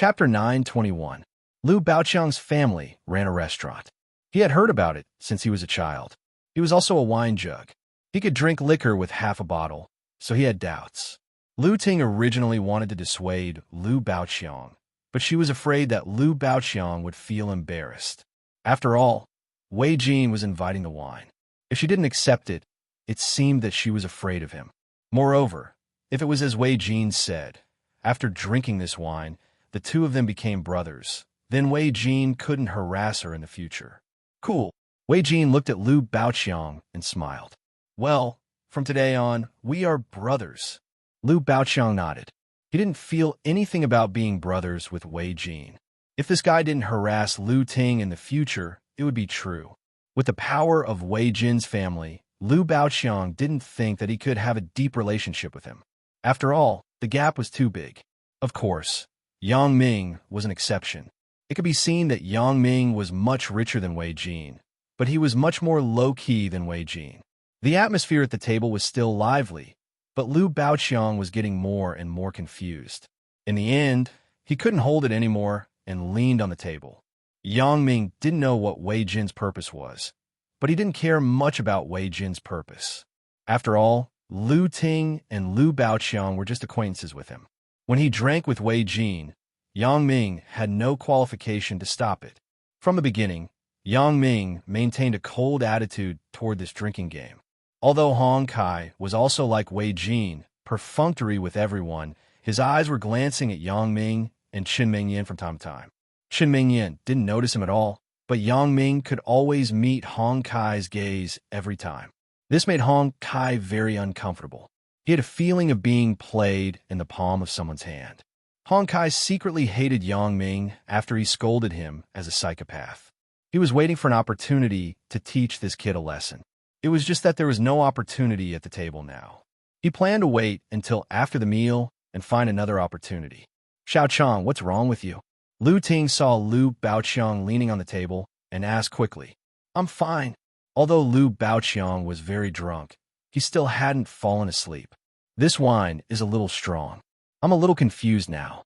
Chapter 921. Liu Baoqiang's family ran a restaurant. He had heard about it since he was a child. He was also a wine jug. He could drink liquor with half a bottle, so he had doubts. Lu Ting originally wanted to dissuade Liu Baoqiang, but she was afraid that Liu Baoqiang would feel embarrassed. After all, Wei Jin was inviting the wine. If she didn't accept it, it seemed that she was afraid of him. Moreover, if it was as Wei Jin said, after drinking this wine, the two of them became brothers, then Wei Jin couldn't harass her in the future. Cool. Wei Jin looked at Liu Baoqiang and smiled. Well, from today on, we are brothers. Liu Baoqiang nodded. He didn't feel anything about being brothers with Wei Jin. If this guy didn't harass Lu Ting in the future, it would be true. With the power of Wei Jin's family, Liu Baoqiang didn't think that he could have a deep relationship with him. After all, the gap was too big. Of course, Yang Ming was an exception. It could be seen that Yang Ming was much richer than Wei Jin, but he was much more low-key than Wei Jin. The atmosphere at the table was still lively, but Liu Baoqiang was getting more and more confused. In the end, he couldn't hold it anymore and leaned on the table. Yang Ming didn't know what Wei Jin's purpose was, but he didn't care much about Wei Jin's purpose. After all, Lu Ting and Liu Baoqiang were just acquaintances with him. When he drank with Wei Jin, Yang Ming had no qualification to stop it. From the beginning, Yang Ming maintained a cold attitude toward this drinking game. Although Hong Kai was also like Wei Jin, perfunctory with everyone, his eyes were glancing at Yang Ming and Qin Mengyan from time to time. Qin Mengyan didn't notice him at all, but Yang Ming could always meet Hong Kai's gaze every time. This made Hong Kai very uncomfortable. He had a feeling of being played in the palm of someone's hand. Hong Kai secretly hated Yang Ming after he scolded him as a psychopath. He was waiting for an opportunity to teach this kid a lesson. It was just that there was no opportunity at the table now. He planned to wait until after the meal and find another opportunity. Xiao Chang, what's wrong with you? Lu Ting saw Liu Baoqiang leaning on the table and asked quickly. I'm fine. Although Liu Baoqiang was very drunk, he still hadn't fallen asleep. This wine is a little strong. I'm a little confused now.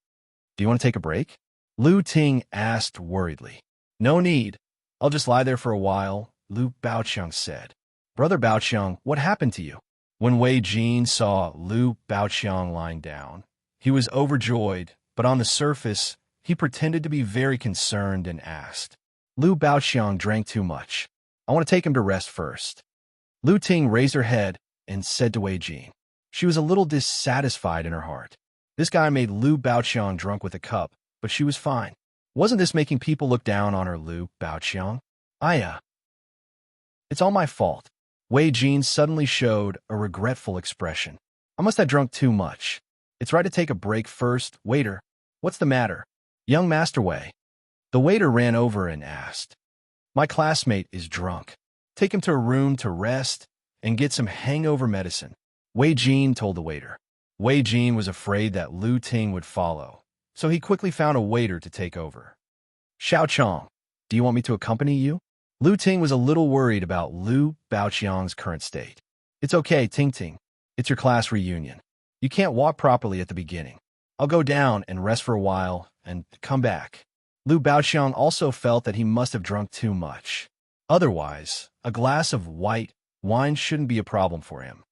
Do you want to take a break? Lu Ting asked worriedly. No need. I'll just lie there for a while, Liu Baoqiang said. Brother Baoqiang, what happened to you? When Wei Jin saw Liu Baoqiang lying down, he was overjoyed, but on the surface, he pretended to be very concerned and asked. Liu Baoqiang drank too much. I want to take him to rest first. Lu Ting raised her head and said to Wei Jin. She was a little dissatisfied in her heart. This guy made Liu Baoqiang drunk with a cup, but she was fine. Wasn't this making people look down on her, Liu Baoqiang? It's all my fault. Wei Jin suddenly showed a regretful expression. I must have drunk too much. It's right to take a break first. Waiter, what's the matter? Young Master Wei. The waiter ran over and asked. My classmate is drunk. Take him to a room to rest and get some hangover medicine. Wei Jin told the waiter. Wei Jin was afraid that Lu Ting would follow, so he quickly found a waiter to take over. Xiao Chang, do you want me to accompany you? Lu Ting was a little worried about Liu Baoqiang's current state. It's okay, Ting Ting. It's your class reunion. You can't walk properly at the beginning. I'll go down and rest for a while and come back. Liu Baoqiang also felt that he must have drunk too much. Otherwise, a glass of white wine shouldn't be a problem for him.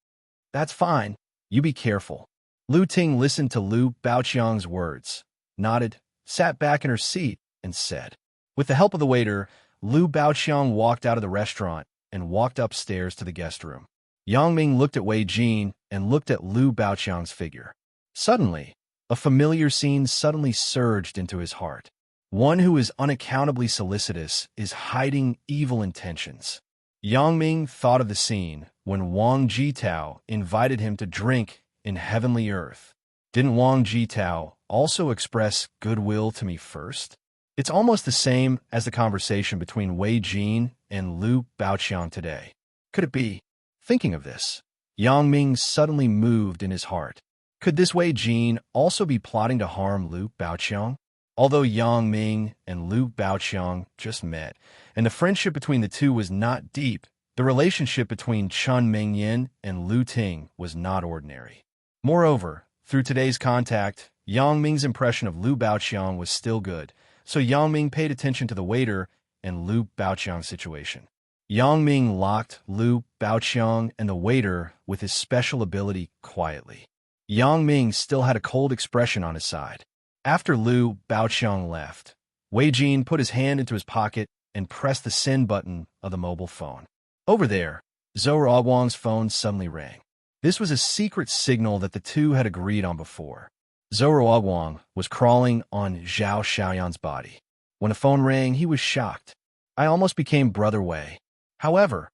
That's fine. You be careful. Lu Ting listened to Liu Baoqiang's words, nodded, sat back in her seat, and said. With the help of the waiter, Liu Baoqiang walked out of the restaurant and walked upstairs to the guest room. Yang Ming looked at Wei Jin and looked at Liu Baoqiang's figure. Suddenly, a familiar scene suddenly surged into his heart. One who is unaccountably solicitous is hiding evil intentions. Yang Ming thought of the scene when Wang Jitao invited him to drink in heavenly earth. Didn't Wang Jitao also express goodwill to me first? It's almost the same as the conversation between Wei Jin and Liu Baoqiang today. Could it be? Thinking of this, Yang Ming suddenly moved in his heart. Could this Wei Jin also be plotting to harm Liu Baoqiang? Although Yang Ming and Liu Baoqiang just met, and the friendship between the two was not deep, the relationship between Qin Mengyan and Lu Ting was not ordinary. Moreover, through today's contact, Yang Ming's impression of Lu Baoqiang was still good, so Yang Ming paid attention to the waiter and Lu Baoqiang's situation. Yang Ming locked Lu Baoqiang and the waiter with his special ability quietly. Yang Ming still had a cold expression on his side. After Lu Baoqiang left, Wei Jin put his hand into his pocket and pressed the send button of the mobile phone. Over there, Zhou Ruoguang's phone suddenly rang. This was a secret signal that the two had agreed on before. Zhou Ruoguang was crawling on Zhao Xiaoyan's body. When the phone rang, he was shocked. I almost became Brother Wei. However,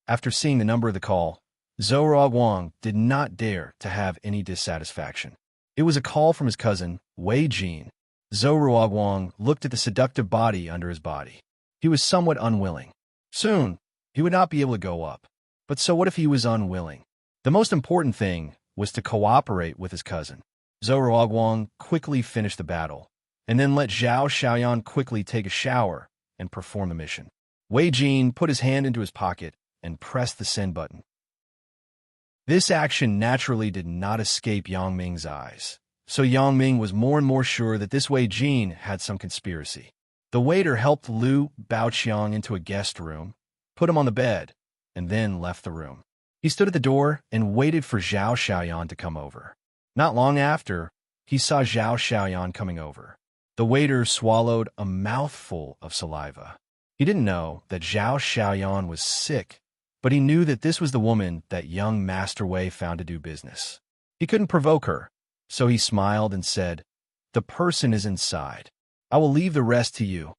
after seeing the number of the call, Zhou Ruoguang did not dare to have any dissatisfaction. It was a call from his cousin, Wei Jin. Zhou Ruoguang looked at the seductive body under his body. He was somewhat unwilling. Soon, he would not be able to go up. But so what if he was unwilling? The most important thing was to cooperate with his cousin. Zhou Ruoguang quickly finished the battle, and then let Zhao Xiaoyan quickly take a shower and perform the mission. Wei Jin put his hand into his pocket and pressed the send button. This action naturally did not escape Yang Ming's eyes, so Yang Ming was more and more sure that this Wei Jin had some conspiracy. The waiter helped Lu Baoqiang into a guest room, put him on the bed, and then left the room. He stood at the door and waited for Zhao Xiaoyan to come over. Not long after, he saw Zhao Xiaoyan coming over. The waiter swallowed a mouthful of saliva. He didn't know that Zhao Xiaoyan was sick, but he knew that this was the woman that young Master Wei found to do business. He couldn't provoke her, so he smiled and said, "The person is inside. I will leave the rest to you."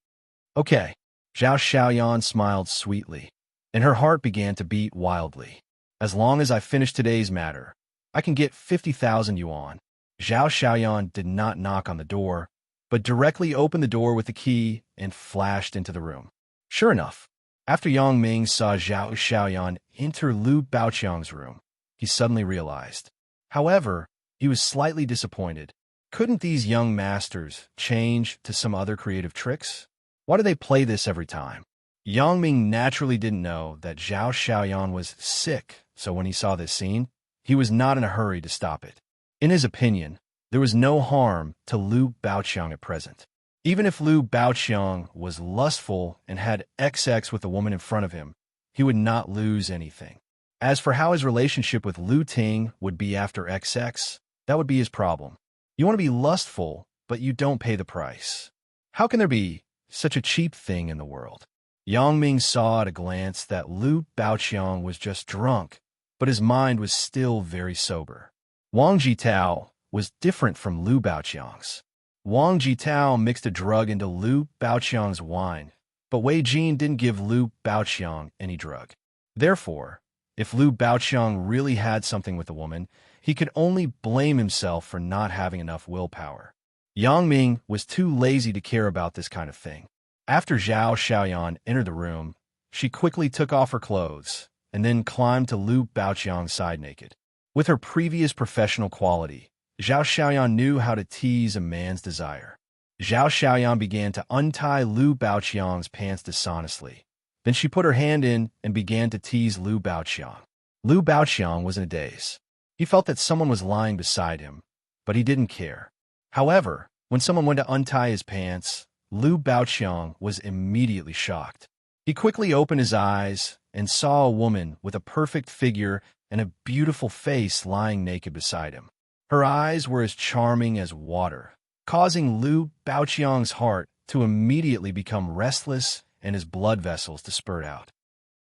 "Okay." Zhao Xiaoyan smiled sweetly, and her heart began to beat wildly. "As long as I finish today's matter, I can get 50,000 yuan. Zhao Xiaoyan did not knock on the door, but directly opened the door with the key and flashed into the room. Sure enough, after Yang Ming saw Zhao Xiaoyan enter Lu Baoqiang's room, he suddenly realized. However, he was slightly disappointed. Couldn't these young masters change to some other creative tricks? Why do they play this every time? Yang Ming naturally didn't know that Zhao Xiaoyan was sick, so when he saw this scene, he was not in a hurry to stop it. In his opinion, there was no harm to Lu Baoqiang at present. Even if Lu Baoqiang was lustful and had XX with the woman in front of him, he would not lose anything. As for how his relationship with Lu Ting would be after XX, that would be his problem. You want to be lustful, but you don't pay the price. How can there be such a cheap thing in the world? Yang Ming saw at a glance that Lu Baoqiang was just drunk, but his mind was still very sober. Wang Jitao was different from Lu Baoqiang's. Wang Jitao mixed a drug into Lu Baoqiang's wine, but Wei Jin didn't give Lu Baoqiang any drug. Therefore, if Lu Baoqiang really had something with the woman, he could only blame himself for not having enough willpower. Yang Ming was too lazy to care about this kind of thing. After Zhao Xiaoyan entered the room, she quickly took off her clothes and then climbed to Lu Baoqiang's side naked. With her previous professional quality, Zhao Xiaoyan knew how to tease a man's desire. Zhao Xiaoyan began to untie Lu Baoqiang's pants dishonestly. Then she put her hand in and began to tease Lu Baoqiang. Lu Baoqiang was in a daze. He felt that someone was lying beside him, but he didn't care. However, when someone went to untie his pants, Lu Baoqiang was immediately shocked. He quickly opened his eyes and saw a woman with a perfect figure and a beautiful face lying naked beside him. Her eyes were as charming as water, causing Lu Baoqiang's heart to immediately become restless and his blood vessels to spurt out.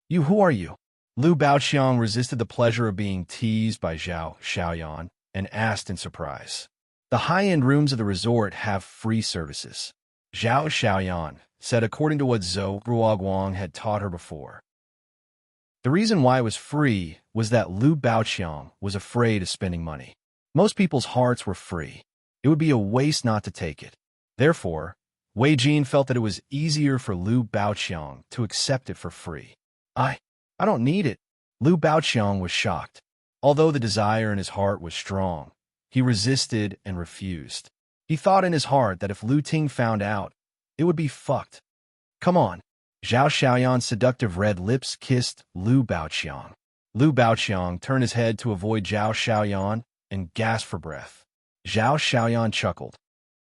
"You, who are you?" Lu Baoqiang resisted the pleasure of being teased by Zhao Xiaoyan and asked in surprise. "The high-end rooms of the resort have free services," Zhao Xiaoyan said according to what Zhou Ruoguang had taught her before. The reason why it was free was that Lu Baoqiang was afraid of spending money. Most people's hearts were free. It would be a waste not to take it. Therefore, Wei Jin felt that it was easier for Lu Baoqiang to accept it for free. I don't need it." Lu Baoqiang was shocked. Although the desire in his heart was strong, he resisted and refused. He thought in his heart that if Lu Ting found out, it would be fucked. "Come on." Zhao Xiaoyan's seductive red lips kissed Lu Baoqiang. Lu Baoqiang turned his head to avoid Zhao Xiaoyan and gasped for breath. Zhao Xiaoyan chuckled.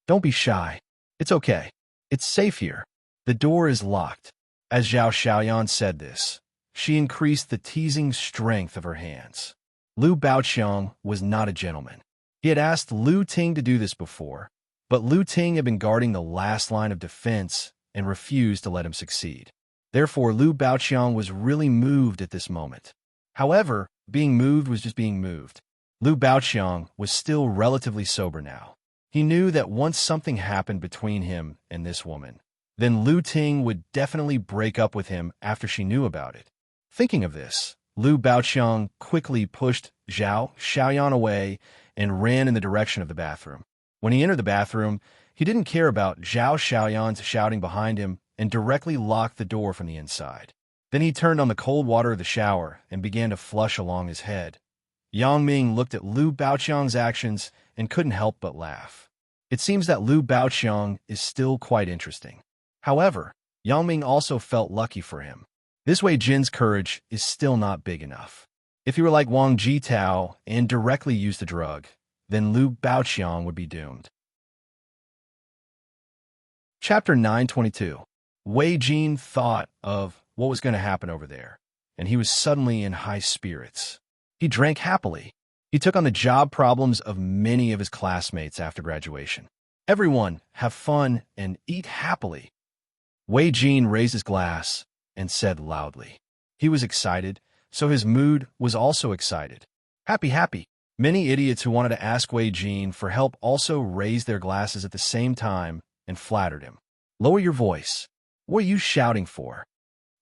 Don't be shy. It's okay. It's safe here. The door is locked. As Zhao Xiaoyan said this, she increased the teasing strength of her hands. Lu Baoqiang was not a gentleman. He had asked Lu Ting to do this before, but Lu Ting had been guarding the last line of defense and refused to let him succeed. Therefore, Lu Baoqiang was really moved at this moment. However, being moved was just being moved. Lu Baoqiang was still relatively sober now. He knew that once something happened between him and this woman, then Lu Ting would definitely break up with him after she knew about it. Thinking of this, Lu Baoqiang quickly pushed Zhao Xiaoyan away and ran in the direction of the bathroom. When he entered the bathroom, he didn't care about Zhao Xiaoyan's shouting behind him and directly locked the door from the inside. Then he turned on the cold water of the shower and began to flush along his head. Yang Ming looked at Lu Baoqiang's actions and couldn't help but laugh. It seems that Lu Baoqiang is still quite interesting. However, Yang Ming also felt lucky for him. This Wei Jin's courage is still not big enough. If he were like Wang Jitao and directly used the drug, then Lu Baoqiang would be doomed. Chapter 922. Wei Jin thought of what was going to happen over there, and he was suddenly in high spirits. He drank happily. He took on the job problems of many of his classmates after graduation. Everyone have fun and eat happily. Wei Jin raised his glass and said loudly. He was excited, so his mood was also excited. Happy, happy. Many idiots who wanted to ask Wei Jin for help also raised their glasses at the same time and flattered him. Lower your voice. What are you shouting for?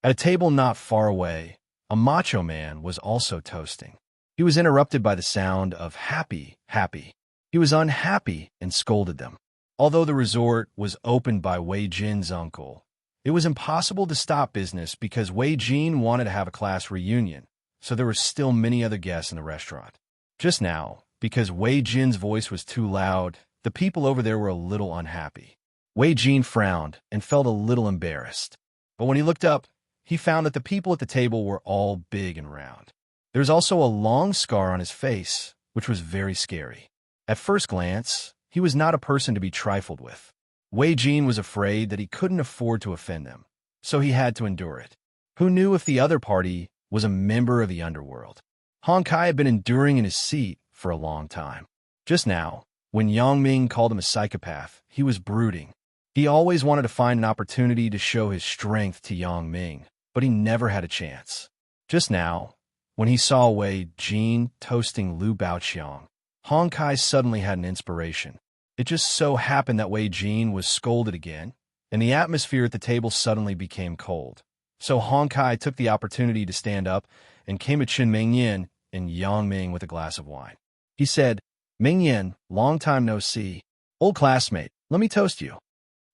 At a table not far away, a macho man was also toasting. He was interrupted by the sound of happy, happy. He was unhappy and scolded them. Although the resort was opened by Wei Jin's uncle, it was impossible to stop business because Wei Jin wanted to have a class reunion, so there were still many other guests in the restaurant. Just now, because Wei Jin's voice was too loud, the people over there were a little unhappy. Wei Jin frowned and felt a little embarrassed. But when he looked up, he found that the people at the table were all big and round. There was also a long scar on his face, which was very scary. At first glance, he was not a person to be trifled with. Wei Jin was afraid that he couldn't afford to offend them, so he had to endure it. Who knew if the other party was a member of the underworld? Hong Kai had been enduring in his seat for a long time. Just now, when Yang Ming called him a psychopath, he was brooding. He always wanted to find an opportunity to show his strength to Yang Ming, but he never had a chance. Just now, when he saw Wei Jin toasting Lu Baoqiang, Hong Kai suddenly had an inspiration. It just so happened that Wei Jin was scolded again, and the atmosphere at the table suddenly became cold. So Hong Kai took the opportunity to stand up and came at Chen Mingyan and Yang Ming with a glass of wine. He said, Mingyan, long time no see. Old classmate, let me toast you.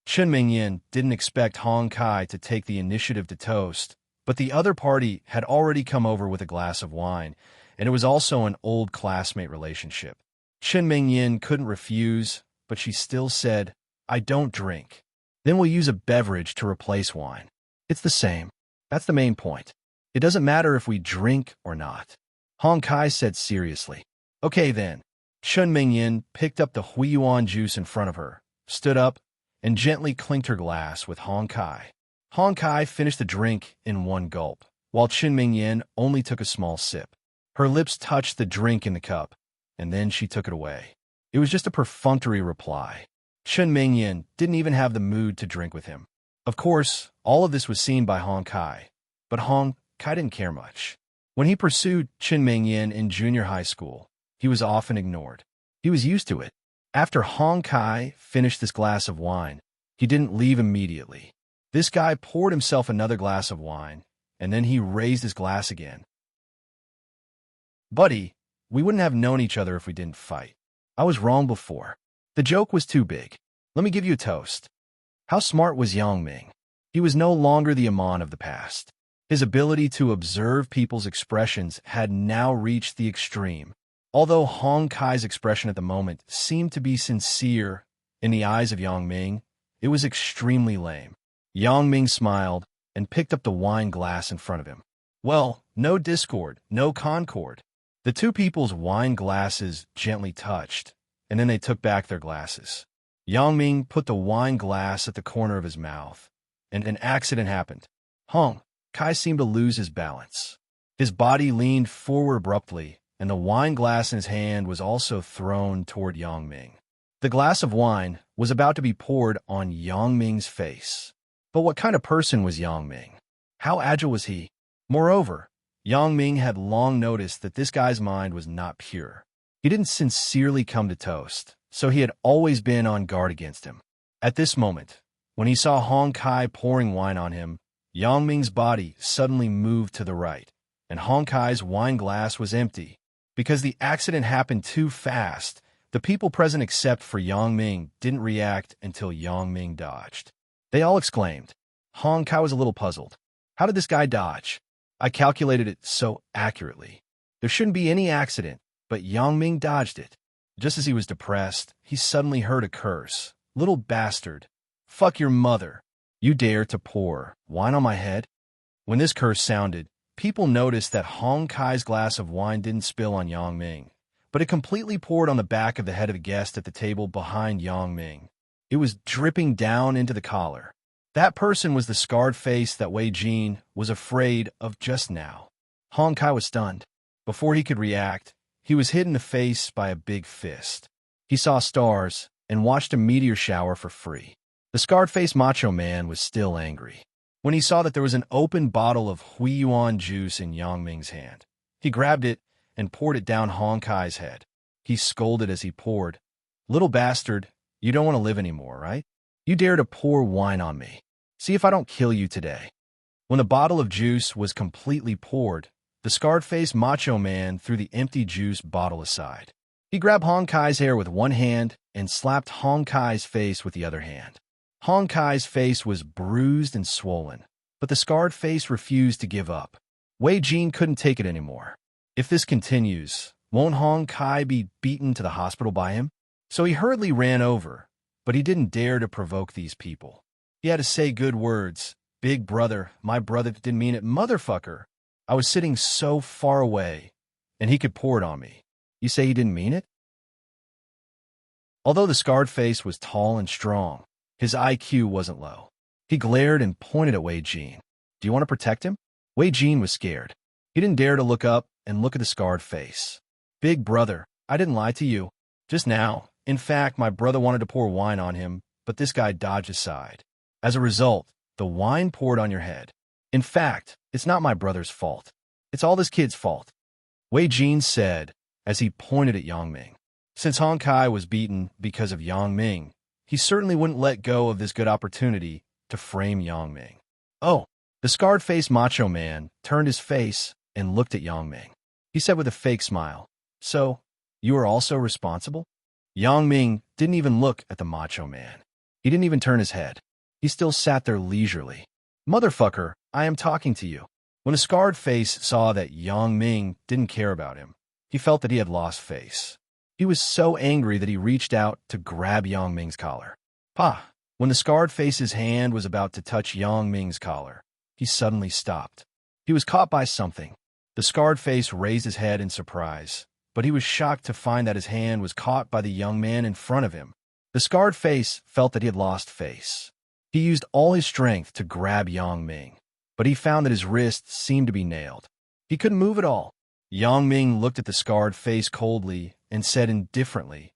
Chen Mingyan didn't expect Hong Kai to take the initiative to toast, but the other party had already come over with a glass of wine, and it was also an old classmate relationship. Chen Mingyan couldn't refuse, but she still said, I don't drink. Then we'll use a beverage to replace wine. It's the same. That's the main point. It doesn't matter if we drink or not. Hong Kai said seriously. Okay then. Chen Mingyan picked up the Huiyuan juice in front of her, stood up, and gently clinked her glass with Hong Kai. Hong Kai finished the drink in one gulp, while Chen Mingyan only took a small sip. Her lips touched the drink in the cup, and then she took it away. It was just a perfunctory reply. Chen Mingyan didn't even have the mood to drink with him. Of course, all of this was seen by Hong Kai, but Hong Kai didn't care much. When he pursued Chen Mingyan in junior high school, he was often ignored. He was used to it. After Hong Kai finished this glass of wine, he didn't leave immediately. This guy poured himself another glass of wine, and then he raised his glass again. Buddy, we wouldn't have known each other if we didn't fight. I was wrong before. The joke was too big. Let me give you a toast. How smart was Yang Ming? He was no longer the Amon of the past. His ability to observe people's expressions had now reached the extreme. Although Hong Kai's expression at the moment seemed to be sincere in the eyes of Yang Ming, it was extremely lame. Yang Ming smiled and picked up the wine glass in front of him. Well, no discord, no concord. The two people's wine glasses gently touched, and then they took back their glasses. Yang Ming put the wine glass at the corner of his mouth, and an accident happened. Hong Kai seemed to lose his balance. His body leaned forward abruptly, and the wine glass in his hand was also thrown toward Yang Ming. The glass of wine was about to be poured on Yang Ming's face. But what kind of person was Yang Ming? How agile was he? Moreover, Yang Ming had long noticed that this guy's mind was not pure. He didn't sincerely come to toast, so he had always been on guard against him. At this moment, when he saw Hong Kai pouring wine on him, Yang Ming's body suddenly moved to the right, and Hong Kai's wine glass was empty. Because the accident happened too fast, the people present except for Yang Ming didn't react until Yang Ming dodged. They all exclaimed. Hong Kai was a little puzzled. How did this guy dodge? I calculated it so accurately. There shouldn't be any accident, but Yang Ming dodged it. Just as he was depressed, he suddenly heard a curse. Little bastard. Fuck your mother. You dare to pour wine on my head? When this curse sounded, people noticed that Hong Kai's glass of wine didn't spill on Yang Ming, but it completely poured on the back of the head of the guest at the table behind Yang Ming. It was dripping down into the collar. That person was the scarred face that Wei Jin was afraid of just now. Hong Kai was stunned. Before he could react, he was hit in the face by a big fist. He saw stars and watched a meteor shower for free. The scarred-faced macho man was still angry. When he saw that there was an open bottle of Huiyuan juice in Yang Ming's hand, he grabbed it and poured it down Hong Kai's head. He scolded as he poured. Little bastard, you don't want to live anymore, right? You dare to pour wine on me. See if I don't kill you today. When the bottle of juice was completely poured, the scarred-faced macho man threw the empty juice bottle aside. He grabbed Hong Kai's hair with one hand and slapped Hong Kai's face with the other hand. Hong Kai's face was bruised and swollen, but the scarred face refused to give up. Wei Jin couldn't take it anymore. If this continues, won't Hong Kai be beaten to the hospital by him? So he hurriedly ran over, but he didn't dare to provoke these people. He had to say good words. Big brother, my brother didn't mean it, motherfucker. I was sitting so far away, and he could pour it on me. You say he didn't mean it? Although the scarred face was tall and strong, his IQ wasn't low. He glared and pointed at Wei Jin. Do you want to protect him? Wei Jin was scared. He didn't dare to look up and look at the scarred face. Big brother, I didn't lie to you. Just now, in fact, my brother wanted to pour wine on him, but this guy dodged aside. As a result, the wine poured on your head. In fact, it's not my brother's fault. It's all this kid's fault. Wei Jin said as he pointed at Yang Ming. Since Hong Kai was beaten because of Yang Ming, he certainly wouldn't let go of this good opportunity to frame Yang Ming. Oh, the scarred-faced macho man turned his face and looked at Yang Ming. He said with a fake smile, So, you are also responsible? Yang Ming didn't even look at the macho man. He didn't even turn his head. He still sat there leisurely. Motherfucker, I am talking to you. When the scarred face saw that Yang Ming didn't care about him, he felt that he had lost face. He was so angry that he reached out to grab Yang Ming's collar. Pa! When the scarred face's hand was about to touch Yang Ming's collar, he suddenly stopped. He was caught by something. The scarred face raised his head in surprise, but he was shocked to find that his hand was caught by the young man in front of him. The scarred face felt that he had lost face. He used all his strength to grab Yang Ming, but he found that his wrists seemed to be nailed. He couldn't move at all. Yang Ming looked at the scarred face coldly and said indifferently,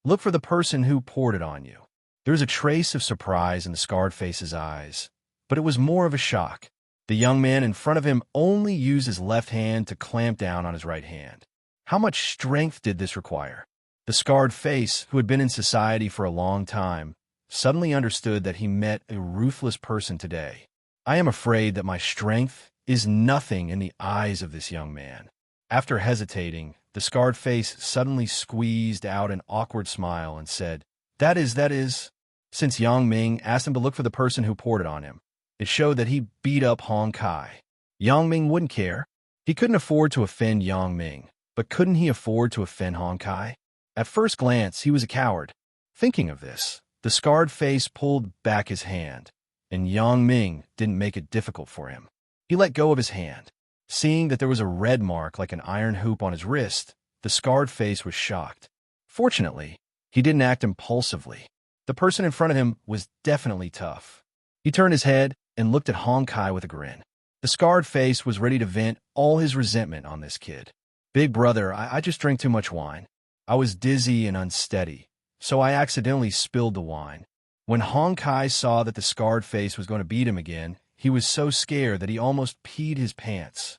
Look for the person who poured it on you. There was a trace of surprise in the scarred face's eyes, but it was more of a shock. The young man in front of him only used his left hand to clamp down on his right hand. How much strength did this require? The scarred face, who had been in society for a long time, suddenly understood that he met a ruthless person today. I am afraid that my strength is nothing in the eyes of this young man. After hesitating, the scarred face suddenly squeezed out an awkward smile and said, That is. Since Yang Ming asked him to look for the person who poured it on him, it showed that he beat up Hong Kai. Yang Ming wouldn't care. He couldn't afford to offend Yang Ming, but couldn't he afford to offend Hong Kai? At first glance, he was a coward. Thinking of this, the scarred face pulled back his hand, and Yang Ming didn't make it difficult for him. He let go of his hand. Seeing that there was a red mark like an iron hoop on his wrist, the scarred face was shocked. Fortunately, He didn't act impulsively. The person in front of him was definitely tough. He turned his head and looked at Hong Kai with a grin. The scarred face was ready to vent all his resentment on this kid. Big brother, I just drank too much wine. I was dizzy and unsteady, so I accidentally spilled the wine. When Hong Kai saw that the scarred face was going to beat him again, he was so scared that he almost peed his pants.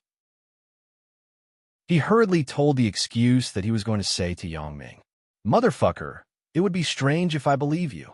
He hurriedly told the excuse that he was going to say to Yongming. Motherfucker, it would be strange if I believe you.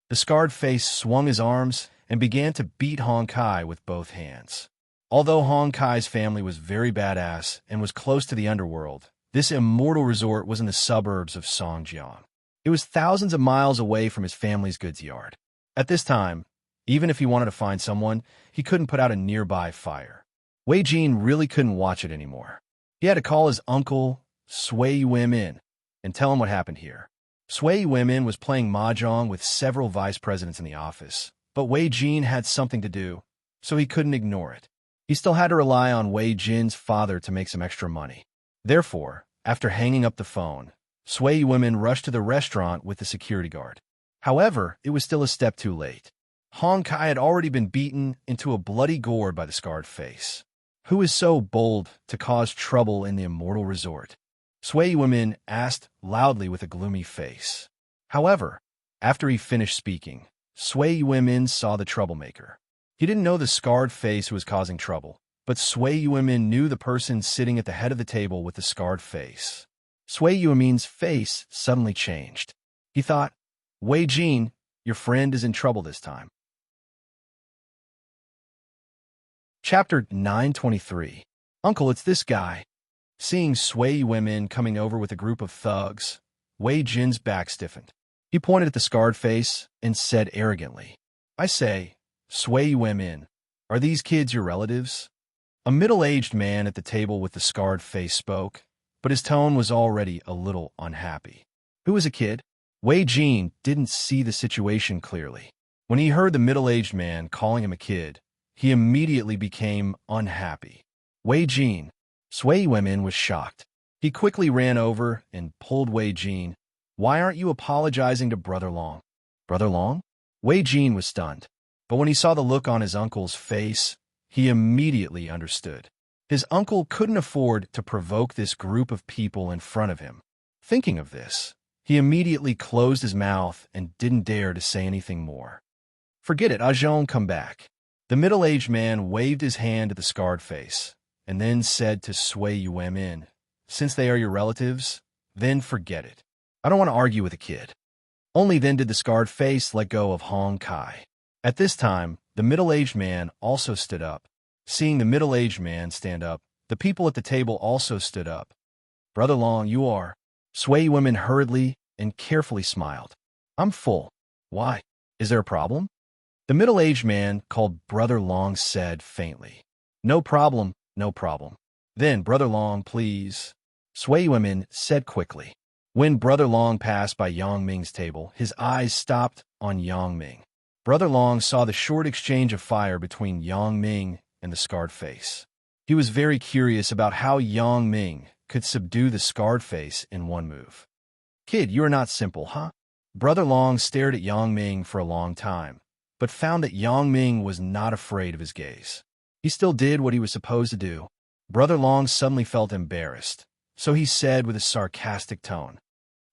The scarred face swung his arms and began to beat Hong Kai with both hands. Although Hong Kai's family was very badass and was close to the underworld, this immortal resort was in the suburbs of Songjiang. It was thousands of miles away from his family's goods yard. At this time, even if he wanted to find someone, he couldn't put out a nearby fire. Wei Jin really couldn't watch it anymore. He had to call his uncle, Sui Yimin, and tell him what happened here. Sui Yimin was playing mahjong with several vice presidents in the office, but Wei Jin had something to do, so he couldn't ignore it. He still had to rely on Wei Jin's father to make some extra money. Therefore, after hanging up the phone, Sui Yimin rushed to the restaurant with the security guard. However, it was still a step too late. Hong Kai had already been beaten into a bloody gourd by the scarred face. Who is so bold to cause trouble in the immortal resort? Sui Yimin asked loudly with a gloomy face. However, after he finished speaking, Sui Yimin saw the troublemaker. He didn't know the scarred face who was causing trouble, but Sui Yimin knew the person sitting at the head of the table with the scarred face. Sui Yimin's face suddenly changed. He thought, Wei Jin, your friend is in trouble this time. Chapter 923. Uncle, it's this guy. Seeing Sui Yimin coming over with a group of thugs, Wei Jin's back stiffened. He pointed at the scarred face and said arrogantly, I say, Sui Yimin, are these kids your relatives? A middle-aged man at the table with the scarred face spoke, but his tone was already a little unhappy. Who is a kid? Wei Jin didn't see the situation clearly. When he heard the middle-aged man calling him a kid, he immediately became unhappy. Wei Jin. Sui Yimin was shocked. He quickly ran over and pulled Wei Jin. Why aren't you apologizing to Brother Long? Brother Long? Wei Jin was stunned. But when he saw the look on his uncle's face, he immediately understood. His uncle couldn't afford to provoke this group of people in front of him. Thinking of this, he immediately closed his mouth and didn't dare to say anything more. Forget it, Ajong, come back. The middle-aged man waved his hand at the scarred face, and then said to Sui Yimin, since they are your relatives, then forget it. I don't want to argue with a kid. Only then did the scarred face let go of Hong Kai. At this time, the middle-aged man also stood up. Seeing the middle-aged man stand up, the people at the table also stood up. Brother Long, you are. Sui Yimin hurriedly and carefully smiled. I'm full. Why? Is there a problem? The middle-aged man called Brother Long said faintly. No problem, no problem. Then, Brother Long, please. Sui Yimin said quickly. When Brother Long passed by Yongming's table, his eyes stopped on Yongming. Brother Long saw the short exchange of fire between Yongming and the scarred face. He was very curious about how Yongming could subdue the scarred face in one move. Kid, you are not simple, huh? Brother Long stared at Yongming for a long time, but found that Yongming was not afraid of his gaze. He still did what he was supposed to do. Brother Long suddenly felt embarrassed, so he said with a sarcastic tone,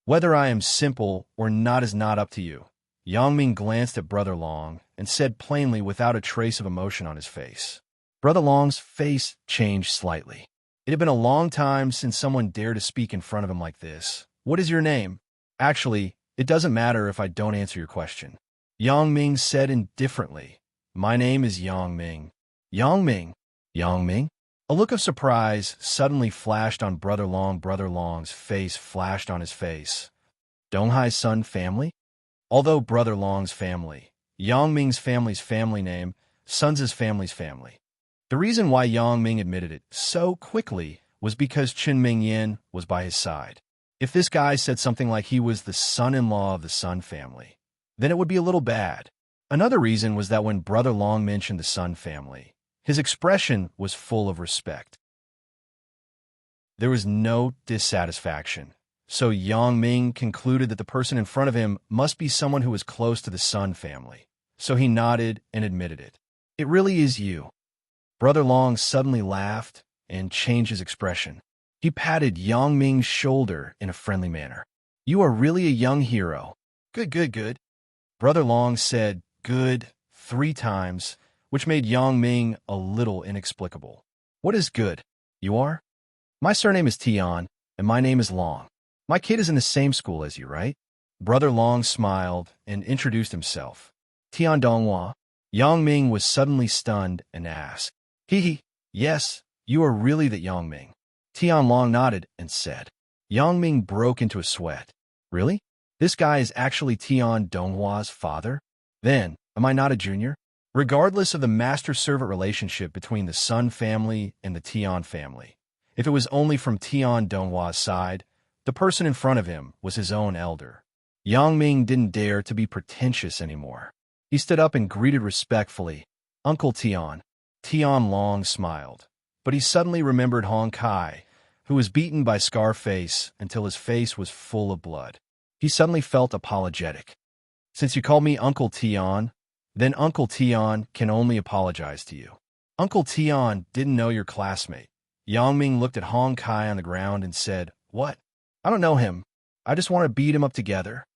Whether I am simple or not is not up to you. Yongming glanced at Brother Long and said plainly without a trace of emotion on his face. Brother Long's face changed slightly. It had been a long time since someone dared to speak in front of him like this. What is your name? Actually, it doesn't matter if I don't answer your question. Yongming said indifferently. My name is Yongming. Yongming? Yongming? A look of surprise suddenly flashed on Brother Long. Brother Long's face flashed on his face. Donghai's son family? Although Brother Long's family, Yongming's family's family name, Sun's family's family. The reason why Yongming admitted it so quickly was because Chen Mingyan was by his side. If this guy said something like he was the son-in-law of the Sun family, then it would be a little bad. Another reason was that when Brother Long mentioned the Sun family, his expression was full of respect. There was no dissatisfaction. So Yang Ming concluded that the person in front of him must be someone who was close to the Sun family. So he nodded and admitted it. It really is you. Brother Long suddenly laughed and changed his expression. He patted Yang Ming's shoulder in a friendly manner. You are really a young hero. Good, good, good. Brother Long said good 3 times, which made Yang Ming a little inexplicable. What is good? You are? My surname is Tian, and my name is Long. My kid is in the same school as you, right? Brother Long smiled and introduced himself. Tian Donghua. Yang Ming was suddenly stunned and asked, Hee, yes, you are really the Yang Ming. Tian Long nodded and said. Yang Ming broke into a sweat. Really? This guy is actually Tian Donghua's father? Then, am I not a junior? Regardless of the master-servant relationship between the Sun family and the Tian family, if it was only from Tian Donghua's side, the person in front of him was his own elder. Yang Ming didn't dare to be pretentious anymore. He stood up and greeted respectfully, Uncle Tian. Tian Long smiled, but he suddenly remembered Hong Kai, who was beaten by Scarface until his face was full of blood. He suddenly felt apologetic. Since you called me Uncle Tian, then Uncle Tian can only apologize to you. Uncle Tian didn't know your classmate. Yang Ming looked at Hong Kai on the ground and said, What? I don't know him. I just want to beat him up together.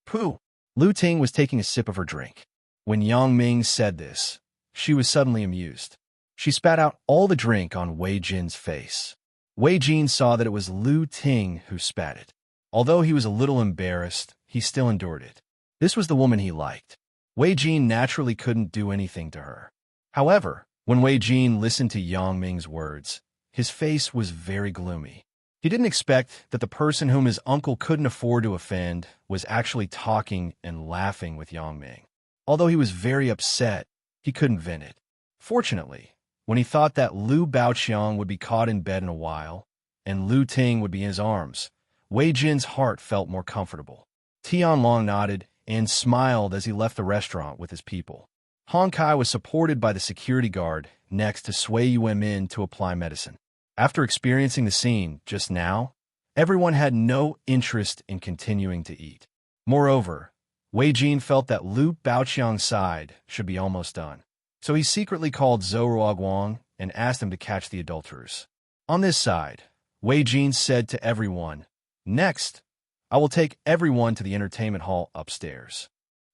Pooh. Lu Ting was taking a sip of her drink. When Yang Ming said this, she was suddenly amused. She spat out all the drink on Wei Jin's face. Wei Jin saw that it was Lu Ting who spat it. Although he was a little embarrassed, he still endured it. This was the woman he liked. Wei Jin naturally couldn't do anything to her. However, when Wei Jin listened to Yang Ming's words, his face was very gloomy. He didn't expect that the person whom his uncle couldn't afford to offend was actually talking and laughing with Yang Ming. Although he was very upset, he couldn't vent it. Fortunately, when he thought that Lu Baoqiang would be caught in bed in a while, and Lu Ting would be in his arms, Wei Jin's heart felt more comfortable. Tian Long nodded and smiled as he left the restaurant with his people. Hong Kai was supported by the security guard next to Sui Yuemin to apply medicine. After experiencing the scene just now, everyone had no interest in continuing to eat. Moreover, Wei Jin felt that Lu Baoqiang's side should be almost done. So he secretly called Zhou Ruoguang and asked him to catch the adulterers. On this side, Wei Jin said to everyone, Next, I will take everyone to the entertainment hall upstairs.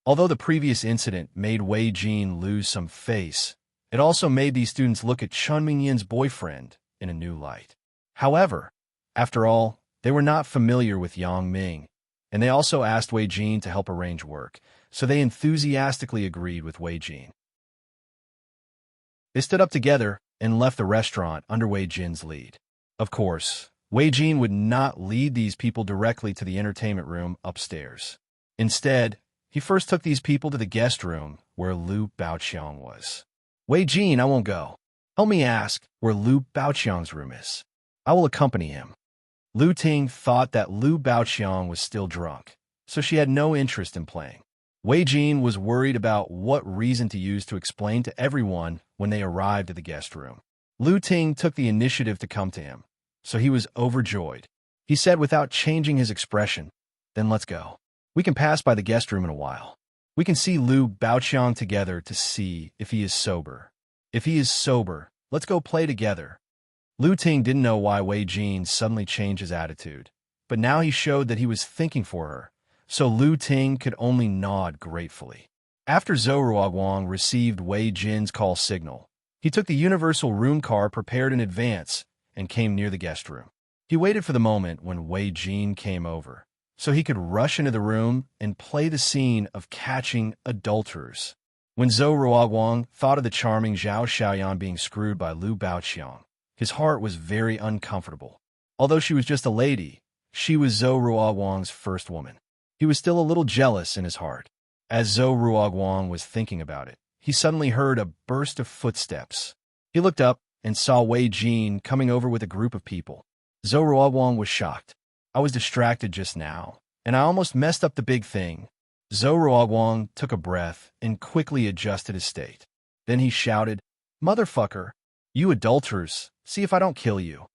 Although the previous incident made Wei Jin lose some face, it also made these students look at Chun Mingyin's boyfriend in a new light. However, after all, they were not familiar with Yang Ming, and they also asked Wei Jin to help arrange work, so they enthusiastically agreed with Wei Jin. They stood up together and left the restaurant under Wei Jin's lead. Of course, Wei Jin would not lead these people directly to the entertainment room upstairs. Instead, he first took these people to the guest room where Lu Baoqiang was. Wei Jin, I won't go. Help me ask where Lu Baoqiang's room is. I will accompany him. Lu Ting thought that Lu Baoqiang was still drunk, so she had no interest in playing. Wei Jin was worried about what reason to use to explain to everyone when they arrived at the guest room. Lu Ting took the initiative to come to him, so he was overjoyed. He said without changing his expression, Then let's go. We can pass by the guest room in a while. We can see Lu Baoqiang together to see if he is sober. If he is sober, let's go play together. Lu Ting didn't know why Wei Jin suddenly changed his attitude, but now he showed that he was thinking for her, so Lu Ting could only nod gratefully. After Zhou Ruoguang received Wei Jin's call signal, he took the universal room car prepared in advance and came near the guest room. He waited for the moment when Wei Jin came over, so he could rush into the room and play the scene of catching adulterers. When Zhou Ruoguang thought of the charming Zhao Xiaoyan being screwed by Lu Baoqiang, his heart was very uncomfortable. Although she was just a lady, she was Zhou Ruoguang's first woman. He was still a little jealous in his heart. As Zhou Ruoguang was thinking about it, he suddenly heard a burst of footsteps. He looked up and saw Wei Jin coming over with a group of people. Zhou Ruoguang was shocked. I was distracted just now, and I almost messed up the big thing. Zhou Ruoguang took a breath and quickly adjusted his state. Then he shouted, Motherfucker, you adulterers, see if I don't kill you.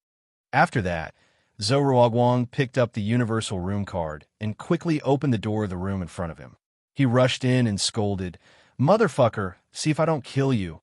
After that, Zhou Ruoguang picked up the universal room card and quickly opened the door of the room in front of him. He rushed in and scolded, "Motherfucker, see if I don't kill you."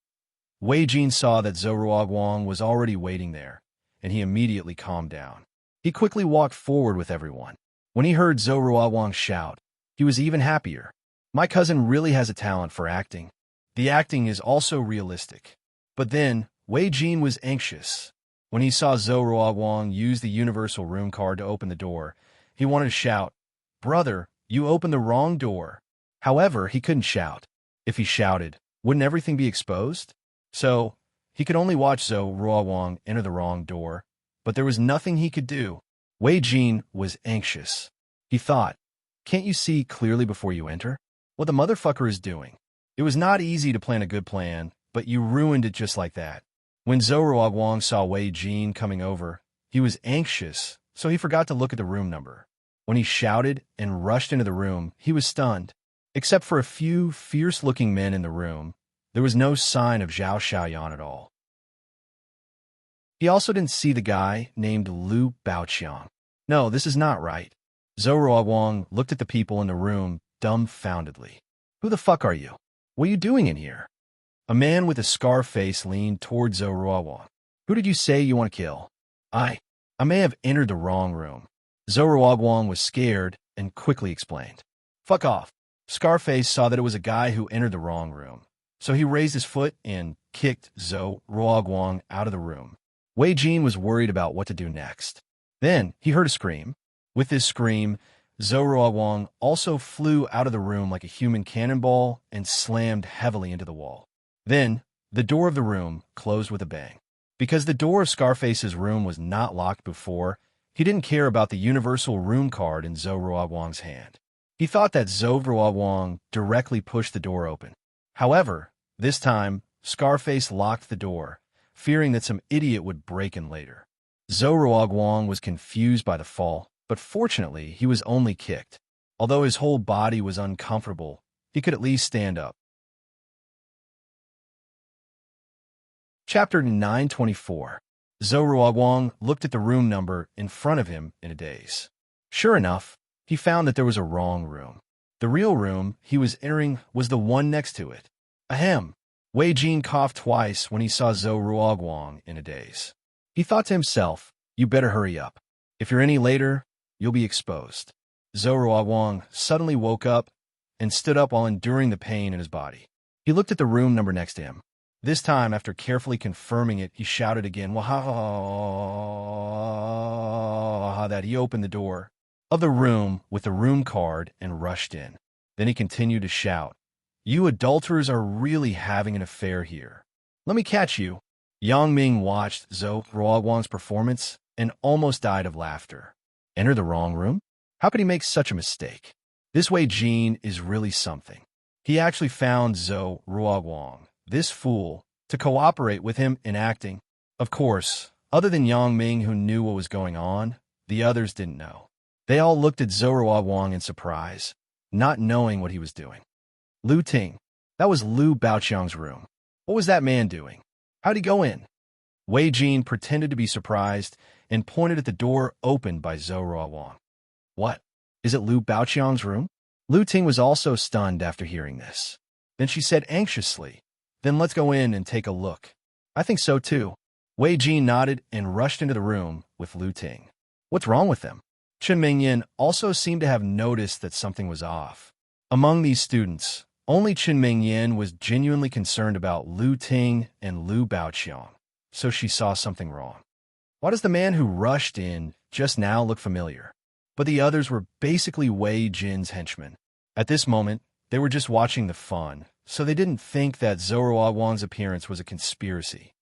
Wei Jin saw that Zhou Ruoguang was already waiting there, and he immediately calmed down. He quickly walked forward with everyone. When he heard Zhou Ruoguang shout, he was even happier. My cousin really has a talent for acting. The acting is also realistic. But then, Wei Jin was anxious. When he saw Zhou Ruoguang use the universal room card to open the door, he wanted to shout, "Brother, you opened the wrong door." However, he couldn't shout. If he shouted, wouldn't everything be exposed? So, he could only watch Zhou Ruoguang enter the wrong door, but there was nothing he could do. Wei Jin was anxious. He thought, "Can't you see clearly before you enter what the motherfucker is doing?" It was not easy to plan a good plan, but you ruined it just like that. When Zhou Ruoguang saw Wei Jin coming over, he was anxious, so he forgot to look at the room number. When he shouted and rushed into the room, he was stunned. Except for a few fierce-looking men in the room, there was no sign of Zhao Xiaoyan at all. He also didn't see the guy named Lu Baoqiang. No, this is not right. Zhou Ruoguang looked at the people in the room dumbfoundedly. "Who the fuck are you? What are you doing in here?" A man with a scar face leaned toward Zhou Ruoguang. "Who did you say you want to kill?" I may have entered the wrong room." Zhou Ruoguang was scared and quickly explained. "Fuck off." Scarface saw that it was a guy who entered the wrong room, so he raised his foot and kicked Zhou Ruoguang out of the room. Wei Jin was worried about what to do next. Then he heard a scream. With this scream, Zhou Ruoguang also flew out of the room like a human cannonball and slammed heavily into the wall. Then, the door of the room closed with a bang. Because the door of Scarface's room was not locked before, he didn't care about the universal room card in Zhou Ruoguang's hand. He thought that Zhou Ruoguang directly pushed the door open. However, this time, Scarface locked the door, fearing that some idiot would break in later. Zhou Ruoguang was confused by the fall, but fortunately, he was only kicked. Although his whole body was uncomfortable, he could at least stand up. Chapter 924. Zhou Ruoguang looked at the room number in front of him in a daze. Sure enough, he found that there was a wrong room. The real room he was entering was the one next to it. Ahem. Wei Jin coughed twice when he saw Zhou Ruoguang in a daze. He thought to himself, "You better hurry up. If you're any later, you'll be exposed." Zhou Ruoguang suddenly woke up and stood up while enduring the pain in his body. He looked at the room number next to him. This time, after carefully confirming it, he shouted again, "Wahahaha," that he opened the door of the room with the room card and rushed in. Then he continued to shout, "You adulterers are really having an affair here. Let me catch you." Yang Ming watched Zhou Ruoguang's performance and almost died of laughter. Enter the wrong room? How could he make such a mistake? This Wei Jin is really something. He actually found Zhou Ruoguang, this fool, to cooperate with him in acting. Of course, other than Yang Ming, who knew what was going on, the others didn't know. They all looked at Zhou Ruoguang in surprise, not knowing what he was doing. Lu Ting. That was Lu Baoqiang's room. What was that man doing? How'd he go in? Wei Jin pretended to be surprised and pointed at the door opened by Zhou Ruoguang. What? Is it Lu Baoqiang's room? Lu Ting was also stunned after hearing this. Then she said anxiously, "Then let's go in and take a look." "I think so too." Wei Jin nodded and rushed into the room with Lu Ting. What's wrong with them? Chen Mingyan also seemed to have noticed that something was off. Among these students, only Chen Mingyan was genuinely concerned about Lu Ting and Lu Baoqiang, so she saw something wrong. Why does the man who rushed in just now look familiar? But the others were basically Wei Jin's henchmen. At this moment, they were just watching the fun, so they didn't think that Zhou Ruoguang's appearance was a conspiracy.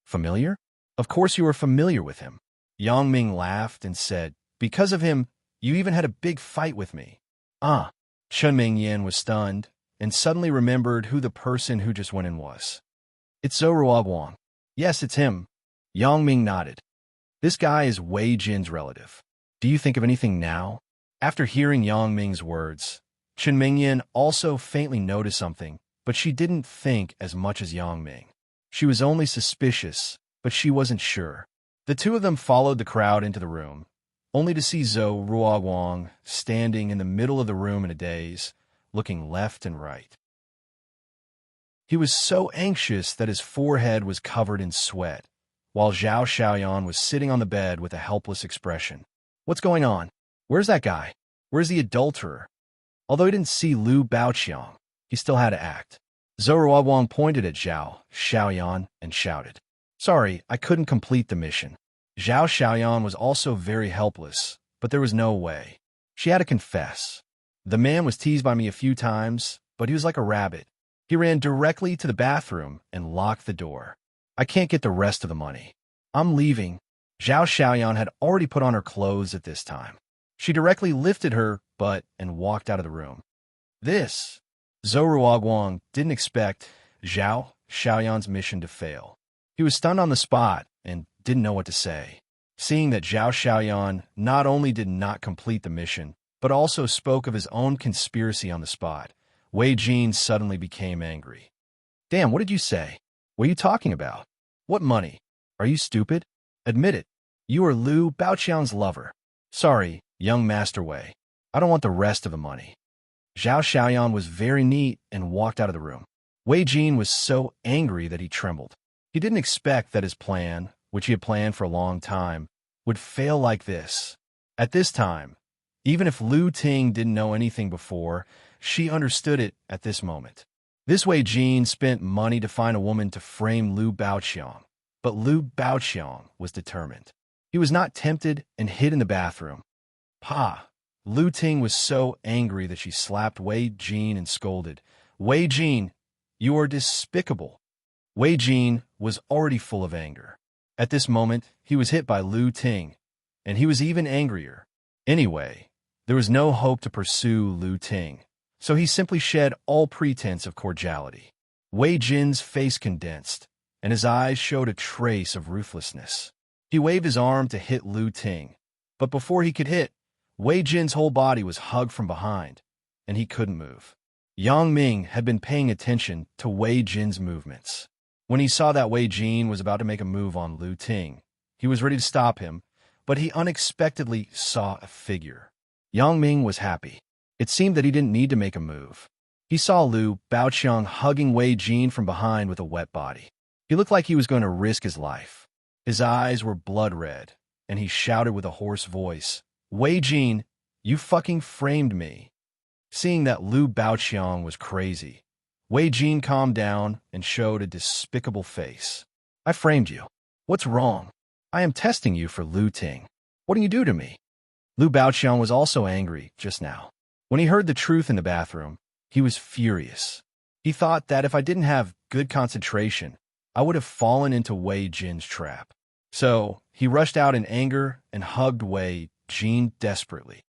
Familiar? Of course you were familiar with him. Yang Ming laughed and said, "Because of him, you even had a big fight with me." Ah. Chen Mingyan was stunned and suddenly remembered who the person who just went in was. "It's Zhou Ruoguang." "Yes, it's him." Yang Ming nodded. "This guy is Wei Jin's relative. Do you think of anything now?" After hearing Yang Ming's words, Chen Mingyan also faintly noticed something, but she didn't think as much as Yang Ming. She was only suspicious, but she wasn't sure. The two of them followed the crowd into the room, only to see Zhou Ruoguang standing in the middle of the room in a daze, looking left and right. He was so anxious that his forehead was covered in sweat, while Zhao Xiaoyan was sitting on the bed with a helpless expression. What's going on? Where's that guy? Where's the adulterer? Although he didn't see Lu Baoqiang, he still had to act. Zhou Ruoguang pointed at Zhao Xiaoyan and shouted, "Sorry, I couldn't complete the mission." Zhao Xiaoyan was also very helpless, but there was no way. She had to confess. The man was teased by me a few times, but he was like a rabbit. He ran directly to the bathroom and locked the door. I can't get the rest of the money. I'm leaving. Zhao Xiaoyan had already put on her clothes at this time. She directly lifted her butt and walked out of the room. Zhou Ruoguang didn't expect Zhao Xiaoyan's mission to fail. He was stunned on the spot and didn't know what to say. Seeing that Zhao Xiaoyan not only did not complete the mission, but also spoke of his own conspiracy on the spot, Wei Jin suddenly became angry. Damn, what did you say? What are you talking about? What money? Are you stupid? Admit it. You are Lu Baoqiang's lover. Sorry, young Master Wei. I don't want the rest of the money. Zhao Xiaoyan was very neat and walked out of the room. Wei Jin was so angry that he trembled. He didn't expect that his plan, which he had planned for a long time, would fail like this. At this time, even if Lu Ting didn't know anything before, she understood it at this moment. This Wei Jin spent money to find a woman to frame Lu Baoqiang, but Lu Baoqiang was determined. He was not tempted and hid in the bathroom. Pa! Lu Ting was so angry that she slapped Wei Jin and scolded, "Wei Jin, you are despicable." Wei Jin was already full of anger. At this moment, he was hit by Lu Ting, and he was even angrier. Anyway, there was no hope to pursue Lu Ting, so he simply shed all pretense of cordiality. Wei Jin's face condensed, and his eyes showed a trace of ruthlessness. He waved his arm to hit Lu Ting, but before he could hit, Wei Jin's whole body was hugged from behind, and he couldn't move. Yang Ming had been paying attention to Wei Jin's movements. When he saw that Wei Jin was about to make a move on Lu Ting, he was ready to stop him, but he unexpectedly saw a figure. Yang Ming was happy. It seemed that he didn't need to make a move. He saw Lu Baoqiang hugging Wei Jin from behind with a wet body. He looked like he was going to risk his life. His eyes were blood red, and he shouted with a hoarse voice, "Wei Jin, you fucking framed me." Seeing that Lu Baoqiang was crazy, Wei Jin calmed down and showed a despicable face. "I framed you. What's wrong? I am testing you for Lu Ting. What do you do to me?" Lu Baoqiang was also angry just now. When he heard the truth in the bathroom, he was furious. He thought that if I didn't have good concentration, I would have fallen into Wei Jin's trap. So he rushed out in anger and hugged Wei Jin desperately.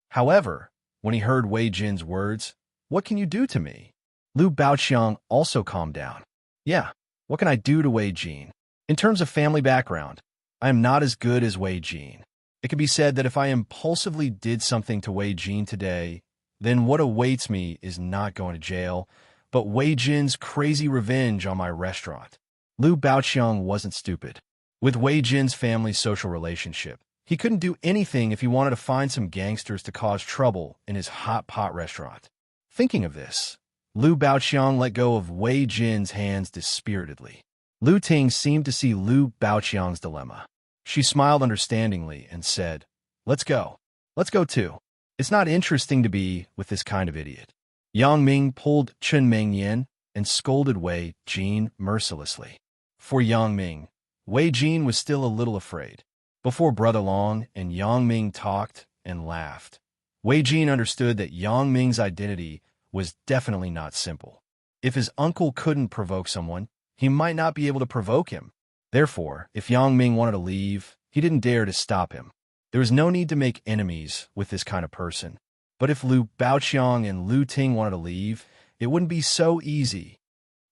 However, when he heard Wei Jin's words, "What can you do to me?" Lu Baoqiang also calmed down. "Yeah, what can I do to Wei Jin? In terms of family background, I am not as good as Wei Jin. It can be said that if I impulsively did something to Wei Jin today, then what awaits me is not going to jail, but Wei Jin's crazy revenge on my restaurant." Lu Baoqiang wasn't stupid. With Wei Jin's family's social relationship, he couldn't do anything if he wanted to find some gangsters to cause trouble in his hot pot restaurant. Thinking of this, Lu Baoqiang let go of Wei Jin's hands dispiritedly. Lu Ting seemed to see Lu Baoqiang's dilemma. She smiled understandingly and said, "Let's go. Let's go too. It's not interesting to be with this kind of idiot." Yang Ming pulled Chen Mengyan and scolded Wei Jin mercilessly. For Yang Ming, Wei Jin was still a little afraid. Before Brother Long and Yang Ming talked and laughed, Wei Jin understood that Yang Ming's identity was definitely not simple. If his uncle couldn't provoke someone, he might not be able to provoke him. Therefore, if Yang Ming wanted to leave, he didn't dare to stop him. There was no need to make enemies with this kind of person. But if Lu Baoqiang and Lu Ting wanted to leave, it wouldn't be so easy.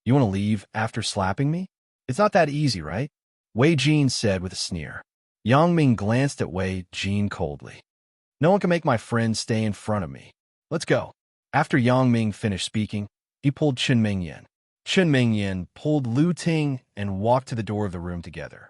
"You want to leave after slapping me? It's not that easy, right?" Wei Jin said with a sneer. Yang Ming glanced at Wei Jin coldly. "No one can make my friend stay in front of me. Let's go." After Yang Ming finished speaking, he pulled Chen Mengyan. Chen Mengyan pulled Lu Ting and walked to the door of the room together.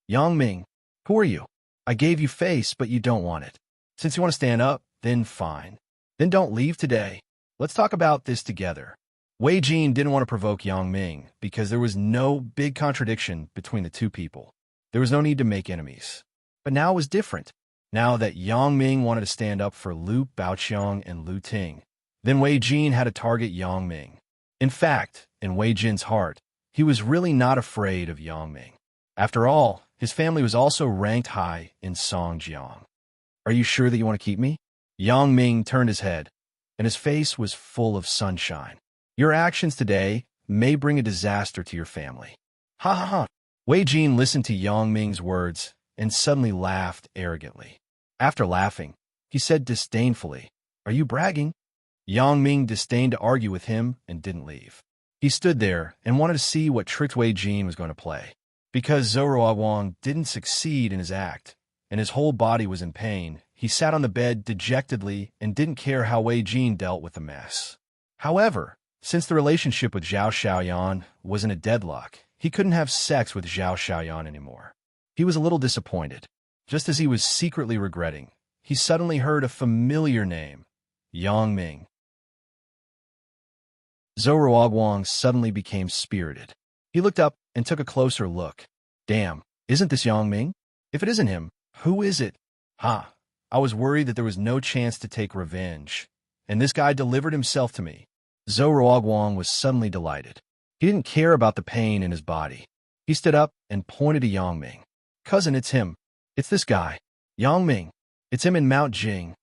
"Yang Ming, who are you? I gave you face, but you don't want it. Since you want to stand up, then fine. Then don't leave today. Let's talk about this together. Wei Jin didn't want to provoke Yang Ming because there was no big contradiction between the two people. There was no need to make enemies. But now it was different. Now that Yang Ming wanted to stand up for Liu Baoqiang and Lu Ting, then Wei Jin had to target Yang Ming. In fact, in Wei Jin's heart, he was really not afraid of Yang Ming. After all, his family was also ranked high in Songjiang. Are you sure that you want to keep me? Yang Ming turned his head, and his face was full of sunshine. Your actions today may bring a disaster to your family. Ha ha ha. Wei Jin listened to Yang Ming's words and suddenly laughed arrogantly. After laughing, he said disdainfully, "Are you bragging?" Yang Ming disdained to argue with him and didn't leave. He stood there and wanted to see what trick Wei Jin was going to play. Because Zhou didn't succeed in his act, and his whole body was in pain, he sat on the bed dejectedly and didn't care how Wei Jin dealt with the mess. However, since the relationship with Zhao Xiaoyan was in a deadlock, he couldn't have sex with Zhao Xiaoyan anymore. He was a little disappointed. Just as he was secretly regretting, he suddenly heard a familiar name, Yang Ming. Zhou suddenly became spirited. He looked up and took a closer look. Damn, isn't this Yang Ming? If it isn't him, who is it? Ha, I was worried that there was no chance to take revenge, and this guy delivered himself to me. Zhou was suddenly delighted. He didn't care about the pain in his body. He stood up and pointed to Yang Ming. Cousin, it's him. It's this guy. Yang Ming. It's him in Mount Jing.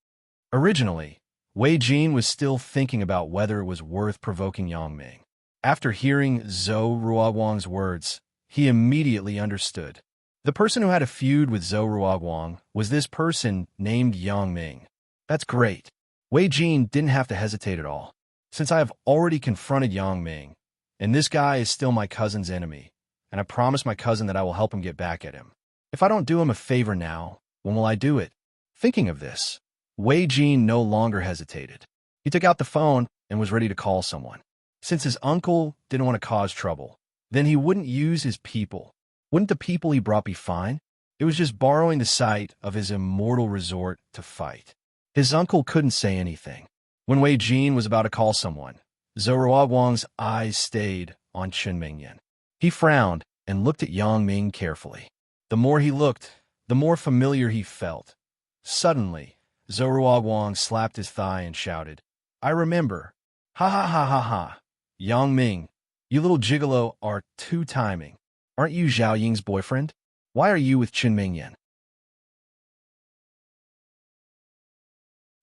Originally, Wei Jin was still thinking about whether it was worth provoking Yang Ming. After hearing Zhou words, he immediately understood. The person who had a feud with Zhou was this person named Yang Ming. That's great. Wei Jin didn't have to hesitate at all. Since I have already confronted Yang Ming, and this guy is still my cousin's enemy, and I promised my cousin that I will help him get back at him. If I don't do him a favor now, when will I do it? Thinking of this, Wei Jin no longer hesitated. He took out the phone and was ready to call someone. Since his uncle didn't want to cause trouble, then he wouldn't use his people. Wouldn't the people he brought be fine? It was just borrowing the site of his immortal resort to fight. His uncle couldn't say anything. When Wei Jin was about to call someone, Zhou eyes stayed on Chen Mingyan. He frowned and looked at Yang Ming carefully. The more he looked, the more familiar he felt. Suddenly, Zhou slapped his thigh and shouted, I remember. Ha ha ha ha ha. Yang Ming, you little gigolo are two-timing. Aren't you Zhao Ying's boyfriend? Why are you with Chen Mingyan?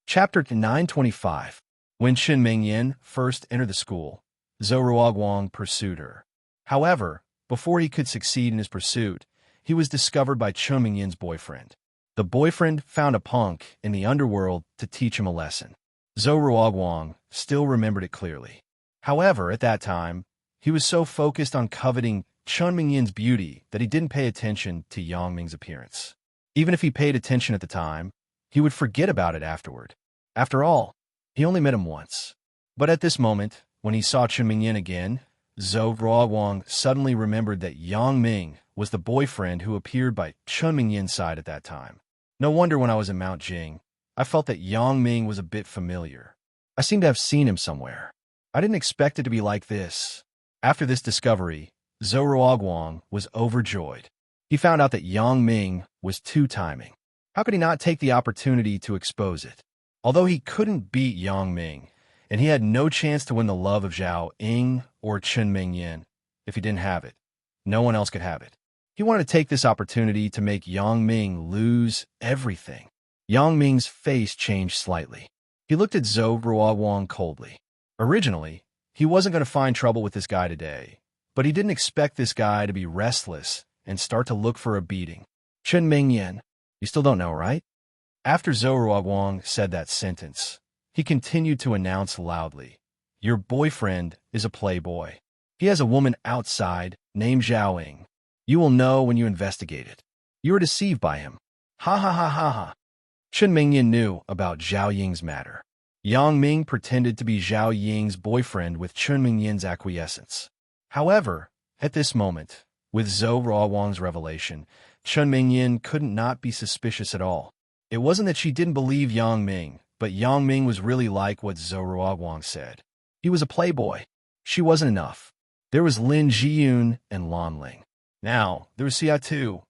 Chapter 925. When Chen Mingyan first entered the school, Zhou pursued her. However, before he could succeed in his pursuit, he was discovered by Chen Mingyan's boyfriend. The boyfriend found a punk in the underworld to teach him a lesson. Zhou still remembered it clearly. However, at that time, he was so focused on coveting Chen Mingyan's beauty that he didn't pay attention to Yang Ming's appearance. Even if he paid attention at the time, he would forget about it afterward. After all, he only met him once. But at this moment, when he saw Chen Mingyan again, Zhou suddenly remembered that Yang Ming was the boyfriend who appeared by Chen Mingyan's side at that time. No wonder when I was in Mount Jing, I felt that Yang Ming was a bit familiar. I seemed to have seen him somewhere. I didn't expect it to be like this. After this discovery, Zhou was overjoyed. He found out that Yang Ming was two-timing. How could he not take the opportunity to expose it? Although he couldn't beat Yang Ming, and he had no chance to win the love of Zhao Ying or Chen Mingyan, if he didn't have it, no one else could have it. He wanted to take this opportunity to make Yang Ming lose everything. Yang Ming's face changed slightly. He looked at Zhou coldly. Originally, he wasn't going to find trouble with this guy today, but he didn't expect this guy to be restless and start to look for a beating. Chen Mingyan, you still don't know, right? After Zhou said that sentence, he continued to announce loudly, Your boyfriend is a playboy. He has a woman outside named Zhao Ying. You will know when you investigate it. You were deceived by him. Ha ha ha ha ha. Chen Mingyan knew about Zhao Ying's matter. Yang Ming pretended to be Zhao Ying's boyfriend with Chen Mingyan's acquiescence. However, at this moment, With Zhou Ruowang's revelation, Chen Mingyin couldn't not be suspicious at all. It wasn't that she didn't believe Yang Ming, but Yang Ming was really like what Zhou Ruowang said. He was a playboy. She wasn't enough. There was Lin Jiyun and Lan Ling. Now, there was Xia Tu.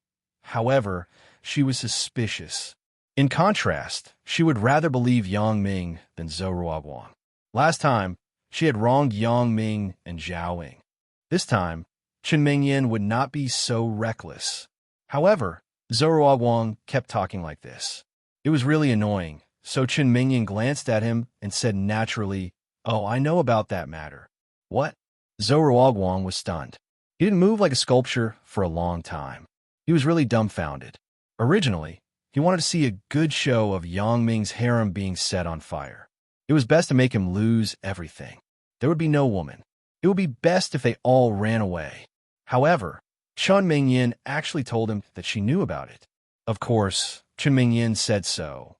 However, she was suspicious. In contrast, she would rather believe Yang Ming than Zhou Ruowang. Last time, she had wronged Yang Ming and Zhao Ying. This time, Chen Mingyin would not be so reckless. However, Zhou Ruowang kept talking like this. It was really annoying, so Chen Mingyin glanced at him and said naturally, "Oh, I know about that matter." What? Zhou Ruowang was stunned. He didn't move like a sculpture for a long time. He was really dumbfounded. Originally, he wanted to see a good show of Yang Ming's harem being set on fire. It was best to make him lose everything. There would be no woman. It would be best if they all ran away. However, Chen Mingyin actually told him that she knew about it. Of course, Chen Mingyin said so,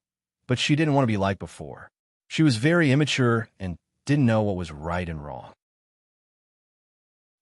but she didn't want to be like before. She was very immature and didn't know what was right and wrong.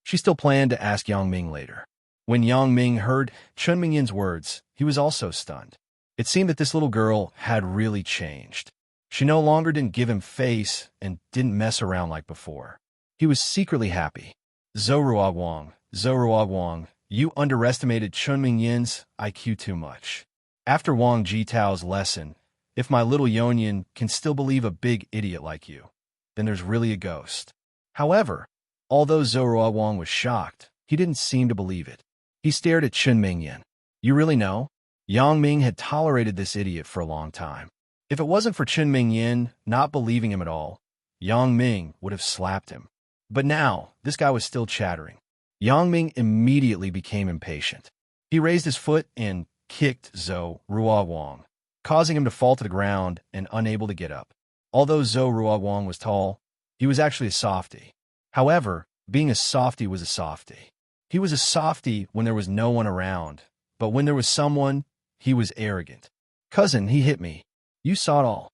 She still planned to ask Yang Ming later. When Yang Ming heard Chen Mingyin's words, he was also stunned. It seemed that this little girl had really changed. She no longer didn't give him face and didn't mess around like before. He was secretly happy. Zhou Ruowang, you underestimated Chen Mingyin's IQ too much. After Wang Jitao's lesson, if my little Yonian can still believe a big idiot like you, then there's really a ghost. However, although Zhou Ruowang was shocked, he didn't seem to believe it. He stared at Chen Mingyin. You really know? Yang Ming had tolerated this idiot for a long time. If it wasn't for Chen Mingyin not believing him at all, Yang Ming would have slapped him. But now, this guy was still chattering. Yang Ming immediately became impatient. He raised his foot and kicked Zhou Ruowang, causing him to fall to the ground and unable to get up. Although Zhou Ruowang was tall, he was actually a softie. However, being a softie was a softie. He was a softie when there was no one around, but when there was someone, he was arrogant. Cousin, he hit me. You saw it all.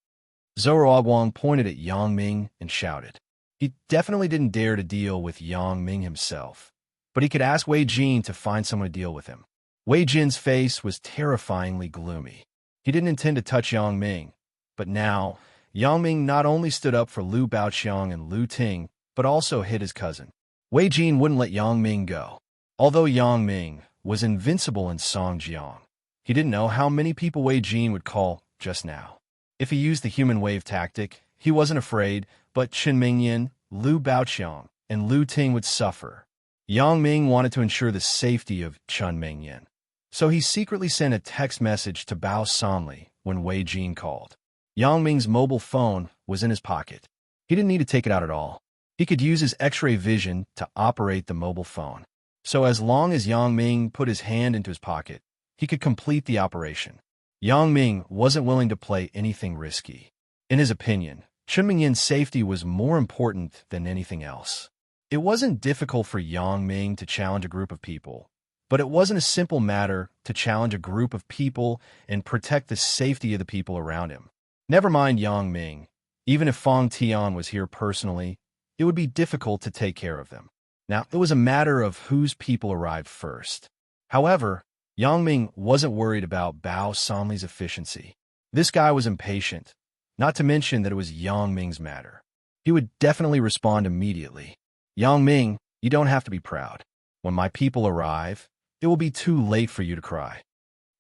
Zhou Ruowang pointed at Yang Ming and shouted. He definitely didn't dare to deal with Yang Ming himself, but he could ask Wei Jin to find someone to deal with him. Wei Jin's face was terrifyingly gloomy. He didn't intend to touch Yang Ming, but now, Yang Ming not only stood up for Liu Baoqiang and Liu Ting, but also hit his cousin. Wei Jin wouldn't let Yang Ming go. Although Yang Ming was invincible in Songjiang, he didn't know how many people Wei Jin would call just now. If he used the human wave tactic, he wasn't afraid, but Chen Mingyin, Liu Baoqiang, and Liu Ting would suffer. Yang Ming wanted to ensure the safety of Chen Mingyin, so he secretly sent a text message to Bao Sanli when Wei Jin called. Yang Ming's mobile phone was in his pocket. He didn't need to take it out at all. He could use his X-ray vision to operate the mobile phone. So as long as Yang Ming put his hand into his pocket, he could complete the operation. Yang Ming wasn't willing to play anything risky. In his opinion, Chen Mingyin's safety was more important than anything else. It wasn't difficult for Yang Ming to challenge a group of people, but it wasn't a simple matter to challenge a group of people and protect the safety of the people around him. Never mind Yang Ming. Even if Fang Tian was here personally, it would be difficult to take care of them. Now, it was a matter of whose people arrived first. However, Yang Ming wasn't worried about Bao Sanli's efficiency. This guy was impatient, not to mention that it was Yang Ming's matter. He would definitely respond immediately. Yang Ming, you don't have to be proud. When my people arrive, it will be too late for you to cry.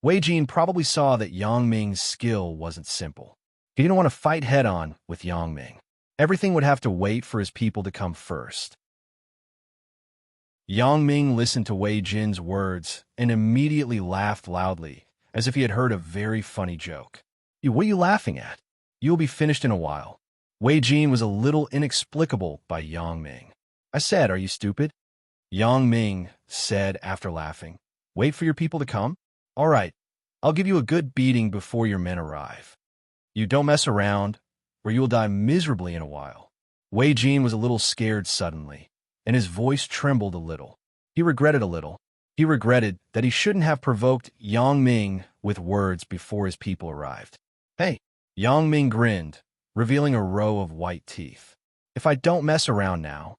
Wei Jin probably saw that Yang Ming's skill wasn't simple. He didn't want to fight head-on with Yang Ming. Everything would have to wait for his people to come first. Yang Ming listened to Wei Jin's words and immediately laughed loudly, as if he had heard a very funny joke. What are you laughing at? You will be finished in a while. Wei Jin was a little inexplicable by Yang Ming. I said, are you stupid? Yang Ming said after laughing. Wait for your people to come? All right, I'll give you a good beating before your men arrive. You don't mess around, or you will die miserably in a while. Wei Jin was a little scared suddenly, and his voice trembled a little. He regretted a little. He regretted that he shouldn't have provoked Yang Ming with words before his people arrived. Hey, Yang Ming grinned, revealing a row of white teeth. If I don't mess around now,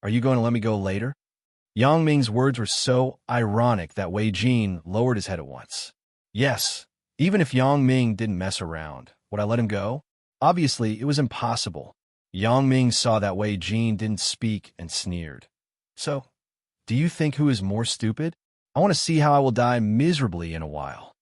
are you going to let me go later? Yang Ming's words were so ironic that Wei Jin lowered his head at once. Yes, even if Yang Ming didn't mess around, would I let him go? Obviously, it was impossible. Yang Ming saw that Wei Jin didn't speak and sneered. So, do you think who is more stupid? I want to see how I will die miserably in a while.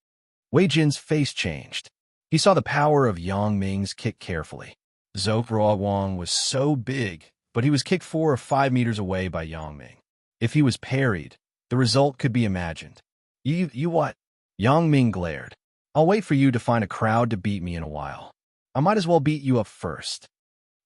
Wei Jin's face changed. He saw the power of Yang Ming's kick carefully. Zhou Ruoguang was so big, but he was kicked 4 or 5 meters away by Yang Ming. If he was parried, the result could be imagined. You what? Yang Ming glared. I'll wait for you to find a crowd to beat me in a while. I might as well beat you up first.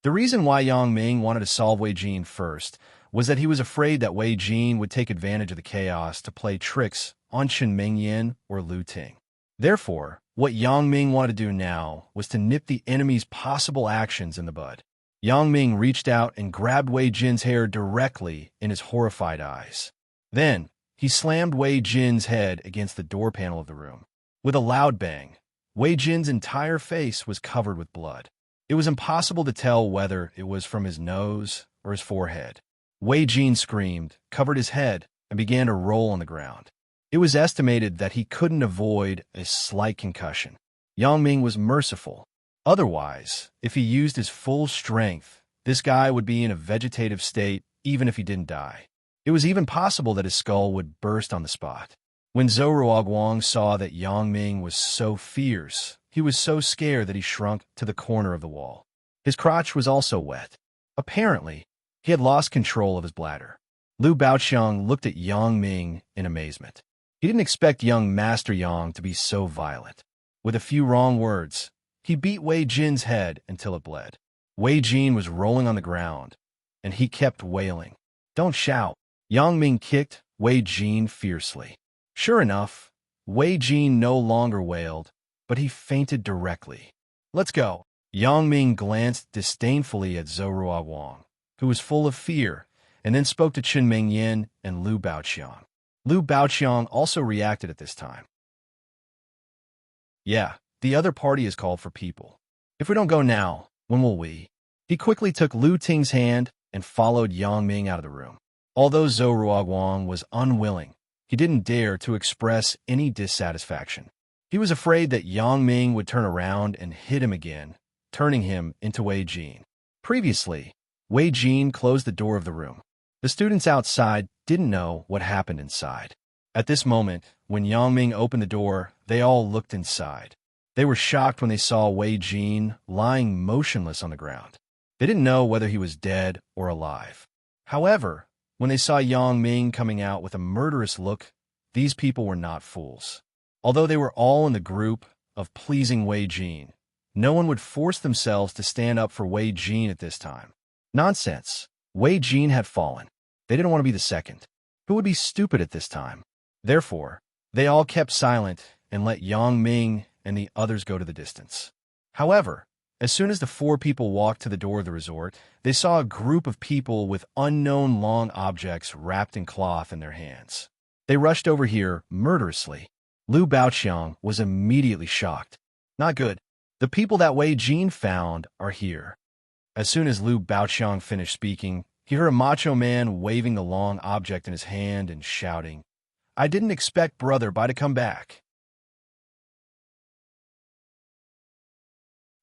The reason why Yang Ming wanted to solve Wei Jin first was that he was afraid that Wei Jin would take advantage of the chaos to play tricks on Chen Mingyan or Lu Ting. Therefore, what Yang Ming wanted to do now was to nip the enemy's possible actions in the bud. Yang Ming reached out and grabbed Wei Jin's hair directly in his horrified eyes. Then, he slammed Wei Jin's head against the door panel of the room. With a loud bang, Wei Jin's entire face was covered with blood. It was impossible to tell whether it was from his nose or his forehead. Wei Jin screamed, covered his head, and began to roll on the ground. It was estimated that he couldn't avoid a slight concussion. Yang Ming was merciful. Otherwise, if he used his full strength, this guy would be in a vegetative state even if he didn't die. It was even possible that his skull would burst on the spot. When Zhou Ruoguang saw that Yang Ming was so fierce, he was so scared that he shrunk to the corner of the wall. His crotch was also wet. Apparently, he had lost control of his bladder. Lu Baoqiang looked at Yang Ming in amazement. He didn't expect young Master Yang to be so violent. With a few wrong words, he beat Wei Jin's head until it bled. Wei Jin was rolling on the ground, and he kept wailing. Don't shout. Yang Ming kicked Wei Jin fiercely. Sure enough, Wei Jin no longer wailed, but he fainted directly. Let's go. Yang Ming glanced disdainfully at Zhou Ruoguang, who was full of fear, and then spoke to Chen Mingyan and Lu Baoqiang. Lu Baoqiang also reacted at this time. Yeah, the other party is called for people. If we don't go now, when will we? He quickly took Lu Ting's hand and followed Yang Ming out of the room. Although Zhou Ruoguang was unwilling, he didn't dare to express any dissatisfaction. He was afraid that Yang Ming would turn around and hit him again, turning him into Wei Jin. Previously, Wei Jin closed the door of the room. The students outside didn't know what happened inside. At this moment, when Yang Ming opened the door, they all looked inside. They were shocked when they saw Wei Jin lying motionless on the ground. They didn't know whether he was dead or alive. However, when they saw Yang Ming coming out with a murderous look, these people were not fools. Although they were all in the group of pleasing Wei Jin, no one would force themselves to stand up for Wei Jin at this time. Nonsense. Wei Jin had fallen. They didn't want to be the second. Who would be stupid at this time? Therefore, they all kept silent and let Yang Ming and the others go to the distance. However, as soon as the 4 people walked to the door of the resort, they saw a group of people with unknown long objects wrapped in cloth in their hands. They rushed over here murderously. Lu Baoqiang was immediately shocked. Not good. The people that Wei Jin found are here. As soon as Lu Baoqiang finished speaking, he heard a macho man waving the long object in his hand and shouting, I didn't expect Brother Bai to come back.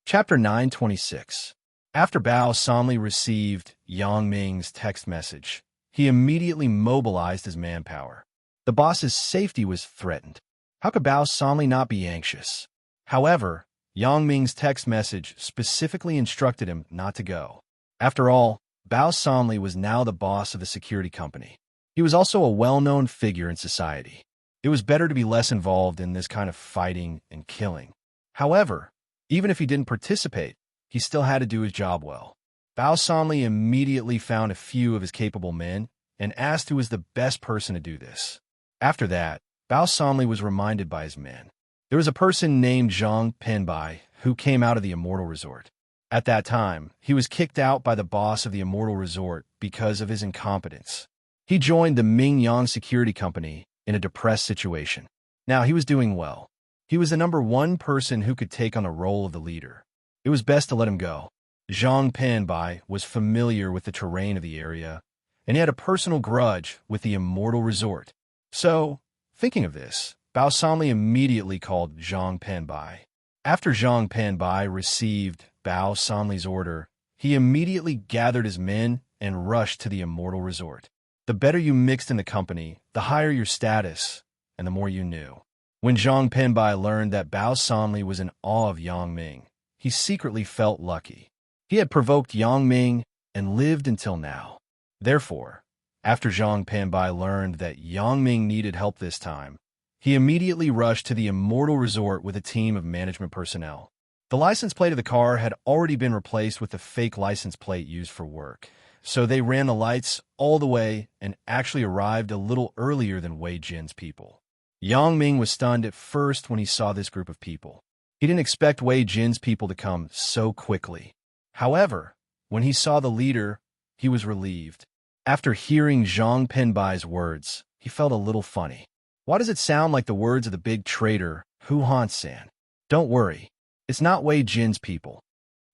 Chapter 926. After Bao Sanli received Yang Ming's text message, he immediately mobilized his manpower. The boss's safety was threatened. How could Bao Sanli not be anxious? However, Yang Ming's text message specifically instructed him not to go. After all, Bao Sanli was now the boss of the security company. He was also a well-known figure in society. It was better to be less involved in this kind of fighting and killing. However, even if he didn't participate, he still had to do his job well. Bao Sanli immediately found a few of his capable men and asked who was the best person to do this. After that, Bao Sanli was reminded by his men. There was a person named Zhang Penbai who came out of the Immortal Resort. At that time, he was kicked out by the boss of the Immortal Resort because of his incompetence. He joined the Mingyang Security Company in a depressed situation. Now he was doing well. He was the #1 person who could take on the role of the leader. It was best to let him go. Zhang Penbai was familiar with the terrain of the area and he had a personal grudge with the Immortal Resort. So, thinking of this, Bao Sanli immediately called Zhang Penbai. After Zhang Penbai received Bao Sanli's order, he immediately gathered his men and rushed to the Immortal Resort. The better you mixed in the company, the higher your status, and the more you knew. When Zhang Penbai learned that Bao Sanli was in awe of Yang Ming, he secretly felt lucky. He had provoked Yang Ming and lived until now. Therefore, after Zhang Penbai learned that Yang Ming needed help this time, he immediately rushed to the Immortal Resort with a team of management personnel. The license plate of the car had already been replaced with the fake license plate used for work, so they ran the lights all the way and actually arrived a little earlier than Wei Jin's people. Yang Ming was stunned at first when he saw this group of people. He didn't expect Wei Jin's people to come so quickly. However, when he saw the leader, he was relieved. After hearing Zhang Penbai's words, he felt a little funny. Why does it sound like the words of the big traitor, Hu Han-san? Don't worry, it's not Wei Jin's people.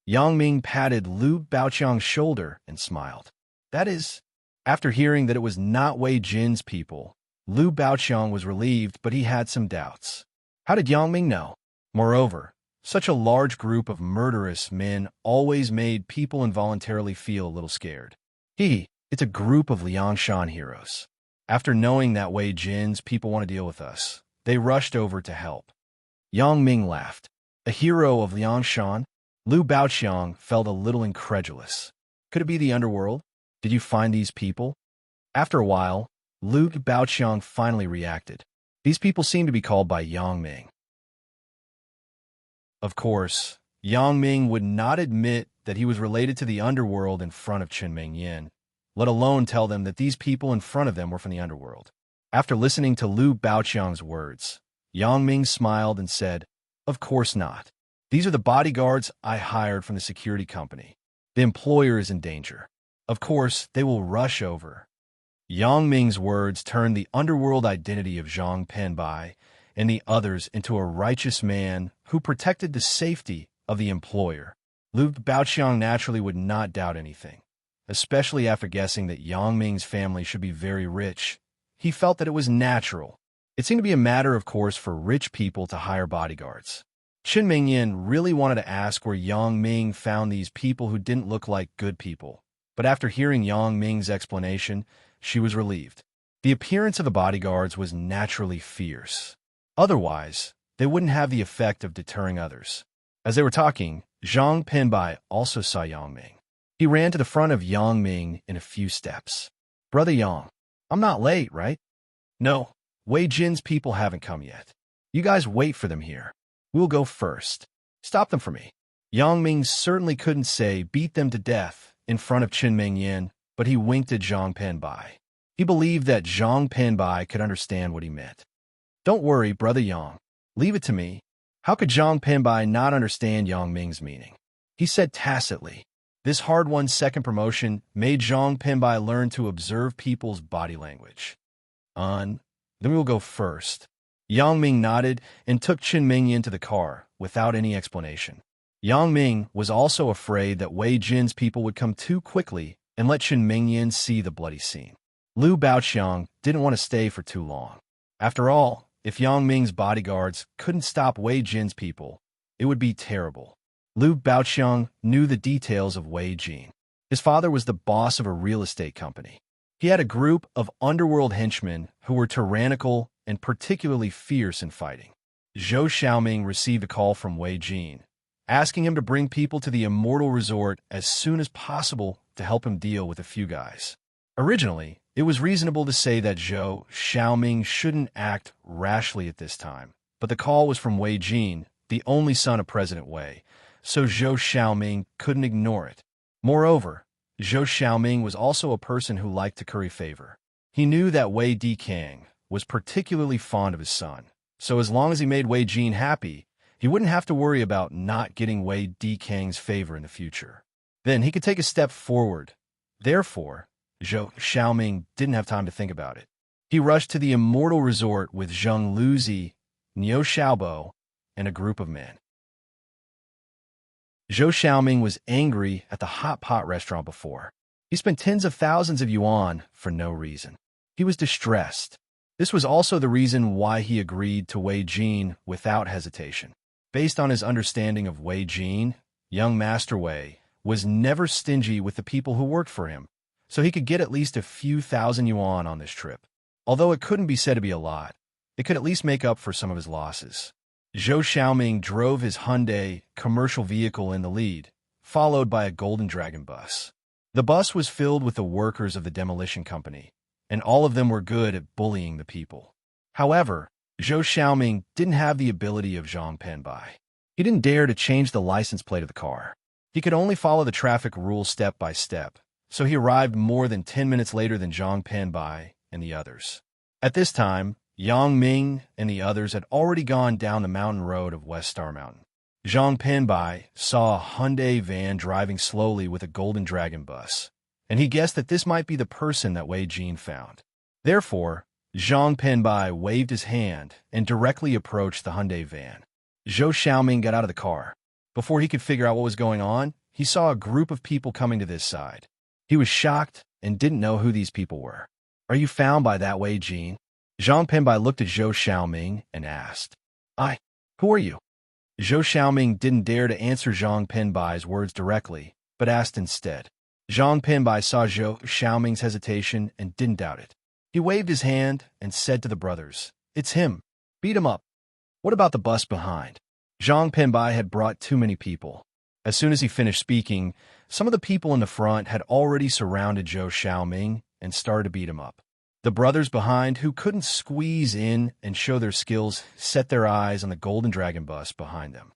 Yang Ming patted Lu Baoqiang's shoulder and smiled. That is, after hearing that it was not Wei Jin's people, Lu Baoqiang was relieved, but he had some doubts. How did Yang Ming know? Moreover, such a large group of murderous men always made people involuntarily feel a little scared. It's a group of Liangshan heroes. After knowing that Wei Jin's people want to deal with us, they rushed over to help. Yang Ming laughed. A hero of Liangshan? Lu Baoqiang felt a little incredulous. Could it be the underworld? Did you find these people? After a while, Lu Baoqiang finally reacted. These people seem to be called by Yang Ming. Of course, Yang Ming would not admit that he was related to the underworld in front of Qin Mingyan, let alone tell them that these people in front of them were from the underworld. After listening to Lu Baoqiang's words, Yang Ming smiled and said, "Of course not. These are the bodyguards I hired from the security company. The employer is in danger. Of course, they will rush over." Yang Ming's words turned the underworld identity of Zhang Penbai and the others into a righteous man who protected the safety of the employer. Lu Baoqiang naturally would not doubt anything, especially after guessing that Yang Ming's family should be very rich. He felt that it was natural. It seemed to be a matter of course for rich people to hire bodyguards. Qin Mingyan really wanted to ask where Yang Ming found these people who didn't look like good people, but after hearing Yang Ming's explanation, she was relieved. The appearance of the bodyguards was naturally fierce. Otherwise, they wouldn't have the effect of deterring others. As they were talking, Zhang Penbai also saw Yang Ming. He ran to the front of Yang Ming in a few steps. "Brother Yang, I'm not late, right?" "No, Wei Jin's people haven't come yet. You guys wait for them here. We'll go first. Stop them for me." Yang Ming certainly couldn't say beat them to death in front of Qin Mingyan, but he winked at Zhang Penbai. He believed that Zhang Penbai could understand what he meant. "Don't worry, Brother Yang. Leave it to me." How could Zhang Penbai not understand Yang Ming's meaning? He said tacitly. This hard-won second promotion made Zhang Penbai learn to observe people's body language. Then we will go first." Yang Ming nodded and took Qin Mingyan to the car without any explanation. Yang Ming was also afraid that Wei Jin's people would come too quickly and let Qin Mingyan see the bloody scene. Lu Baoqiang didn't want to stay for too long. After all, if Yang Ming's bodyguards couldn't stop Wei Jin's people, it would be terrible. Lu Baoqiang knew the details of Wei Jin. His father was the boss of a real estate company. He had a group of underworld henchmen who were tyrannical and particularly fierce in fighting. Zhou Xiaoming received a call from Wei Jin, asking him to bring people to the Immortal Resort as soon as possible to help him deal with a few guys. Originally, it was reasonable to say that Zhou Xiaoming shouldn't act rashly at this time, but the call was from Wei Jin, the only son of President Wei, so Zhou Xiaoming couldn't ignore it. Moreover, Zhou Xiaoming was also a person who liked to curry favor. He knew that Wei Dikang was particularly fond of his son, so as long as he made Wei Jin happy, he wouldn't have to worry about not getting Wei Dikang's favor in the future. Then he could take a step forward. Therefore, Zhou Xiaoming didn't have time to think about it. He rushed to the Immortal Resort with Zheng Luzi, Niu Xiaobo, and a group of men. Zhou Xiaoming was angry at the hot pot restaurant before. He spent tens of thousands of yuan for no reason. He was distressed. This was also the reason why he agreed to Wei Jin without hesitation. Based on his understanding of Wei Jin, young Master Wei was never stingy with the people who worked for him, so he could get at least a few thousand yuan on this trip. Although it couldn't be said to be a lot, it could at least make up for some of his losses. Zhou Xiaoming drove his Hyundai commercial vehicle in the lead, followed by a Golden Dragon bus. The bus was filled with the workers of the demolition company, and all of them were good at bullying the people. However, Zhou Xiaoming didn't have the ability of Zhang Penbai. He didn't dare to change the license plate of the car. He could only follow the traffic rules step by step, so he arrived more than 10 minutes later than Zhang Penbai and the others. At this time, Yang Ming and the others had already gone down the mountain road of West Star Mountain. Zhang Penbai saw a Hyundai van driving slowly with a Golden Dragon bus, and he guessed that this might be the person that Wei Jin found. Therefore, Zhang Penbai waved his hand and directly approached the Hyundai van. Zhou Xiaoming got out of the car. Before he could figure out what was going on, he saw a group of people coming to this side. He was shocked and didn't know who these people were. "Are you found by that Wei Jin?" Zhang Penbai looked at Zhou Xiaoming and asked. Who are you?" Zhou Xiaoming didn't dare to answer Zhang Penbai's words directly, but asked instead. Zhang Penbai saw Zhou Xiaoming's hesitation and didn't doubt it. He waved his hand and said to the brothers, "It's him. Beat him up." "What about the bus behind?" Zhang Penbai had brought too many people. As soon as he finished speaking, some of the people in the front had already surrounded Zhou Xiaoming and started to beat him up. The brothers behind, who couldn't squeeze in and show their skills, set their eyes on the Golden Dragon bus behind them.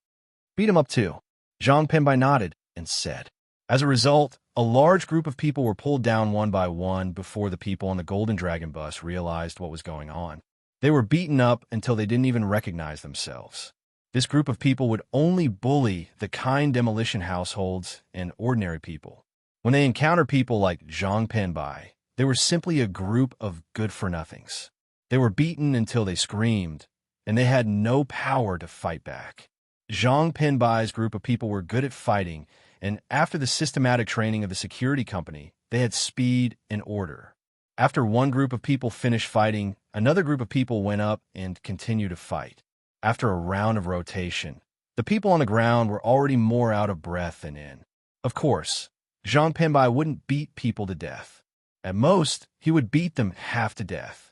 "Beat him up too." Zhang Penbai nodded and said. As a result, a large group of people were pulled down one by one before the people on the Golden Dragon bus realized what was going on. They were beaten up until they didn't even recognize themselves. This group of people would only bully the kind demolition households and ordinary people. When they encountered people like Zhang Penbai, they were simply a group of good-for-nothings. They were beaten until they screamed, and they had no power to fight back. Zhang Penbai's group of people were good at fighting, and after the systematic training of the security company, they had speed and order. After one group of people finished fighting, another group of people went up and continued to fight. After a round of rotation, the people on the ground were already more out of breath than in. Of course, Zhang Penbai wouldn't beat people to death. At most, he would beat them half to death.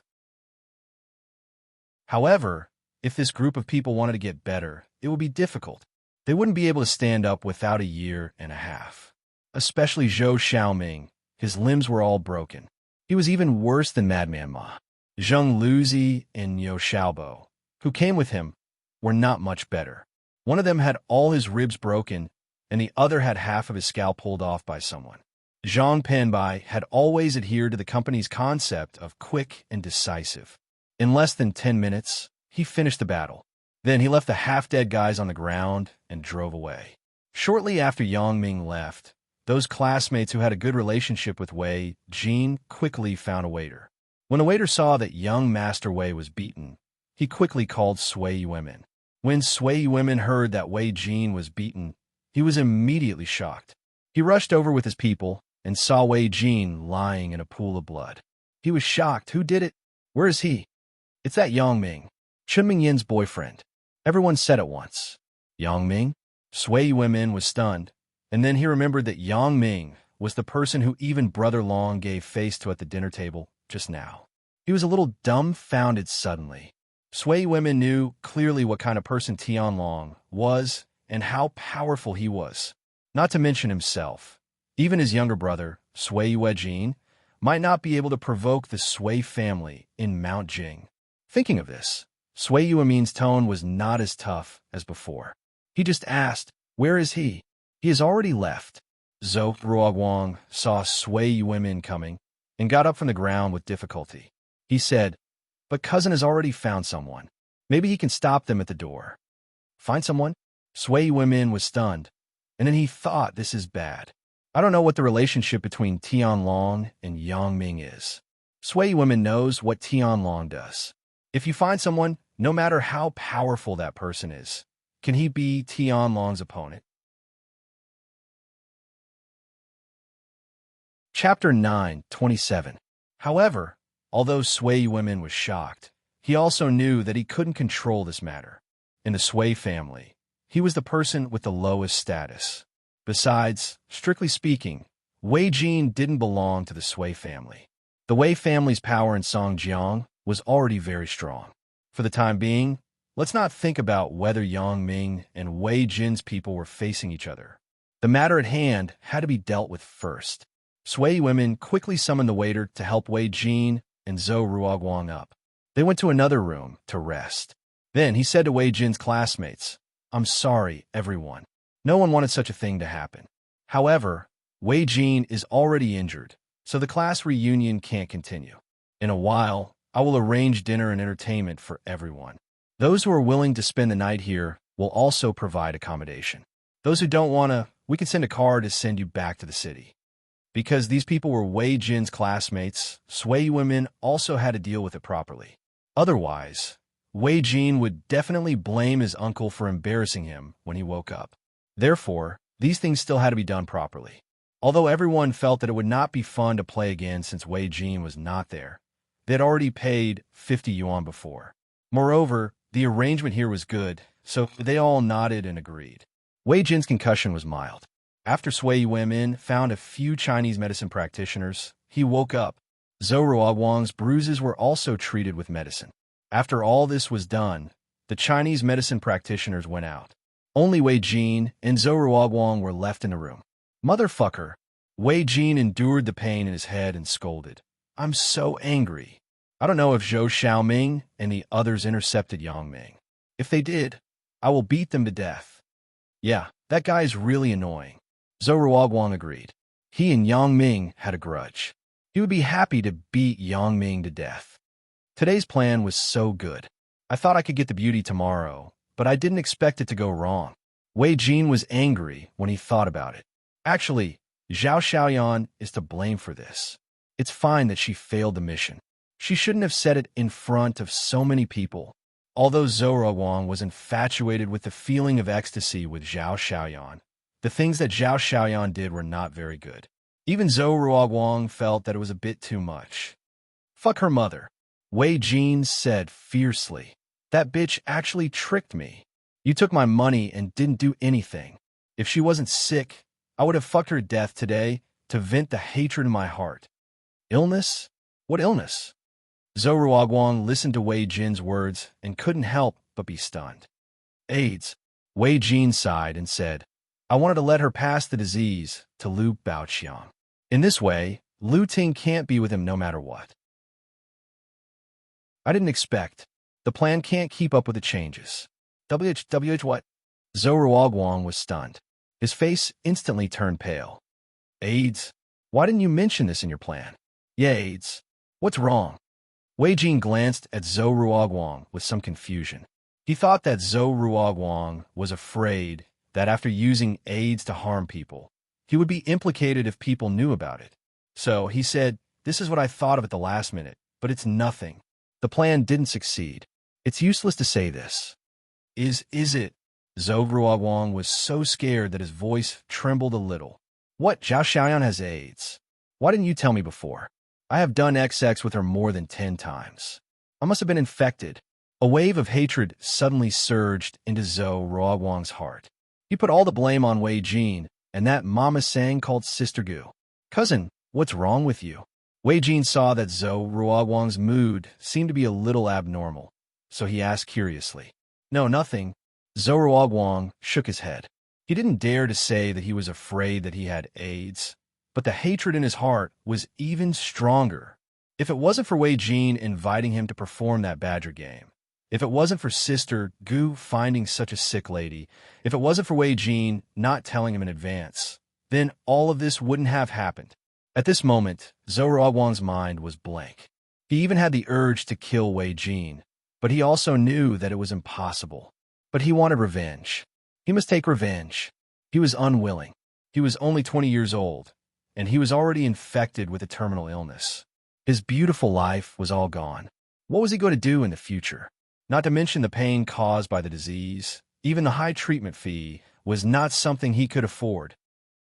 However, if this group of people wanted to get better, it would be difficult. They wouldn't be able to stand up without a year and a half. Especially Zhou Xiaoming, his limbs were all broken. He was even worse than Madman Ma. Zheng Luzi and Niu Xiaobo, who came with him, were not much better. One of them had all his ribs broken, and the other had half of his scalp pulled off by someone. Zhang Penbai had always adhered to the company's concept of quick and decisive. In less than 10 minutes, he finished the battle. Then he left the half-dead guys on the ground and drove away. Shortly after Yang Ming left, those classmates who had a good relationship with Wei Jin quickly found a waiter. When the waiter saw that young Master Wei was beaten, he quickly called Sui Yuemin. When Sui Yuemin heard that Wei Jin was beaten, he was immediately shocked. He rushed over with his people and saw Wei Jin lying in a pool of blood. He was shocked. Who did it? Where is he? It's that Yang Ming, Chen Mingyin's boyfriend. Everyone said at once. Yang Ming? Sui Yuemin was stunned, and then he remembered that Yang Ming was the person who even Brother Long gave face to at the dinner table just now. He was a little dumbfounded suddenly. Sui Yuemin knew clearly what kind of person Tian Long was and how powerful he was. Not to mention himself. Even his younger brother, Sui Yuejin, might not be able to provoke the Sui family in Mount Jing. Thinking of this, Sui Yuemin's tone was not as tough as before. He just asked, "Where is he?" "He has already left." Zhou Ruoguang saw Sui Yuemin coming and got up from the ground with difficulty. He said, "But cousin has already found someone. Maybe he can stop them at the door." "Find someone?" Sui Yuemin was stunned, and then he thought, this is bad. I don't know what the relationship between Tian Long and Yang Ming is. Sui Yuemin knows what Tian Long does. If you find someone, no matter how powerful that person is, can he be Tian Long's opponent? Chapter 9:27. However, although Sui Women was shocked, he also knew that he couldn't control this matter. In the Sui family, he was the person with the lowest status. Besides, strictly speaking, Wei Jin didn't belong to the Sui family. The Wei family's power in Songjiang was already very strong. For the time being, let's not think about whether Yang Ming and Wei Jin's people were facing each other. The matter at hand had to be dealt with first. Sui Women quickly summoned the waiter to help Wei Jin and Zhou Ruoguang up. They went to another room to rest. Then he said to Wei Jin's classmates, "I'm sorry, everyone. No one wanted such a thing to happen. However, Wei Jin is already injured, so the class reunion can't continue. In a while, I will arrange dinner and entertainment for everyone. Those who are willing to spend the night here will also provide accommodation. Those who don't want to, we can send a car to send you back to the city." Because these people were Wei Jin's classmates, Sui Women also had to deal with it properly. Otherwise, Wei Jin would definitely blame his uncle for embarrassing him when he woke up. Therefore, these things still had to be done properly. Although everyone felt that it would not be fun to play again since Wei Jin was not there, they had already paid 50 yuan before. Moreover, the arrangement here was good, so they all nodded and agreed. Wei Jin's concussion was mild. After Sui Wenmin found a few Chinese medicine practitioners, he woke up. Zhou Ruoguang's bruises were also treated with medicine. After all this was done, the Chinese medicine practitioners went out. Only Wei Jin and Zhou Ruoguang were left in the room. "Motherfucker!" Wei Jin endured the pain in his head and scolded. "I'm so angry. I don't know if Zhou Xiaoming and the others intercepted Yang Ming. If they did, I will beat them to death." "Yeah, that guy is really annoying." Zhou Ruoguang agreed. He and Yang Ming had a grudge. He would be happy to beat Yang Ming to death. Today's plan was so good. I thought I could get the beauty tomorrow, but I didn't expect it to go wrong. Wei Jin was angry when he thought about it. Actually, Zhao Xiaoyan is to blame for this. It's fine that she failed the mission. She shouldn't have said it in front of so many people. Although Zhou Ruoguang was infatuated with the feeling of ecstasy with Zhao Xiaoyan, the things that Zhao Xiaoyan did were not very good. Even Zhou Ruoguang felt that it was a bit too much. "Fuck her mother," Wei Jin said fiercely. "That bitch actually tricked me. You took my money and didn't do anything. If she wasn't sick, I would have fucked her to death today to vent the hatred in my heart." "Illness? What illness?" Zhou Ruoguang listened to Wei Jin's words and couldn't help but be stunned. "AIDS." Wei Jin sighed and said, "I wanted to let her pass the disease to Lu Baoqiang. In this way, Lu Ting can't be with him no matter what." "I didn't expect. The plan can't keep up with the changes." WH what? Zhou Ruoguang was stunned. His face instantly turned pale. "AIDS? Why didn't you mention this in your plan?" "Yeah, AIDS. What's wrong?" Wei Jin glanced at Zhou Ruoguang with some confusion. He thought that Zhou Ruoguang was afraid that after using AIDS to harm people, he would be implicated if people knew about it. So he said, "This is what I thought of at the last minute, but it's nothing. The plan didn't succeed. It's useless to say this." Is it? Zhou Ruoguang was so scared that his voice trembled a little. "What, Zhao Xiaoyan has AIDS? Why didn't you tell me before? I have done XX with her more than 10 times. I must have been infected." A wave of hatred suddenly surged into Zhou Ruoguang's heart. He put all the blame on Wei Jin and that Mama Sang called Sister Gu. "Cousin, what's wrong with you?" Wei Jin saw that Zhou Ruoguang's mood seemed to be a little abnormal, so he asked curiously. "No, nothing." Zhou Ruoguang shook his head. He didn't dare to say that he was afraid that he had AIDS, but the hatred in his heart was even stronger. If it wasn't for Wei Jin inviting him to perform that badger game, if it wasn't for Sister Gu finding such a sick lady, if it wasn't for Wei Jin not telling him in advance, then all of this wouldn't have happened. At this moment, Zhou Ruoguang's mind was blank. He even had the urge to kill Wei Jin, but he also knew that it was impossible. But he wanted revenge. He must take revenge. He was unwilling. He was only 20 years old, and he was already infected with a terminal illness. His beautiful life was all gone. What was he going to do in the future? Not to mention the pain caused by the disease, even the high treatment fee was not something he could afford.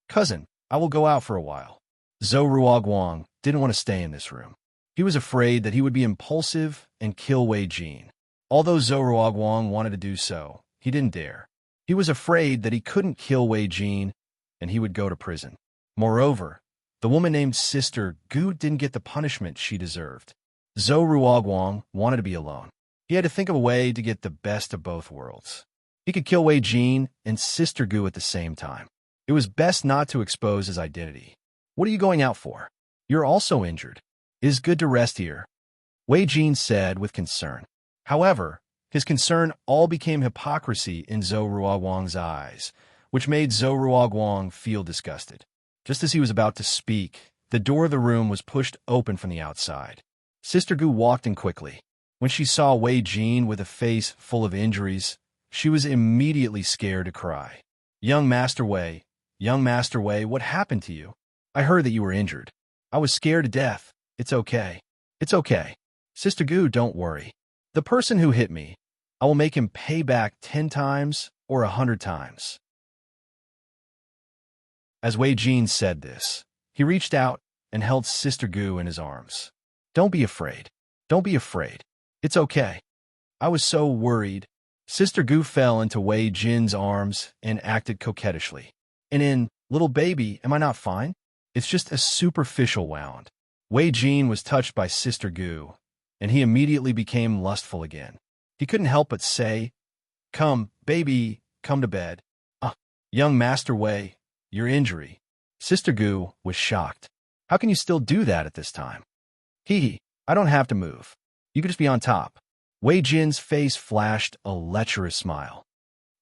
"Cousin, I will go out for a while." Zhou Ruoguang didn't want to stay in this room. He was afraid that he would be impulsive and kill Wei Jin. Although Zhou Ruoguang wanted to do so, he didn't dare. He was afraid that he couldn't kill Wei Jin, and he would go to prison. Moreover, the woman named Sister Gu didn't get the punishment she deserved. Zhou Ruoguang wanted to be alone. He had to think of a way to get the best of both worlds. He could kill Wei Jin and Sister Gu at the same time. It was best not to expose his identity. What are you going out for? You're also injured. It is good to rest here, Wei Jin said with concern. However, his concern all became hypocrisy in Zhou Ruoguang's eyes, which made Zhou Ruoguang feel disgusted. Just as he was about to speak, the door of the room was pushed open from the outside. Sister Gu walked in quickly. When she saw Wei Jin with a face full of injuries, she was immediately scared to cry. Young Master Wei, what happened to you? I heard that you were injured. I was scared to death. It's okay. It's okay. Sister Gu, don't worry. The person who hit me, I will make him pay back 10 times or 100 times. As Wei Jin said this, he reached out and held Sister Gu in his arms. Don't be afraid. Don't be afraid. It's okay. I was so worried. Sister Gu fell into Wei Jin's arms and acted coquettishly. Little baby, am I not fine? It's just a superficial wound. Wei Jin was touched by Sister Gu, and he immediately became lustful again. He couldn't help but say, Come, baby, come to bed. Young Master Wei, your injury. Sister Gu was shocked. How can you still do that at this time? I don't have to move. You could just be on top. Wei Jin's face flashed a lecherous smile.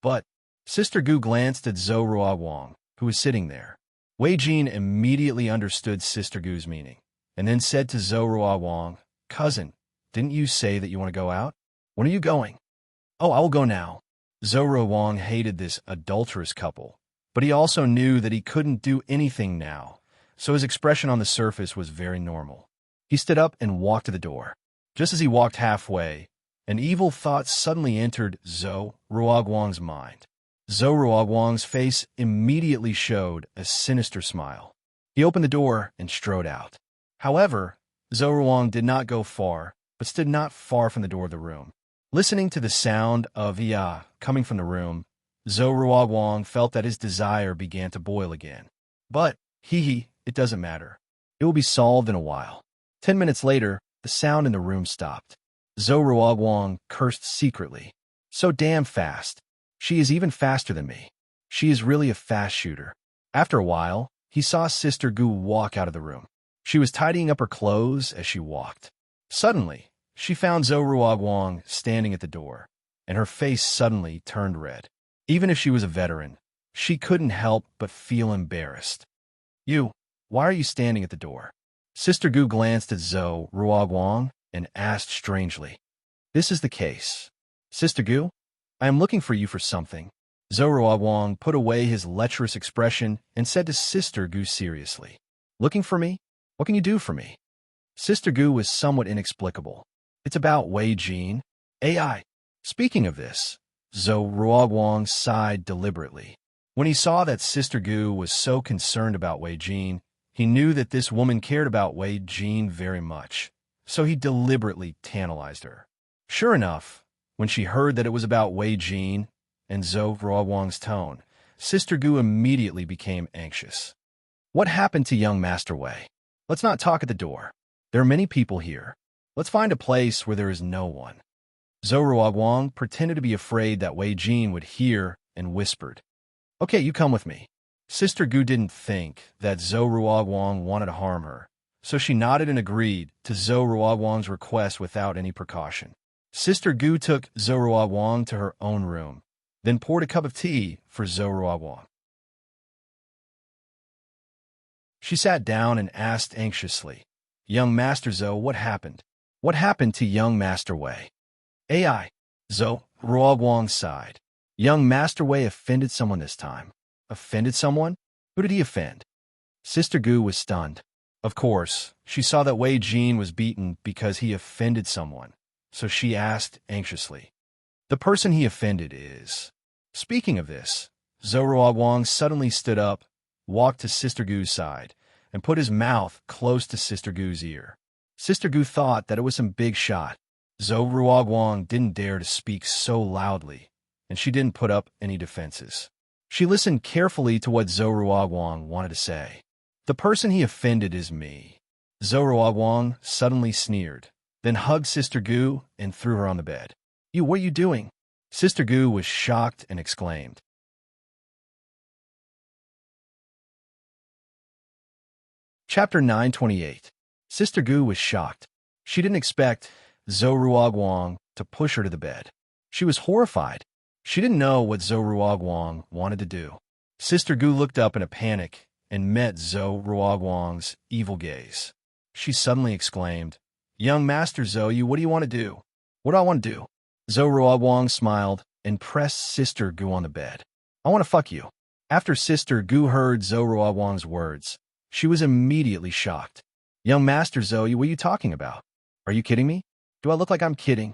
But Sister Gu glanced at Zhou Ruoguang, who was sitting there. Wei Jin immediately understood Sister Gu's meaning, and then said to Zhou Ruoguang, Cousin, didn't you say that you want to go out? When are you going? Oh, I will go now. Zhou Ruoguang hated this adulterous couple, but he also knew that he couldn't do anything now, so his expression on the surface was very normal. He stood up and walked to the door. Just as he walked halfway, an evil thought suddenly entered Zhou Ruoguang's mind. Zhou Ruoguang's face immediately showed a sinister smile. He opened the door and strode out. However, Zhou Ruoguang did not go far, but stood not far from the door of the room. Listening to the sound of "ya" coming from the room, Zhou Ruoguang felt that his desire began to boil again. But, it doesn't matter. It will be solved in a while. 10 minutes later, the sound in the room stopped. Zhou Ruoguang cursed secretly. So damn fast. She is even faster than me. She is really a fast shooter. After a while, he saw Sister Gu walk out of the room. She was tidying up her clothes as she walked. Suddenly, she found Zhou Ruoguang standing at the door, and her face suddenly turned red. Even if she was a veteran, she couldn't help but feel embarrassed. Why are you standing at the door? Sister Gu glanced at Zhou Ruoguang and asked strangely. This is the case. Sister Gu, I am looking for you for something. Zhou Ruoguang put away his lecherous expression and said to Sister Gu seriously. Looking for me? What can you do for me? Sister Gu was somewhat inexplicable. It's about Wei Jin. AI. Speaking of this, Zhou Ruoguang sighed deliberately. When he saw that Sister Gu was so concerned about Wei Jin, he knew that this woman cared about Wei Jin very much, so he deliberately tantalized her. Sure enough, when she heard that it was about Wei Jin and Zhou Ruoguang's tone, Sister Gu immediately became anxious. What happened to young Master Wei? Let's not talk at the door. There are many people here. Let's find a place where there is no one. Zhou Ruoguang pretended to be afraid that Wei Jin would hear and whispered, Okay, you come with me. Sister Gu didn't think that Zhou Ruoguang wanted to harm her, so she nodded and agreed to Zhou Ruoguang's request without any precaution. Sister Gu took Zhou Ruoguang to her own room, then poured a cup of tea for Zhou Ruoguang. She sat down and asked anxiously, Young Master Zhou, what happened? What happened to young Master Wei? AI. Zhou Ruoguang sighed. Young Master Wei offended someone this time. Offended someone? Who did he offend? Sister Gu was stunned. Of course, she saw that Wei Jin was beaten because he offended someone, so she asked anxiously. The person he offended is... Speaking of this, Zhou Ruoguang suddenly stood up, walked to Sister Gu's side, and put his mouth close to Sister Gu's ear. Sister Gu thought that it was some big shot. Zhou Ruoguang didn't dare to speak so loudly, and she didn't put up any defenses. She listened carefully to what Zhou Ruoguang wanted to say. The person he offended is me. Zhou Ruoguang suddenly sneered, then hugged Sister Gu and threw her on the bed. What are you doing? Sister Gu was shocked and exclaimed. Chapter 928. Sister Gu was shocked. She didn't expect Zhou Ruoguang to push her to the bed. She was horrified. She didn't know what Zhou Ruoguang wanted to do. Sister Gu looked up in a panic and met Zhou Ruoguang's evil gaze. She suddenly exclaimed, Young Master Zhou, what do you want to do? What do I want to do? Zhou Ruoguang smiled and pressed Sister Gu on the bed. I want to fuck you. After Sister Gu heard Zhou Ruoguang's words, she was immediately shocked. Young Master Zhou, what are you talking about? Are you kidding me? Do I look like I'm kidding?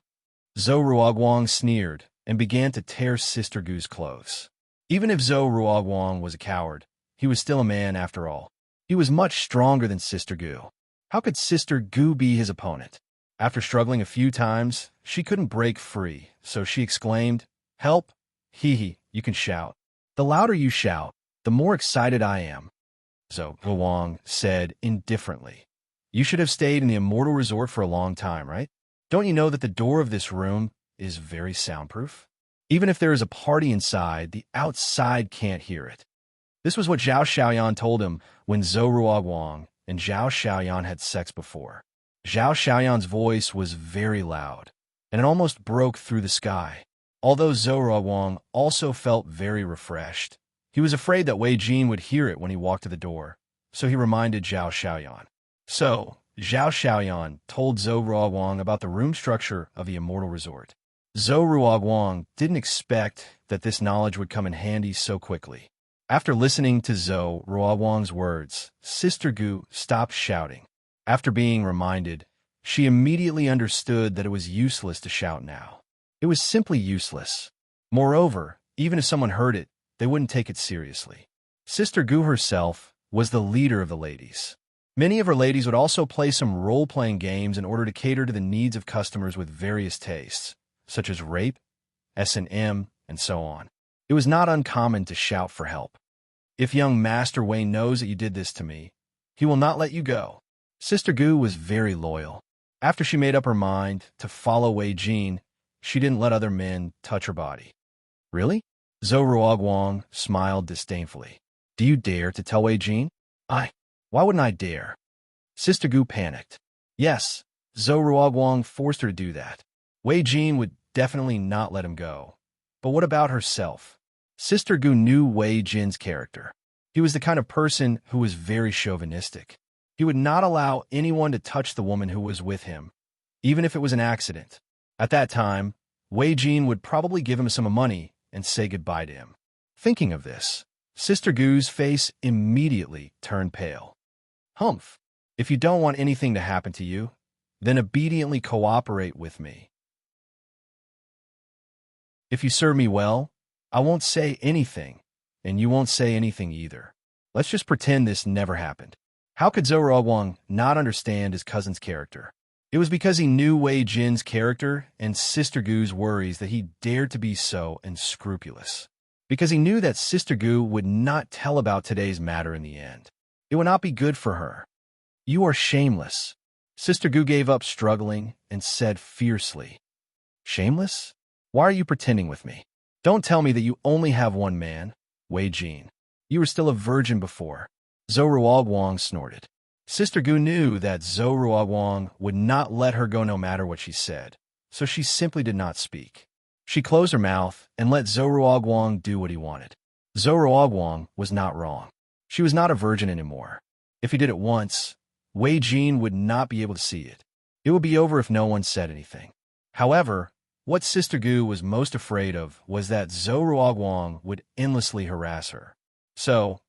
Zhou Ruoguang sneered and began to tear Sister Gu's clothes. Even if Zhou Ruoguang was a coward, he was still a man after all. He was much stronger than Sister Gu. How could Sister Gu be his opponent? After struggling a few times, she couldn't break free, so she exclaimed, Help! Hee, you can shout. The louder you shout, the more excited I am. Zhou Ruoguang said indifferently. You should have stayed in the Immortal Resort for a long time, right? Don't you know that the door of this room is very soundproof? Even if there is a party inside, the outside can't hear it. This was what Zhao Xiaoyan told him when Zhou Ruoguang and Zhao Xiaoyan had sex before. Zhao Xiaoyan's voice was very loud, and it almost broke through the sky. Although Zhou Ruoguang also felt very refreshed, he was afraid that Wei Jin would hear it when he walked to the door, so he reminded Zhao Xiaoyan. So, Zhao Xiaoyan told Zhou Ruoguang about the room structure of the Immortal Resort. Zhou Ruoguang didn't expect that this knowledge would come in handy so quickly. After listening to Zhou Ruoguang's words, Sister Gu stopped shouting. After being reminded, she immediately understood that it was useless to shout now. It was simply useless. Moreover, even if someone heard it, they wouldn't take it seriously. Sister Gu herself was the leader of the ladies. Many of her ladies would also play some role-playing games in order to cater to the needs of customers with various tastes, such as rape, S&M, and so on. It was not uncommon to shout for help. If young Master Wei knows that you did this to me, he will not let you go. Sister Gu was very loyal. After she made up her mind to follow Wei Jin, she didn't let other men touch her body. Really? Zhou Ruoguang smiled disdainfully. Do you dare to tell Wei Jin? Why wouldn't I dare? Sister Gu panicked. Yes, Zhou Ruoguang forced her to do that. Wei Jin would definitely not let him go. But what about herself? Sister Gu knew Wei Jin's character. He was the kind of person who was very chauvinistic. He would not allow anyone to touch the woman who was with him, even if it was an accident. At that time, Wei Jin would probably give him some money and say goodbye to him. Thinking of this, Sister Gu's face immediately turned pale. Humph, if you don't want anything to happen to you, then obediently cooperate with me. If you serve me well, I won't say anything, and you won't say anything either. Let's just pretend this never happened. How could Zhou Ruoguang not understand his cousin's character? It was because he knew Wei Jin's character and Sister Gu's worries that he dared to be so unscrupulous. Because he knew that Sister Gu would not tell about today's matter in the end. It would not be good for her. You are shameless. Sister Gu gave up struggling and said fiercely, Shameless? Why are you pretending with me? Don't tell me that you only have one man, Wei Jin. You were still a virgin before. Zhou Ruoguang snorted. Sister Gu knew that Zhou Ruoguang would not let her go no matter what she said, so she simply did not speak. She closed her mouth and let Zhou Ruoguang do what he wanted. Zhou Ruoguang was not wrong. She was not a virgin anymore. If he did it once, Wei Jin would not be able to see it. It would be over if no one said anything. However, what Sister Gu was most afraid of was that Zhou Ruoguang would endlessly harass her. So,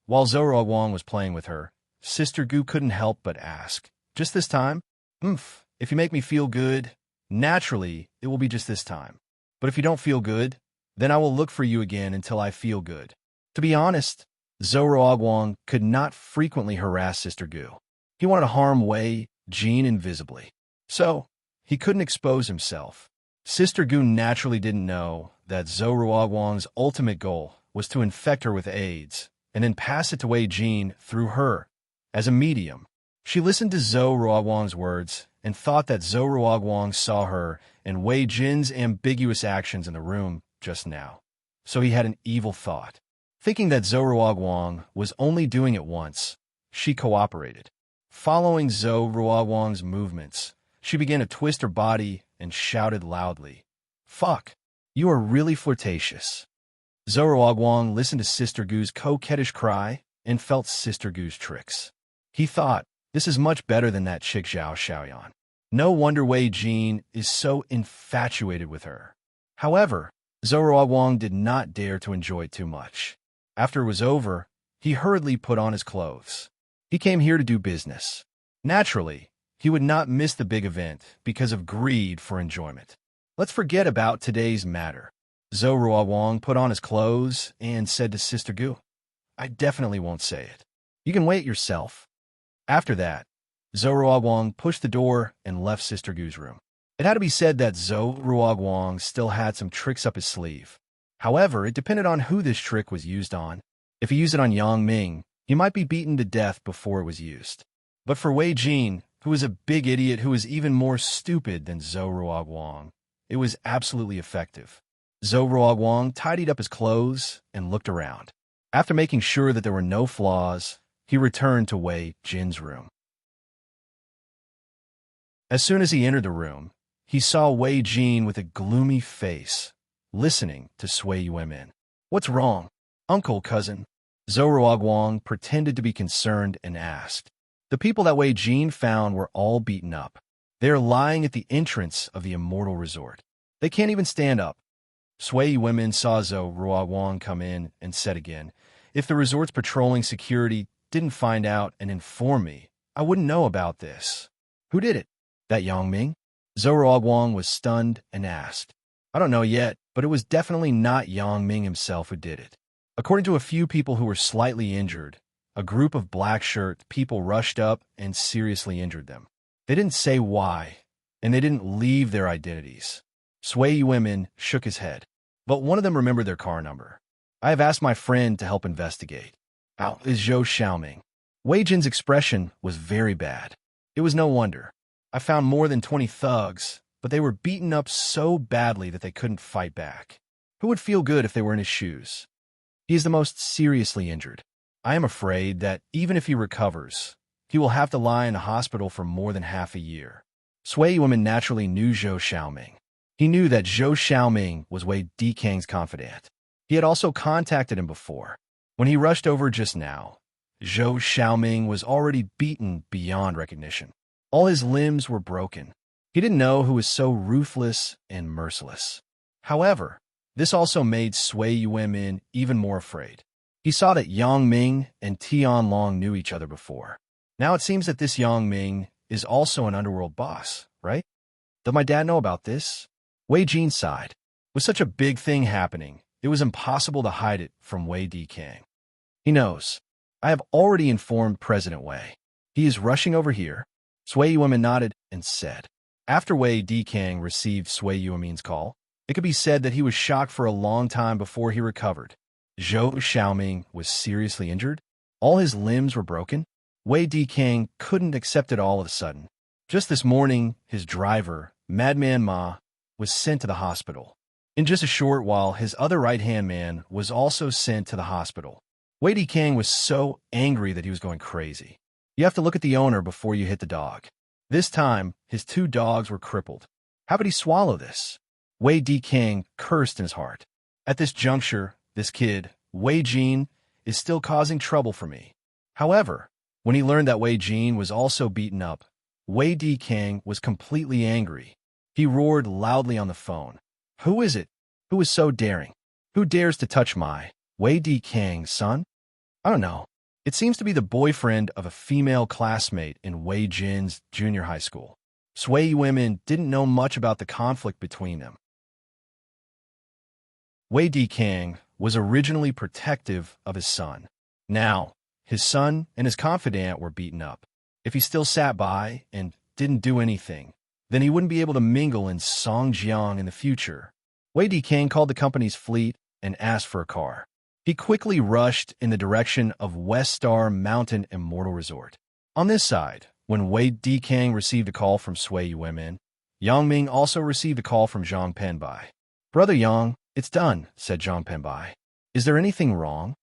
while Zhou Ruoguang was playing with her, Sister Gu couldn't help but ask, Just this time? If you make me feel good, naturally, it will be just this time. But if you don't feel good, then I will look for you again until I feel good. To be honest, Zhou could not frequently harass Sister Gu. He wanted to harm Wei Jin invisibly, so he couldn't expose himself. Sister Gu naturally didn't know that Zhou ultimate goal was to infect her with AIDS and then pass it to Wei Jin through her as a medium. She listened to Zhou words and thought that Zhou saw her and Wei Jin's ambiguous actions in the room just now. So he had an evil thought. Thinking that Zhou was only doing it once, she cooperated. Following Zhou movements, she began to twist her body and shouted loudly, "Fuck, you are really flirtatious." Zhou listened to Sister Gu's coquettish cry and felt Sister Gu's tricks. He thought, this is much better than that chick Zhao Xiaoyan. No wonder Wei Jin is so infatuated with her. However, Zhou did not dare to enjoy it too much. After it was over, he hurriedly put on his clothes. He came here to do business. Naturally, he would not miss the big event because of greed for enjoyment. Let's forget about today's matter. Zhou put on his clothes and said to Sister Gu, "I definitely won't say it. You can wait yourself." After that, Zhou pushed the door and left Sister Gu's room. It had to be said that Zhou still had some tricks up his sleeve. However, it depended on who this trick was used on. If he used it on Yang Ming, he might be beaten to death before it was used. But for Wei Jin, who was a big idiot who was even more stupid than Zhou, it was absolutely effective. Zhou tidied up his clothes and looked around. After making sure that there were no flaws, he returned to Wei Jin's room. As soon as he entered the room, he saw Wei Jin with a gloomy face, listening to Sui Yuemin. "What's wrong, uncle, cousin?" Zhou pretended to be concerned and asked. The people that Wei Jin found were all beaten up. They are lying at the entrance of the Immortal Resort. They can't even stand up. Sui Yuemin saw Zhou come in and said again, "If the resort's patrolling security didn't find out and inform me, I wouldn't know about this." "Who did it? That Yang Ming?" Zhou was stunned and asked. "I don't know yet, but it was definitely not Yang Ming himself who did it. According to a few people who were slightly injured, a group of black-shirt people rushed up and seriously injured them. They didn't say why, and they didn't leave their identities." Sui Yuemin shook his head, but one of them remembered their car number. "I have asked my friend to help investigate." "How is Zhou Xiaoming?" Wei Jin's expression was very bad. It was no wonder. "I found more than 20 thugs, but they were beaten up so badly that they couldn't fight back. Who would feel good if they were in his shoes? He is the most seriously injured. I am afraid that even if he recovers, he will have to lie in a hospital for more than half a year." Sui Yuemin naturally knew Zhou Xiaoming. He knew that Zhou Xiaoming was Wei Dikang's confidant. He had also contacted him before. When he rushed over just now, Zhou Xiaoming was already beaten beyond recognition. All his limbs were broken. He didn't know who was so ruthless and merciless. However, this also made Sui Yuemin even more afraid. He saw that Yang Ming and Tian Long knew each other before. Now it seems that this Yang Ming is also an underworld boss, right? Does my dad know about this? Wei Jin sighed. With such a big thing happening, it was impossible to hide it from Wei Dikang. He knows. I have already informed President Wei. He is rushing over here. Sui Yuemin nodded and said. After Wei Dikang received Sui Yuemin's call, it could be said that he was shocked for a long time before he recovered. Zhou Xiaoming was seriously injured. All his limbs were broken. Wei Dikang couldn't accept it all of a sudden. Just this morning, his driver, Madman Ma, was sent to the hospital. In just a short while, his other right-hand man was also sent to the hospital. Wei Dikang was so angry that he was going crazy. You have to look at the owner before you hit the dog. This time, his 2 dogs were crippled. How could he swallow this? Wei Dikang cursed in his heart. At this juncture, this kid, Wei Jin, is still causing trouble for me. However, when he learned that Wei Jin was also beaten up, Wei Dikang was completely angry. He roared loudly on the phone. Who is it? Who is so daring? Who dares to touch my Wei Dikang's son? I don't know. It seems to be the boyfriend of a female classmate in Wei Jin's junior high school. Sui Yuemin didn't know much about the conflict between them. Wei Dikang was originally protective of his son. Now, his son and his confidant were beaten up. If he still sat by and didn't do anything, then he wouldn't be able to mingle in Songjiang in the future. Wei Dikang called the company's fleet and asked for a car. He quickly rushed in the direction of West Star Mountain Immortal Resort. On this side, when Wei Dikang received a call from Sui Yuemin, Yang Ming also received a call from Zhang Penbai. "Brother Yang, it's done," said Zhang Penbai. "Is there anything wrong?"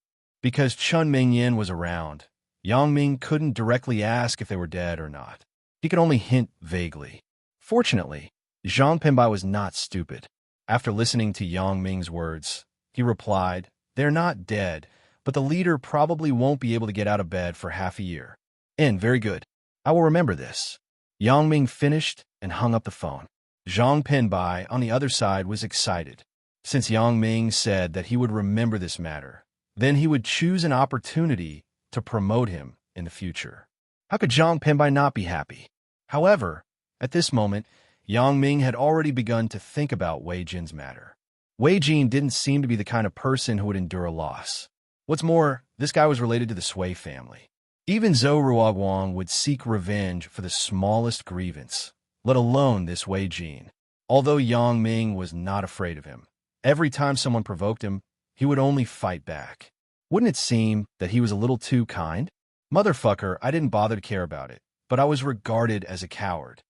Because Chun Mingyan was around, Yang Ming couldn't directly ask if they were dead or not. He could only hint vaguely. Fortunately, Zhang Penbai was not stupid. After listening to Yang Ming's words, he replied, "They're not dead, but the leader probably won't be able to get out of bed for half a year." Very good. I will remember this. Yang Ming finished and hung up the phone. Zhang Penbai, on the other side, was excited. Since Yang Ming said that he would remember this matter, then he would choose an opportunity to promote him in the future. How could Zhang Penbai not be happy? However, at this moment, Yang Ming had already begun to think about Wei Jin's matter. Wei Jin didn't seem to be the kind of person who would endure a loss. What's more, this guy was related to the Sui family. Even Zhou Ruoguang would seek revenge for the smallest grievance, let alone this Wei Jin. Although Yang Ming was not afraid of him, every time someone provoked him, he would only fight back. Wouldn't it seem that he was a little too kind? Motherfucker, I didn't bother to care about it, but I was regarded as a coward.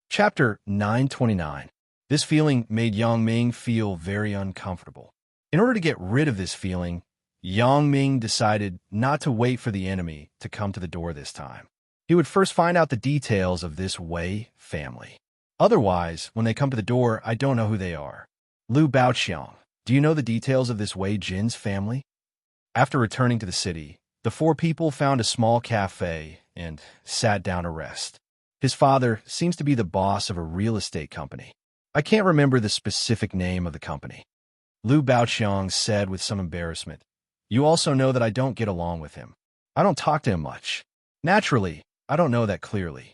Chapter 929. This feeling made Yang Ming feel very uncomfortable. In order to get rid of this feeling, Yang Ming decided not to wait for the enemy to come to the door this time. He would first find out the details of this Wei family. Otherwise, when they come to the door, I don't know who they are. Liu Baoqiang, do you know the details of this Wei Jin's family? After returning to the city, the four people found a small cafe and sat down to rest. His father seems to be the boss of a real estate company. I can't remember the specific name of the company. Liu Baoqiang said with some embarrassment. You also know that I don't get along with him. I don't talk to him much. Naturally, I don't know that clearly.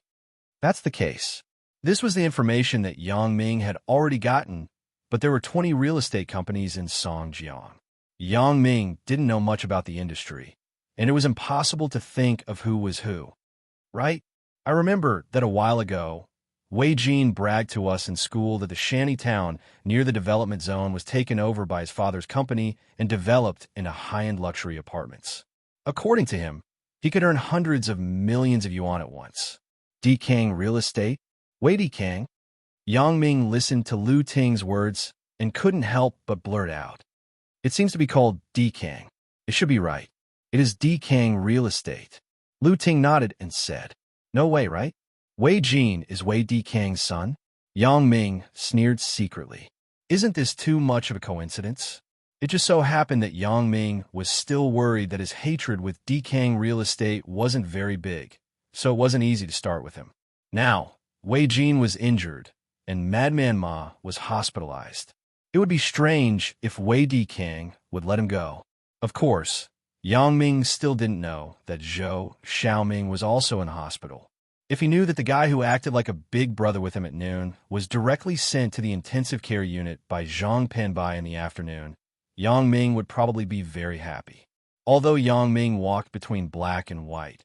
That's the case. This was the information that Yang Ming had already gotten, but there were 20 real estate companies in Songjiang. Yang Ming didn't know much about the industry, and it was impossible to think of who was who. Right? I remember that a while ago, Wei Jin bragged to us in school that the shanty town near the development zone was taken over by his father's company and developed into high-end luxury apartments. According to him, he could earn hundreds of millions of yuan at once. Dikang Real Estate? Wei Dikang? Yang Ming listened to Liu Ting's words and couldn't help but blurt out. It seems to be called Dikang. It should be right. It is Dikang Real Estate. Liu Ting nodded and said, No way, right? Wei Jin is Wei Dikang's son? Yang Ming sneered secretly. Isn't this too much of a coincidence? It just so happened that Yang Ming was still worried that his hatred with Dikang Real Estate wasn't very big, so it wasn't easy to start with him. Now, Wei Jin was injured, and Madman Ma was hospitalized. It would be strange if Wei Dikang would let him go. Of course, Yang Ming still didn't know that Zhou Xiaoming was also in hospital. If he knew that the guy who acted like a big brother with him at noon was directly sent to the intensive care unit by Zhang Penbai in the afternoon, Yang Ming would probably be very happy. Although Yang Ming walked between black and white,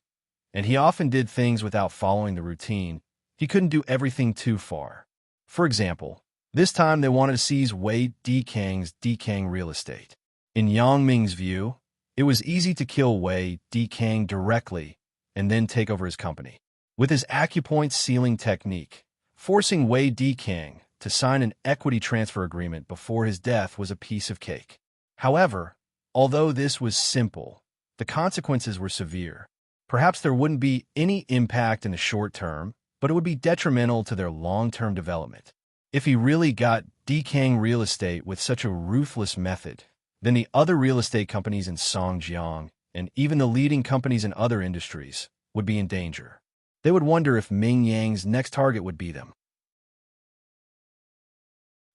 and he often did things without following the routine, he couldn't do everything too far. For example, this time they wanted to seize Wei Dikang's Dikang Real Estate. In Yang Ming's view, it was easy to kill Wei Dikang directly and then take over his company. With his acupoint sealing technique, forcing Wei Dikang to sign an equity transfer agreement before his death was a piece of cake. However, although this was simple, the consequences were severe. Perhaps there wouldn't be any impact in the short term, but it would be detrimental to their long-term development. If he really got Dikang Real Estate with such a ruthless method, then the other real estate companies in Songjiang, and even the leading companies in other industries, would be in danger. They would wonder if Ming Yang's next target would be them.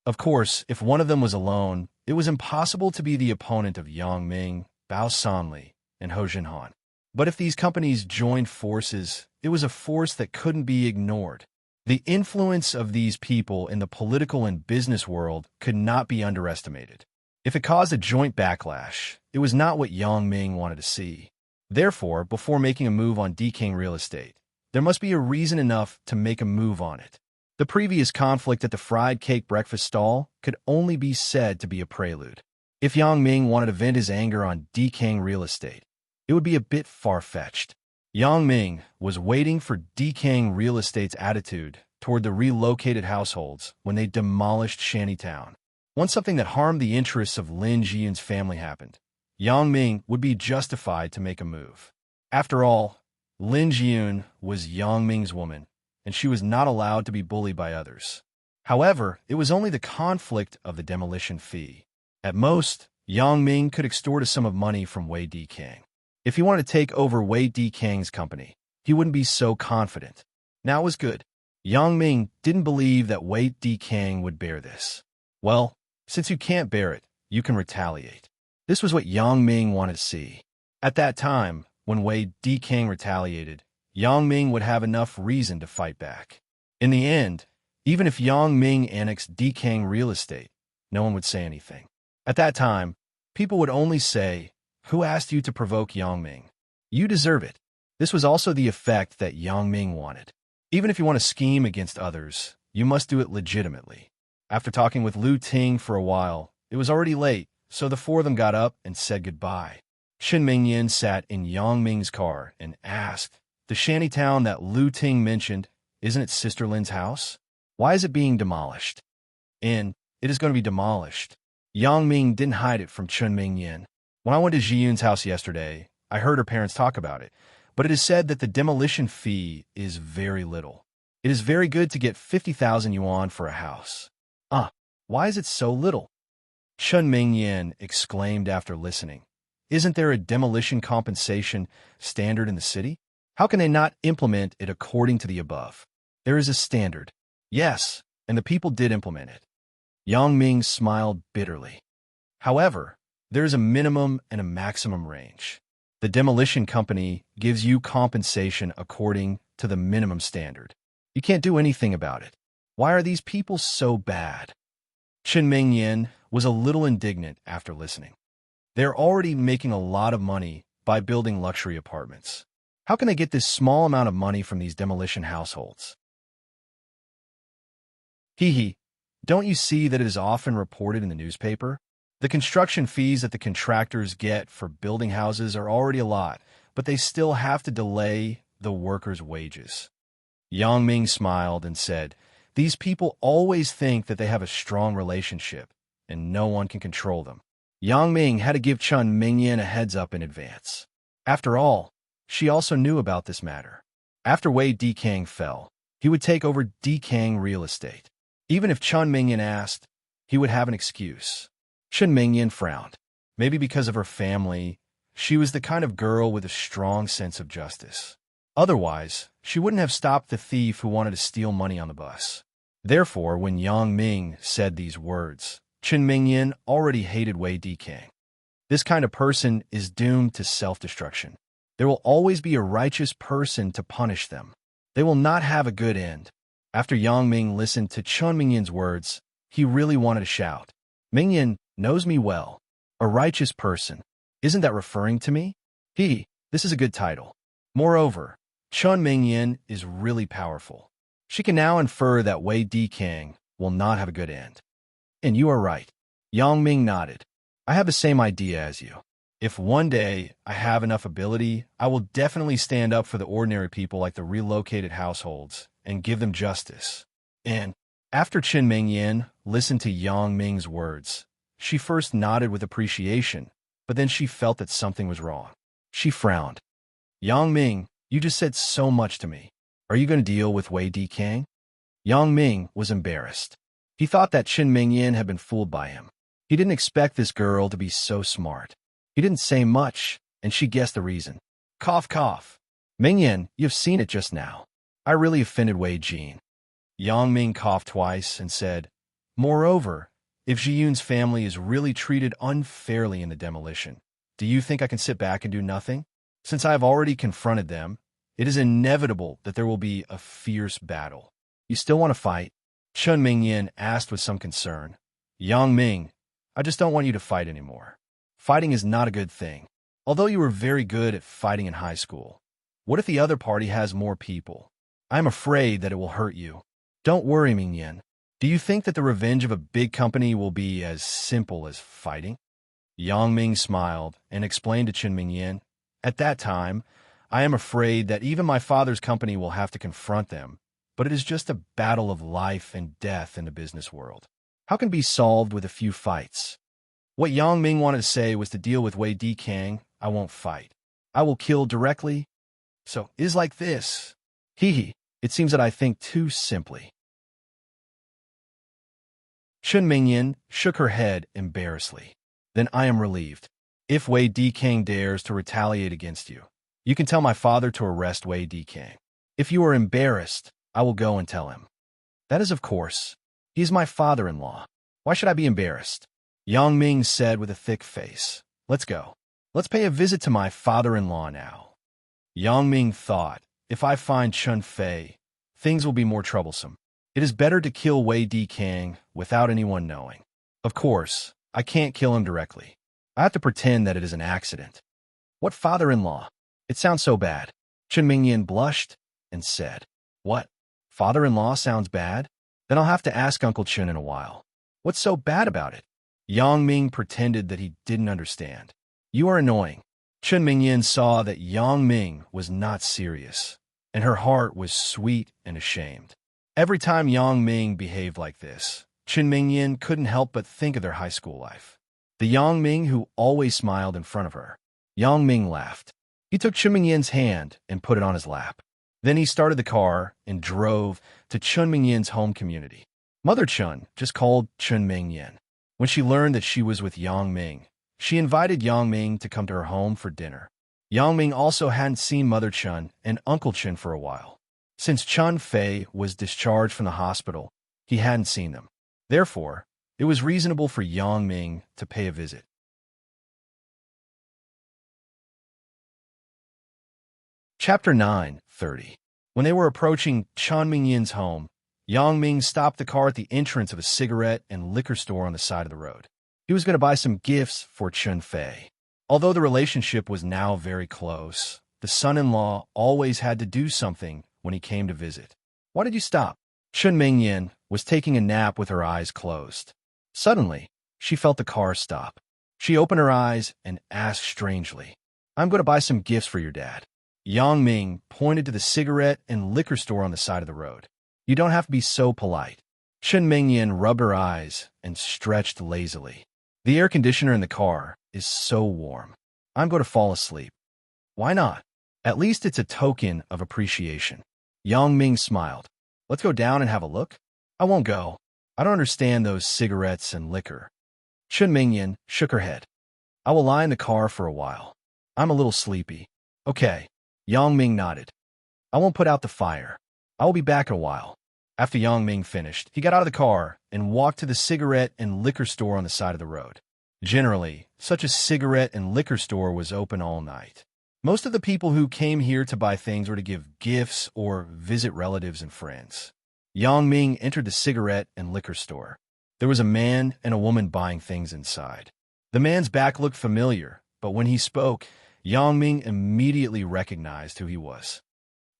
Of course, if one of them was alone, it was impossible to be the opponent of Yang Ming, Bao Sanli, and Ho Jinhan. But if these companies joined forces, it was a force that couldn't be ignored. The influence of these people in the political and business world could not be underestimated. If it caused a joint backlash, it was not what Yang Ming wanted to see. Therefore, before making a move on decaying real estate, there must be a reason enough to make a move on it. The previous conflict at the fried cake breakfast stall could only be said to be a prelude. If Yang Ming wanted to vent his anger on decaying real estate, it would be a bit far-fetched. Yang Ming was waiting for decaying real estate's attitude toward the relocated households when they demolished Shantytown. Once something that harmed the interests of Lin Jiyun's family happened, Yang Ming would be justified to make a move. After all, Lin Jiyun was Yang Ming's woman, and she was not allowed to be bullied by others. However, it was only the conflict of the demolition fee. At most, Yang Ming could extort a sum of money from Wei Dikang. If he wanted to take over Wei Dikang's company, he wouldn't be so confident. Now it was good. Yang Ming didn't believe that Wei Dikang would bear this. Well, since you can't bear it, you can retaliate. This was what Yang Ming wanted to see. At that time, when Wei Dikang retaliated, Yang Ming would have enough reason to fight back. In the end, even if Yang Ming annexed Dikang real estate, no one would say anything. At that time, people would only say, "Who asked you to provoke Yang Ming? You deserve it." This was also the effect that Yang Ming wanted. Even if you want to scheme against others, you must do it legitimately. After talking with Lu Ting for a while, it was already late, so the four of them got up and said goodbye. Chen Mingyan sat in Yang Ming's car and asked, "The shantytown that Lu Ting mentioned, isn't it Sister Lin's house? Why is it being demolished?" "And it is going to be demolished." Yang Ming didn't hide it from Chen Mingyan. "When I went to Jiyun's house yesterday, I heard her parents talk about it, but it is said that the demolition fee is very little. It is very good to get 50,000 yuan for a house." Why is it so little?" Chen Mingyan exclaimed after listening. "Isn't there a demolition compensation standard in the city? How can they not implement it according to the above? There is a standard." "Yes, and the people did implement it." Yang Ming smiled bitterly. "However, there is a minimum and a maximum range. The demolition company gives you compensation according to the minimum standard. You can't do anything about it. Why are these people so bad?" Chen Mingyan was a little indignant after listening. They're already making a lot of money by building luxury apartments. How can they get this small amount of money from these demolition households? Hee, don't you see that it is often reported in the newspaper? The construction fees that the contractors get for building houses are already a lot, but they still have to delay the workers' wages. Yang Ming smiled and said, "These people always think that they have a strong relationship, and no one can control them." Yang Ming had to give Chen Mingyan a heads-up in advance. After all, she also knew about this matter. After Wei Dikang fell, he would take over Dikang real estate. Even if Chen Mingyan asked, he would have an excuse. Chen Mingyan frowned. Maybe because of her family, she was the kind of girl with a strong sense of justice. Otherwise, she wouldn't have stopped the thief who wanted to steal money on the bus. Therefore, when Yang Ming said these words, Chen Mingyan already hated Wei Dikang. This kind of person is doomed to self-destruction. There will always be a righteous person to punish them. They will not have a good end. After Yang Ming listened to Chen Mingyan's words, he really wanted to shout, "Mingyan knows me well. A righteous person. Isn't that referring to me? This is a good title." Moreover, Chen Mingyan is really powerful. She can now infer that Wei Dikang will not have a good end. "And you are right." Yang Ming nodded. "I have the same idea as you. If one day I have enough ability, I will definitely stand up for the ordinary people like the relocated households and give them justice." And after Chen Mingyan listened to Yang Ming's words, she first nodded with appreciation, but then she felt that something was wrong. She frowned. "Yang Ming, you just said so much to me. Are you going to deal with Wei Dikang?" Yang Ming was embarrassed. He thought that Chen Mingyan had been fooled by him. He didn't expect this girl to be so smart. He didn't say much, and she guessed the reason. Cough, cough. "Mingyan, you've seen it just now. I really offended Wei Jin." Yang Ming coughed twice and said, "Moreover, if Jiyun's family is really treated unfairly in the demolition, do you think I can sit back and do nothing? Since I have already confronted them, it is inevitable that there will be a fierce battle. You still want to fight?" Chen Mingyan asked with some concern. "Yang Ming, I just don't want you to fight anymore. Fighting is not a good thing. Although you were very good at fighting in high school. What if the other party has more people? I am afraid that it will hurt you. Don't worry, Mingyan. Do you think that the revenge of a big company will be as simple as fighting? Yang Ming smiled and explained to Chen Mingyan, at that time, I am afraid that even my father's company will have to confront them, but it is just a battle of life and death in the business world. How can it be solved with a few fights? What Yang Ming wanted to say was to deal with Wei Dikang, I won't fight. I will kill directly. So, it is like this. Hee. It seems that I think too simply. Chen Mingyan shook her head embarrassedly. Then I am relieved. If Wei Dikang dares to retaliate against you, you can tell my father to arrest Wei Dikang. If you are embarrassed, I will go and tell him. That is of course. He is my father-in-law. Why should I be embarrassed? Yang Ming said with a thick face. Let's go. Let's pay a visit to my father-in-law now. Yang Ming thought, if I find Chun Fei, things will be more troublesome. It is better to kill Wei Dikang without anyone knowing. Of course, I can't kill him directly. I have to pretend that it is an accident. What father-in-law? It sounds so bad. Chen Mingyan blushed and said, What? Father-in-law sounds bad? Then I'll have to ask Uncle Chen in a while. What's so bad about it? Yang Ming pretended that he didn't understand. You are annoying. Chen Mingyan saw that Yang Ming was not serious, and her heart was sweet and ashamed. Every time Yang Ming behaved like this, Chen Mingyan couldn't help but think of their high school life. The Yang Ming who always smiled in front of her. Yang Ming laughed. He took Chen Mingyan's hand and put it on his lap. Then he started the car and drove to Chen Mingyan's home community. Mother Chun just called Chen Mingyan. When she learned that she was with Yang Ming, she invited Yang Ming to come to her home for dinner. Yang Ming also hadn't seen Mother Chun and Uncle Chen for a while. Since Chun Fei was discharged from the hospital, he hadn't seen them. Therefore, it was reasonable for Yang Ming to pay a visit. Chapter 9:30. When they were approaching Chen Mingyan's home, Yang Ming stopped the car at the entrance of a cigarette and liquor store on the side of the road. He was going to buy some gifts for Chun Fei. Although the relationship was now very close, the son-in-law always had to do something when he came to visit. Why did you stop? Chen Mingyan was taking a nap with her eyes closed. Suddenly, she felt the car stop. She opened her eyes and asked strangely, I'm going to buy some gifts for your dad. Yang Ming pointed to the cigarette and liquor store on the side of the road. You don't have to be so polite. Chen Mingyan rubbed her eyes and stretched lazily. The air conditioner in the car is so warm. I'm going to fall asleep. Why not? At least it's a token of appreciation. Yang Ming smiled. Let's go down and have a look. I won't go. I don't understand those cigarettes and liquor. Chen Mingyan shook her head. I will lie in the car for a while. I'm a little sleepy. Okay. Yang Ming nodded. I won't put out the fire. I will be back in a while. After Yang Ming finished, he got out of the car and walked to the cigarette and liquor store on the side of the road. Generally, such a cigarette and liquor store was open all night. Most of the people who came here to buy things were to give gifts or visit relatives and friends. Yang Ming entered the cigarette and liquor store. There was a man and a woman buying things inside. The man's back looked familiar, but when he spoke, Yang Ming immediately recognized who he was.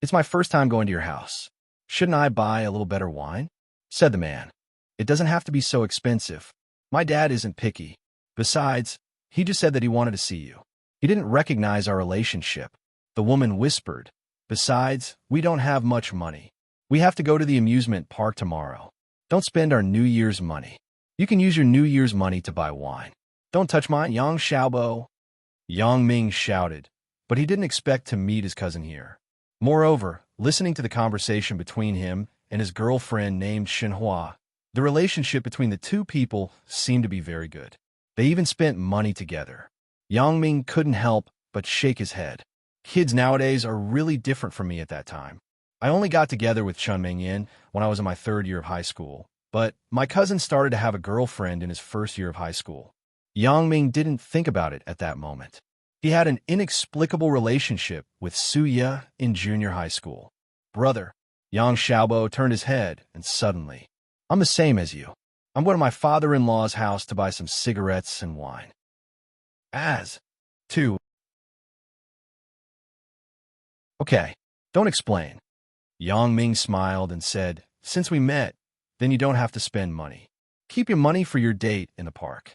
It's my first time going to your house. Shouldn't I buy a little better wine? Said the man. It doesn't have to be so expensive. My dad isn't picky. Besides, he just said that he wanted to see you. He didn't recognize our relationship. The woman whispered. Besides, we don't have much money. We have to go to the amusement park tomorrow. Don't spend our New Year's money. You can use your New Year's money to buy wine. Don't touch mine, Yang Xiaobo. Yang Ming shouted, but he didn't expect to meet his cousin here. Moreover, listening to the conversation between him and his girlfriend named Xinhua, the relationship between the two people seemed to be very good. They even spent money together. Yang Ming couldn't help but shake his head. Kids nowadays are really different from me at that time. I only got together with Chen Mingyan when I was in my 3rd year of high school, but my cousin started to have a girlfriend in his 1st year of high school. Yang Ming didn't think about it at that moment. He had an inexplicable relationship with Su Ye in junior high school. Brother, Yang Xiaobo turned his head and suddenly, I'm the same as you. I'm going to my father-in-law's house to buy some cigarettes and wine. As to, okay, don't explain. Yang Ming smiled and said, since we met, then you don't have to spend money. Keep your money for your date in the park.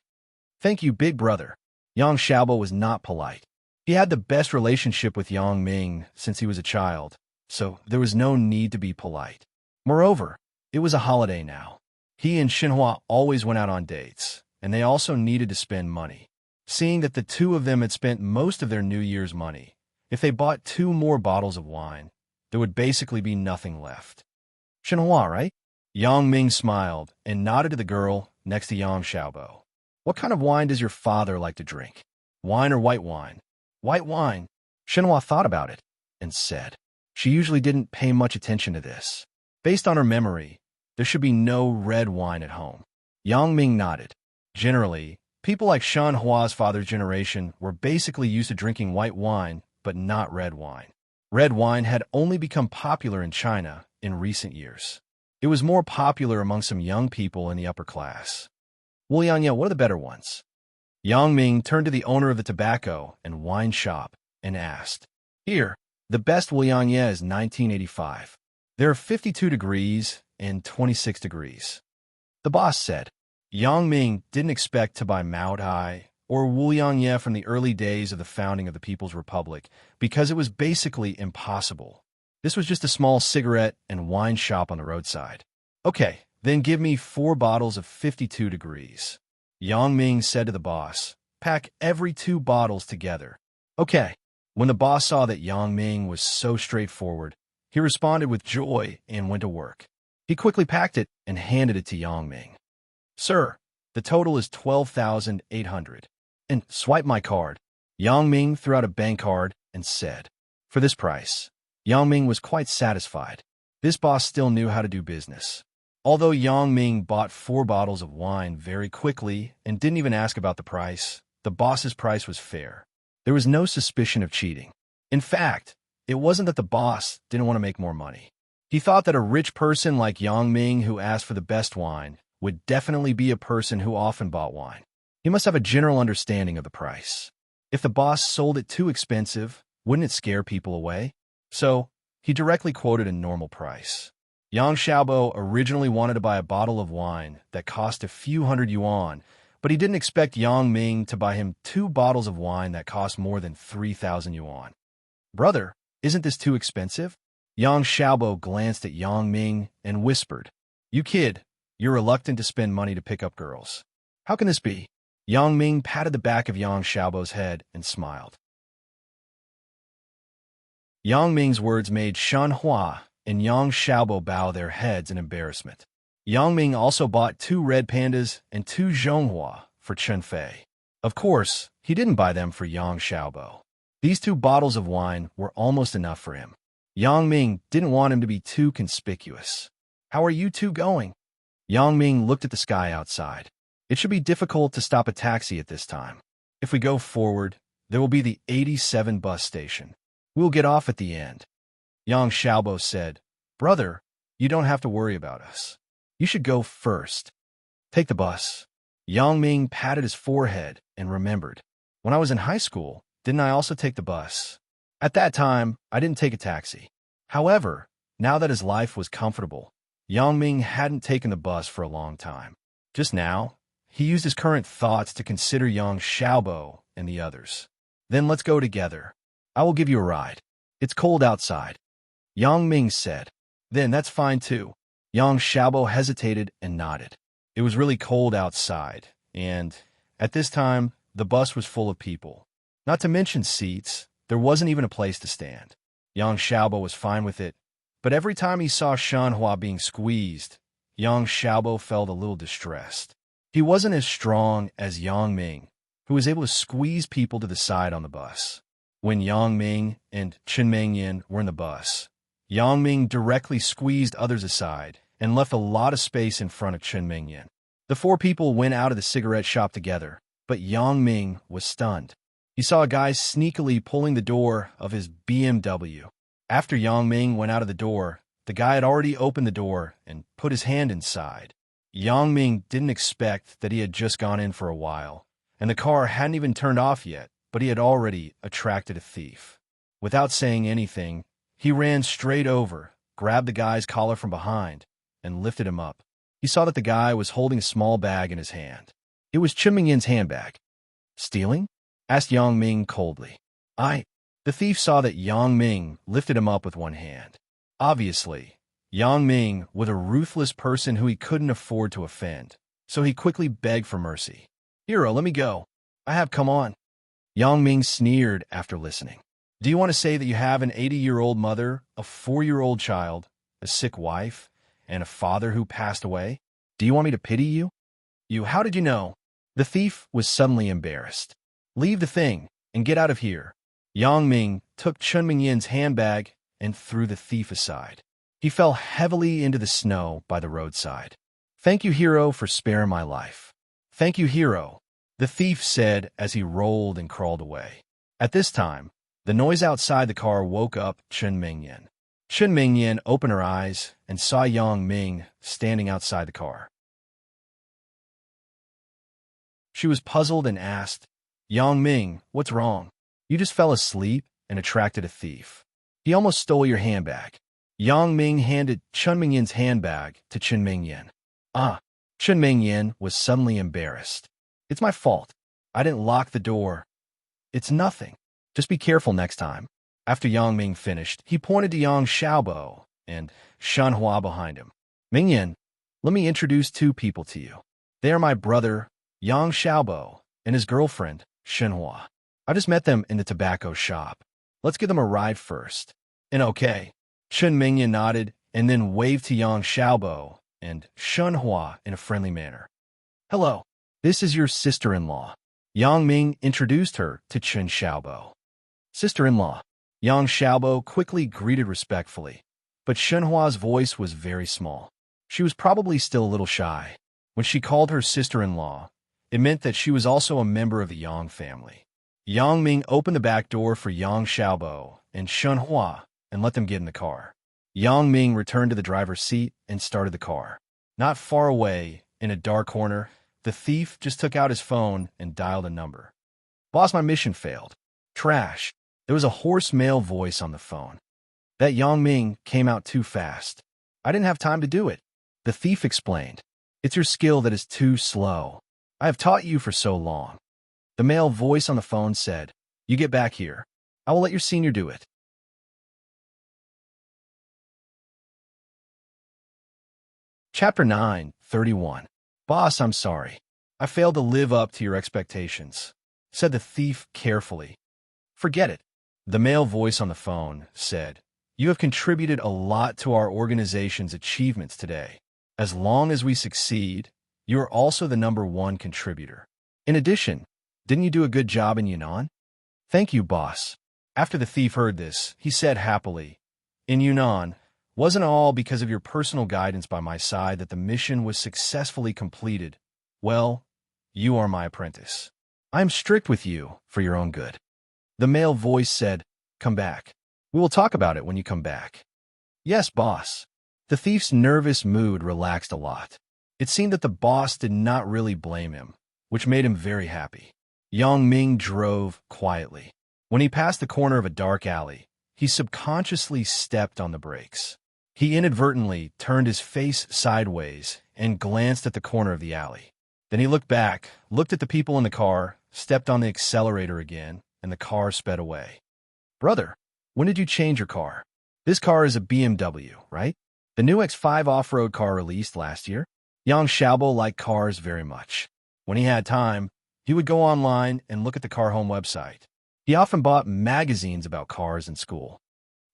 Thank you, big brother. Yang Xiaobo was not polite. He had the best relationship with Yang Ming since he was a child, so there was no need to be polite. Moreover, it was a holiday now. He and Xinhua always went out on dates, and they also needed to spend money. Seeing that the two of them had spent most of their New Year's money, if they bought 2 more bottles of wine, there would basically be nothing left. Xinhua, right? Yang Ming smiled and nodded to the girl next to Yang Xiaobo. What kind of wine does your father like to drink? Wine or white wine? White wine. Xinhua thought about it and said. She usually didn't pay much attention to this. Based on her memory, there should be no red wine at home. Yang Ming nodded. Generally, people like Xinhua's father's generation were basically used to drinking white wine, but not red wine. Red wine had only become popular in China in recent years. It was more popular among some young people in the upper class. Wu Yanyan, what are the better ones? Yang Ming turned to the owner of the tobacco and wine shop and asked, here, the best Wu Yanyan is 1985. There are 52 degrees and 26 degrees. The boss said. Yang Ming didn't expect to buy Mao Tai or Wu Yanyan from the early days of the founding of the People's Republic because it was basically impossible. This was just a small cigarette and wine shop on the roadside. Okay, then give me 4 bottles of 52 degrees. Yang Ming said to the boss, pack every 2 bottles together. Okay. When the boss saw that Yang Ming was so straightforward, he responded with joy and went to work. He quickly packed it and handed it to Yang Ming. Sir, the total is 12,800. And swipe my card. Yang Ming threw out a bank card and said, for this price. Yang Ming was quite satisfied. This boss still knew how to do business. Although Yang Ming bought 4 bottles of wine very quickly and didn't even ask about the price, the boss's price was fair. There was no suspicion of cheating. In fact, it wasn't that the boss didn't want to make more money. He thought that a rich person like Yang Ming who asked for the best wine would definitely be a person who often bought wine. He must have a general understanding of the price. If the boss sold it too expensive, wouldn't it scare people away? So, he directly quoted a normal price. Yang Xiaobo originally wanted to buy a bottle of wine that cost a few hundred yuan, but he didn't expect Yang Ming to buy him 2 bottles of wine that cost more than 3,000 yuan. Brother, isn't this too expensive? Yang Xiaobo glanced at Yang Ming and whispered, you kid, you're reluctant to spend money to pick up girls. How can this be? Yang Ming patted the back of Yang Xiaobo's head and smiled. Yang Ming's words made Xinhua and Yang Xiaobo bow their heads in embarrassment. Yang Ming also bought 2 red pandas and 2 zhonghua for Chen Fei. Of course, he didn't buy them for Yang Xiaobo. These 2 bottles of wine were almost enough for him. Yang Ming didn't want him to be too conspicuous. How are you 2 going? Yang Ming looked at the sky outside. It should be difficult to stop a taxi at this time. If we go forward, there will be the 87 bus station. We'll get off at the end. Yang Xiaobo said, brother, you don't have to worry about us. You should go first. Take the bus. Yang Ming patted his forehead and remembered. When I was in high school, didn't I also take the bus? At that time, I didn't take a taxi. However, now that his life was comfortable, Yang Ming hadn't taken the bus for a long time. Just now, he used his current thoughts to consider Yang Xiaobo and the others. Then let's go together. I will give you a ride. It's cold outside. Yang Ming said. Then that's fine too. Yang Xiaobo hesitated and nodded. It was really cold outside, and at this time, the bus was full of people. Not to mention seats, there wasn't even a place to stand. Yang Xiaobo was fine with it, but every time he saw Xinhua being squeezed, Yang Xiaobo felt a little distressed. He wasn't as strong as Yang Ming, who was able to squeeze people to the side on the bus. When Yang Ming and Chen Mengyan were in the bus, Yang Ming directly squeezed others aside and left a lot of space in front of Chen Mengyan. The 4 people went out of the cigarette shop together, but Yang Ming was stunned. He saw a guy sneakily pulling the door of his BMW. After Yang Ming went out of the door, the guy had already opened the door and put his hand inside. Yang Ming didn't expect that he had just gone in for a while, and the car hadn't even turned off yet, but he had already attracted a thief. Without saying anything, he ran straight over, grabbed the guy's collar from behind, and lifted him up. He saw that the guy was holding a small bag in his hand. It was Chen Mingyin's handbag. Stealing? Asked Yang Ming coldly. The thief saw that Yang Ming lifted him up with one hand. Obviously, Yang Ming was a ruthless person who he couldn't afford to offend, so he quickly begged for mercy. Hero, let me go. Come on. Yang Ming sneered after listening. Do you want to say that you have an 80-year-old mother, a 4-year-old child, a sick wife, and a father who passed away? Do you want me to pity you? How did you know? The thief was suddenly embarrassed. Leave the thing and get out of here. Yang Ming took Chen Mingyin's handbag and threw the thief aside. He fell heavily into the snow by the roadside. Thank you, hero, for sparing my life. Thank you, hero, the thief said as he rolled and crawled away. At this time, the noise outside the car woke up Chen Mingyin. Chen Mingyin opened her eyes and saw Yang Ming standing outside the car. She was puzzled and asked, Yang Ming, what's wrong? You just fell asleep and attracted a thief. He almost stole your handbag. Yang Ming handed Chen Mingyin's handbag to Chen Mingyin. Chen Mingyin was suddenly embarrassed. It's my fault. I didn't lock the door. It's nothing. Just be careful next time. After Yang Ming finished, he pointed to Yang Xiaobo and Shanhua behind him. Mingyin, let me introduce 2 people to you. They are my brother, Yang Xiaobo, and his girlfriend, Shanhua. I just met them in the tobacco shop. Let's give them a ride first. And okay. Chen Mingyin nodded and then waved to Yang Xiaobo and Shanhua in a friendly manner. Hello, this is your sister-in-law. Yang Ming introduced her to Chen Xiaobo. Sister-in-law. Yang Xiaobo quickly greeted respectfully, but Shenhua's voice was very small. She was probably still a little shy. When she called her sister-in-law, it meant that she was also a member of the Yang family. Yang Ming opened the back door for Yang Xiaobo and Shenhua and let them get in the car. Yang Ming returned to the driver's seat and started the car. Not far away, in a dark corner, the thief just took out his phone and dialed a number. Boss, my mission failed. Trash. There was a hoarse male voice on the phone. That Yang Ming came out too fast. I didn't have time to do it. The thief explained. It's your skill that is too slow. I have taught you for so long. The male voice on the phone said, You get back here. I will let your senior do it. Chapter 9:31. Boss, I'm sorry. I failed to live up to your expectations, said the thief carefully. Forget it. The male voice on the phone said, You have contributed a lot to our organization's achievements today. As long as we succeed, you are also the #1 contributor. In addition, didn't you do a good job in Yunnan? Thank you, boss. After the thief heard this, he said happily, In Yunnan, wasn't all because of your personal guidance by my side that the mission was successfully completed. Well, you are my apprentice. I am strict with you for your own good. The male voice said, Come back. We will talk about it when you come back. Yes, boss. The thief's nervous mood relaxed a lot. It seemed that the boss did not really blame him, which made him very happy. Yang Ming drove quietly. When he passed the corner of a dark alley, he subconsciously stepped on the brakes. He inadvertently turned his face sideways and glanced at the corner of the alley. Then he looked back, looked at the people in the car, stepped on the accelerator again, and the car sped away. Brother, when did you change your car? This car is a BMW, right? The new X5 off-road car released last year? Yang Xiaobo liked cars very much. When he had time, he would go online and look at the car home website. He often bought magazines about cars in school.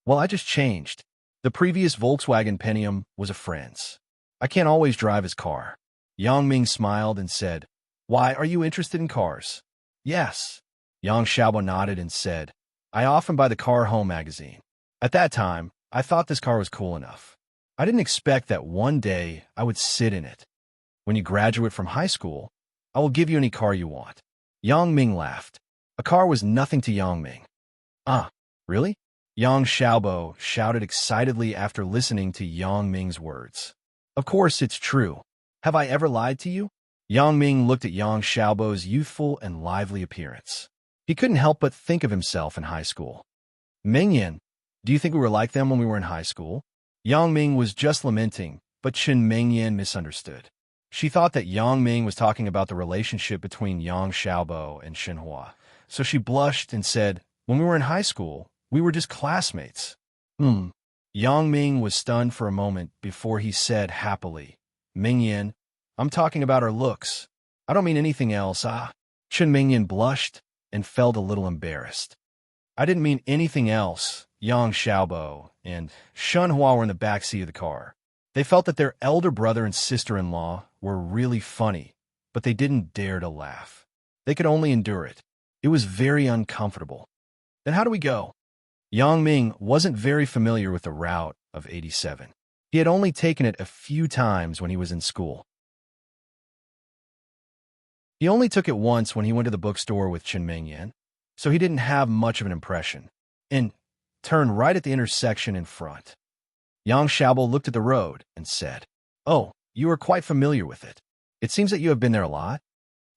Well, I just changed. The previous Volkswagen Pentium was a friend's. I can't always drive his car. Yang Ming smiled and said, Why, are you interested in cars? Yes. Yang Xiaobo nodded and said, I often buy the Car Home magazine. At that time, I thought this car was cool enough. I didn't expect that one day I would sit in it. When you graduate from high school, I will give you any car you want. Yang Ming laughed. A car was nothing to Yang Ming. Really? Yang Xiaobo shouted excitedly after listening to Yang Ming's words. Of course, it's true. Have I ever lied to you? Yang Ming looked at Yang Xiaobo's youthful and lively appearance. He couldn't help but think of himself in high school. Mingyan, do you think we were like them when we were in high school? Yang Ming was just lamenting, but Chen Mingyan misunderstood. She thought that Yang Ming was talking about the relationship between Yang Xiaobo and Xinhua, so she blushed and said, when we were in high school, we were just classmates. Yang Ming was stunned for a moment before he said happily, Mingyan, I'm talking about our looks. I don't mean anything else, Chen Mingyan blushed and felt a little embarrassed. I didn't mean anything else. Yang Xiaobo and Xinhua were in the back seat of the car. They felt that their elder brother and sister-in-law were really funny, but they didn't dare to laugh. They could only endure it. It was very uncomfortable. Then how do we go? Yang Ming wasn't very familiar with the route of 87. He had only taken it a few times when he was in school. He only took it once when he went to the bookstore with Chen Mingyan, so he didn't have much of an impression, and turned right at the intersection in front. Yang Xiaobo looked at the road and said, Oh, you are quite familiar with it. It seems that you have been there a lot.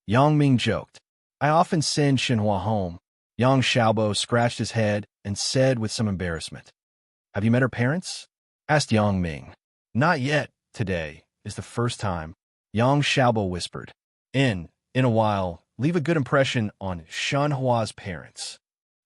Yang Ming joked, I often send Xinhua home. Yang Xiaobo scratched his head and said with some embarrassment, Have you met her parents? Asked Yang Ming. Not yet. Today is the first time. Yang Xiaobo whispered. In a while, leave a good impression on Xinhua's parents.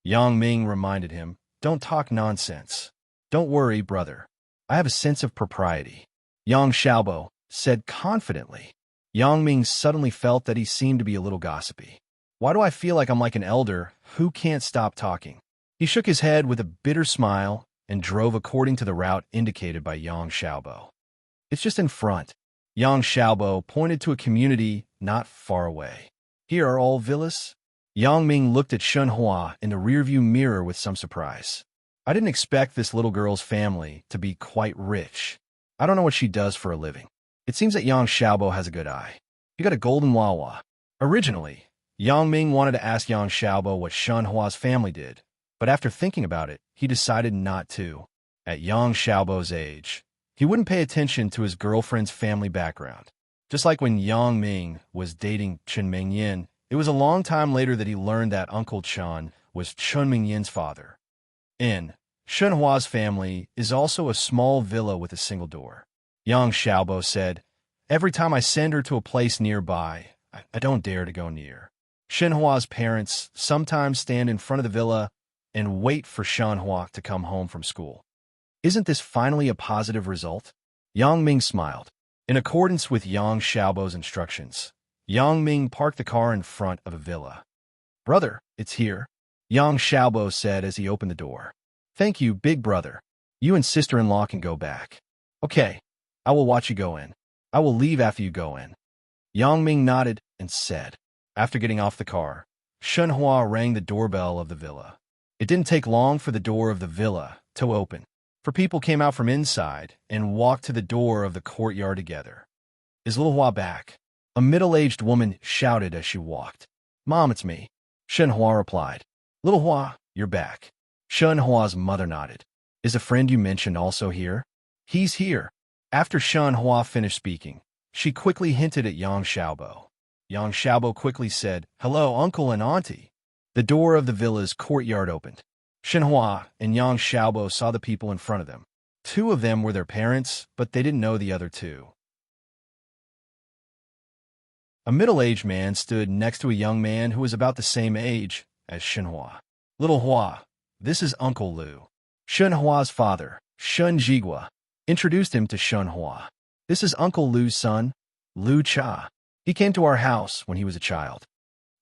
Yang Ming reminded him, Don't talk nonsense. Don't worry, brother. I have a sense of propriety. Yang Xiaobo said confidently. Yang Ming suddenly felt that he seemed to be a little gossipy. Why do I feel like I'm like an elder who can't stop talking? He shook his head with a bitter smile and drove according to the route indicated by Yang Xiaobo. It's just in front. Yang Xiaobo pointed to a community not far away. Here are all villas. Yang Ming looked at Xinhua in the rearview mirror with some surprise. I didn't expect this little girl's family to be quite rich. I don't know what she does for a living. It seems that Yang Xiaobo has a good eye. He got a golden Wawa. Originally, Yang Ming wanted to ask Yang Xiaobo what Xinhua's family did, but after thinking about it, he decided not to. At Yang Xiaobo's age, he wouldn't pay attention to his girlfriend's family background. Just like when Yang Ming was dating Chen Mingyan, it was a long time later that he learned that Uncle Chen was Chen Mingyan's father. Xinhua's family is also a small villa with a single door. Yang Xiaobo said, Every time I send her to a place nearby, I don't dare to go near. Xinhua's parents sometimes stand in front of the villa and wait for Xinhua to come home from school. Isn't this finally a positive result? Yang Ming smiled. In accordance with Yang Xiaobo's instructions, Yang Ming parked the car in front of a villa. Brother, it's here, Yang Xiaobo said as he opened the door. Thank you, big brother. You and sister-in-law can go back. Okay, I will watch you go in. I will leave after you go in. Yang Ming nodded and said. After getting off the car, Xinhua rang the doorbell of the villa. It didn't take long for the door of the villa to open, for people came out from inside and walked to the door of the courtyard together. Is Little Hua back? A middle-aged woman shouted as she walked. Mom, it's me. Xinhua replied. Little Hua, you're back. Xinhua's mother nodded. Is the friend you mentioned also here? He's here. After Xinhua finished speaking, she quickly hinted at Yang Xiaobo. Yang Xiaobo quickly said, Hello, uncle and auntie. The door of the villa's courtyard opened. Xinhua and Yang Xiaobo saw the people in front of them. Two of them were their parents, but they didn't know the other two. A middle-aged man stood next to a young man who was about the same age as Xinhua. Little Hua, this is Uncle Lu. Xinhua's father, Shun Jigua, introduced him to Xinhua. This is Uncle Lu's son, Lu Cha. He came to our house when he was a child.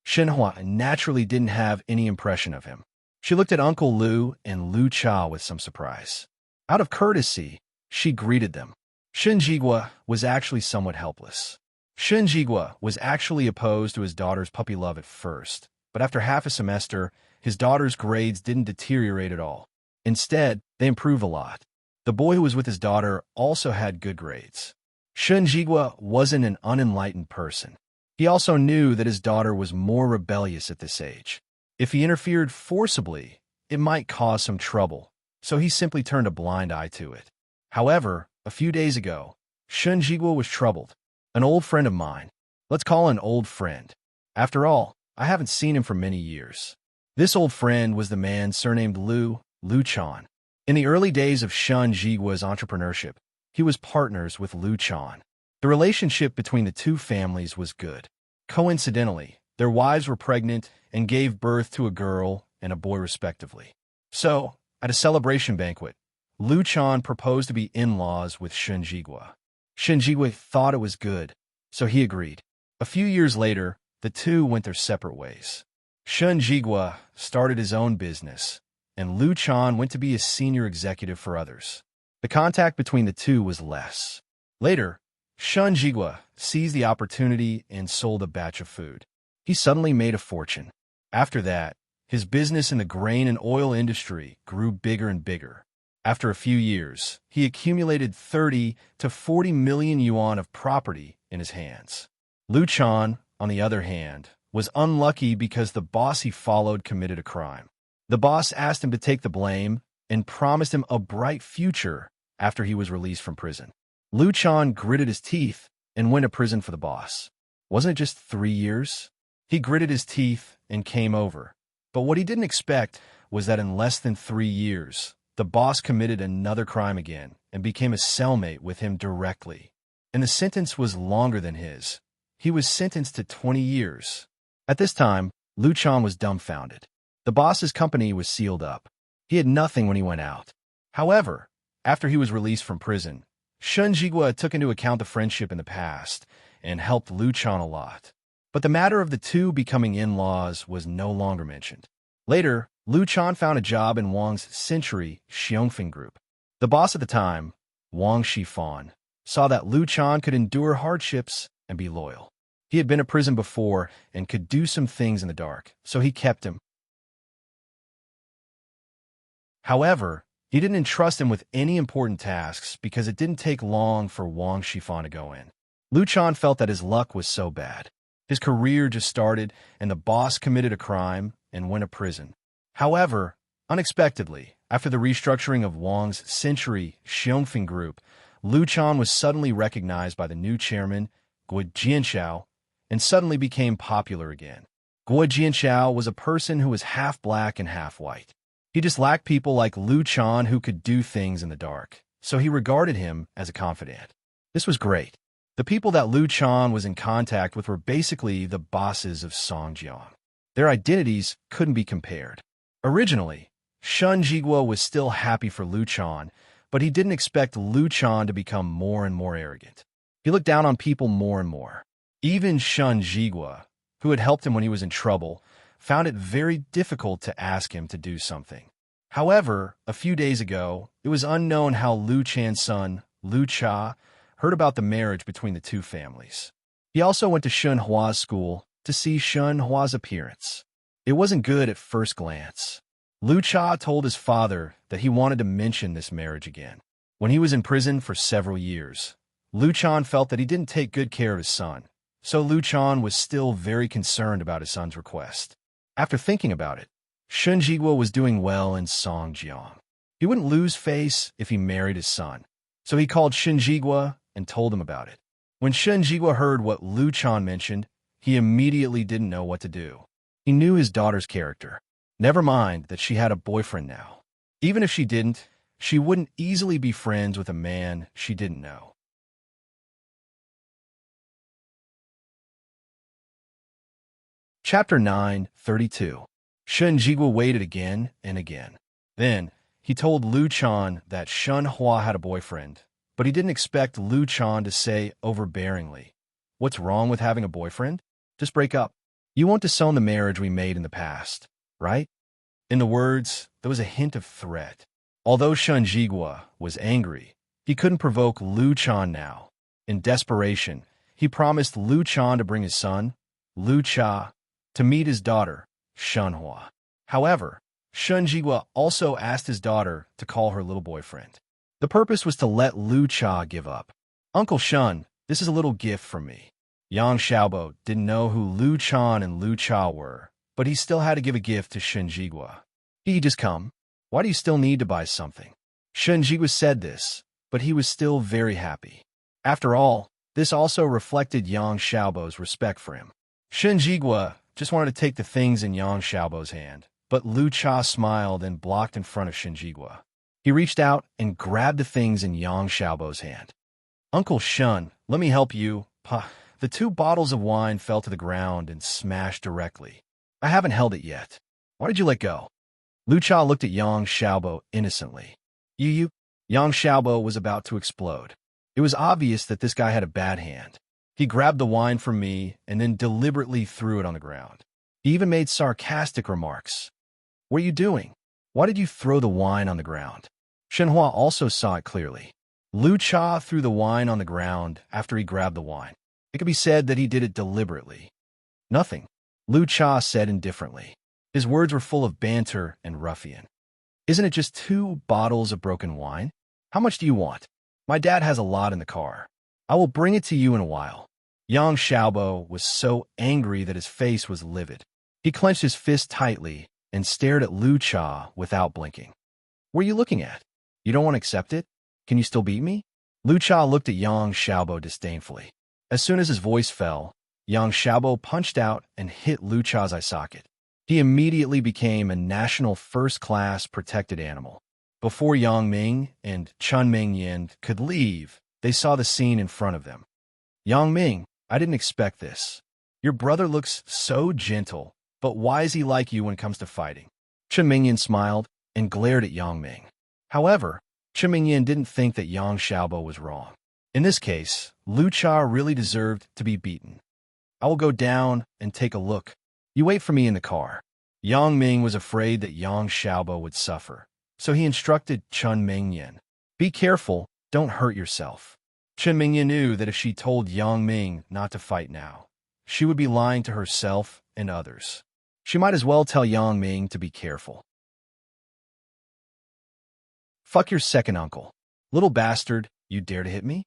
Xinhua naturally didn't have any impression of him. She looked at Uncle Lu and Lu Cha with some surprise. Out of courtesy, she greeted them. Shun Jigua was actually somewhat helpless. Shun Jigua was actually opposed to his daughter's puppy love at first, but after half a semester, his daughter's grades didn't deteriorate at all. Instead, they improved a lot. The boy who was with his daughter also had good grades. Shun Jigua wasn't an unenlightened person. He also knew that his daughter was more rebellious at this age. If he interfered forcibly, it might cause some trouble, so he simply turned a blind eye to it. However, a few days ago, Shun Jigua was troubled. An old friend of mine. Let's call an old friend. After all, I haven't seen him for many years. This old friend was the man surnamed Lu Chan. In the early days of Shun Jigua's entrepreneurship, he was partners with Lu Chan. The relationship between the two families was good. Coincidentally, their wives were pregnant and gave birth to a girl and a boy respectively. So, at a celebration banquet, Lu Chan proposed to be in-laws with Shun Jigua. Shun Jigua thought it was good, so he agreed. A few years later, the two went their separate ways. Shun Jigua started his own business, and Lu Chan went to be a senior executive for others. The contact between the two was less. Later, Shun Jigua seized the opportunity and sold a batch of food. He suddenly made a fortune. After that, his business in the grain and oil industry grew bigger and bigger. After a few years, he accumulated 30 to 40 million yuan of property in his hands. Lu Chan, on the other hand, was unlucky because the boss he followed committed a crime. The boss asked him to take the blame and promised him a bright future after he was released from prison. Lu Chan gritted his teeth and went to prison for the boss. Wasn't it just 3 years? He gritted his teeth and came over. But what he didn't expect was that in less than 3 years, the boss committed another crime again and became a cellmate with him directly. And the sentence was longer than his. He was sentenced to 20 years. At this time, Lu Chan was dumbfounded. The boss's company was sealed up. He had nothing when he went out. However, after he was released from prison, Shun Jigua took into account the friendship in the past and helped Lu Chan a lot. But the matter of the two becoming in-laws was no longer mentioned. Later, Lu Chan found a job in Wang's Century Xiongfeng group. The boss at the time, Wang Shifan, saw that Lu Chan could endure hardships and be loyal. He had been to prison before and could do some things in the dark, so he kept him. However, he didn't entrust him with any important tasks because it didn't take long for Wang Shifan to go in. Lu Chan felt that his luck was so bad. His career just started, and the boss committed a crime and went to prison. However, unexpectedly, after the restructuring of Wang's Century Xiongfeng group, Lu Chan was suddenly recognized by the new chairman, Guo Jianxiao, and suddenly became popular again. Guo Jianxiao was a person who was half black and half white. He just lacked people like Lu Chan who could do things in the dark, so he regarded him as a confidant. This was great. The people that Lu Chan was in contact with were basically the bosses of Songjiang. Their identities couldn't be compared. Originally, Shun Jigua was still happy for Lu Chan, but he didn't expect Lu Chan to become more and more arrogant. He looked down on people more and more. Even Shun Jigua, who had helped him when he was in trouble, found it very difficult to ask him to do something. However, a few days ago, it was unknown how Lu Chan's son, Lu Cha, heard about the marriage between the two families. He also went to Shun Hua's school to see Shun Hua's appearance. It wasn't good at first glance. Lu Cha told his father that he wanted to mention this marriage again. When he was in prison for several years, Lu Chan felt that he didn't take good care of his son, so Lu Chan was still very concerned about his son's request. After thinking about it, Shun Jigua was doing well in Songjiang. He wouldn't lose face if he married his son, so he called Shun Jigua and told him about it. When Shun Jigua heard what Lu Chan mentioned, he immediately didn't know what to do. He knew his daughter's character. Never mind that she had a boyfriend now. Even if she didn't, she wouldn't easily be friends with a man she didn't know. Chapter 9:32. Shun Jigua waited again and again. Then, he told Lu Chan that Shun Hua had a boyfriend, but he didn't expect Lu Chan to say overbearingly, "What's wrong with having a boyfriend? Just break up. You won't disown the marriage we made in the past, right?" In the words, there was a hint of threat. Although Shun Jigua was angry, he couldn't provoke Lu Chan now. In desperation, he promised Lu Chan to bring his son, Lu Cha, to meet his daughter, Shun Hua. However, Shun Jigua also asked his daughter to call her little boyfriend. The purpose was to let Lu Cha give up. "Uncle Shun, this is a little gift from me." Yang Xiaobo didn't know who Lu Chan and Lu Cha were, but he still had to give a gift to Shun Jigua. "He just come. Why do you still need to buy something?" Shun Jigua said this, but he was still very happy. After all, This also reflected Yang Xiaobo's respect for him. Shen Jigua just wanted to take the things in Yang Xiaobo's hand, but Lu Cha smiled and blocked in front of Shen Jigua. He reached out and grabbed the things in Yang Xiaobo's hand. Uncle Shun, let me help you. The 2 bottles of wine fell to the ground and smashed directly. I haven't held it yet. Why did you let go? Lu Cha looked at Yang Xiaobo innocently. You. Yang Xiaobo was about to explode. It was obvious that this guy had a bad hand. He grabbed the wine from me and then deliberately threw it on the ground. He even made sarcastic remarks. What are you doing? Why did you throw the wine on the ground? Shenhua also saw it clearly. Lu Cha threw the wine on the ground after he grabbed the wine. It could be said that he did it deliberately. Nothing, Lu Cha said indifferently. His words were full of banter and ruffian. Isn't it just 2 bottles of broken wine? How much do you want? My dad has a lot in the car. I will bring it to you in a while. Yang Xiaobo was so angry that his face was livid. He clenched his fist tightly and stared at Lu Cha without blinking. What are you looking at? You don't want to accept it? Can you still beat me? Lu Cha looked at Yang Xiaobo disdainfully. As soon as his voice fell, Yang Xiaobo punched out and hit Lu Cha's eye socket. He immediately became a national first-class protected animal. Before Yang Ming and Chun Mingyan could leave, they saw the scene in front of them. Yang Ming, I didn't expect this. Your brother looks so gentle, but why is he like you when it comes to fighting? Chun Mingyan smiled and glared at Yang Ming. However, Chun Mingyan didn't think that Yang Xiaobo was wrong. In this case, Lu Cha really deserved to be beaten. I will go down and take a look. You wait for me in the car. Yang Ming was afraid that Yang Xiaobo would suffer, so he instructed Chun Mingyan. Be careful, don't hurt yourself. Chun Mingyan knew that if she told Yang Ming not to fight now, she would be lying to herself and others. She might as well tell Yang Ming to be careful. Fuck your second uncle. Little bastard, you dare to hit me?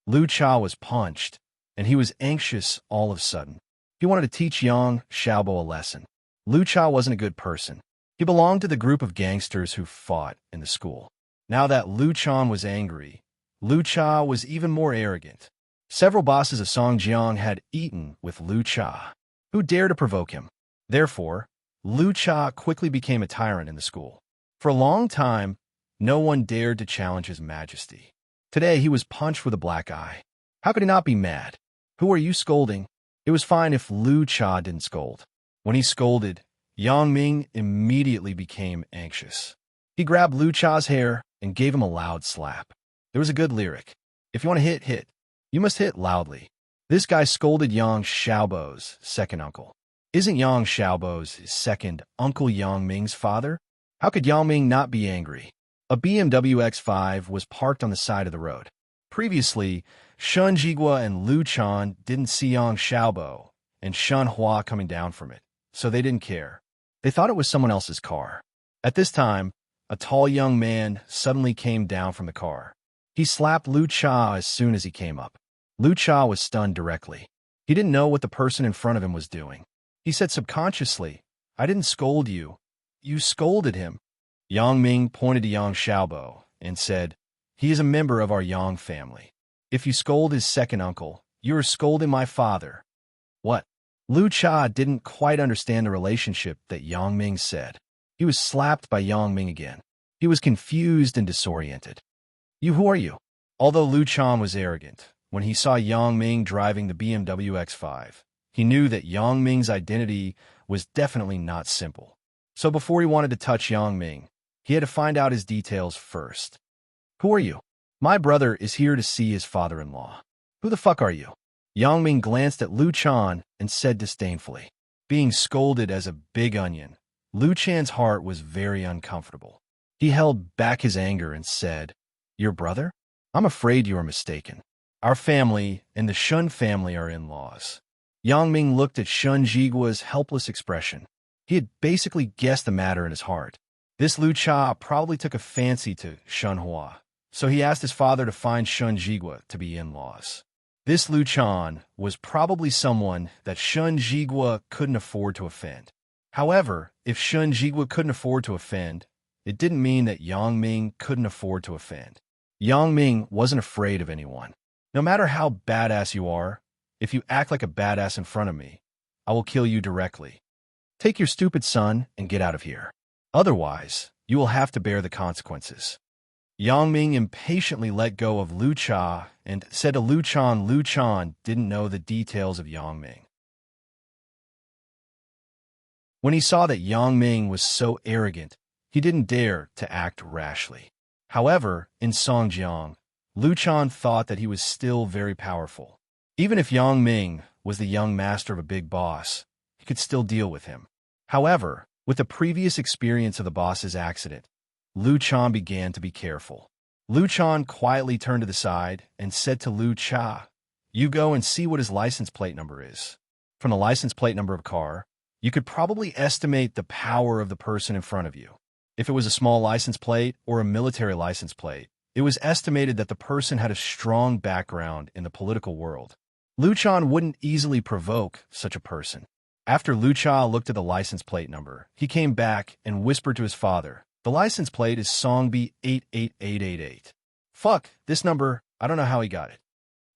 Lu Cha was punched, and he was anxious all of a sudden. He wanted to teach Yang Xiaobo a lesson. Lu Cha wasn't a good person. He belonged to the group of gangsters who fought in the school. Now that Lu Cha was angry, Lu Cha was even more arrogant. Several bosses of Songjiang had eaten with Lu Cha. Who dared to provoke him? Therefore, Lu Cha quickly became a tyrant in the school. For a long time, no one dared to challenge his majesty. Today, he was punched with a black eye. How could he not be mad? Who are you scolding? It was fine if Lu Cha didn't scold. When he scolded, Yang Ming immediately became anxious. He grabbed Lu Cha's hair and gave him a loud slap. There was a good lyric. If you want to hit, hit. You must hit loudly. This guy scolded Yang Xiaobo's second uncle. Isn't Yang Xiaobo's second uncle Yang Ming's father? How could Yang Ming not be angry? A BMW X5 was parked on the side of the road. Previously, Shun Jigua and Lu Chan didn't see Yang Xiaobo and Shun Hua coming down from it, so they didn't care. They thought it was someone else's car. At this time, a tall young man suddenly came down from the car. He slapped Lu Cha as soon as he came up. Lu Cha was stunned directly. He didn't know what the person in front of him was doing. He said subconsciously, I didn't scold you. You scolded him. Yang Ming pointed to Yang Xiaobo and said, he is a member of our Yang family. If you scold his second uncle, you are scolding my father. What? Lu Cha didn't quite understand the relationship that Yang Ming said. He was slapped by Yang Ming again. He was confused and disoriented. Who are you? Although Lu Chan was arrogant, when he saw Yang Ming driving the BMW X5, he knew that Yang Ming's identity was definitely not simple. So before he wanted to touch Yang Ming, he had to find out his details first. Who are you? My brother is here to see his father-in-law. Who the fuck are you? Yang Ming glanced at Lu Chan and said disdainfully. Being scolded as a big onion, Lu Chan's heart was very uncomfortable. He held back his anger and said, Your brother? I'm afraid you are mistaken. Our family and the Shun family are in-laws. Yang Ming looked at Shun Jigua's helpless expression. He had basically guessed the matter in his heart. This Lu Cha probably took a fancy to Shun Hua, so he asked his father to find Shun Jigua to be in-laws. This Lu Chan was probably someone that Shun Jigua couldn't afford to offend. However, if Shun Jigua couldn't afford to offend, it didn't mean that Yang Ming couldn't afford to offend. Yang Ming wasn't afraid of anyone. No matter how badass you are, if you act like a badass in front of me, I will kill you directly. Take your stupid son and get out of here. Otherwise, you will have to bear the consequences. Yang Ming impatiently let go of Lu Cha and said to Lu Chan didn't know the details of Yang Ming. When he saw that Yang Ming was so arrogant, he didn't dare to act rashly. However, in Songjiang, Lu Chan thought that he was still very powerful. Even if Yang Ming was the young master of a big boss, he could still deal with him. However, with the previous experience of the boss's accident, Lu Chan began to be careful. Lu Chan quietly turned to the side and said to Lu Cha, "You go and see what his license plate number is. From the license plate number of a car, you could probably estimate the power of the person in front of you. If it was a small license plate or a military license plate, it was estimated that the person had a strong background in the political world. Lu Chan wouldn't easily provoke such a person. After Lu Cha looked at the license plate number, he came back and whispered to his father, "The license plate is Songbi 88888. Fuck, this number, I don't know how he got it.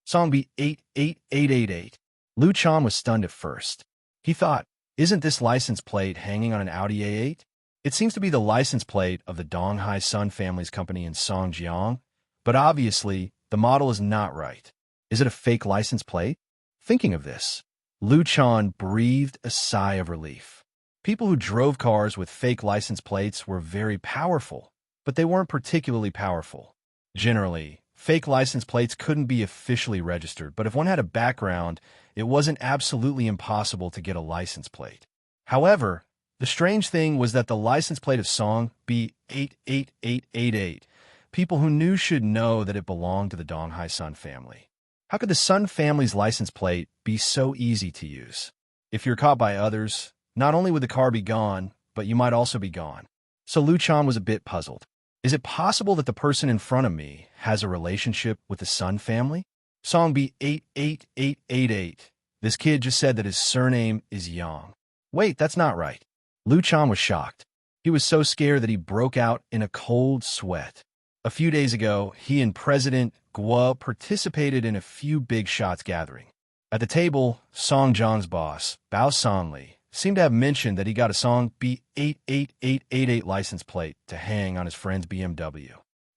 Songbi 88888. Lu Chan was stunned at first. He thought, isn't this license plate hanging on an Audi A8? It seems to be the license plate of the Donghai Sun family's company in Songjiang, but obviously, the model is not right. Is it a fake license plate?" Thinking of this, Lu Chan breathed a sigh of relief. People who drove cars with fake license plates were very powerful, but they weren't particularly powerful. Generally, fake license plates couldn't be officially registered, but if one had a background, it wasn't absolutely impossible to get a license plate. However, the strange thing was that the license plate of Song B88888, people who knew should know that it belonged to the Donghai Sun family. How could the Sun family's license plate be so easy to use? If you're caught by others, not only would the car be gone, but you might also be gone. So Lu Chan was a bit puzzled. Is it possible that the person in front of me has a relationship with the Sun family? Song B88888. This kid just said that his surname is Yang. Wait, that's not right. Lu Chan was shocked. He was so scared that he broke out in a cold sweat. A few days ago, he and President Guo participated in a few big shots gathering. At the table, Song Jiang's boss, Bao Sanli, seemed to have mentioned that he got a Song B88888 license plate to hang on his friend's BMW.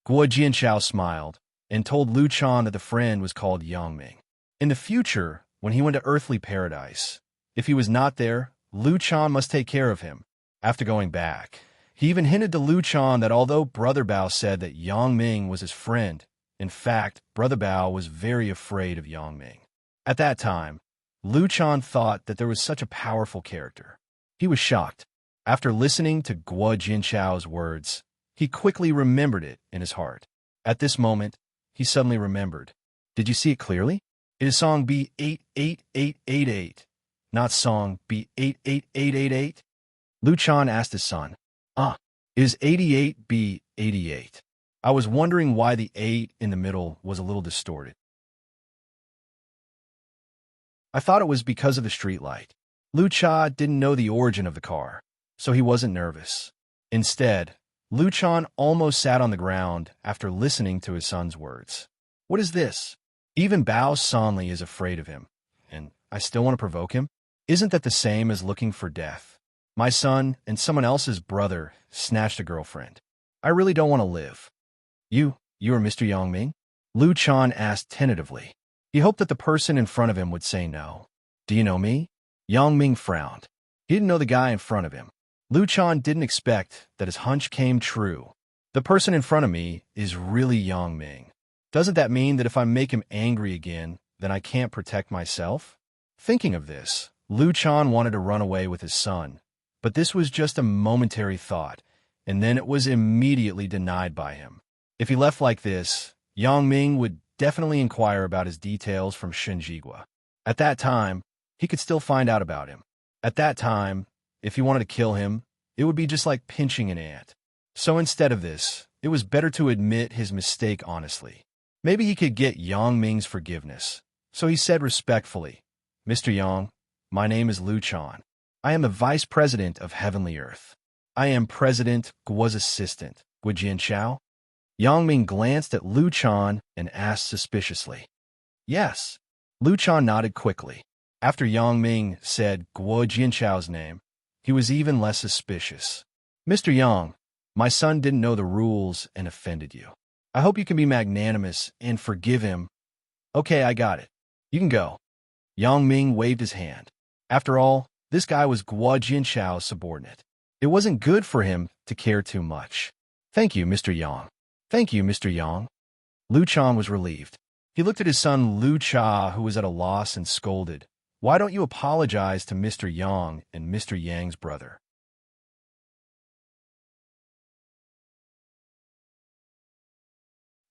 Guo Jianchao smiled and told Lu Chan that the friend was called Yang Ming. In the future, when he went to earthly paradise, if he was not there, Lu Chan must take care of him. After going back, he even hinted to Lu Chan that although Brother Bao said that Yang Ming was his friend, in fact, Brother Bao was very afraid of Yang Ming. At that time, Lu Chan thought that there was such a powerful character. He was shocked. After listening to Guo Jinchao's words, he quickly remembered it in his heart. At this moment, he suddenly remembered. Did you see it clearly? It is Song B88888, not Song B88888. Lu Chan asked his son. Is 88B88? I was wondering why the 8 in the middle was a little distorted. I thought it was because of the street light. Lu Cha didn't know the origin of the car, so he wasn't nervous. Instead, Lu Chan almost sat on the ground after listening to his son's words. What is this? Even Bao Sanli is afraid of him, and I still want to provoke him? Isn't that the same as looking for death? My son and someone else's brother snatched a girlfriend. I really don't want to live. You are Mr. Yang Ming? Lu Chan asked tentatively. He hoped that the person in front of him would say no. Do you know me? Yang Ming frowned. He didn't know the guy in front of him. Lu Chan didn't expect that his hunch came true. The person in front of me is really Yang Ming. Doesn't that mean that if I make him angry again, then I can't protect myself? Thinking of this, Lu Chan wanted to run away with his son, but this was just a momentary thought, and then it was immediately denied by him. If he left like this, Yang Ming would definitely inquire about his details from Shenjigua. At that time, he could still find out about him. At that time, if he wanted to kill him, it would be just like pinching an ant. So instead of this, it was better to admit his mistake honestly. Maybe he could get Yang Ming's forgiveness. So he said respectfully, Mr. Yang, my name is Lu Chan. I am a vice president of Heavenly Earth. I am President Guo's assistant, Guo Jianchao. Yang Ming glanced at Lu Chan and asked suspiciously, Yes. Lu Chan nodded quickly. After Yang Ming said Guo Jianchao's name, he was even less suspicious. Mr. Yang, my son didn't know the rules and offended you. I hope you can be magnanimous and forgive him. Okay, I got it. You can go. Yang Ming waved his hand. After all, this guy was Guo Jianchao's subordinate. It wasn't good for him to care too much. Thank you, Mr. Yang. Thank you, Mr. Yang. Lu Chan was relieved. He looked at his son Lu Cha, who was at a loss, and scolded. Why don't you apologize to Mr. Yang and Mr. Yang's brother?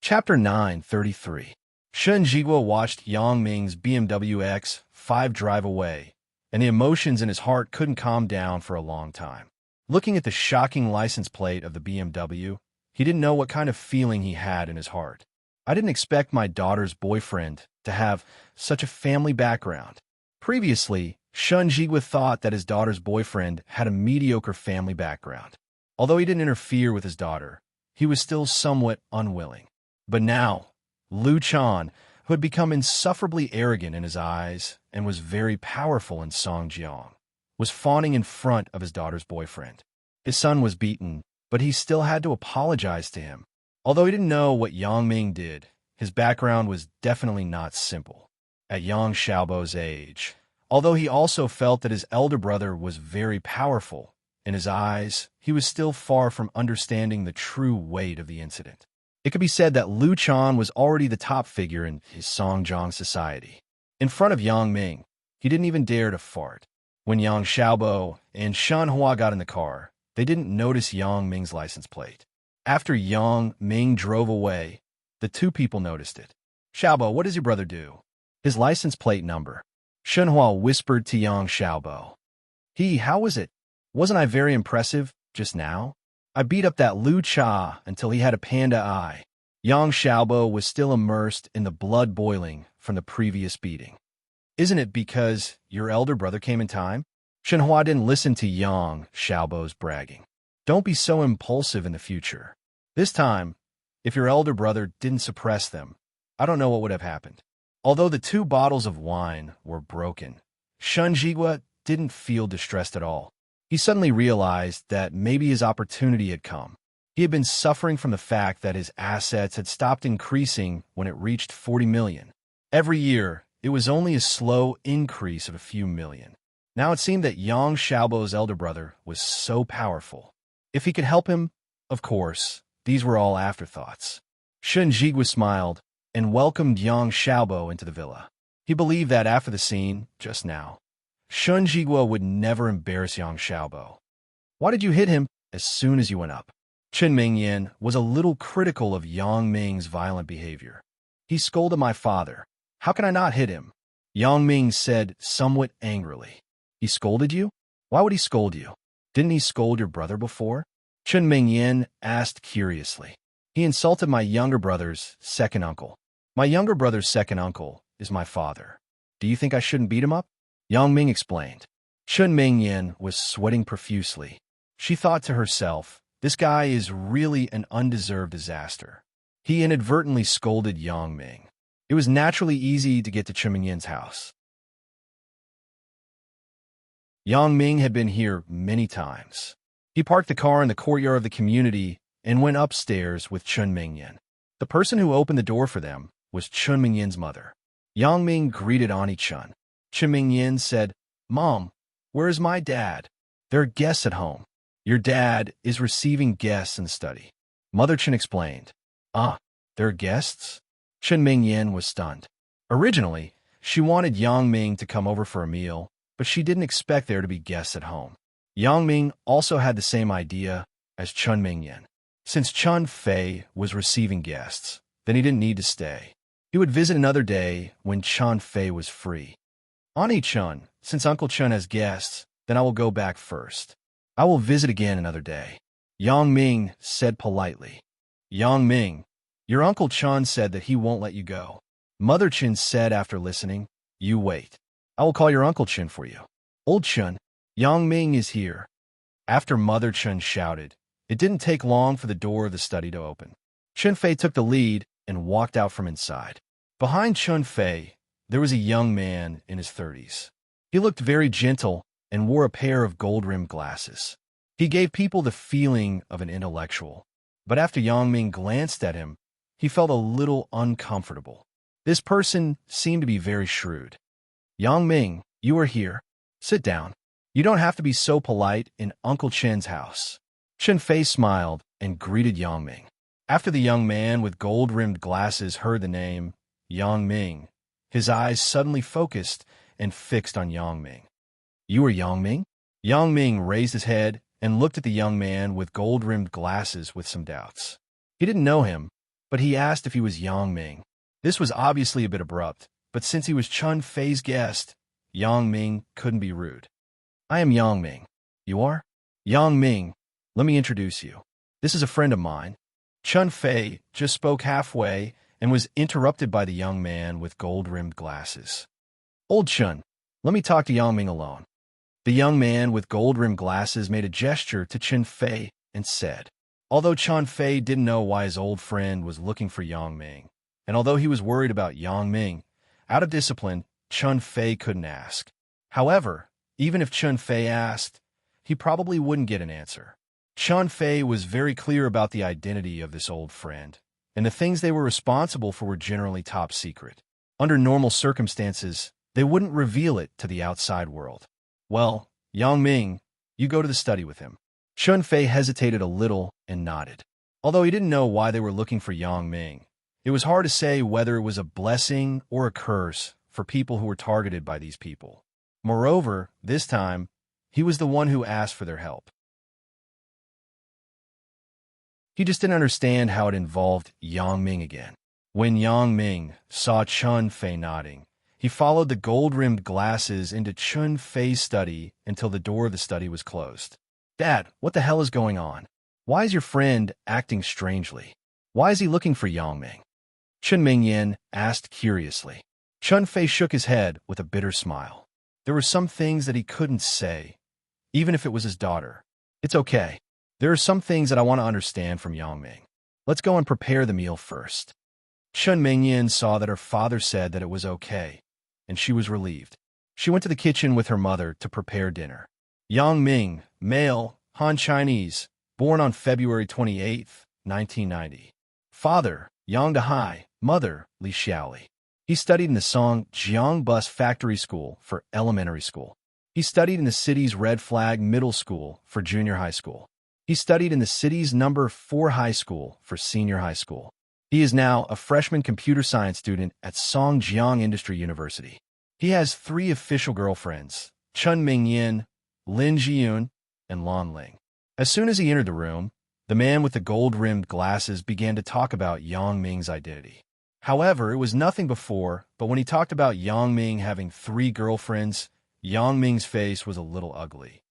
Chapter 933. Shen Jiguo watched Yang Ming's BMW X5 drive away, and the emotions in his heart couldn't calm down for a long time. Looking at the shocking license plate of the BMW, he didn't know what kind of feeling he had in his heart. I didn't expect my daughter's boyfriend to have such a family background. Previously, Shen Jiguo thought that his daughter's boyfriend had a mediocre family background. Although he didn't interfere with his daughter, he was still somewhat unwilling. But now, Lu Chan, who had become insufferably arrogant in his eyes and was very powerful in Songjiang, was fawning in front of his daughter's boyfriend. His son was beaten, but he still had to apologize to him. Although he didn't know what Yang Ming did, his background was definitely not simple. At Yang Xiaobo's age, although he also felt that his elder brother was very powerful, in his eyes, he was still far from understanding the true weight of the incident. It could be said that Lu Chan was already the top figure in his Songjiang society. In front of Yang Ming, he didn't even dare to fart. When Yang Xiaobo and Shan Hua got in the car, they didn't notice Yang Ming's license plate. After Yang Ming drove away, the two people noticed it. Xiaobo, what does your brother do? His license plate number. Shenhua whispered to Yang Xiaobo. How was it? Wasn't I very impressive just now? I beat up that Lu Cha until he had a panda eye. Yang Xiaobo was still immersed in the blood boiling from the previous beating. Isn't it because your elder brother came in time? Shenhua didn't listen to Yang Xiaobo's bragging. Don't be so impulsive in the future. This time, if your elder brother didn't suppress them, I don't know what would have happened. Although the 2 bottles of wine were broken, Shen Jiguo didn't feel distressed at all. He suddenly realized that maybe his opportunity had come. He had been suffering from the fact that his assets had stopped increasing when it reached 40 million. Every year, it was only a slow increase of a few million. Now it seemed that Yang Xiaobo's elder brother was so powerful. If he could help him, of course, these were all afterthoughts. Shen Jiguo smiled and welcomed Yang Xiaobo into the villa. He believed that after the scene, just now, Shen Jiguo would never embarrass Yang Xiaobo. Why did you hit him as soon as you went up? Chen Mingyan was a little critical of Yang Ming's violent behavior. He scolded my father. How can I not hit him? Yang Ming said somewhat angrily. He scolded you? Why would he scold you? Didn't he scold your brother before? Chen Mingyan asked curiously. He insulted my younger brother's second uncle. My younger brother's second uncle is my father. Do you think I shouldn't beat him up? Yang Ming explained. Chen Mingyan was sweating profusely. She thought to herself, this guy is really an undeserved disaster. He inadvertently scolded Yang Ming. It was naturally easy to get to Chen Mingyan's house. Yang Ming had been here many times. He parked the car in the courtyard of the community and went upstairs with Chen Mingyan. The person who opened the door for them was Chen Mingyan's mother. Yang Ming greeted Auntie Chen. Chen Mingyan said, Mom, where is my dad? There are guests at home. Your dad is receiving guests in the study. Mother Chen explained. There are guests? Chen Mingyan was stunned. Originally, she wanted Yang Ming to come over for a meal, but she didn't expect there to be guests at home. Yang Ming also had the same idea as Chen Mingyan. Since Chen Fei was receiving guests, then he didn't need to stay. He would visit another day when Chen Fei was free. Auntie Chen, since Uncle Chen has guests, then I will go back first. I will visit again another day. Yang Ming said politely. Yang Ming, your Uncle Chen said that he won't let you go. Mother Chen said after listening, you wait. I will call your Uncle Chen for you. Old Chen, Yang Ming is here. After Mother Chen shouted, it didn't take long for the door of the study to open. Chen Fei took the lead and walked out from inside. Behind Chun Fei, there was a young man in his 30s. He looked very gentle and wore a pair of gold-rimmed glasses. He gave people the feeling of an intellectual. But after Yang Ming glanced at him, he felt a little uncomfortable. This person seemed to be very shrewd. Yang Ming, you are here. Sit down. You don't have to be so polite in Uncle Chen's house. Chun Fei smiled and greeted Yang Ming. After the young man with gold-rimmed glasses heard the name, Yang Ming, his eyes suddenly focused and fixed on Yang Ming. You are Yang Ming? Yang Ming raised his head and looked at the young man with gold-rimmed glasses with some doubts. He didn't know him, but he asked if he was Yang Ming. This was obviously a bit abrupt, but since he was Chun Fei's guest, Yang Ming couldn't be rude. I am Yang Ming. You are? Yang Ming, let me introduce you. This is a friend of mine. Chun Fei just spoke halfway and was interrupted by the young man with gold-rimmed glasses. Old Chun, let me talk to Yang Ming alone. The young man with gold-rimmed glasses made a gesture to Chun Fei and said, although Chun Fei didn't know why his old friend was looking for Yang Ming, and although he was worried about Yang Ming, out of discipline, Chun Fei couldn't ask. However, even if Chun Fei asked, he probably wouldn't get an answer. Chun Fei was very clear about the identity of this old friend, and the things they were responsible for were generally top secret. Under normal circumstances, they wouldn't reveal it to the outside world. Well, Yang Ming, you go to the study with him. Chun Fei hesitated a little and nodded. Although he didn't know why they were looking for Yang Ming, it was hard to say whether it was a blessing or a curse for people who were targeted by these people. Moreover, this time, he was the one who asked for their help. He just didn't understand how it involved Yang Ming again. When Yang Ming saw Chun Fei nodding, he followed the gold-rimmed glasses into Chun Fei's study until the door of the study was closed. Dad, what the hell is going on? Why is your friend acting strangely? Why is he looking for Yang Ming? Chun Mingyan asked curiously. Chun Fei shook his head with a bitter smile. There were some things that he couldn't say, even if it was his daughter. It's okay. There are some things that I want to understand from Yang Ming. Let's go and prepare the meal first. Chun Mingyan saw that her father said that it was okay, and she was relieved. She went to the kitchen with her mother to prepare dinner. Yang Ming, male, Han Chinese, born on February 28, 1990. Father, Yang Dehai, mother, Li Xiaoli. He studied in the Songjiang Bus Factory School for elementary school. He studied in the city's Red Flag Middle School for junior high school. He studied in the city's number 4 high school for senior high school. He is now a freshman computer science student at Songjiang Industry University. He has 3 official girlfriends, Chun Mingyan, Lin Jiyun, and Lan Ling. As soon as he entered the room, the man with the gold-rimmed glasses began to talk about Yang Ming's identity. However, it was nothing before, but when he talked about Yang Ming having 3 girlfriends, Yang Ming's face was a little ugly.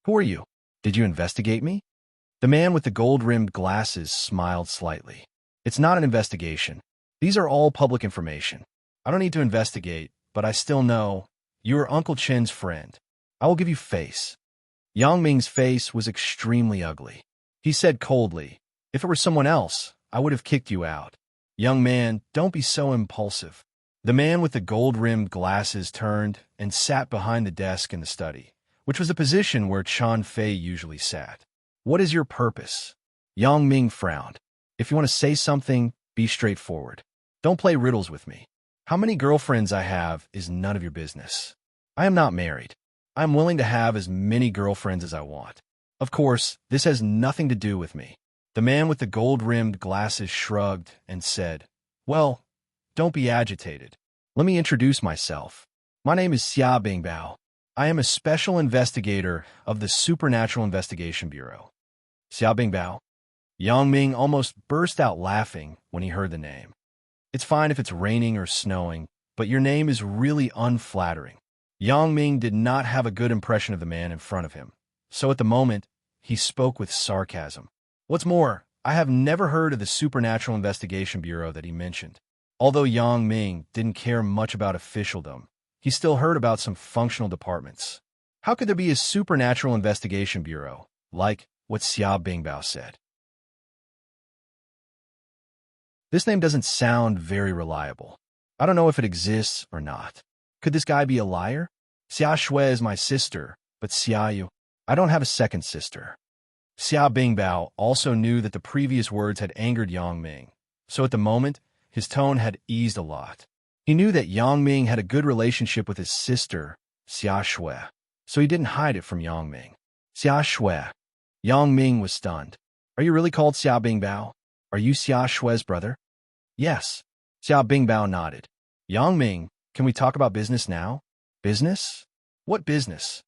Who are you? Did you investigate me? The man with the gold-rimmed glasses smiled slightly. It's not an investigation. These are all public information. I don't need to investigate, but I still know you are Uncle Chen's friend. I will give you face. Yang Ming's face was extremely ugly. He said coldly, if it were someone else, I would have kicked you out. Young man, don't be so impulsive. The man with the gold-rimmed glasses turned and sat behind the desk in the study, which was the position where Chun Fei usually sat. What is your purpose? Yang Ming frowned. If you want to say something, be straightforward. Don't play riddles with me. How many girlfriends I have is none of your business. I am not married. I am willing to have as many girlfriends as I want. Of course, this has nothing to do with me. The man with the gold-rimmed glasses shrugged and said, well, don't be agitated. Let me introduce myself. My name is Xia Bingbao. I am a special investigator of the Supernatural Investigation Bureau. Xia Bingbao. Yang Ming almost burst out laughing when he heard the name. It's fine if it's raining or snowing, but your name is really unflattering. Yang Ming did not have a good impression of the man in front of him, so at the moment, he spoke with sarcasm. What's more, I have never heard of the Supernatural Investigation Bureau that he mentioned. Although Yang Ming didn't care much about officialdom, he still heard about some functional departments. How could there be a Supernatural Investigation Bureau, like what Xia Bingbao said? This name doesn't sound very reliable. I don't know if it exists or not. Could this guy be a liar? Xia Shui is my sister, but Xia Yu, I don't have a second sister. Xia Bingbao also knew that the previous words had angered Yang Ming, so at the moment, his tone had eased a lot. He knew that Yang Ming had a good relationship with his sister, Xia Shui, so he didn't hide it from Yang Ming. Xia Shui. Yang Ming was stunned. Are you really called Xia Bingbao? Are you Xia Shui's brother? Yes. Xia Bingbao nodded. Yang Ming, can we talk about business now? Business? What business?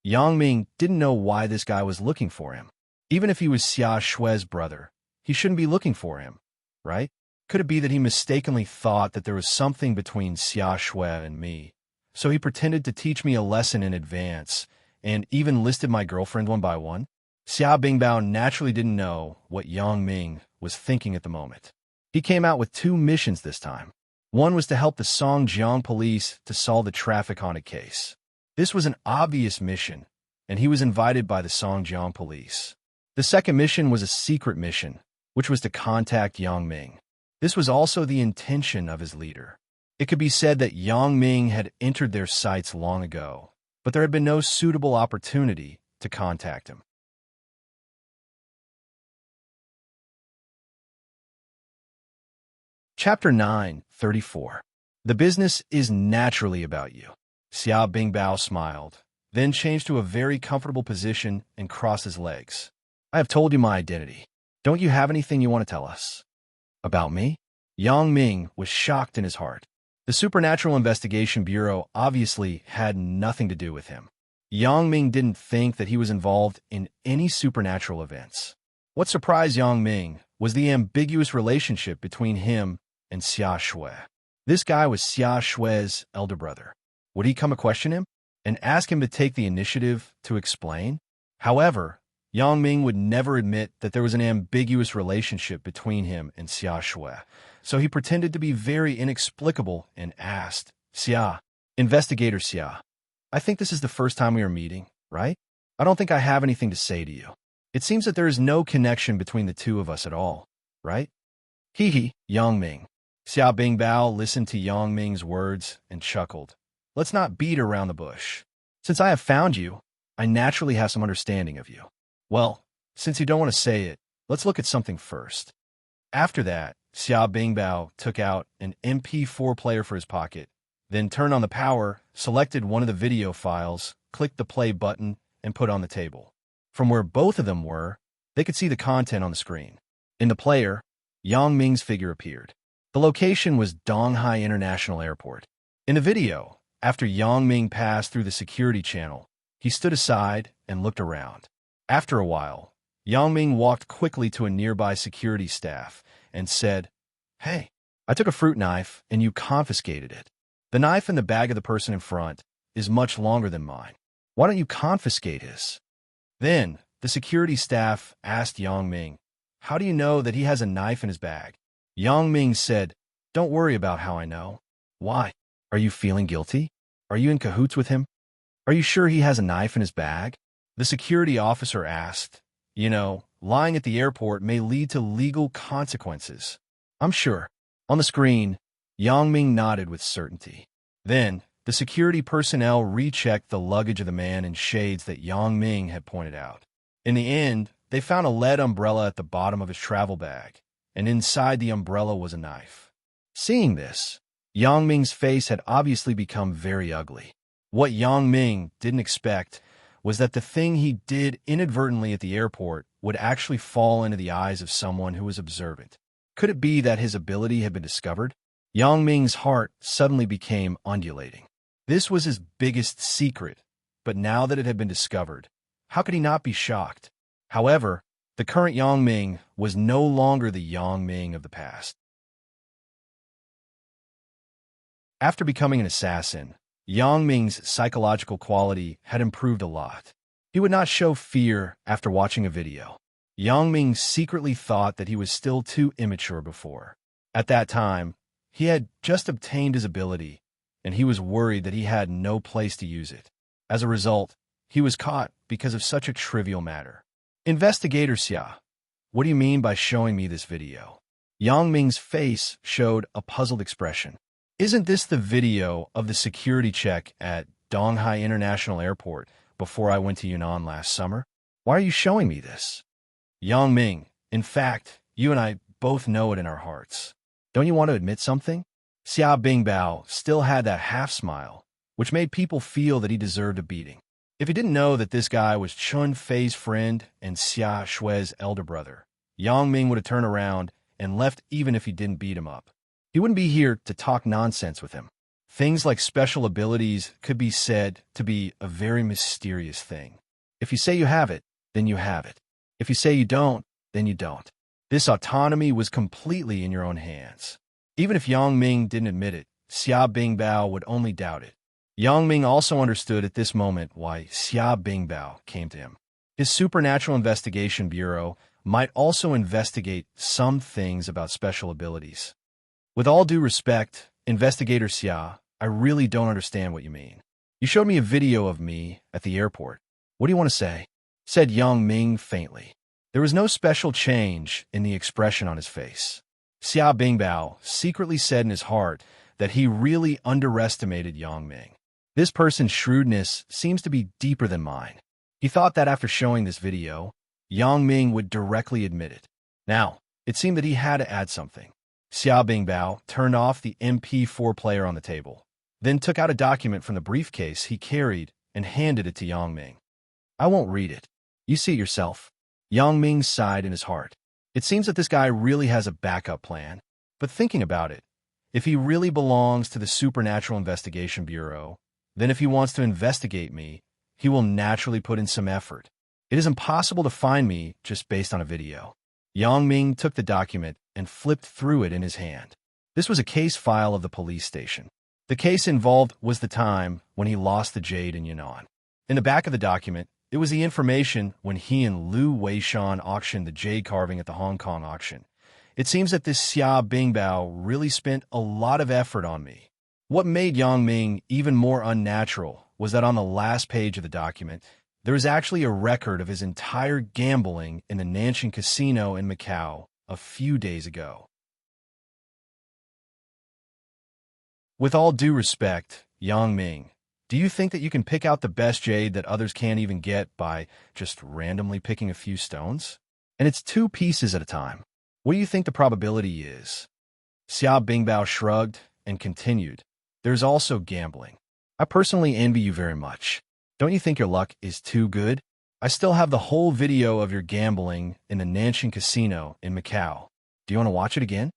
Yang Ming didn't know why this guy was looking for him. Even if he was Xia Shui's brother, he shouldn't be looking for him, right? Could it be that he mistakenly thought that there was something between Xia Shui and me? So he pretended to teach me a lesson in advance, and even listed my girlfriend one by one? Xia Bingbao naturally didn't know what Yang Ming was thinking at the moment. He came out with 2 missions this time. One was to help the Songjiang police to solve the traffic haunted case. This was an obvious mission, and he was invited by the Songjiang police. The second mission was a secret mission, which was to contact Yang Ming. This was also the intention of his leader. It could be said that Yang Ming had entered their sights long ago, but there had been no suitable opportunity to contact him. Chapter 9:34. The business is naturally about you. Xia Bingbao smiled, then changed to a very comfortable position and crossed his legs. I have told you my identity. Don't you have anything you want to tell us? About me? Yang Ming was shocked in his heart. The Supernatural Investigation Bureau obviously had nothing to do with him. Yang Ming didn't think that he was involved in any supernatural events. What surprised Yang Ming was the ambiguous relationship between him and Xia Shui. This guy was Xia Shui's elder brother. Would he come to question him and ask him to take the initiative to explain? However, Yang Ming would never admit that there was an ambiguous relationship between him and Xia Shui, so he pretended to be very inexplicable and asked, Xia, Investigator Xia, I think this is the first time we are meeting, right? I don't think I have anything to say to you. It seems that there is no connection between the two of us at all, right? Hee, Yang Ming. Xia Bingbao listened to Yang Ming's words and chuckled. Let's not beat around the bush. Since I have found you, I naturally have some understanding of you. Well, since you don't want to say it, let's look at something first. After that, Xia Bingbao took out an MP4 player for his pocket, then turned on the power, selected one of the video files, clicked the play button, and put on the table. From where both of them were, they could see the content on the screen. In the player, Yang Ming's figure appeared. The location was Donghai International Airport. In the video, after Yang Ming passed through the security channel, he stood aside and looked around. After a while, Yang Ming walked quickly to a nearby security staff and said, Hey, I took a fruit knife and you confiscated it. The knife in the bag of the person in front is much longer than mine. Why don't you confiscate his? Then, the security staff asked Yang Ming, How do you know that he has a knife in his bag? Yang Ming said, Don't worry about how I know. Why? Are you feeling guilty? Are you in cahoots with him? Are you sure he has a knife in his bag? The security officer asked, You know, lying at the airport may lead to legal consequences. I'm sure. On the screen, Yang Ming nodded with certainty. Then, the security personnel rechecked the luggage of the man in shades that Yang Ming had pointed out. In the end, they found a lead umbrella at the bottom of his travel bag, and inside the umbrella was a knife. Seeing this, Yang Ming's face had obviously become very ugly. What Yang Ming didn't expect was that the thing he did inadvertently at the airport would actually fall into the eyes of someone who was observant. Could it be that his ability had been discovered? Yang Ming's heart suddenly became undulating. This was his biggest secret, but now that it had been discovered, how could he not be shocked? However, the current Yang Ming was no longer the Yang Ming of the past. After becoming an assassin, Yang Ming's psychological quality had improved a lot. He would not show fear after watching a video. Yang Ming secretly thought that he was still too immature before. At that time, he had just obtained his ability, and he was worried that he had no place to use it. As a result, he was caught because of such a trivial matter. Investigator Xia, what do you mean by showing me this video? Yang Ming's face showed a puzzled expression. Isn't this the video of the security check at Donghai International Airport before I went to Yunnan last summer? Why are you showing me this? Yang Ming, in fact, you and I both know it in our hearts. Don't you want to admit something? Xia Bingbao still had that half-smile, which made people feel that he deserved a beating. If he didn't know that this guy was Chun Fei's friend and Xia Shui's elder brother, Yang Ming would have turned around and left even if he didn't beat him up. He wouldn't be here to talk nonsense with him. Things like special abilities could be said to be a very mysterious thing. If you say you have it, then you have it. If you say you don't, then you don't. This autonomy was completely in your own hands. Even if Yang Ming didn't admit it, Xia Bingbao would only doubt it. Yang Ming also understood at this moment why Xia Bingbao came to him. His Supernatural Investigation Bureau might also investigate some things about special abilities. With all due respect, Investigator Xia, I really don't understand what you mean. You showed me a video of me at the airport. What do you want to say? Said Yang Ming faintly. There was no special change in the expression on his face. Xia Bingbao secretly said in his heart that he really underestimated Yang Ming. This person's shrewdness seems to be deeper than mine. He thought that after showing this video, Yang Ming would directly admit it. Now, it seemed that he had to add something. Xia Bingbao turned off the MP4 player on the table, then took out a document from the briefcase he carried and handed it to Yang Ming. I won't read it. You see it yourself. Yang Ming sighed in his heart. It seems that this guy really has a backup plan. But thinking about it, if he really belongs to the Supernatural Investigation Bureau, then if he wants to investigate me, he will naturally put in some effort. It is impossible to find me just based on a video. Yang Ming took the document and flipped through it in his hand. This was a case file of the police station. The case involved was the time when he lost the jade in Yunnan. In the back of the document, it was the information when he and Liu Weishan auctioned the jade carving at the Hong Kong auction. It seems that this Xia Bingbao really spent a lot of effort on me. What made Yang Ming even more unnatural was that on the last page of the document, there is actually a record of his entire gambling in the Nanjing Casino in Macau a few days ago. With all due respect, Yang Ming, do you think that you can pick out the best jade that others can't even get by just randomly picking a few stones? And it's 2 pieces at a time. What do you think the probability is? Xia Bingbao shrugged and continued. There's also gambling. I personally envy you very much. Don't you think your luck is too good? I still have the whole video of your gambling in the Nanjing Casino in Macau. Do you want to watch it again?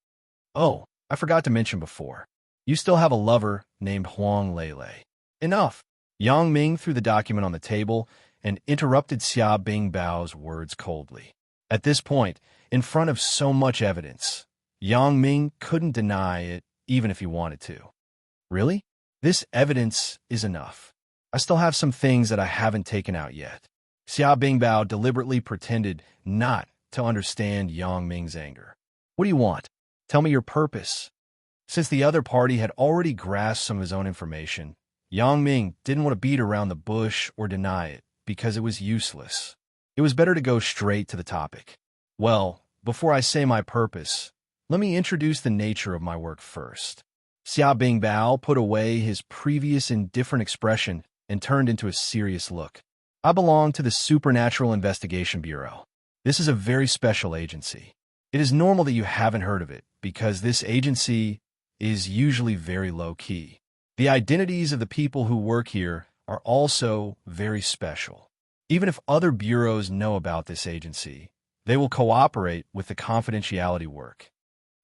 Oh, I forgot to mention before. You still have a lover named Huang Lele. Enough. Yang Ming threw the document on the table and interrupted Xia Bingbao's words coldly. At this point, in front of so much evidence, Yang Ming couldn't deny it even if he wanted to. Really? This evidence is enough. I still have some things that I haven't taken out yet. Xia Bingbao deliberately pretended not to understand Yang Ming's anger. What do you want? Tell me your purpose. Since the other party had already grasped some of his own information, Yang Ming didn't want to beat around the bush or deny it because it was useless. It was better to go straight to the topic. Well, before I say my purpose, let me introduce the nature of my work first. Xia Bingbao put away his previous indifferent expression and turned into a serious look. I belong to the Supernatural Investigation Bureau. This is a very special agency. It is normal that you haven't heard of it because this agency is usually very low-key. The identities of the people who work here are also very special. Even if other bureaus know about this agency, they will cooperate with the confidentiality work.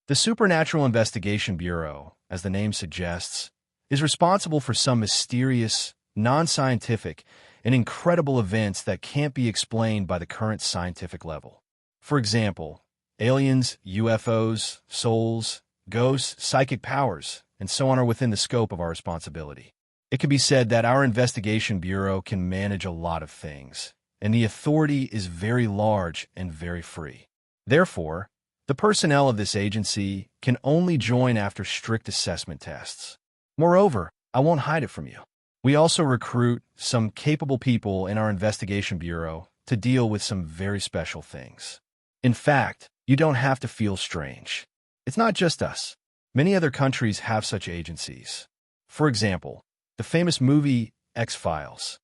The Supernatural Investigation Bureau, as the name suggests, is responsible for some mysterious, non-scientific, and incredible events that can't be explained by the current scientific level. For example, aliens, UFOs, souls, ghosts, psychic powers, and so on are within the scope of our responsibility. It can be said that our investigation bureau can manage a lot of things, and the authority is very large and very free. Therefore, the personnel of this agency can only join after strict assessment tests. Moreover, I won't hide it from you. We also recruit some capable people in our investigation bureau to deal with some very special things. In fact, you don't have to feel strange. It's not just us. Many other countries have such agencies. For example, the famous movie X-Files.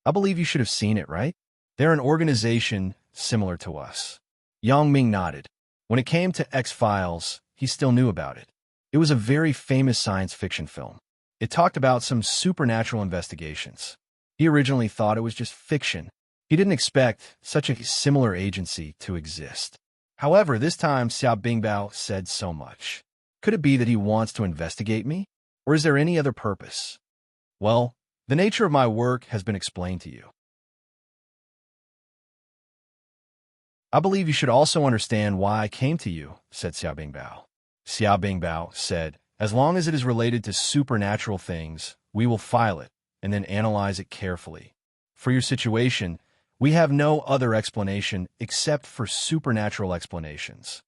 I believe you should have seen it, right? They're an organization similar to us. Yang Ming nodded. When it came to X-Files, he still knew about it. It was a very famous science fiction film. It talked about some supernatural investigations. He originally thought it was just fiction. He didn't expect such a similar agency to exist. However, this time Xiao Bingbao said so much. Could it be that he wants to investigate me? Or is there any other purpose? Well, the nature of my work has been explained to you. I believe you should also understand why I came to you, said Xiao Bingbao. Xiao Bingbao said, as long as it is related to supernatural things, we will file it and then analyze it carefully. For your situation, we have no other explanation except for supernatural explanations.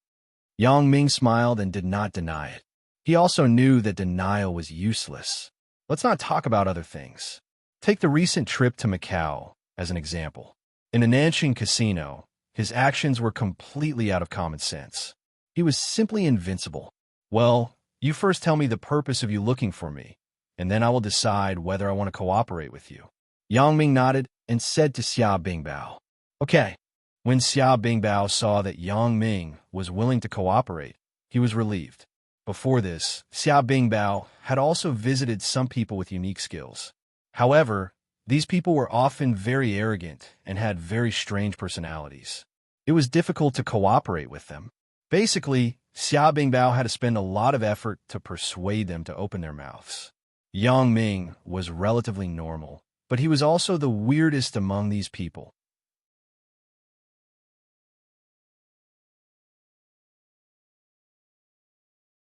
Yang Ming smiled and did not deny it. He also knew that denial was useless. Let's not talk about other things. Take the recent trip to Macau as an example. In a Nanjing casino, his actions were completely out of common sense. He was simply invincible. Well, you first tell me the purpose of you looking for me, and then I will decide whether I want to cooperate with you. Yang Ming nodded and said to Xiao Bingbao, okay. When Xiao Bingbao saw that Yang Ming was willing to cooperate, he was relieved. Before this, Xiao Bingbao had also visited some people with unique skills. However, these people were often very arrogant and had very strange personalities. It was difficult to cooperate with them. Basically, Xiao Bingbao had to spend a lot of effort to persuade them to open their mouths. Yang Ming was relatively normal, but he was also the weirdest among these people.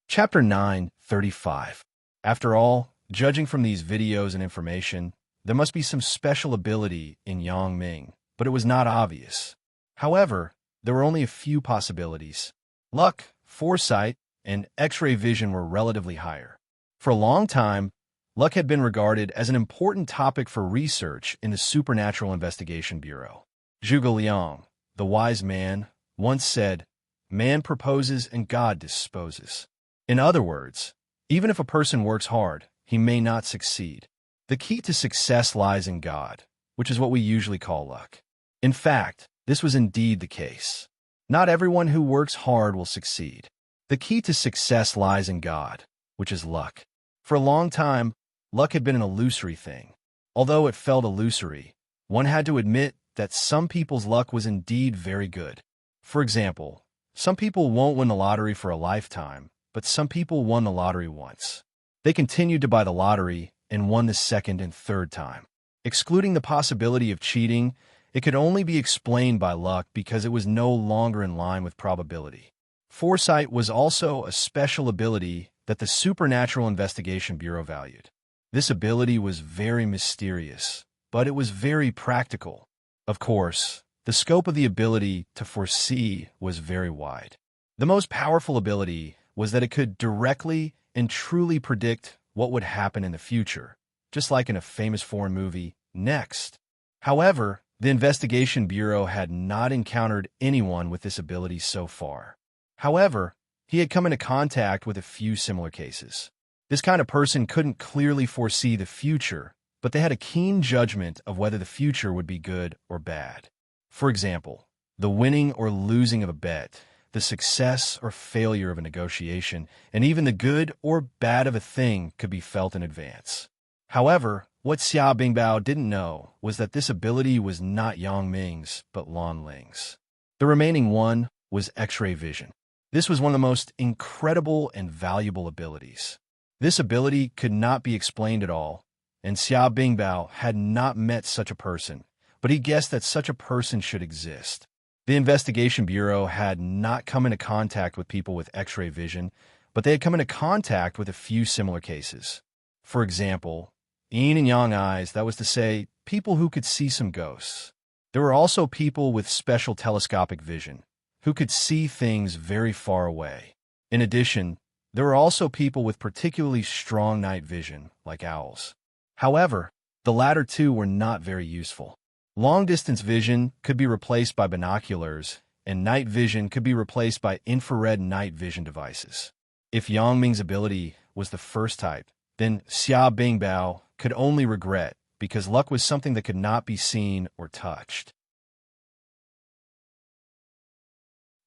Chapter 9:35. After all, judging from these videos and information, there must be some special ability in Yang Ming, but it was not obvious. However, there were only a few possibilities. Luck, foresight, and X-ray vision were relatively higher. For a long time, luck had been regarded as an important topic for research in the Supernatural Investigation Bureau. Zhuge Liang, the wise man, once said, "Man proposes and God disposes." In other words, even if a person works hard, he may not succeed. The key to success lies in God, which is what we usually call luck. In fact, this was indeed the case. Not everyone who works hard will succeed. The key to success lies in God, which is luck. For a long time, luck had been an illusory thing. Although it felt illusory, one had to admit that some people's luck was indeed very good. For example, some people won't win the lottery for a lifetime, but some people won the lottery once. They continued to buy the lottery and won the second and third time. Excluding the possibility of cheating, it could only be explained by luck because it was no longer in line with probability. Foresight was also a special ability that the Supernatural Investigation Bureau valued. This ability was very mysterious, but it was very practical. Of course, the scope of the ability to foresee was very wide. The most powerful ability was that it could directly and truly predict what would happen in the future, just like in a famous foreign movie, Next. However, the Investigation Bureau had not encountered anyone with this ability so far. However, he had come into contact with a few similar cases. This kind of person couldn't clearly foresee the future, but they had a keen judgment of whether the future would be good or bad. For example, the winning or losing of a bet, the success or failure of a negotiation, and even the good or bad of a thing could be felt in advance. However, what Xiao Bingbao didn't know was that this ability was not Yang Ming's, but Lan Ling's. The remaining one was X-ray vision. This was one of the most incredible and valuable abilities. This ability could not be explained at all, and Xiao Bingbao had not met such a person, but he guessed that such a person should exist. The Investigation Bureau had not come into contact with people with X-ray vision, but they had come into contact with a few similar cases. For example, yin and yang eyes, that was to say, people who could see some ghosts. There were also people with special telescopic vision, who could see things very far away. In addition, there were also people with particularly strong night vision, like owls. However, the latter two were not very useful. Long-distance vision could be replaced by binoculars, and night vision could be replaced by infrared night vision devices. If Yang Ming's ability was the first type, then Xia Bingbao could only regret, because luck was something that could not be seen or touched.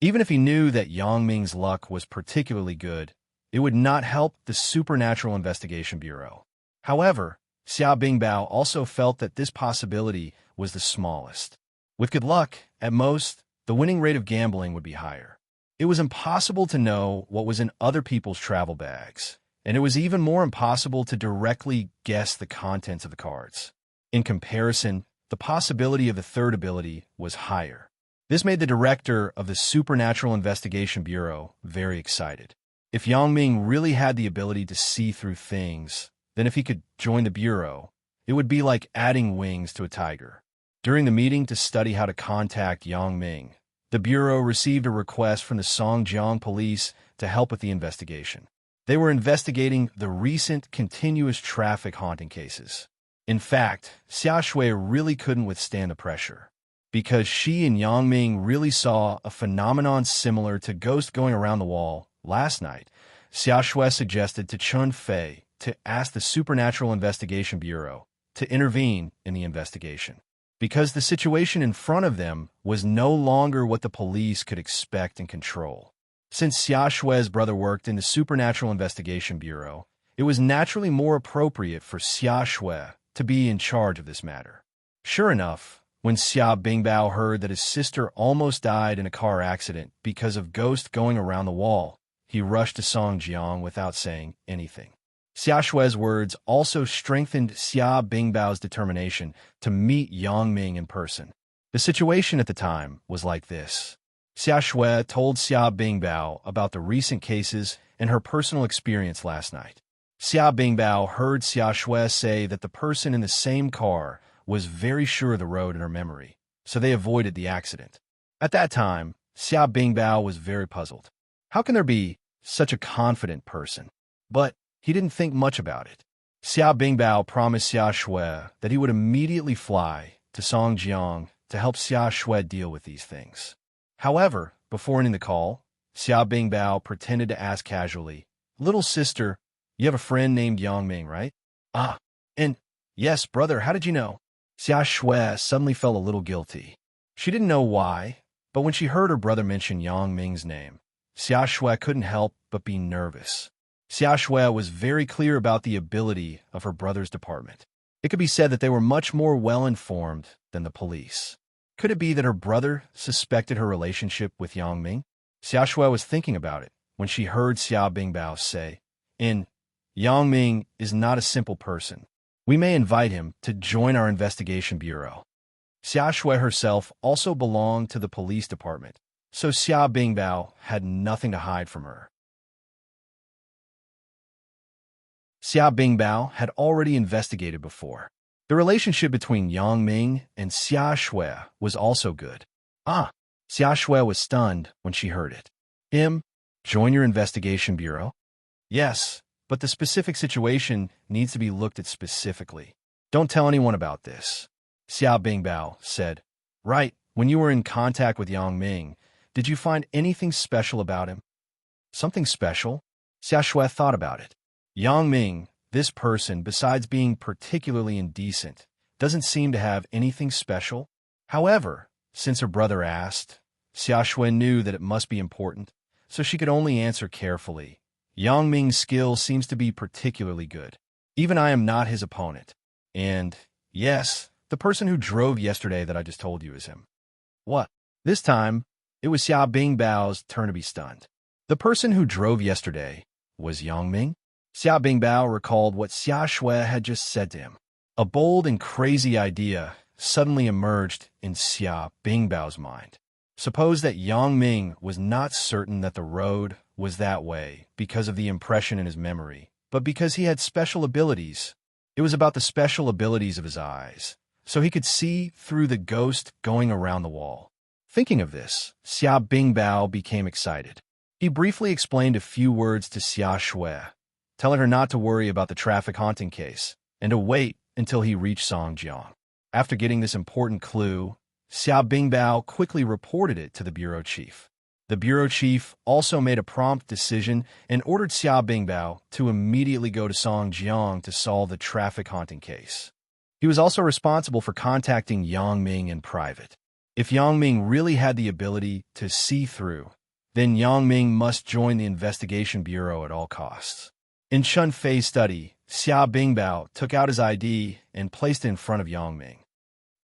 Even if he knew that Yang Ming's luck was particularly good, it would not help the Supernatural Investigation Bureau. However, Xia Bingbao also felt that this possibility was the smallest. With good luck, at most, the winning rate of gambling would be higher. It was impossible to know what was in other people's travel bags, and it was even more impossible to directly guess the contents of the cards. In comparison, the possibility of the third ability was higher. This made the director of the Supernatural Investigation Bureau very excited. If Yang Ming really had the ability to see through things, then if he could join the Bureau, it would be like adding wings to a tiger. During the meeting to study how to contact Yang Ming, the Bureau received a request from the Songjiang police to help with the investigation. They were investigating the recent continuous traffic haunting cases. In fact, Xia Shui really couldn't withstand the pressure, because she and Yang Ming really saw a phenomenon similar to ghosts going around the wall. Last night, Xia Shui suggested to Chun Fei to ask the Supernatural Investigation Bureau to intervene in the investigation, because the situation in front of them was no longer what the police could expect and control. Since Xia Shui's brother worked in the Supernatural Investigation Bureau, it was naturally more appropriate for Xia Shui to be in charge of this matter. Sure enough, when Xia Bingbao heard that his sister almost died in a car accident because of ghosts going around the wall, he rushed to Songjiang without saying anything. Xia Shui's words also strengthened Xia Bingbao's determination to meet Yang Ming in person. The situation at the time was like this. Xia Shui told Xia Bingbao about the recent cases and her personal experience last night. Xia Bingbao heard Xia Shui say that the person in the same car was very sure of the road in her memory, so they avoided the accident. At that time, Xia Bingbao was very puzzled. How can there be such a confident person? But he didn't think much about it. Xia Bingbao promised Xia Shui that he would immediately fly to Songjiang to help Xia Shui deal with these things. However, before ending the call, Xia Bingbao pretended to ask casually, "Little sister, you have a friend named Yang Ming, right?" "Ah, and yes, brother, how did you know?" Xia Shui suddenly felt a little guilty. She didn't know why, but when she heard her brother mention Yang Ming's name, Xia Shui couldn't help but be nervous. Xia Shui was very clear about the ability of her brother's department. It could be said that they were much more well-informed than the police. Could it be that her brother suspected her relationship with Yang Ming? Xia Shui was thinking about it when she heard Xia Bingbao say, Yang Ming is not a simple person. We may invite him to join our investigation bureau." Xia Shui herself also belonged to the police department, so Xia Bingbao had nothing to hide from her. Xia Bingbao had already investigated before. The relationship between Yang Ming and Xia Shui was also good. Xia Shui was stunned when she heard it. Join your investigation bureau? Yes, but the specific situation needs to be looked at specifically. Don't tell anyone about this. Xia Bingbao said, "Right, when you were in contact with Yang Ming, did you find anything special about him?" Something special? Xia Shui thought about it. Yang Ming, this person, besides being particularly indecent, doesn't seem to have anything special. However, since her brother asked, Xia Shui knew that it must be important, so she could only answer carefully. Yang Ming's skill seems to be particularly good. Even I am not his opponent. And, yes, the person who drove yesterday that I just told you is him. What? This time, it was Xia Bingbao's turn to be stunned. The person who drove yesterday was Yang Ming? Xia Bingbao recalled what Xia Shui had just said to him. A bold and crazy idea suddenly emerged in Xia Bingbao's mind. Suppose that Yang Ming was not certain that the road was that way because of the impression in his memory, but because he had special abilities. It was about the special abilities of his eyes, so he could see through the ghost going around the wall. Thinking of this, Xia Bingbao became excited. He briefly explained a few words to Xia Shui, telling her not to worry about the traffic haunting case and to wait until he reached Songjiang. After getting this important clue, Xia Bingbao quickly reported it to the bureau chief. The bureau chief also made a prompt decision and ordered Xia Bingbao to immediately go to Songjiang to solve the traffic haunting case. He was also responsible for contacting Yang Ming in private. If Yang Ming really had the ability to see through, then Yang Ming must join the investigation bureau at all costs. In Chun Fei's study, Xia Bingbao took out his ID and placed it in front of Yang Ming.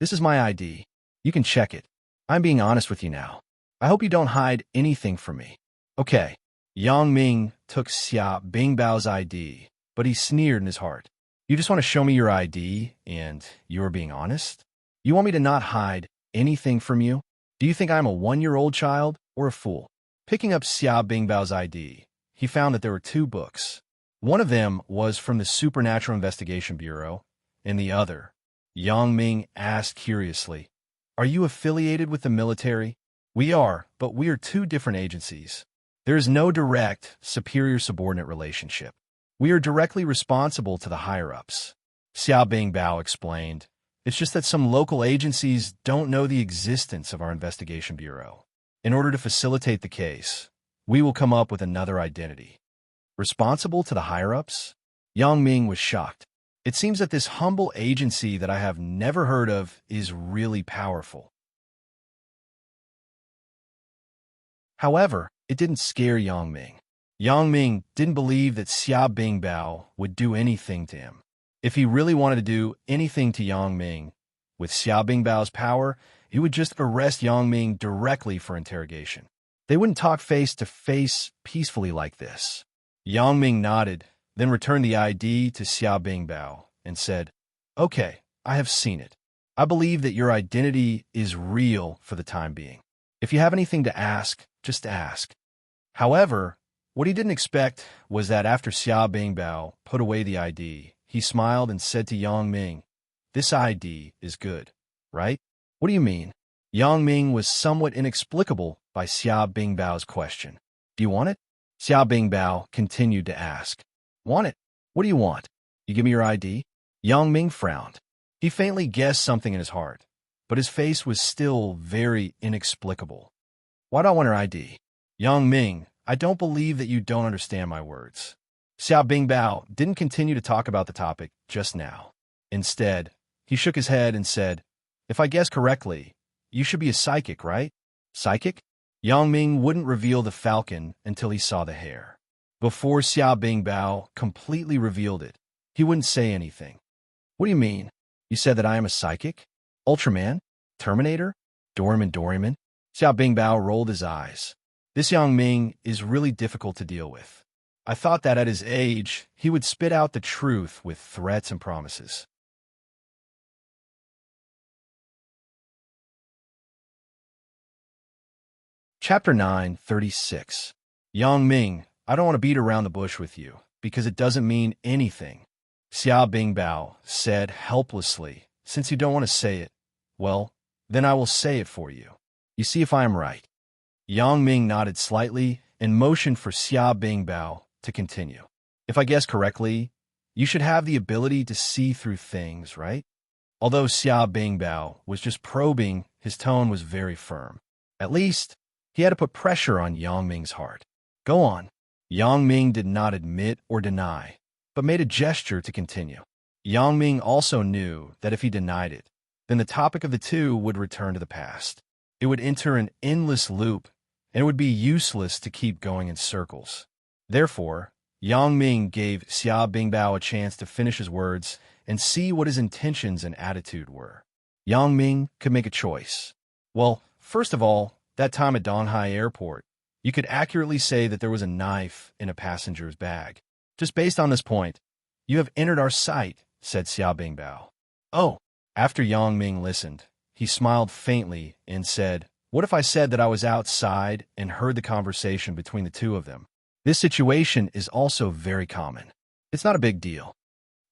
"This is my ID. You can check it. I'm being honest with you now. I hope you don't hide anything from me." "Okay." Yang Ming took Xia Bingbao's ID, but he sneered in his heart. "You just want to show me your ID, and you're being honest? You want me to not hide anything from you? Do you think I'm a 1-year-old child or a fool?" Picking up Xia Bingbao's ID, he found that there were 2 books. One of them was from the Supernatural Investigation Bureau, and the other. Yang Ming asked curiously, "Are you affiliated with the military?" "We are, but we are 2 different agencies. There is no direct superior-subordinate relationship. We are directly responsible to the higher-ups." Xia Bingbao explained, "It's just that some local agencies don't know the existence of our investigation bureau. In order to facilitate the case, we will come up with another identity." "Responsible to the higher-ups?" Yang Ming was shocked. "It seems that this humble agency that I have never heard of is really powerful." However, it didn't scare Yang Ming. Yang Ming didn't believe that Xia Bingbao would do anything to him. If he really wanted to do anything to Yang Ming, with Xia Bingbao's power, he would just arrest Yang Ming directly for interrogation. They wouldn't talk face to face peacefully like this. Yang Ming nodded, then returned the ID to Xia Bingbao and said, "Okay, I have seen it. I believe that your identity is real for the time being. If you have anything to ask, just ask." However, what he didn't expect was that after Xia Bingbao put away the ID, he smiled and said to Yang Ming, "This ID is good, right?" "What do you mean?" Yang Ming was somewhat inexplicable by Xia Bingbao's question. "Do you want it?" Xia Bingbao continued to ask. "Want it? What do you want? You give me your ID?" Yang Ming frowned. He faintly guessed something in his heart, but his face was still very inexplicable. "Why do I want her ID?" "Yang Ming, I don't believe that you don't understand my words." Xia Bingbao didn't continue to talk about the topic just now. Instead, he shook his head and said, "If I guess correctly, you should be a psychic, right?" "Psychic?" Yang Ming wouldn't reveal the falcon until he saw the hair. Before Xia Bingbao completely revealed it, he wouldn't say anything. "What do you mean? You said that I am a psychic? Ultraman? Terminator? Doraemon? Xia Bingbao rolled his eyes. This Yang Ming is really difficult to deal with. I thought that at his age, he would spit out the truth with threats and promises. Chapter 9:36. Yang Ming, I don't want to beat around the bush with you, because it doesn't mean anything. Xia Bingbao said helplessly, since you don't want to say it, well, then I will say it for you. You see if I am right. Yang Ming nodded slightly and motioned for Xia Bingbao to continue. If I guess correctly, you should have the ability to see through things, right? Although Xia Bingbao was just probing, his tone was very firm. At least, he had to put pressure on Yang Ming's heart. Go on. Yang Ming did not admit or deny, but made a gesture to continue. Yang Ming also knew that if he denied it, then the topic of the two would return to the past. It would enter an endless loop, and it would be useless to keep going in circles. Therefore, Yang Ming gave Xia Bingbao a chance to finish his words and see what his intentions and attitude were. Yang Ming could make a choice. Well, first of all, that time at Donghai Airport, you could accurately say that there was a knife in a passenger's bag. Just based on this point, you have entered our sight, said Xia Bingbao. Oh, after Yang Ming listened, he smiled faintly and said, what if I said that I was outside and heard the conversation between the two of them? This situation is also very common. It's not a big deal.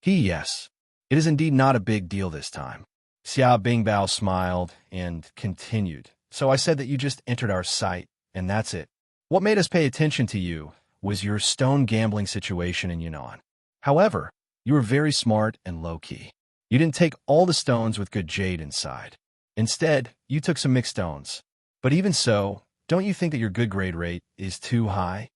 Yes, it is indeed not a big deal this time. Xia Bingbao smiled and continued. So I said that you just entered our sight, and that's it. What made us pay attention to you was your stone gambling situation in Yunnan. However, you were very smart and low-key. You didn't take all the stones with good jade inside. Instead, you took some mixed stones. But even so, don't you think that your good grade rate is too high?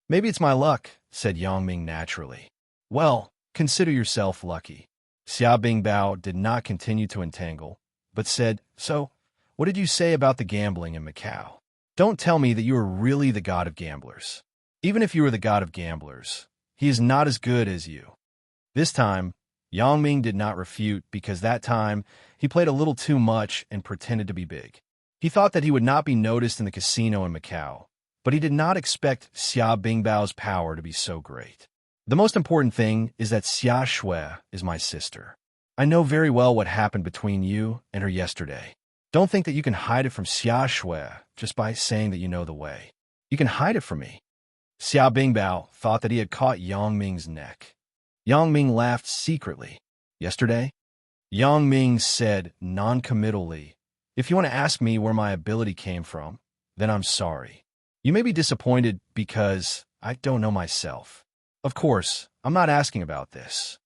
Maybe it's my luck, said Yangming naturally. Well, consider yourself lucky. Xia Bingbao did not continue to entangle, but said, so, what did you say about the gambling in Macau? Don't tell me that you are really the god of gamblers. Even if you are the god of gamblers, he is not as good as you. This time, Yangming did not refute because that time he played a little too much and pretended to be big. He thought that he would not be noticed in the casino in Macau, but he did not expect Xia Bingbao's power to be so great. The most important thing is that Xia Shui is my sister. I know very well what happened between you and her yesterday. Don't think that you can hide it from Xia Shui just by saying that you know the way. You can hide it from me. Xia Bingbao thought that he had caught Yangming's neck. Yangming laughed secretly. Yesterday? Yangming said non-committally, if you want to ask me where my ability came from, then I'm sorry. You may be disappointed because I don't know myself. Of course, I'm not asking about this.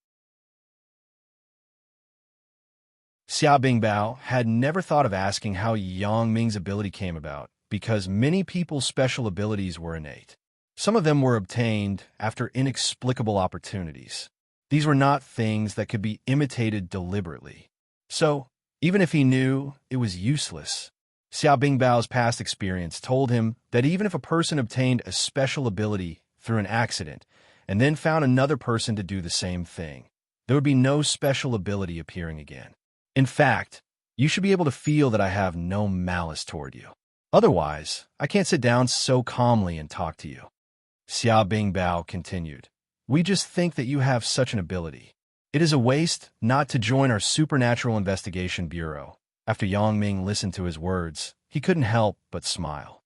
Xia Bingbao had never thought of asking how Yangming's ability came about because many people's special abilities were innate. Some of them were obtained after inexplicable opportunities. These were not things that could be imitated deliberately. So, even if he knew, it was useless. Xia Bingbao's past experience told him that even if a person obtained a special ability through an accident and then found another person to do the same thing, there would be no special ability appearing again. In fact, you should be able to feel that I have no malice toward you. Otherwise, I can't sit down so calmly and talk to you. Xia Bingbao continued, we just think that you have such an ability. It is a waste not to join our Supernatural Investigation Bureau. After Yangming listened to his words, he couldn't help but smile.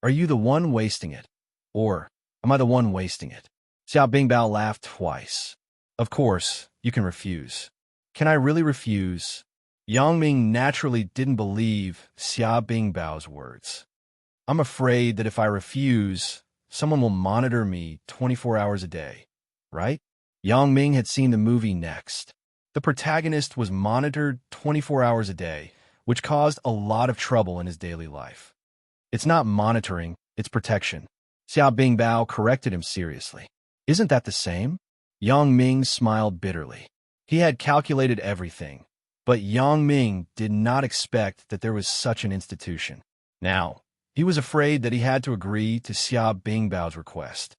Are you the one wasting it? Or am I the one wasting it? Xia Bingbao laughed twice. Of course, you can refuse. Can I really refuse? Yangming naturally didn't believe Xia Bingbao's words. I'm afraid that if I refuse, someone will monitor me 24 hours a day, right? Yangming had seen the movie Next. The protagonist was monitored 24 hours a day, which caused a lot of trouble in his daily life. It's not monitoring, it's protection. Xia Bingbao corrected him seriously. Isn't that the same? Yangming smiled bitterly. He had calculated everything, but Yangming did not expect that there was such an institution. Now, he was afraid that he had to agree to Xia Bingbao's request.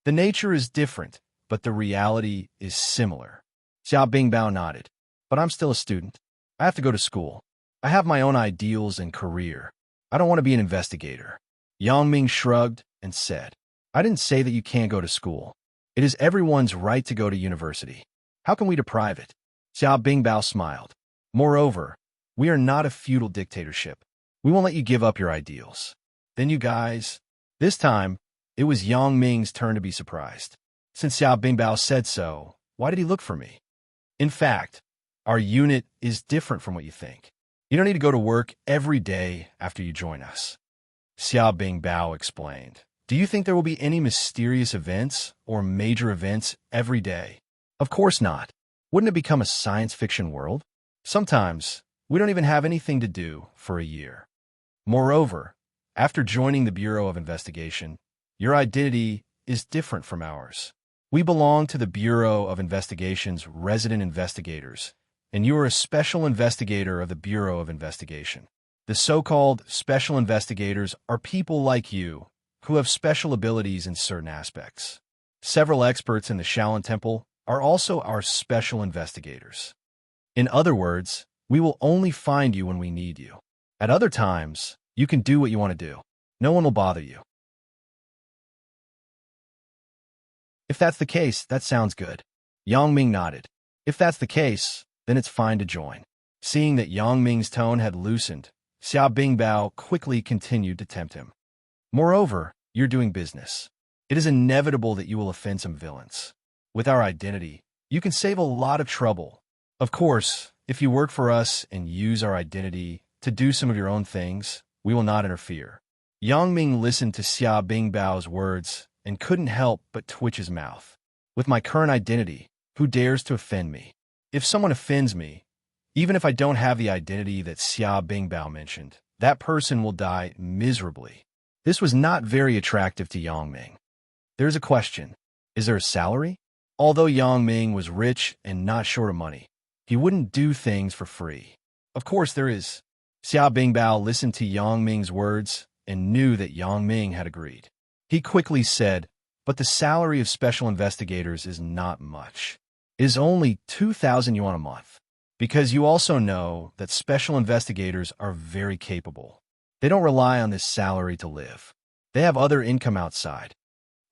The nature is different, but the reality is similar. Xia Bingbao nodded. But I'm still a student. I have to go to school. I have my own ideals and career. I don't want to be an investigator. Yangming shrugged and said, I didn't say that you can't go to school. It is everyone's right to go to university. How can we deprive it? Xia Bingbao smiled. Moreover, we are not a feudal dictatorship. We won't let you give up your ideals. Then you guys... This time, it was Yangming's turn to be surprised. Since Xia Bingbao said so, why did he look for me? In fact, our unit is different from what you think. You don't need to go to work every day after you join us. Xia Bingbao explained. Do you think there will be any mysterious events or major events every day? Of course not. Wouldn't it become a science fiction world? Sometimes, we don't even have anything to do for a year. Moreover, after joining the Bureau of Investigation, your identity is different from ours. We belong to the Bureau of Investigation's resident investigators, and you are a special investigator of the Bureau of Investigation. The so-called special investigators are people like you who have special abilities in certain aspects. Several experts in the Shaolin Temple are also our special investigators. In other words, we will only find you when we need you. At other times, you can do what you want to do. No one will bother you. If that's the case, that sounds good. Yangming nodded. If that's the case, then it's fine to join. Seeing that Yangming's tone had loosened, Xia Bingbao quickly continued to tempt him. Moreover, you're doing business. It is inevitable that you will offend some villains. With our identity, you can save a lot of trouble. Of course, if you work for us and use our identity to do some of your own things, we will not interfere. Yangming listened to Xia Bingbao's words and couldn't help but twitch his mouth. With my current identity, who dares to offend me? If someone offends me, even if I don't have the identity that Xia Bingbao mentioned, that person will die miserably. This was not very attractive to Yang Ming. There's a question. Is there a salary? Although Yang Ming was rich and not short of money, he wouldn't do things for free. Of course there is. Xiao Bingbao listened to Yang Ming's words and knew that Yang Ming had agreed. He quickly said, but the salary of special investigators is not much. It is only 2,000 yuan a month. Because you also know that special investigators are very capable. They don't rely on this salary to live. They have other income outside.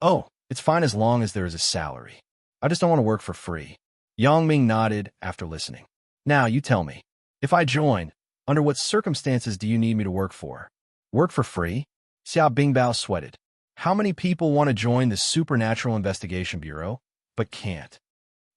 Oh, it's fine as long as there is a salary. I just don't want to work for free. Yang Ming nodded after listening. Now, you tell me. If I join, under what circumstances do you need me to work for? Work for free? Xiao Bingbao sweated. How many people want to join the Supernatural Investigation Bureau, but can't?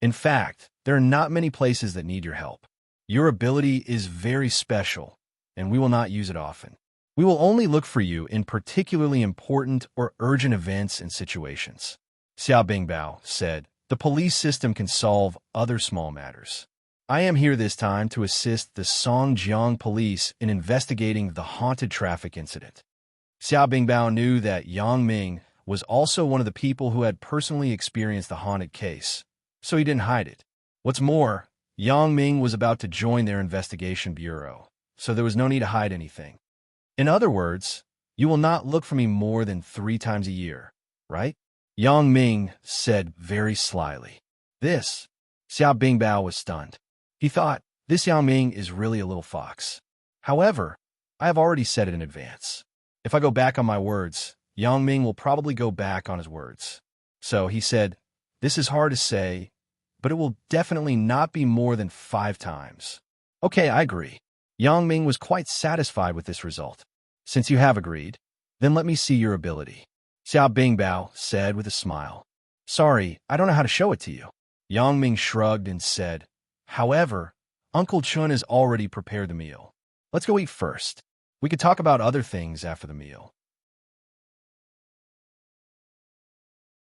In fact, there are not many places that need your help. Your ability is very special, and we will not use it often. We will only look for you in particularly important or urgent events and situations. Xiao Bingbao said, the police system can solve other small matters. I am here this time to assist the Songjiang police in investigating the haunted traffic incident. Xiao Bingbao knew that Yang Ming was also one of the people who had personally experienced the haunted case, so he didn't hide it. What's more, Yang Ming was about to join their investigation bureau, so there was no need to hide anything. In other words, you will not look for me more than 3 times a year, right? Yang Ming said very slyly. This, Xiao Bingbao was stunned. He thought, this Yang Ming is really a little fox. However, I have already said it in advance. If I go back on my words, Yang Ming will probably go back on his words. So he said, this is hard to say, but it will definitely not be more than 5 times. Okay, I agree. Yang Ming was quite satisfied with this result. Since you have agreed, then let me see your ability. Xiao Bingbao said with a smile. Sorry, I don't know how to show it to you. Yang Ming shrugged and said, however, Uncle Chun has already prepared the meal. Let's go eat first. We could talk about other things after the meal.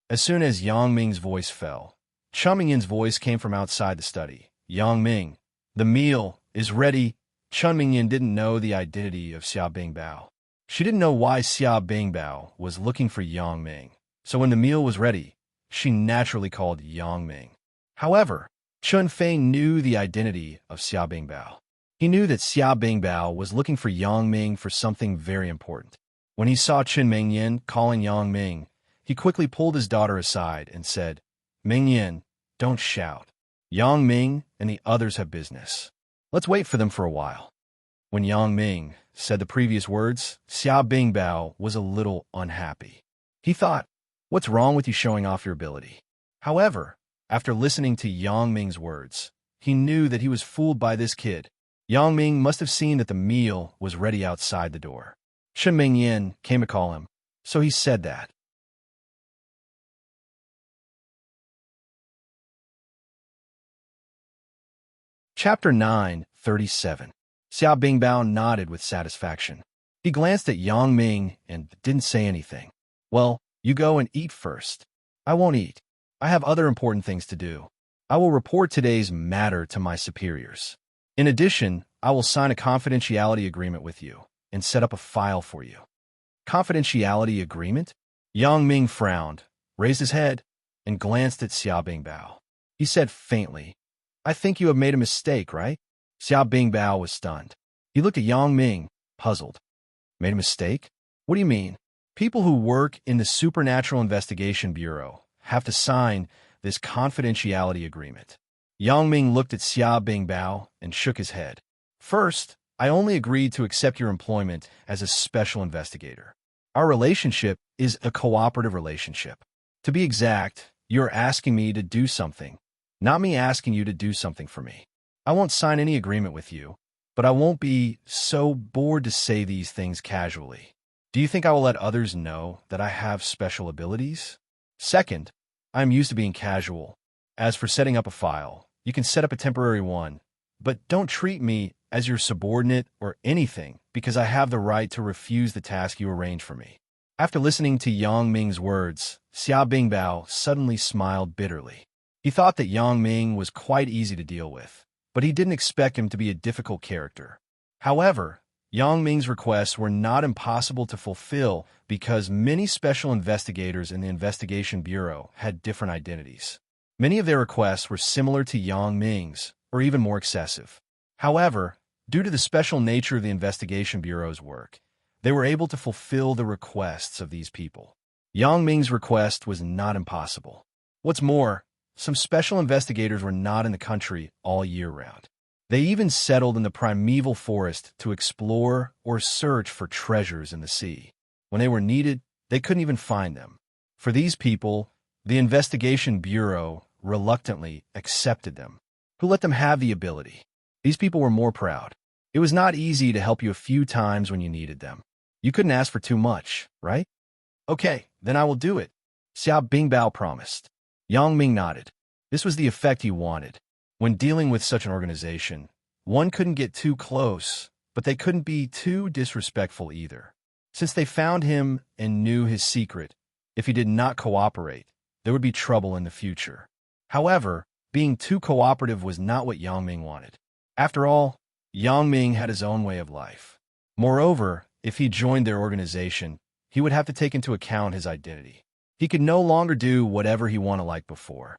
As soon as Yang Ming's voice fell, Chun Mingyin's voice came from outside the study. Yang Ming, the meal is ready. Chun Mingyin didn't know the identity of Xiao Bingbao. She didn't know why Xiao Bingbao was looking for Yang Ming. So when the meal was ready, she naturally called Yang Ming. However, Chun Feng knew the identity of Xiao Bingbao. He knew that Xiao Bingbao was looking for Yang Ming for something very important. When he saw Chun Mingyin calling Yang Ming, he quickly pulled his daughter aside and said, Mingyin, don't shout. Yang Ming and the others have business. Let's wait for them for a while. When Yang Ming said the previous words, Xiao Bingbao was a little unhappy. He thought, what's wrong with you showing off your ability? However, after listening to Yang Ming's words, he knew that he was fooled by this kid. Yang Ming must have seen that the meal was ready outside the door. Chun Mingyin came to call him, so he said that. Chapter 9:37. Xiao Bingbao nodded with satisfaction. He glanced at Yang Ming and didn't say anything. Well, you go and eat first. I won't eat. I have other important things to do. I will report today's matter to my superiors. In addition, I will sign a confidentiality agreement with you and set up a file for you. Confidentiality agreement? Yang Ming frowned, raised his head, and glanced at Xiao Bingbao. He said faintly, I think you have made a mistake, right? Xiao Bingbao was stunned. He looked at Yang Ming, puzzled. Made a mistake? What do you mean? People who work in the Supernatural Investigation Bureau have to sign this confidentiality agreement. Yang Ming looked at Xiao Bingbao and shook his head. First, I only agreed to accept your employment as a special investigator. Our relationship is a cooperative relationship. To be exact, you're asking me to do something, not me asking you to do something for me. I won't sign any agreement with you, but I won't be so bored to say these things casually. Do you think I will let others know that I have special abilities? Second, I'm used to being casual. As for setting up a file, you can set up a temporary one, but don't treat me as your subordinate or anything because I have the right to refuse the task you arrange for me. After listening to Yang Ming's words, Xiao Bingbao suddenly smiled bitterly. He thought that Yang Ming was quite easy to deal with, but he didn't expect him to be a difficult character. However, Yang Ming's requests were not impossible to fulfill because many special investigators in the Investigation Bureau had different identities. Many of their requests were similar to Yang Ming's, or even more excessive. However, due to the special nature of the Investigation Bureau's work, they were able to fulfill the requests of these people. Yang Ming's request was not impossible. What's more, some special investigators were not in the country all year round. They even settled in the primeval forest to explore or search for treasures in the sea. When they were needed, they couldn't even find them. For these people, the Investigation Bureau reluctantly accepted them. Who let them have the ability? These people were more proud. It was not easy to help you a few times when you needed them. You couldn't ask for too much, right? Okay, then I will do it, Xia Bingbao promised. Yang Ming nodded. This was the effect he wanted. When dealing with such an organization, one couldn't get too close, but they couldn't be too disrespectful either. Since they found him and knew his secret, if he did not cooperate, there would be trouble in the future. However, being too cooperative was not what Yang Ming wanted. After all, Yang Ming had his own way of life. Moreover, if he joined their organization, he would have to take into account his identity. He could no longer do whatever he wanted like before.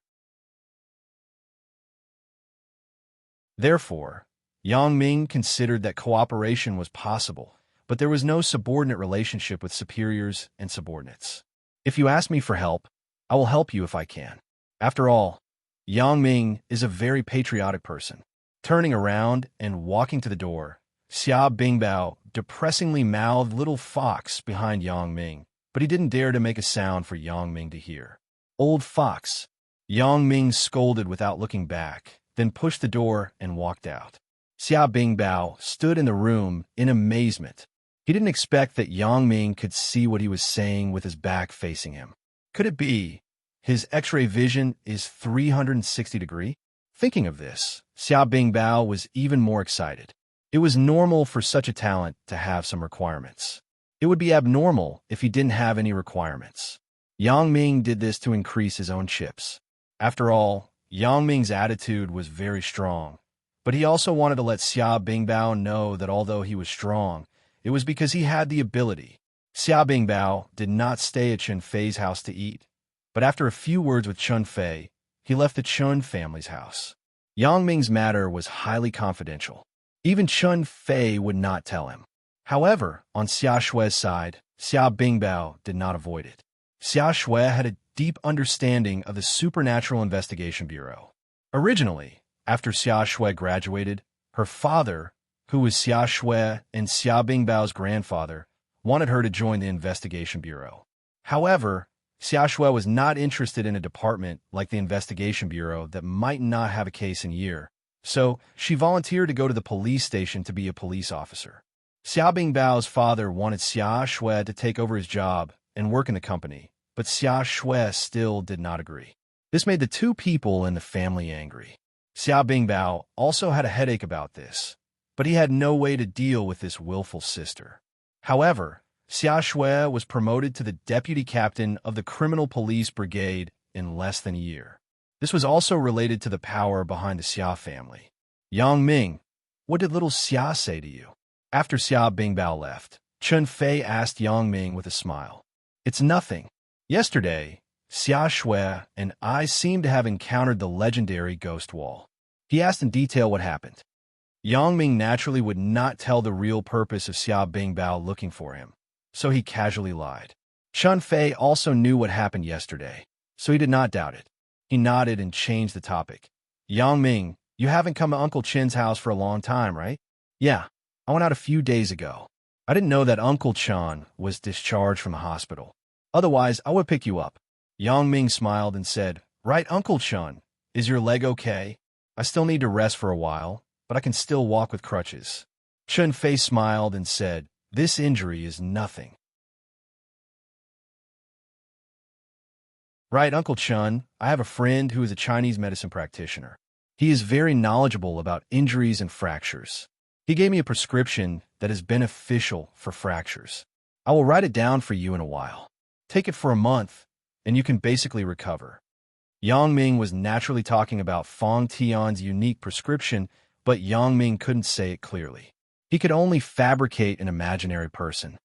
Therefore, Yang Ming considered that cooperation was possible, but there was no subordinate relationship with superiors and subordinates. If you ask me for help, I will help you if I can. After all, Yang Ming is a very patriotic person. Turning around and walking to the door, Xia Bingbao depressingly mouthed little fox behind Yang Ming, but he didn't dare to make a sound for Yang Ming to hear. Old fox, Yang Ming scolded without looking back, then pushed the door and walked out. Xia Bingbao stood in the room in amazement. He didn't expect that Yang Ming could see what he was saying with his back facing him. Could it be his X-ray vision is 360 degree? Thinking of this, Xia Bingbao was even more excited. It was normal for such a talent to have some requirements. It would be abnormal if he didn't have any requirements. Yang Ming did this to increase his own chips. After all, Yang Ming's attitude was very strong, but he also wanted to let Xia Bingbao know that although he was strong, it was because he had the ability. Xia Bingbao did not stay at Chun Fei's house to eat, but after a few words with Chun Fei, he left the Chun family's house. Yang Ming's matter was highly confidential. Even Chun Fei would not tell him. However, on Xia Shui's side, Xia Bingbao did not avoid it. Xia Shui had a deep understanding of the Supernatural Investigation Bureau. Originally, after Xia Shui graduated, her father, who was Xia Shui and Xia Bingbao's grandfather, wanted her to join the Investigation Bureau. However, Xia Shui was not interested in a department like the Investigation Bureau that might not have a case in a year, so she volunteered to go to the police station to be a police officer. Xia Bingbao's father wanted Xia Shui to take over his job and work in the company, but Xia Shui still did not agree. This made the two people in the family angry. Xia Bingbao also had a headache about this, but he had no way to deal with this willful sister. However, Xia Shui was promoted to the deputy captain of the Criminal Police Brigade in less than a year. This was also related to the power behind the Xia family. Yang Ming, what did little Xia say to you? After Xia Bingbao left, Chun Fei asked Yang Ming with a smile. It's nothing. Yesterday, Xia Shui and I seem to have encountered the legendary ghost wall. He asked in detail what happened. Yang Ming naturally would not tell the real purpose of Xia Bingbao looking for him, so he casually lied. Chun Fei also knew what happened yesterday, so he did not doubt it. He nodded and changed the topic. Yang Ming, you haven't come to Uncle Chen's house for a long time, right? Yeah, I went out a few days ago. I didn't know that Uncle Chen was discharged from the hospital. Otherwise, I would pick you up. Yang Ming smiled and said, Right, Uncle Chen, is your leg okay? I still need to rest for a while, but I can still walk with crutches. Chun Fei smiled and said, This injury is nothing. Right, Uncle Chun, I have a friend who is a Chinese medicine practitioner. He is very knowledgeable about injuries and fractures. He gave me a prescription that is beneficial for fractures. I will write it down for you in a while. Take it for a month, and you can basically recover. Yang Ming was naturally talking about Fong Tian's unique prescription, but Yang Ming couldn't say it clearly. He could only fabricate an imaginary person.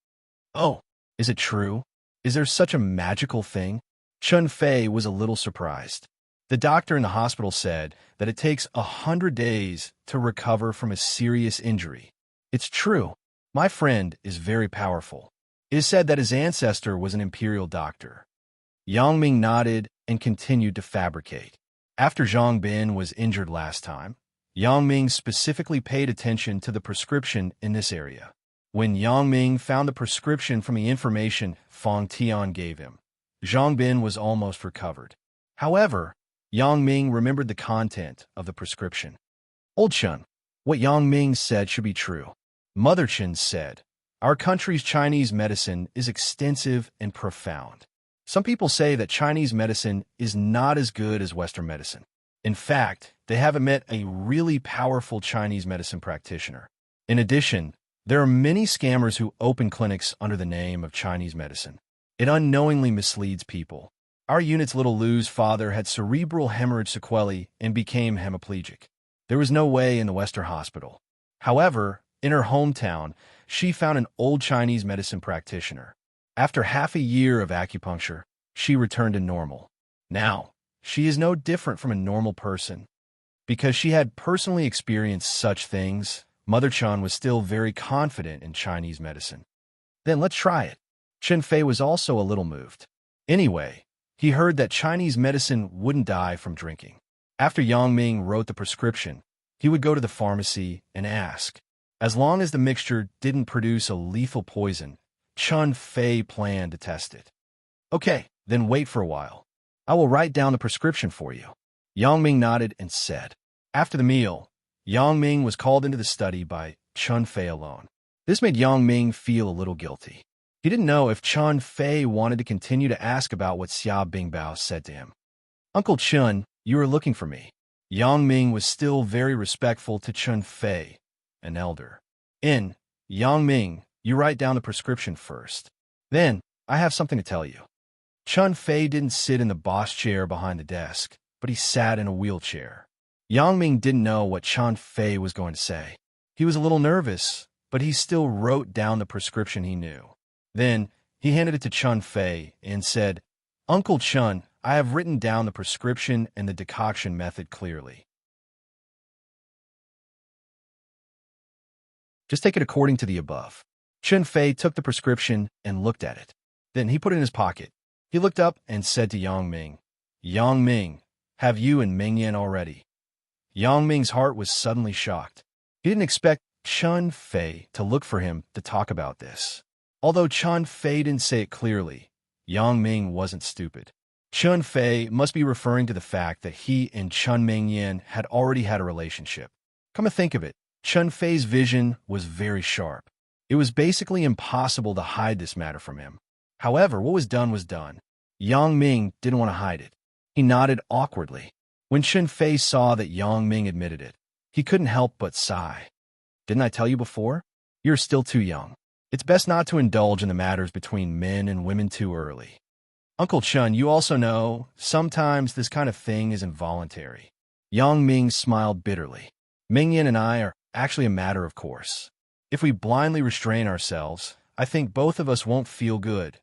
Oh, is it true? Is there such a magical thing? Chun Fei was a little surprised. The doctor in the hospital said that it takes 100 days to recover from a serious injury. It's true. My friend is very powerful. It is said that his ancestor was an imperial doctor. Yang Ming nodded and continued to fabricate. After Zhang Bin was injured last time, Yang Ming specifically paid attention to the prescription in this area. When Yang Ming found the prescription from the information Fang Tian gave him, Zhang Bin was almost recovered. However, Yang Ming remembered the content of the prescription. Old Chun, what Yang Ming said should be true. Mother Chen said, our country's Chinese medicine is extensive and profound. Some people say that Chinese medicine is not as good as Western medicine. In fact, they haven't met a really powerful Chinese medicine practitioner. In addition, there are many scammers who open clinics under the name of Chinese medicine. It unknowingly misleads people. Our unit's little Lou's father had cerebral hemorrhage sequelae and became hemiplegic. There was no way in the Western hospital. However, in her hometown, she found an old Chinese medicine practitioner. After half a year of acupuncture, she returned to normal. Now, she is no different from a normal person. Because she had personally experienced such things, Mother Chun was still very confident in Chinese medicine. Then let's try it. Chen Fei was also a little moved. Anyway, he heard that Chinese medicine wouldn't die from drinking. After Yang Ming wrote the prescription, he would go to the pharmacy and ask. As long as the mixture didn't produce a lethal poison, Chun Fei planned to test it. Okay, then wait for a while. I will write down the prescription for you. Yang Ming nodded and said. After the meal, Yang Ming was called into the study by Chun Fei alone. This made Yang Ming feel a little guilty. He didn't know if Chun Fei wanted to continue to ask about what Xia Bingbao said to him. Uncle Chun, you were looking for me. Yang Ming was still very respectful to Chun Fei, an elder. Yang Ming, you write down the prescription first. Then, I have something to tell you. Chun Fei didn't sit in the boss chair behind the desk, but he sat in a wheelchair. Yang Ming didn't know what Chun Fei was going to say. He was a little nervous, but he still wrote down the prescription he knew. Then, he handed it to Chun Fei and said, Uncle Chun, I have written down the prescription and the decoction method clearly. Just take it according to the above. Chun Fei took the prescription and looked at it. Then he put it in his pocket. He looked up and said to Yang Ming, Yang Ming, have you and Ming Yan already? Yang Ming's heart was suddenly shocked. He didn't expect Chun Fei to look for him to talk about this. Although Chun Fei didn't say it clearly, Yang Ming wasn't stupid. Chun Fei must be referring to the fact that he and Chun Ming Yan had already had a relationship. Come to think of it, Chun Fei's vision was very sharp. It was basically impossible to hide this matter from him. However, what was done was done. Yang Ming didn't want to hide it. He nodded awkwardly. When Chun Fei saw that Yang Ming admitted it, he couldn't help but sigh. Didn't I tell you before? You're still too young. It's best not to indulge in the matters between men and women too early. Uncle Chun, you also know, sometimes this kind of thing is involuntary. Yang Ming smiled bitterly. Ming Yan and I are actually a matter of course. If we blindly restrain ourselves, I think both of us won't feel good.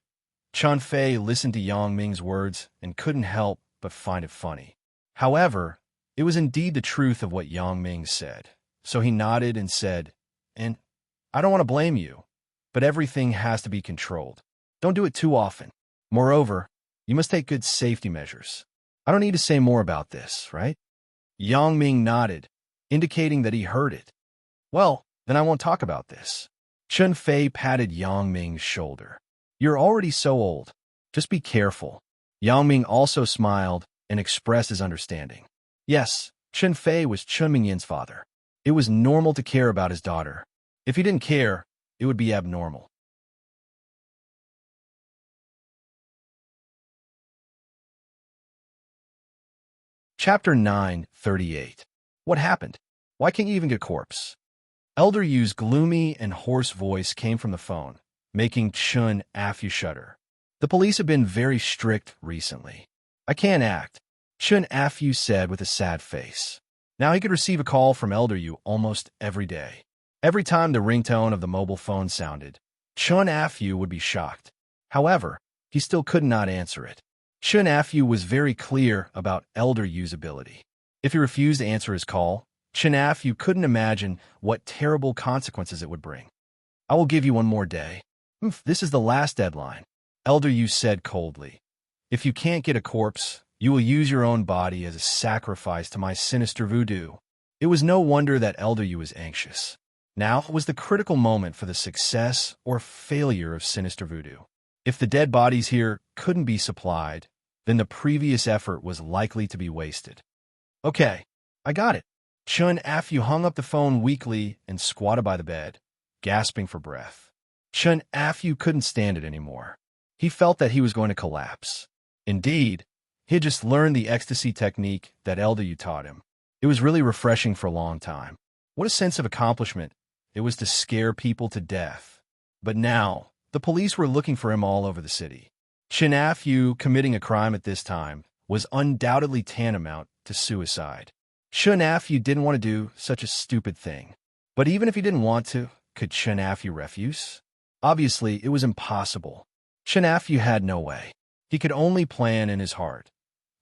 Chun Fei listened to Yang Ming's words and couldn't help but find it funny. However, it was indeed the truth of what Yang Ming said. So he nodded and said, and I don't want to blame you, but everything has to be controlled. Don't do it too often. Moreover, you must take good safety measures. I don't need to say more about this, right? Yang Ming nodded, indicating that he heard it. Well, then I won't talk about this. Chun Fei patted Yang Ming's shoulder. You're already so old. Just be careful. Yang Ming also smiled and expressed his understanding. Yes, Chun Fei was Chun Mingyan's father. It was normal to care about his daughter. If he didn't care, it would be abnormal. Chapter 9:38. What happened? Why can't you even get a corpse? Elder Yu's gloomy and hoarse voice came from the phone, making Chun Afu shudder. The police have been very strict recently. I can't act, Chun Afu said with a sad face. Now he could receive a call from Elder Yu almost every day. Every time the ringtone of the mobile phone sounded, Chun Afyu would be shocked. However, he still could not answer it. Chun Afyu was very clear about elder usability. If he refused to answer his call, Chun Afyu couldn't imagine what terrible consequences it would bring. I will give you one more day. This is the last deadline, Elder Yu said coldly. If you can't get a corpse, you will use your own body as a sacrifice to my sinister voodoo. It was no wonder that Elder Yu was anxious. Now was the critical moment for the success or failure of sinister voodoo. If the dead bodies here couldn't be supplied, then the previous effort was likely to be wasted. Okay, I got it. Chun Afyu hung up the phone weakly and squatted by the bed, gasping for breath. Chun Afyu couldn't stand it anymore. He felt that he was going to collapse. Indeed, he had just learned the ecstasy technique that Elder Yu taught him. It was really refreshing for a long time. What a sense of accomplishment it was to scare people to death. But now, the police were looking for him all over the city. Chun Afyu committing a crime at this time was undoubtedly tantamount to suicide. Chun Afyu didn't want to do such a stupid thing. But even if he didn't want to, could Chun Afyu refuse? Obviously, it was impossible. Chun Afyu had no way. He could only plan in his heart.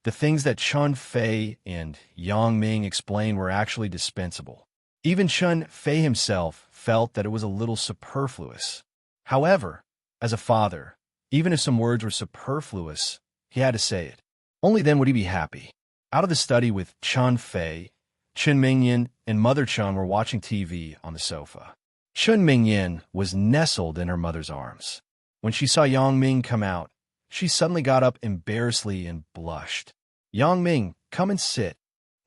The things that Chun Fei and Yang Ming explained were actually dispensable. Even Chun Fei himself felt that it was a little superfluous. However, as a father, even if some words were superfluous, he had to say it. Only then would he be happy. Out of the study with Chun Fei, Chun Mingyan and Mother Chun were watching TV on the sofa. Chun Mingyan was nestled in her mother's arms. When she saw Yang Ming come out, she suddenly got up embarrassedly and blushed. Yang Ming, come and sit.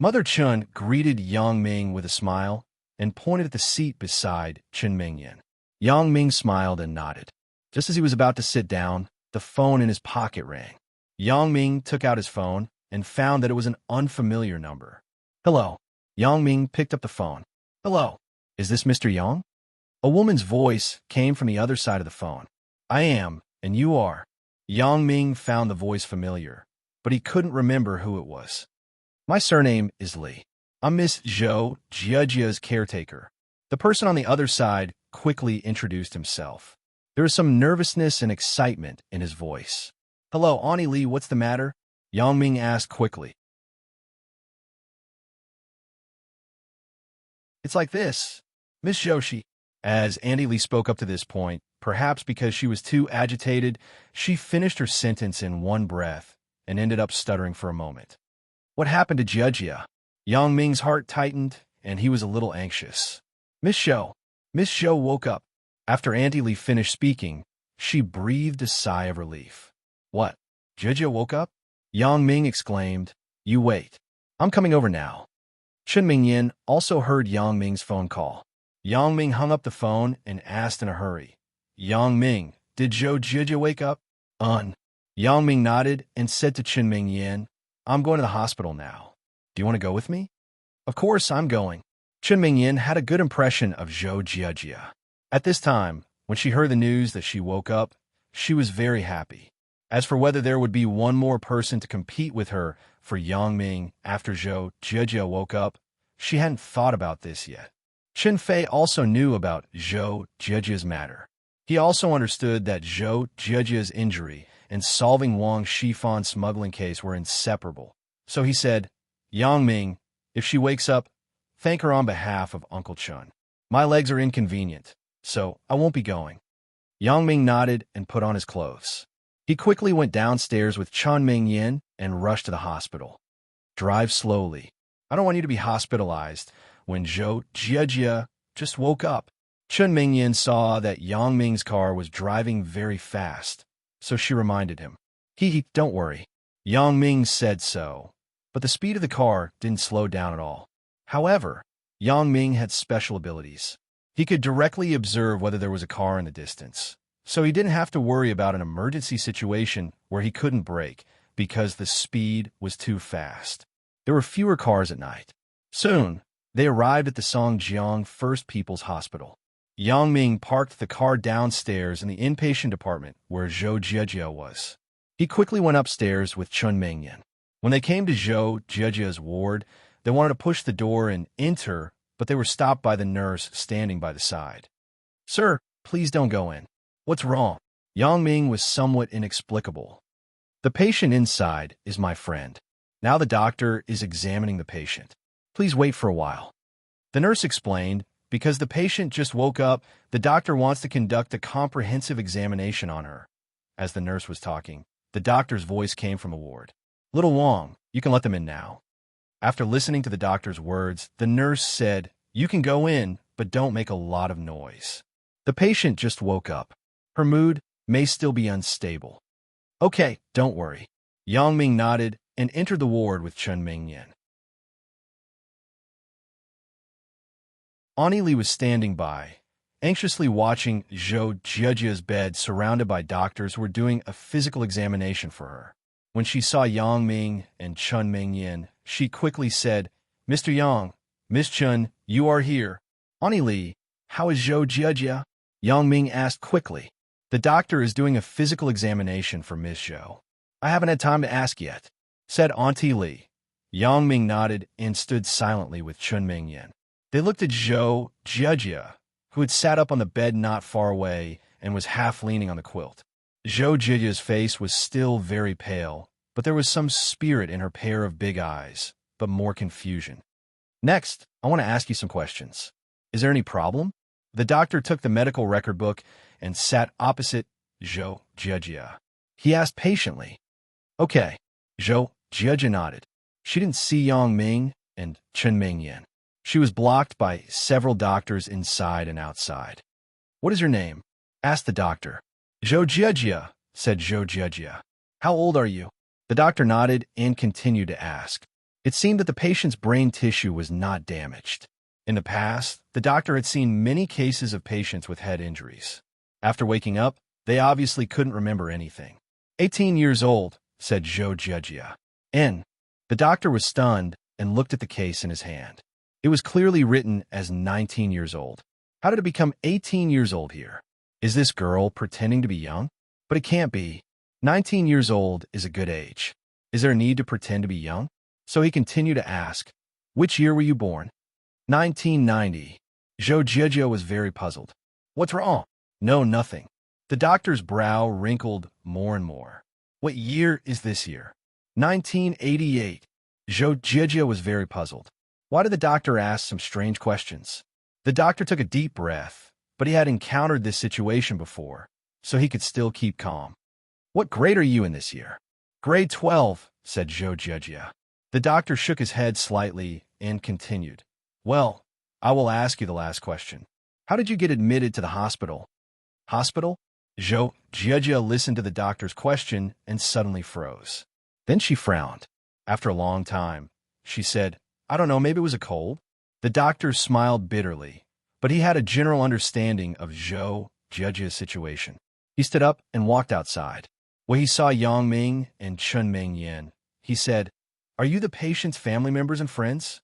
Mother Chun greeted Yang Ming with a smile and pointed at the seat beside Chun Mingyan. Yang Ming smiled and nodded. Just as he was about to sit down, the phone in his pocket rang. Yang Ming took out his phone and found that it was an unfamiliar number. Hello. Yang Ming picked up the phone. Hello. Is this Mr. Yang? A woman's voice came from the other side of the phone. I am, and you are. Yang Ming found the voice familiar, but he couldn't remember who it was. My surname is Li. I'm Miss Zhou Jiajia's caretaker. The person on the other side quickly introduced himself. There was some nervousness and excitement in his voice. Hello, Auntie Li, what's the matter? Yang Ming asked quickly. It's like this, Miss Zhou. As Auntie Li spoke up to this point, perhaps because she was too agitated, she finished her sentence in one breath and ended up stuttering for a moment. What happened to Jiajia? Yang Ming's heart tightened, and he was a little anxious. Miss Zhou woke up. After Auntie Li finished speaking, she breathed a sigh of relief. What? Jiajia woke up? Yang Ming exclaimed. You wait. I'm coming over now. Chun Mingyan also heard Yang Ming's phone call. Yang Ming hung up the phone and asked in a hurry. Yang Ming, did Zhou Jiajia wake up? Yang Ming nodded and said to Chun Mingyan, I'm going to the hospital now. Do you want to go with me? Of course, I'm going. Chun Mingyan had a good impression of Zhou Jiajia. At this time, when she heard the news that she woke up, she was very happy. As for whether there would be one more person to compete with her for Yang Ming after Zhou Jiajia woke up, she hadn't thought about this yet. Chun Fei also knew about Zhou Jiajia's matter. He also understood that Zhou Jiajia's injury and solving Wang Shifan's smuggling case were inseparable. So he said, Yang Ming, if she wakes up, thank her on behalf of Uncle Chun. My legs are inconvenient, so I won't be going. Yang Ming nodded and put on his clothes. He quickly went downstairs with Chun Mingyan and rushed to the hospital. Drive slowly. I don't want you to be hospitalized when Zhou Jiajia just woke up. Chun Mingyan saw that Yang Ming's car was driving very fast, so she reminded him. Don't worry. Yang Ming said so, but the speed of the car didn't slow down at all. However, Yang Ming had special abilities. He could directly observe whether there was a car in the distance, so he didn't have to worry about an emergency situation where he couldn't brake because the speed was too fast. There were fewer cars at night. Soon, they arrived at the Songjiang First People's Hospital. Yang Ming parked the car downstairs in the inpatient department where Zhou Jiajia was. He quickly went upstairs with Chun Mingyan. When they came to Zhou Jiajia's ward, they wanted to push the door and enter, but they were stopped by the nurse standing by the side. "Sir, please don't go in." "What's wrong?" Yang Ming was somewhat inexplicable. "The patient inside is my friend. Now the doctor is examining the patient. Please wait for a while." The nurse explained, "Because the patient just woke up, the doctor wants to conduct a comprehensive examination on her." As the nurse was talking, the doctor's voice came from a ward. "Little Wong, you can let them in now." After listening to the doctor's words, the nurse said, "You can go in, but don't make a lot of noise. The patient just woke up. Her mood may still be unstable." "Okay, don't worry." Yang Ming nodded and entered the ward with Chen Mingyan. Ani Li was standing by, anxiously watching Zhou Zhejia's bed surrounded by doctors who were doing a physical examination for her. When she saw Yang Ming and Chen Mingyan, she quickly said, "Mr. Yang, Miss Chen, you are here." "Ani Li, how is Zhou Zhejia?" Yang Ming asked quickly. "The doctor is doing a physical examination for Miss Zhou." "I haven't had time to ask yet," said Auntie Li. Yang Ming nodded and stood silently with Chen Mingyan. They looked at Zhou Zhejia, who had sat up on the bed not far away and was half leaning on the quilt. Zhou Zhejia's face was still very pale, but there was some spirit in her pair of big eyes, but more confusion. "Next, I want to ask you some questions. Is there any problem?" The doctor took the medical record book and sat opposite Zhou Zhejia. He asked patiently. "Okay." Zhou Zhejia nodded. She didn't see Yang Ming and Chen Mingyan. She was blocked by several doctors inside and outside. "What is your name?" asked the doctor. "Zhou Zhejia," said Zhou Zhejia. "How old are you?" The doctor nodded and continued to ask. It seemed that the patient's brain tissue was not damaged. In the past, the doctor had seen many cases of patients with head injuries. After waking up, they obviously couldn't remember anything. 18 years old, said Zhou Zhejia. The doctor was stunned and looked at the case in his hand. It was clearly written as 19 years old. How did it become 18 years old here? Is this girl pretending to be young? But it can't be. 19 years old is a good age. Is there a need to pretend to be young? So he continued to ask, "Which year were you born?" 1990. Zhou Zhejia was very puzzled. "What's wrong?" "No, nothing." The doctor's brow wrinkled more and more. "What year is this year?" 1988. Zhou Zhejia was very puzzled. Why did the doctor ask some strange questions? The doctor took a deep breath, but he had encountered this situation before, so he could still keep calm. "What grade are you in this year?" "Grade 12, said Zhou Zhejia. The doctor shook his head slightly and continued. "Well, I will ask you the last question. How did you get admitted to the hospital?" "Hospital?" Zhou Zhejia listened to the doctor's question and suddenly froze. Then she frowned. After a long time, she said, "I don't know, maybe it was a cold." The doctor smiled bitterly, but he had a general understanding of Zhou Zhejia's situation. He stood up and walked outside. When he saw Yang Ming and Chen Mingyan, he said, "Are you the patient's family members and friends?"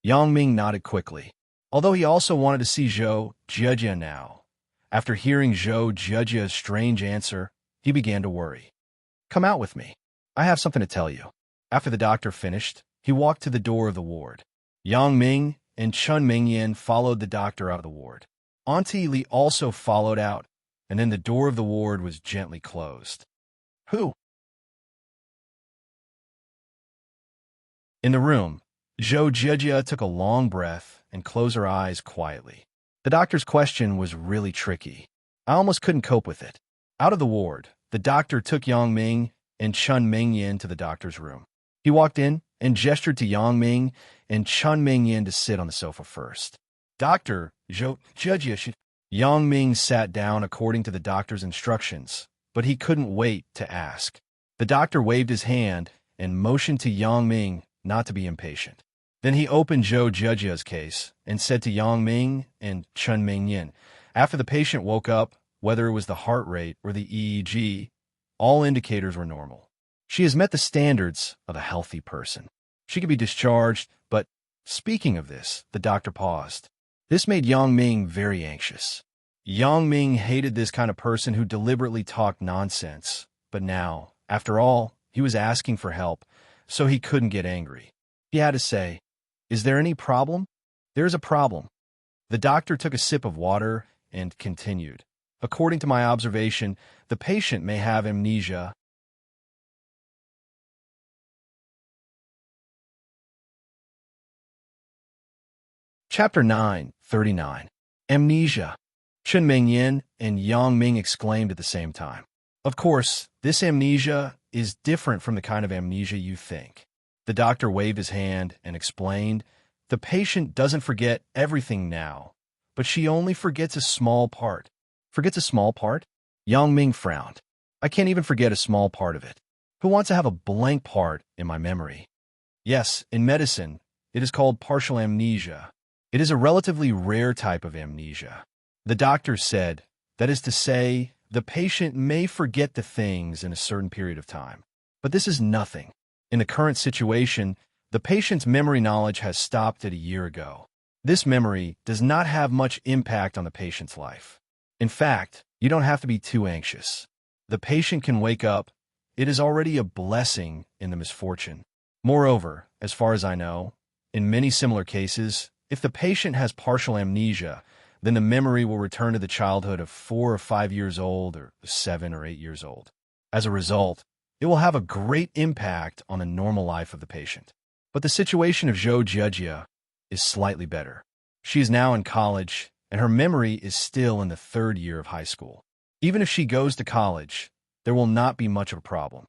Yang Ming nodded quickly, although he also wanted to see Zhou Zhejia now. After hearing Zhou Zhejia's strange answer, he began to worry. "Come out with me. I have something to tell you." After the doctor finished, he walked to the door of the ward. Yang Ming and Chen Mingyan followed the doctor out of the ward. Auntie Li also followed out, and then the door of the ward was gently closed. "Who?" In the room, Zhou Zhejia took a long breath and closed her eyes quietly. The doctor's question was really tricky. I almost couldn't cope with it. Out of the ward, the doctor took Yang Ming and Chen Mingyan to the doctor's room. He walked in and gestured to Yang Ming and Chen Mingyan to sit on the sofa first. "Doctor, Zhou Zhejia should..." Yang Ming sat down according to the doctor's instructions, but he couldn't wait to ask. The doctor waved his hand and motioned to Yang Ming not to be impatient. Then he opened Zhou Zhejia's case and said to Yang Ming and Chen Mingyan, after the patient woke up, whether it was the heart rate or the EEG, all indicators were normal. She has met the standards of a healthy person. She could be discharged, but speaking of this, the doctor paused. This made Yang Ming very anxious. Yang Ming hated this kind of person who deliberately talked nonsense, but now, after all, he was asking for help, so he couldn't get angry. He had to say, "Is there any problem?" There's a problem. The doctor took a sip of water and continued. According to my observation, the patient may have amnesia. Chapter 9:39. Amnesia. Chen Mingyan and Yang Ming exclaimed at the same time. Of course, this amnesia is different from the kind of amnesia you think. The doctor waved his hand and explained, the patient doesn't forget everything now, but she only forgets a small part. Forgets a small part? Yang Ming frowned. I can't even forget a small part of it. Who wants to have a blank part in my memory? Yes, in medicine, it is called partial amnesia. It is a relatively rare type of amnesia. The doctor said, that is to say, the patient may forget the things in a certain period of time. But this is nothing. In the current situation, the patient's memory knowledge has stopped at a year ago. This memory does not have much impact on the patient's life. In fact, you don't have to be too anxious. The patient can wake up. It is already a blessing in the misfortune. Moreover, as far as I know, in many similar cases, if the patient has partial amnesia, then the memory will return to the childhood of 4 or 5 years old or 7 or 8 years old. As a result, it will have a great impact on the normal life of the patient. But the situation of Zhou Jiejie is slightly better. She is now in college, and her memory is still in the 3rd year of high school. Even if she goes to college, there will not be much of a problem.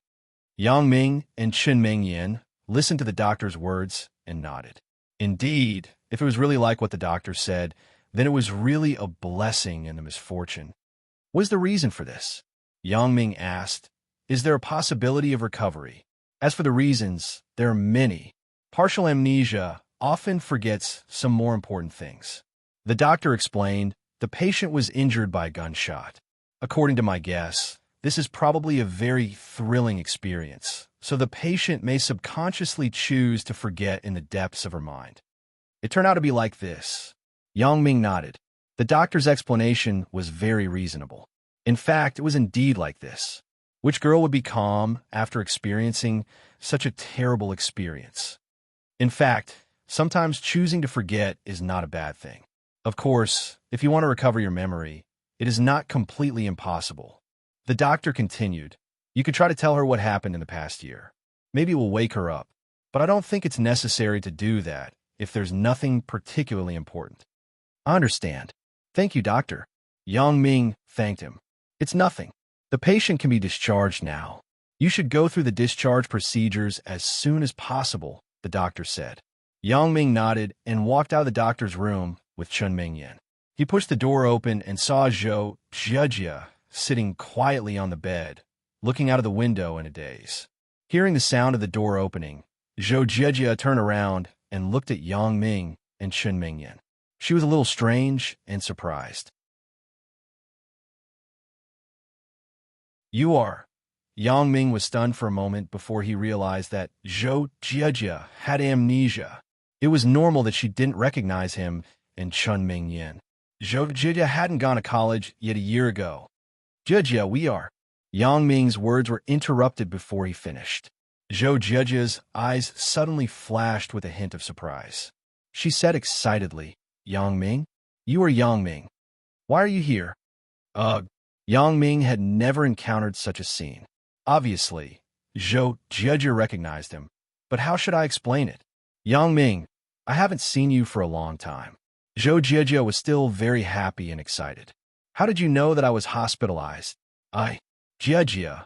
Yang Ming and Chen Mingyan listened to the doctor's words and nodded. Indeed, if it was really like what the doctor said, then it was really a blessing in the misfortune. What is the reason for this? Yang Ming asked. Is there a possibility of recovery? As for the reasons, there are many. Partial amnesia often forgets some more important things. The doctor explained, the patient was injured by a gunshot. According to my guess, this is probably a very thrilling experience, so the patient may subconsciously choose to forget in the depths of her mind. It turned out to be like this. Yang Ming nodded. The doctor's explanation was very reasonable. In fact, it was indeed like this. Which girl would be calm after experiencing such a terrible experience? In fact, sometimes choosing to forget is not a bad thing. Of course, if you want to recover your memory, it is not completely impossible. The doctor continued. You could try to tell her what happened in the past year. Maybe it will wake her up, but I don't think it's necessary to do that if there's nothing particularly important. I understand. Thank you, doctor. Yang Ming thanked him. It's nothing. The patient can be discharged now. You should go through the discharge procedures as soon as possible, the doctor said. Yang Ming nodded and walked out of the doctor's room with Chen Mingyan. He pushed the door open and saw Zhou Jiejie sitting quietly on the bed, looking out of the window in a daze. Hearing the sound of the door opening, Zhou Jiejie turned around and looked at Yang Ming and Chen Mingyan. She was a little strange and surprised. You are. Yang Ming was stunned for a moment before he realized that Zhou Jiejie had amnesia. It was normal that she didn't recognize him and Chen Mingyan. Zhou Jiejie hadn't gone to college yet a year ago. Jiejie, we are. Yang Ming's words were interrupted before he finished. Zhou Jiejie's eyes suddenly flashed with a hint of surprise. She said excitedly, Yang Ming? You are Yang Ming. Why are you here? Yang Ming had never encountered such a scene. Obviously, Zhou Jiejie recognized him, but how should I explain it? Yang Ming, I haven't seen you for a long time. Zhou Jiejie was still very happy and excited. How did you know that I was hospitalized? Jiejie,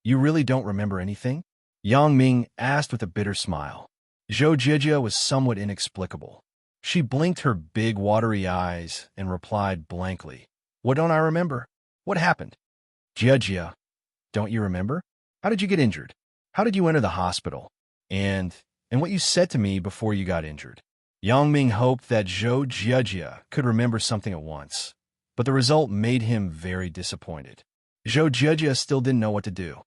you really don't remember anything? Yang Ming asked with a bitter smile. Zhou Jiejie was somewhat inexplicable. She blinked her big watery eyes and replied blankly, What don't I remember? What happened? Jiejie, don't you remember? How did you get injured? How did you enter the hospital? And what you said to me before you got injured? Yang Ming hoped that Zhou Jiejie could remember something at once, but the result made him very disappointed. Zhou Jiejie still didn't know what to do.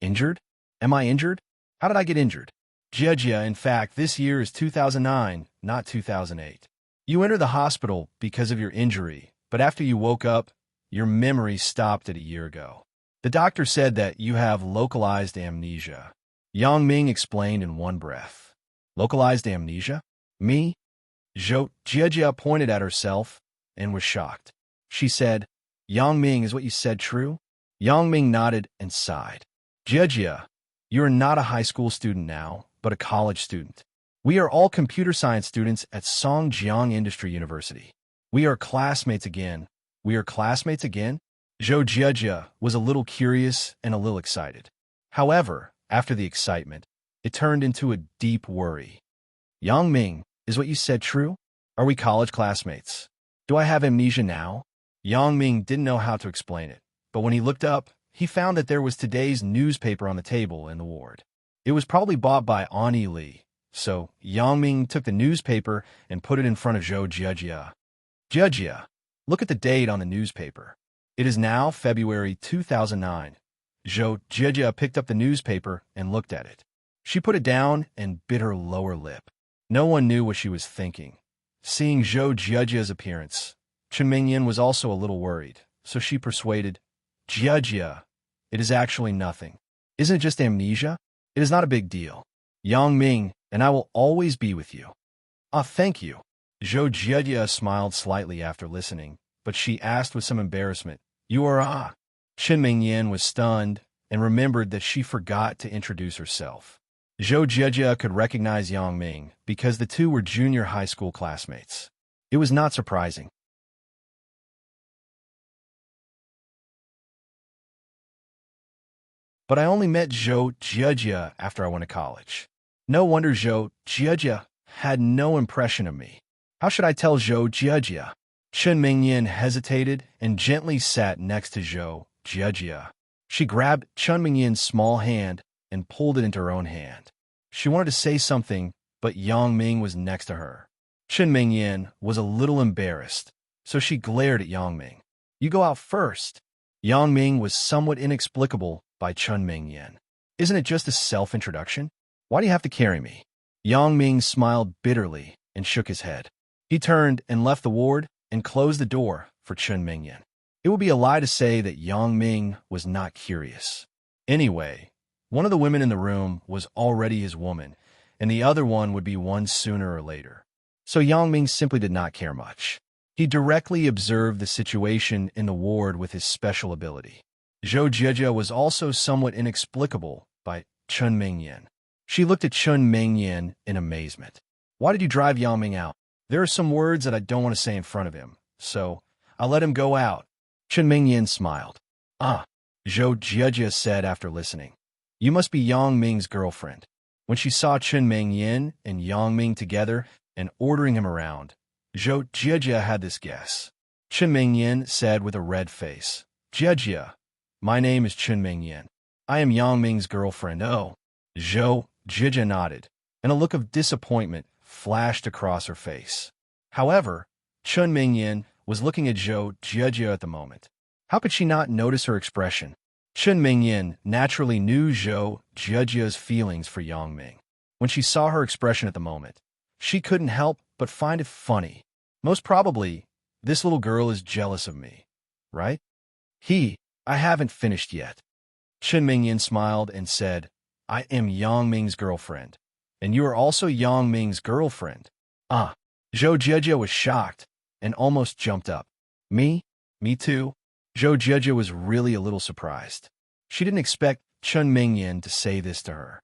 Injured? Am I injured? How did I get injured? Jiejie, in fact, this year is 2009, not 2008. You entered the hospital because of your injury, but after you woke up, your memory stopped at a year ago. The doctor said that you have localized amnesia. Yang Ming explained in one breath. Localized amnesia? Me? Zhou Jiejia pointed at herself and was shocked. She said, Yang Ming, is what you said true? Yang Ming nodded and sighed. Jiejia, you are not a high school student now, but a college student. We are all computer science students at Songjiang Industry University. We are classmates again. We are classmates again? Zhou Jiejia was a little curious and a little excited. However, after the excitement, it turned into a deep worry. Yang Ming, is what you said true? Are we college classmates? Do I have amnesia now? Yang Ming didn't know how to explain it, but when he looked up, he found that there was today's newspaper on the table in the ward. It was probably bought by Ani Li, so Yang Ming took the newspaper and put it in front of Zhou Jiejia. Jiejia, look at the date on the newspaper. It is now February 2009. Zhou Jiejia picked up the newspaper and looked at it. She put it down and bit her lower lip. No one knew what she was thinking. Seeing Zhou Jiejia's appearance, Chen Mingyan was also a little worried, so she persuaded, Jiejia, it is actually nothing. Isn't it just amnesia? It is not a big deal. Yang Ming and I will always be with you. Ah, thank you. Zhou Jiejia smiled slightly after listening, but she asked with some embarrassment, You are ah. Chen Mingyan was stunned and remembered that she forgot to introduce herself. Zhou Jiejia could recognize Yang Ming because the two were junior high school classmates. It was not surprising. But I only met Zhou Jiejia after I went to college. No wonder Zhou Jiejia had no impression of me. How should I tell Zhou Jiejia? Chen Mingyan hesitated and gently sat next to Zhou Jiejia. She grabbed Chen Mingyan's small hand and pulled it into her own hand. She wanted to say something, but Yang Ming was next to her. Chen Mingyan was a little embarrassed, so she glared at Yang Ming. You go out first. Yang Ming was somewhat inexplicable by Chen Mingyan. Isn't it just a self-introduction? Why do you have to carry me? Yang Ming smiled bitterly and shook his head. He turned and left the ward and closed the door for Chen Mingyan. It would be a lie to say that Yang Ming was not curious. Anyway, one of the women in the room was already his woman, and the other one would be one sooner or later. So Yang Ming simply did not care much. He directly observed the situation in the ward with his special ability. Zhou Jiejia was also somewhat inexplicable by Chen Mingyan. She looked at Chen Mingyan in amazement. Why did you drive Yang Ming out? There are some words that I don't want to say in front of him, so I'll let him go out. Chen Mingyan smiled. Ah, Zhou Jiejia said after listening. You must be Yang Ming's girlfriend. When she saw Chen Mingyan and Yang Ming together and ordering him around, Zhou Jiejia had this guess. Chen Mingyan said with a red face, Jiejia, my name is Chen Mingyan. I am Yang Ming's girlfriend. Oh. Zhou Jiejia nodded, and a look of disappointment flashed across her face. However, Chen Mingyan was looking at Zhou Jiejia at the moment. How could she not notice her expression? Chen Mingyan naturally knew Zhou Jiejia's feelings for Yang Ming. When she saw her expression at the moment, she couldn't help but find it funny. Most probably, this little girl is jealous of me, right? I haven't finished yet. Chen Mingyan smiled and said, I am Yang Ming's girlfriend, and you are also Yang Ming's girlfriend. Ah, Zhou Jiejia was shocked and almost jumped up. Me? Me too? Zhou Jiejia was really a little surprised. She didn't expect Chen Mingyan to say this to her.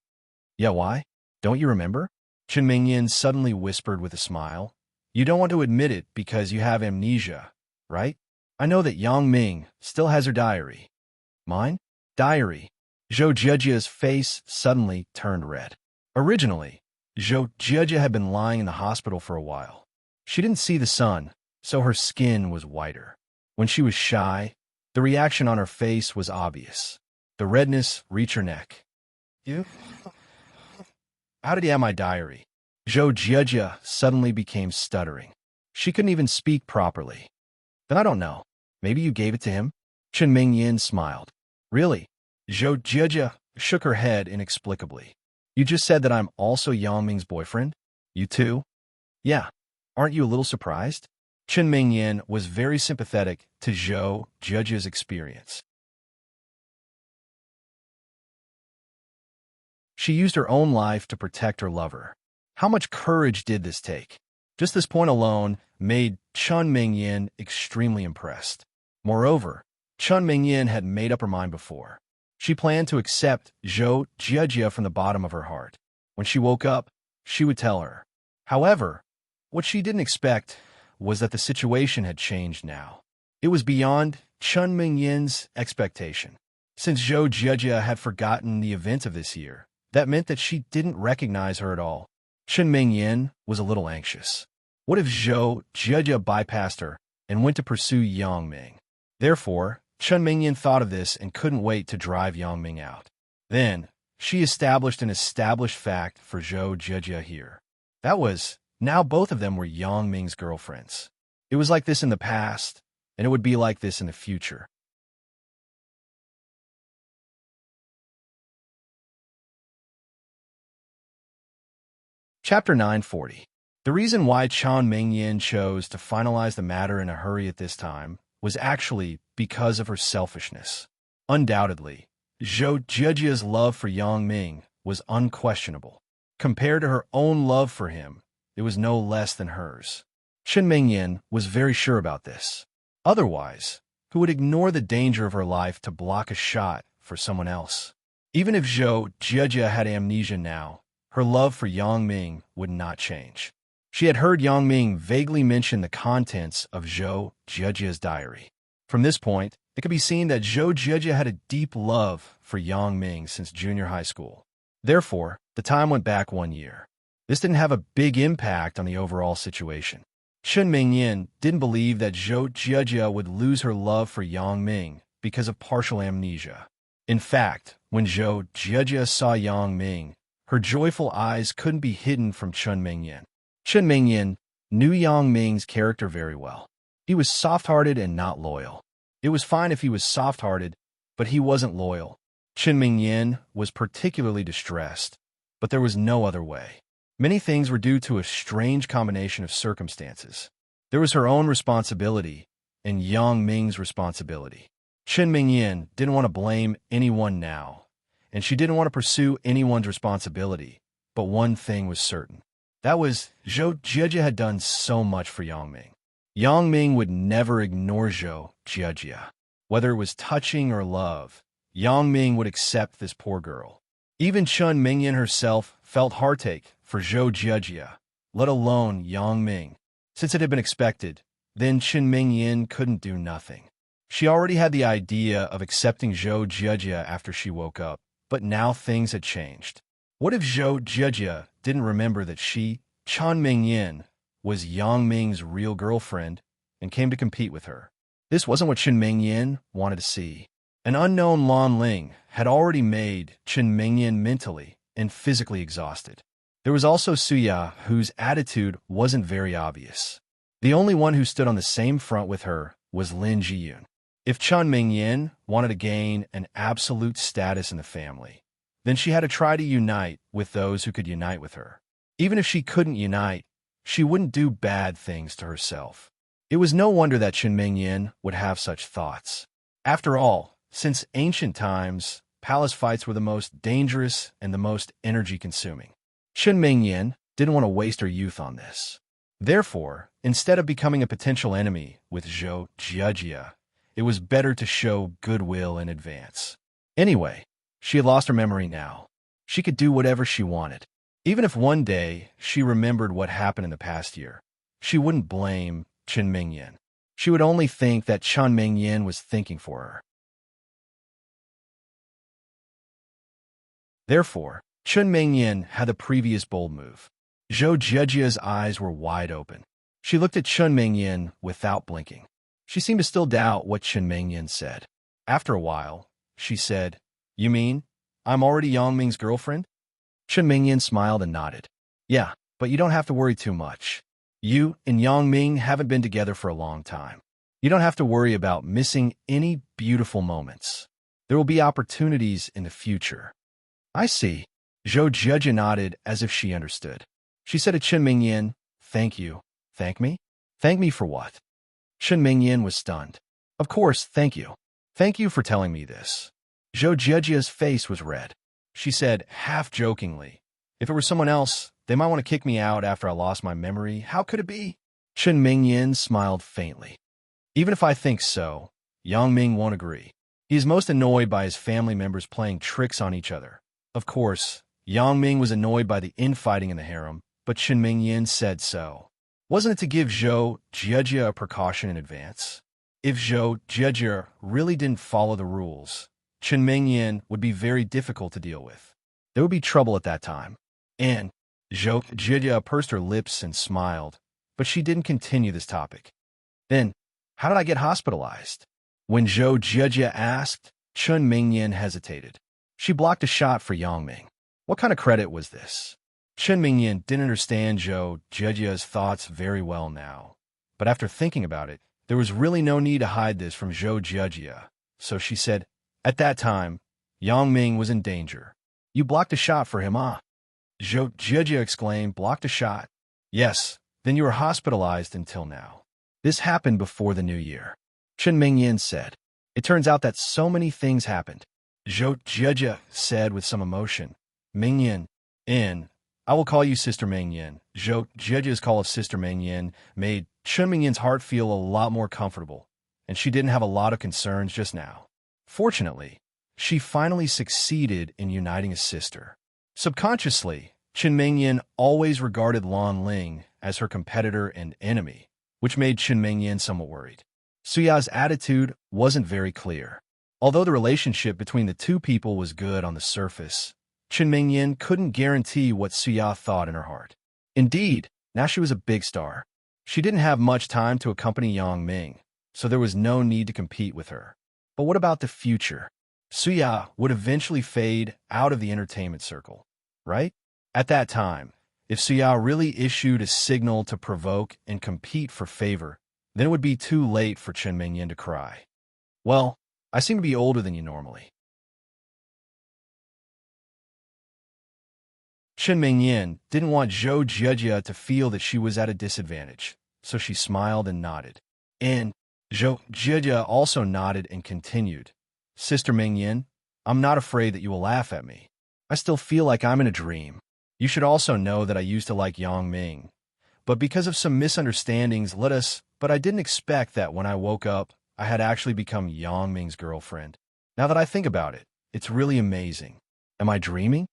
Yeah, why? Don't you remember? Chen Mingyan suddenly whispered with a smile. You don't want to admit it because you have amnesia, right? I know that Yang Ming still has her diary. Mine? Diary. Zhou Jiejia's face suddenly turned red. Originally, Zhou Jiejia had been lying in the hospital for a while. She didn't see the sun, so her skin was whiter. When she was shy, the reaction on her face was obvious. The redness reached her neck. You? How did he have my diary? Zhou Jiejia suddenly became stuttering. She couldn't even speak properly. Then I don't know. Maybe you gave it to him? Chen Mingyan smiled. Really? Zhou Jiejia shook her head inexplicably. You just said that I'm also Yang Ming's boyfriend? You too? Yeah. Aren't you a little surprised? Chen Mingyan was very sympathetic to Zhou Jiejia's experience. She used her own life to protect her lover. How much courage did this take? Just this point alone made Chun Mingyin extremely impressed. Moreover, Chun Mingyin had made up her mind before. She planned to accept Zhou Jiejie from the bottom of her heart. When she woke up, she would tell her. However, what she didn't expect was that the situation had changed now. It was beyond Chun Mingyin's expectation. Since Zhou Jiejie had forgotten the event of this year, that meant that she didn't recognize her at all. Chun Mingyin was a little anxious. What if Zhou Jiejie bypassed her and went to pursue Yang Ming? Therefore, Chun Mingyin thought of this and couldn't wait to drive Yang Ming out. Then, she established an established fact for Zhou Jiejie here. That was, now both of them were Yang Ming's girlfriends. It was like this in the past, and it would be like this in the future. Chapter 940. The reason why Chun Mingyin chose to finalize the matter in a hurry at this time was actually because of her selfishness. Undoubtedly, Zhou Jiejie's love for Yang Ming was unquestionable. Compared to her own love for him, it was no less than hers. Chun Mingyin was very sure about this. Otherwise, who would ignore the danger of her life to block a shot for someone else? Even if Zhou Jiejie had amnesia now, her love for Yang Ming would not change. She had heard Yang Ming vaguely mention the contents of Zhou Jiejie's diary. From this point, it could be seen that Zhou Jiejie had a deep love for Yang Ming since junior high school. Therefore, the time went back 1 year. This didn't have a big impact on the overall situation. Chun Mingyin didn't believe that Zhou Jiejie would lose her love for Yang Ming because of partial amnesia. In fact, when Zhou Jiejie saw Yang Ming, her joyful eyes couldn't be hidden from Chun Mingyin. Chun Mingyin knew Yang Ming's character very well. He was soft-hearted and not loyal. It was fine if he was soft-hearted, but he wasn't loyal. Chun Mingyin was particularly distressed, but there was no other way. Many things were due to a strange combination of circumstances. There was her own responsibility and Yang Ming's responsibility. Chun Mingyin didn't want to blame anyone now, and she didn't want to pursue anyone's responsibility, but one thing was certain. That was, Zhou Jiejie had done so much for Yang Ming. Yang Ming would never ignore Zhou Jiejie. Whether it was touching or love, Yang Ming would accept this poor girl. Even Chun Mingyin herself felt heartache for Zhou Jiejie, let alone Yang Ming. Since it had been expected, then Chun Mingyin couldn't do nothing. She already had the idea of accepting Zhou Jiejie after she woke up, but now things had changed. What if Zhou Jiejie didn't remember that she, Chun Mingyin, was Yang Ming's real girlfriend and came to compete with her? This wasn't what Chun Mingyin wanted to see. An unknown Lan Ling had already made Chun Mingyin mentally and physically exhausted. There was also Suya, whose attitude wasn't very obvious. The only one who stood on the same front with her was Lin Jiyun. If Chun Mingyin wanted to gain an absolute status in the family, then she had to try to unite with those who could unite with her. Even if she couldn't unite, she wouldn't do bad things to herself. It was no wonder that Chun Mingyin would have such thoughts. After all, since ancient times, palace fights were the most dangerous and the most energy-consuming. Chun Mingyin didn't want to waste her youth on this. Therefore, instead of becoming a potential enemy with Zhou Jiejie, it was better to show goodwill in advance. Anyway, she had lost her memory now. She could do whatever she wanted. Even if one day she remembered what happened in the past year, she wouldn't blame Chun Mingyin. She would only think that Chun Mingyin was thinking for her. Therefore, Chun Mingyin had the previous bold move. Zhou Jiejie's eyes were wide open. She looked at Chun Mingyin without blinking. She seemed to still doubt what Chun Mingyin said. After a while, she said, "You mean, I'm already Yang Ming's girlfriend?" Chun Mingyin smiled and nodded. "Yeah, but you don't have to worry too much. You and Yang Ming haven't been together for a long time. You don't have to worry about missing any beautiful moments. There will be opportunities in the future." "I see." Zhou Jiejie nodded as if she understood. She said to Chun Mingyin, "Thank you." "Thank me? Thank me for what?" Chun Mingyin was stunned. "Of course, thank you. Thank you for telling me this." Zhou Jiejie's face was red. She said, half-jokingly, "If it were someone else, They might want to kick me out after I lost my memory. How could it be? Chen Mingyan smiled faintly. Even if I think so, Yang Ming won't agree. He is most annoyed by his family members playing tricks on each other. Of course, Yang Ming was annoyed by the infighting in the harem, but Chen Mingyan said so. Wasn't it to give Zhou Jiejia a precaution in advance? If Zhou Jiejia really didn't follow the rules, Chen Mingyan would be very difficult to deal with. There would be trouble at that time. And Zhou Jiejia pursed her lips and smiled, but she didn't continue this topic. Then, how did I get hospitalized? When Zhou Jiejia asked, Chen Mingyan hesitated. She blocked a shot for Yang Ming. What kind of credit was this? Chen Mingyan didn't understand Zhou Jiejia's thoughts very well now, but after thinking about it, there was really no need to hide this from Zhou Jiejia, so she said, at that time, Yang Ming was in danger. You blocked a shot for him, ah? Zhou Jiejia exclaimed, blocked a shot? Yes, then you were hospitalized until now. This happened before the new year. Chen Mingyan said. It turns out that so many things happened. Zhou Jiejia said with some emotion. Mingyan, I will call you Sister Mingyan. Zhou Jiejia's call of Sister Mingyan made Chen Mingyan's heart feel a lot more comfortable, and she didn't have a lot of concerns just now. Fortunately, she finally succeeded in uniting a sister. Subconsciously, Chen Mingyan always regarded Lan Ling as her competitor and enemy, which made Chen Mingyan somewhat worried. Suya's attitude wasn't very clear. Although the relationship between the two people was good on the surface, Chen Mingyan couldn't guarantee what Suya thought in her heart. Indeed, now she was a big star. She didn't have much time to accompany Yang Ming, so there was no need to compete with her. But what about the future? Suya would eventually fade out of the entertainment circle, right? At that time, if Suya really issued a signal to provoke and compete for favor, then it would be too late for Chen Mingyan to cry. Well, I seem to be older than you normally. Chen Mingyan didn't want Zhou Jiejia to feel that she was at a disadvantage, so she smiled and nodded. And Zhou Jiejia also nodded and continued. Sister Mingyan, I'm not afraid that you will laugh at me. I still feel like I'm in a dream. You should also know that I used to like Yang Ming. But because of some misunderstandings, but I didn't expect that when I woke up, I had actually become Yang Ming's girlfriend. Now that I think about it, it's really amazing. Am I dreaming?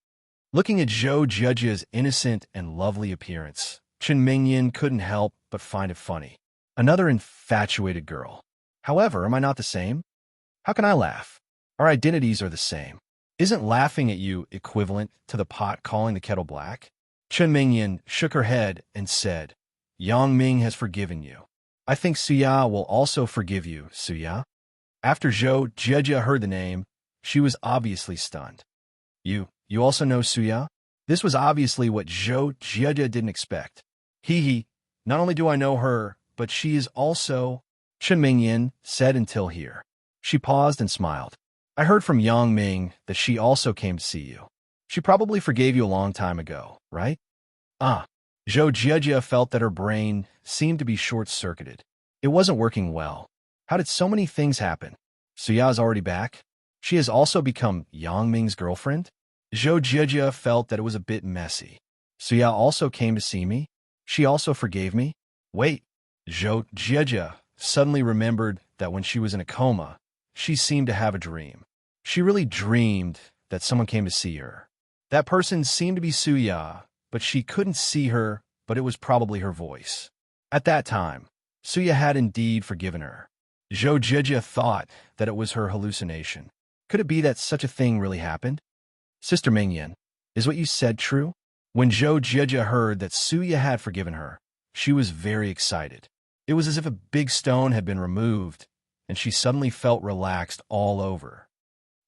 Looking at Zhou Jiejia's innocent and lovely appearance, Chen Mingyan couldn't help but find it funny. Another infatuated girl. However, am I not the same? How can I laugh? Our identities are the same. Isn't laughing at you equivalent to the pot calling the kettle black? Chen Mingyan shook her head and said, Yang Ming has forgiven you. I think Suya will also forgive you, Suya. After Zhou Jiejia heard the name, she was obviously stunned. You also know Suya? This was obviously what Zhou Jiejia didn't expect. Not only do I know her, but she is also... Chen Mingyan said until here. She paused and smiled. I heard from Yang Ming that she also came to see you. She probably forgave you a long time ago, right? Ah. Zhou Jiejia felt that her brain seemed to be short-circuited. It wasn't working well. How did so many things happen? Suya is already back? She has also become Yang Ming's girlfriend? Zhou Jiejia felt that it was a bit messy. Suya also came to see me? She also forgave me? Wait. Zhou Jiejia suddenly remembered that when she was in a coma, she seemed to have a dream. She really dreamed that someone came to see her. That person seemed to be Suya, but she couldn't see her, but it was probably her voice. At that time, Suya had indeed forgiven her. Zhou Jiejia thought that it was her hallucination. Could it be that such a thing really happened? Sister Mingyan, is what you said true? When Zhou Jiejia heard that Suya had forgiven her, she was very excited. It was as if a big stone had been removed, and she suddenly felt relaxed all over.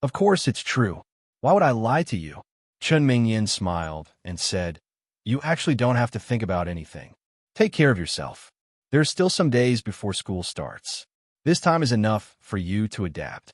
Of course it's true. Why would I lie to you? Chen Mingyan smiled and said, You actually don't have to think about anything. Take care of yourself. There are still some days before school starts. This time is enough for you to adapt.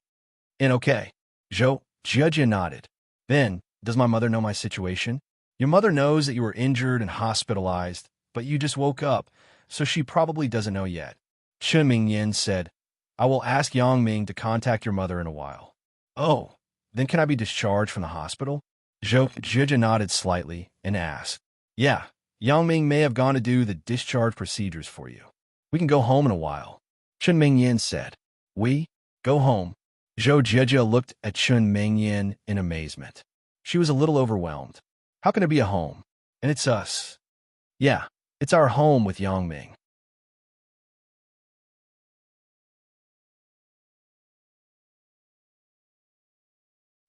And okay. Zhou Jiejia nodded. Then, does my mother know my situation? Your mother knows that you were injured and hospitalized, but you just woke up, so she probably doesn't know yet. Chen Mingyan said, I will ask Yang Ming to contact your mother in a while. Oh, then can I be discharged from the hospital? Zhou Jiejia nodded slightly and asked, Yeah, Yang Ming may have gone to do the discharge procedures for you. We can go home in a while, Chun Mingyan said. We? Go home? Zhou Jieji looked at Chun Mingyan in amazement. She was a little overwhelmed. How can it be a home? And it's us. Yeah, it's our home with Yang Ming.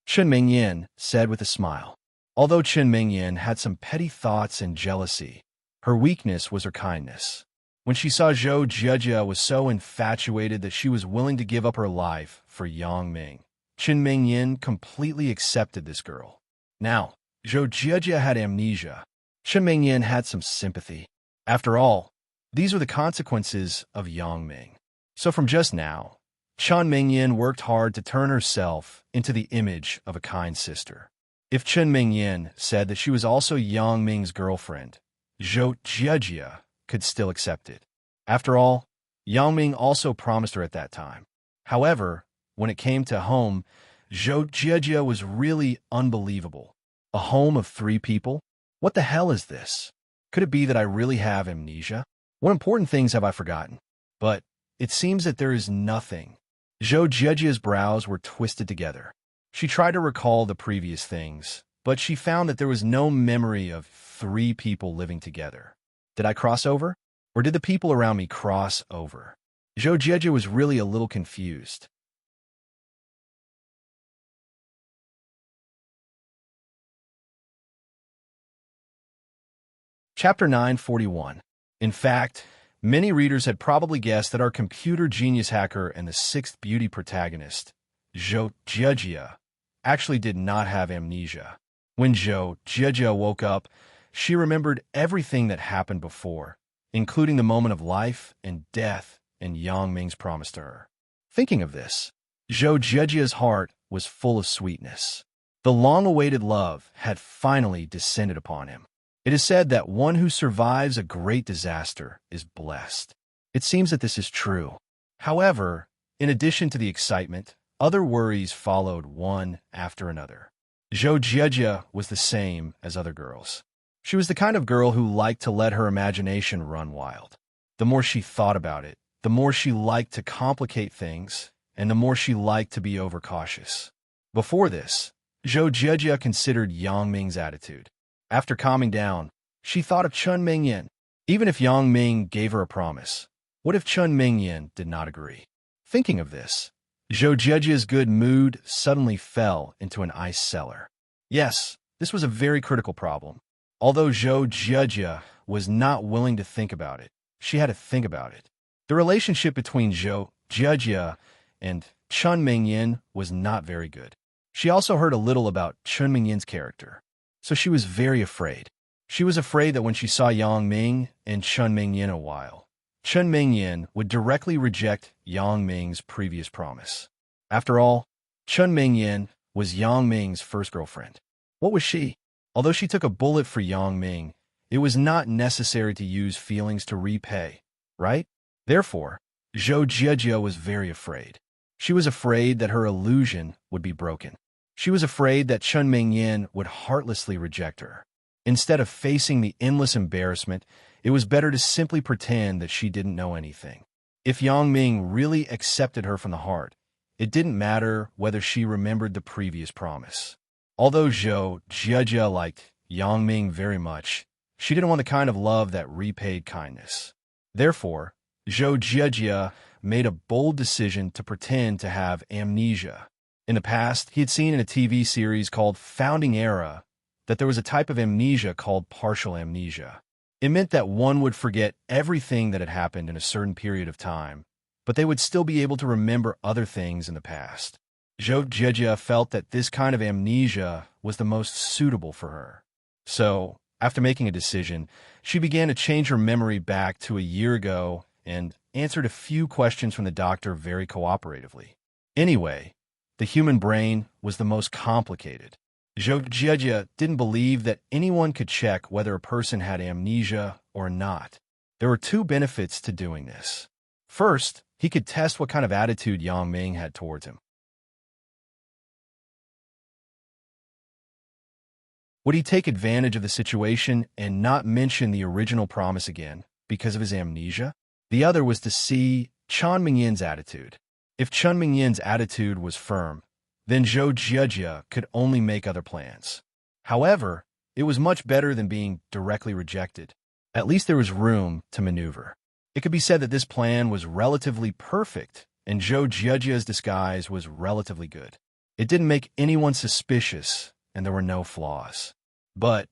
Chun Mingyan said with a smile. Although Chun Mingyan had some petty thoughts and jealousy, her weakness was her kindness. When she saw Zhou Jieji was so infatuated that she was willing to give up her life for Yang Ming, Chun Mingyan completely accepted this girl. Now, Zhou Jieji had amnesia. Chun Mingyan had some sympathy. After all, these were the consequences of Yang Ming. So from just now, Chun Mingyan worked hard to turn herself into the image of a kind sister. If Chun Mingyan said that she was also Yang Ming's girlfriend, Zhou Jieji could still accept it. After all, Yang Ming also promised her at that time. However, when it came to home, Zhou Jieji was really unbelievable. A home of 3 people? What the hell is this? Could it be that I really have amnesia? What important things have I forgotten? But it seems that there is nothing. Zhou Jieji's brows were twisted together. She tried to recall the previous things, but she found that there was no memory of 3 people living together. Did I cross over? Or did the people around me cross over? Zhou Jieji was really a little confused. Chapter 941. In fact, many readers had probably guessed that our computer genius hacker and the 6th beauty protagonist, Zhou Jieji, actually did not have amnesia. When Zhou Jieji woke up, she remembered everything that happened before, including the moment of life and death and Yang Ming's promise to her. Thinking of this, Zhou Jieji's heart was full of sweetness. The long-awaited love had finally descended upon him. It is said that one who survives a great disaster is blessed. It seems that this is true. However, in addition to the excitement, other worries followed one after another. Zhou Jieji was the same as other girls. She was the kind of girl who liked to let her imagination run wild. The more she thought about it, the more she liked to complicate things, and the more she liked to be overcautious. Before this, Zhou Jieji considered Yang Ming's attitude. After calming down, she thought of Chun Mingyan. Even if Yang Ming gave her a promise, what if Chun Mingyan did not agree? Thinking of this, Zhou Jieji's good mood suddenly fell into an ice cellar. Yes, this was a very critical problem. Although Zhou Jieji was not willing to think about it, she had to think about it. The relationship between Zhou Jieji and Chun Mingyan was not very good. She also heard a little about Chun Mingyan's character, so she was very afraid. She was afraid that when she saw Yang Ming and Chun Mingyan a while, Chun Mingyan would directly reject Yang Ming's previous promise. After all, Chun Mingyan was Yang Ming's first girlfriend. What was she? Although she took a bullet for Yang Ming, it was not necessary to use feelings to repay, right? Therefore, Zhou Jieji was very afraid. She was afraid that her illusion would be broken. She was afraid that Chun Mingyan would heartlessly reject her. Instead of facing the endless embarrassment, it was better to simply pretend that she didn't know anything. If Yang Ming really accepted her from the heart, it didn't matter whether she remembered the previous promise. Although Zhou Jieji liked Yang Ming very much, she didn't want the kind of love that repaid kindness. Therefore, Zhou Jieji made a bold decision to pretend to have amnesia. In the past, he had seen in a TV series called Founding Era that there was a type of amnesia called partial amnesia. It meant that one would forget everything that had happened in a certain period of time, but they would still be able to remember other things in the past. Zhou Jieji felt that this kind of amnesia was the most suitable for her. So, after making a decision, she began to change her memory back to a year ago and answered a few questions from the doctor very cooperatively. Anyway, the human brain was the most complicated. Zhou Jieji didn't believe that anyone could check whether a person had amnesia or not. There were 2 benefits to doing this. First, he could test what kind of attitude Yang Ming had towards him. Would he take advantage of the situation and not mention the original promise again because of his amnesia? The other was to see Chun Mingyin's attitude. If Chun Mingyin's attitude was firm, then Zhou Jiejie could only make other plans. However, it was much better than being directly rejected. At least there was room to maneuver. It could be said that this plan was relatively perfect, and Zhou Jiejie's disguise was relatively good. It didn't make anyone suspicious, and there were no flaws. But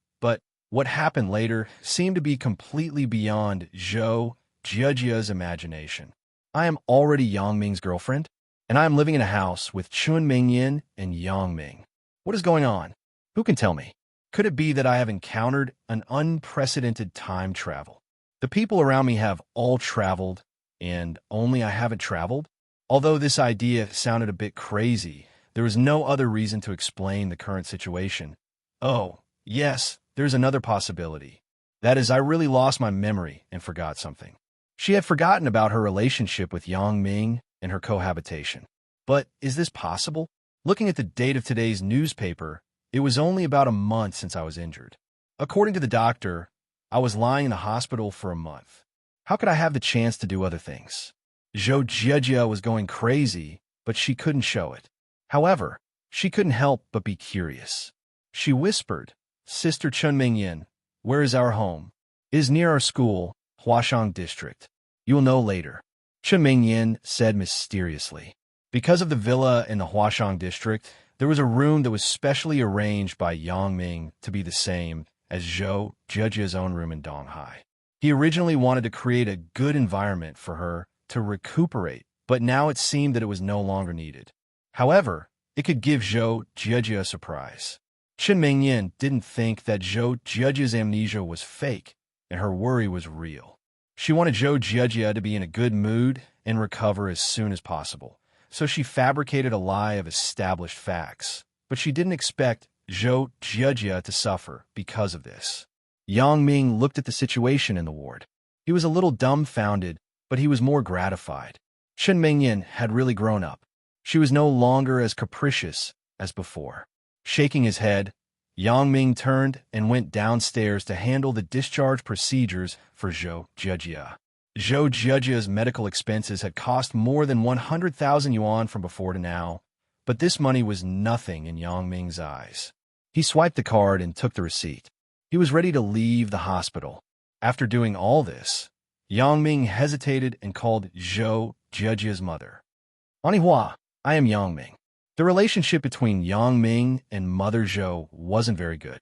what happened later seemed to be completely beyond Zhou Jiejie's imagination. I am already Yang Ming's girlfriend, and I am living in a house with Chun Mingyin and Yang Ming. What is going on? Who can tell me? Could it be that I have encountered an unprecedented time travel? The people around me have all traveled, and only I haven't traveled? Although this idea sounded a bit crazy, there was no other reason to explain the current situation. Oh, yes, there's another possibility. That is, I really lost my memory and forgot something. She had forgotten about her relationship with Yang Ming and her cohabitation. But is this possible? Looking at the date of today's newspaper, it was only about a month since I was injured. According to the doctor, I was lying in the hospital for a month. How could I have the chance to do other things? Zhou Jiejie was going crazy, but she couldn't show it. However, she couldn't help but be curious. She whispered, "Sister Chun Mingyin, where is our home?" "It is near our school, Huashang District. You will know later," Chun Mingyin said mysteriously. Because of the villa in the Huashang District, there was a room that was specially arranged by Yang Ming to be the same as Zhou Jiejie's own room in Donghai. He originally wanted to create a good environment for her to recuperate, but now it seemed that it was no longer needed. However, it could give Zhou Jiejie a surprise. Chun Mingyin didn't think that Zhou Jiejie's amnesia was fake, and her worry was real. She wanted Zhou Jiejie to be in a good mood and recover as soon as possible. So she fabricated a lie of established facts, but she didn't expect Zhou Jiejie to suffer because of this. Yang Ming looked at the situation in the ward. He was a little dumbfounded, but he was more gratified. Chun Mingyin had really grown up. She was no longer as capricious as before. Shaking his head, Yang Ming turned and went downstairs to handle the discharge procedures for Zhou Jiejie. Zhou Jiejie's medical expenses had cost more than 100,000 yuan from before to now, but this money was nothing in Yang Ming's eyes. He swiped the card and took the receipt. He was ready to leave the hospital. After doing all this, Yang Ming hesitated and called Zhou Jiejie's mother. "Auntie Hua, I am Yang Ming." The relationship between Yang Ming and Mother Zhou wasn't very good.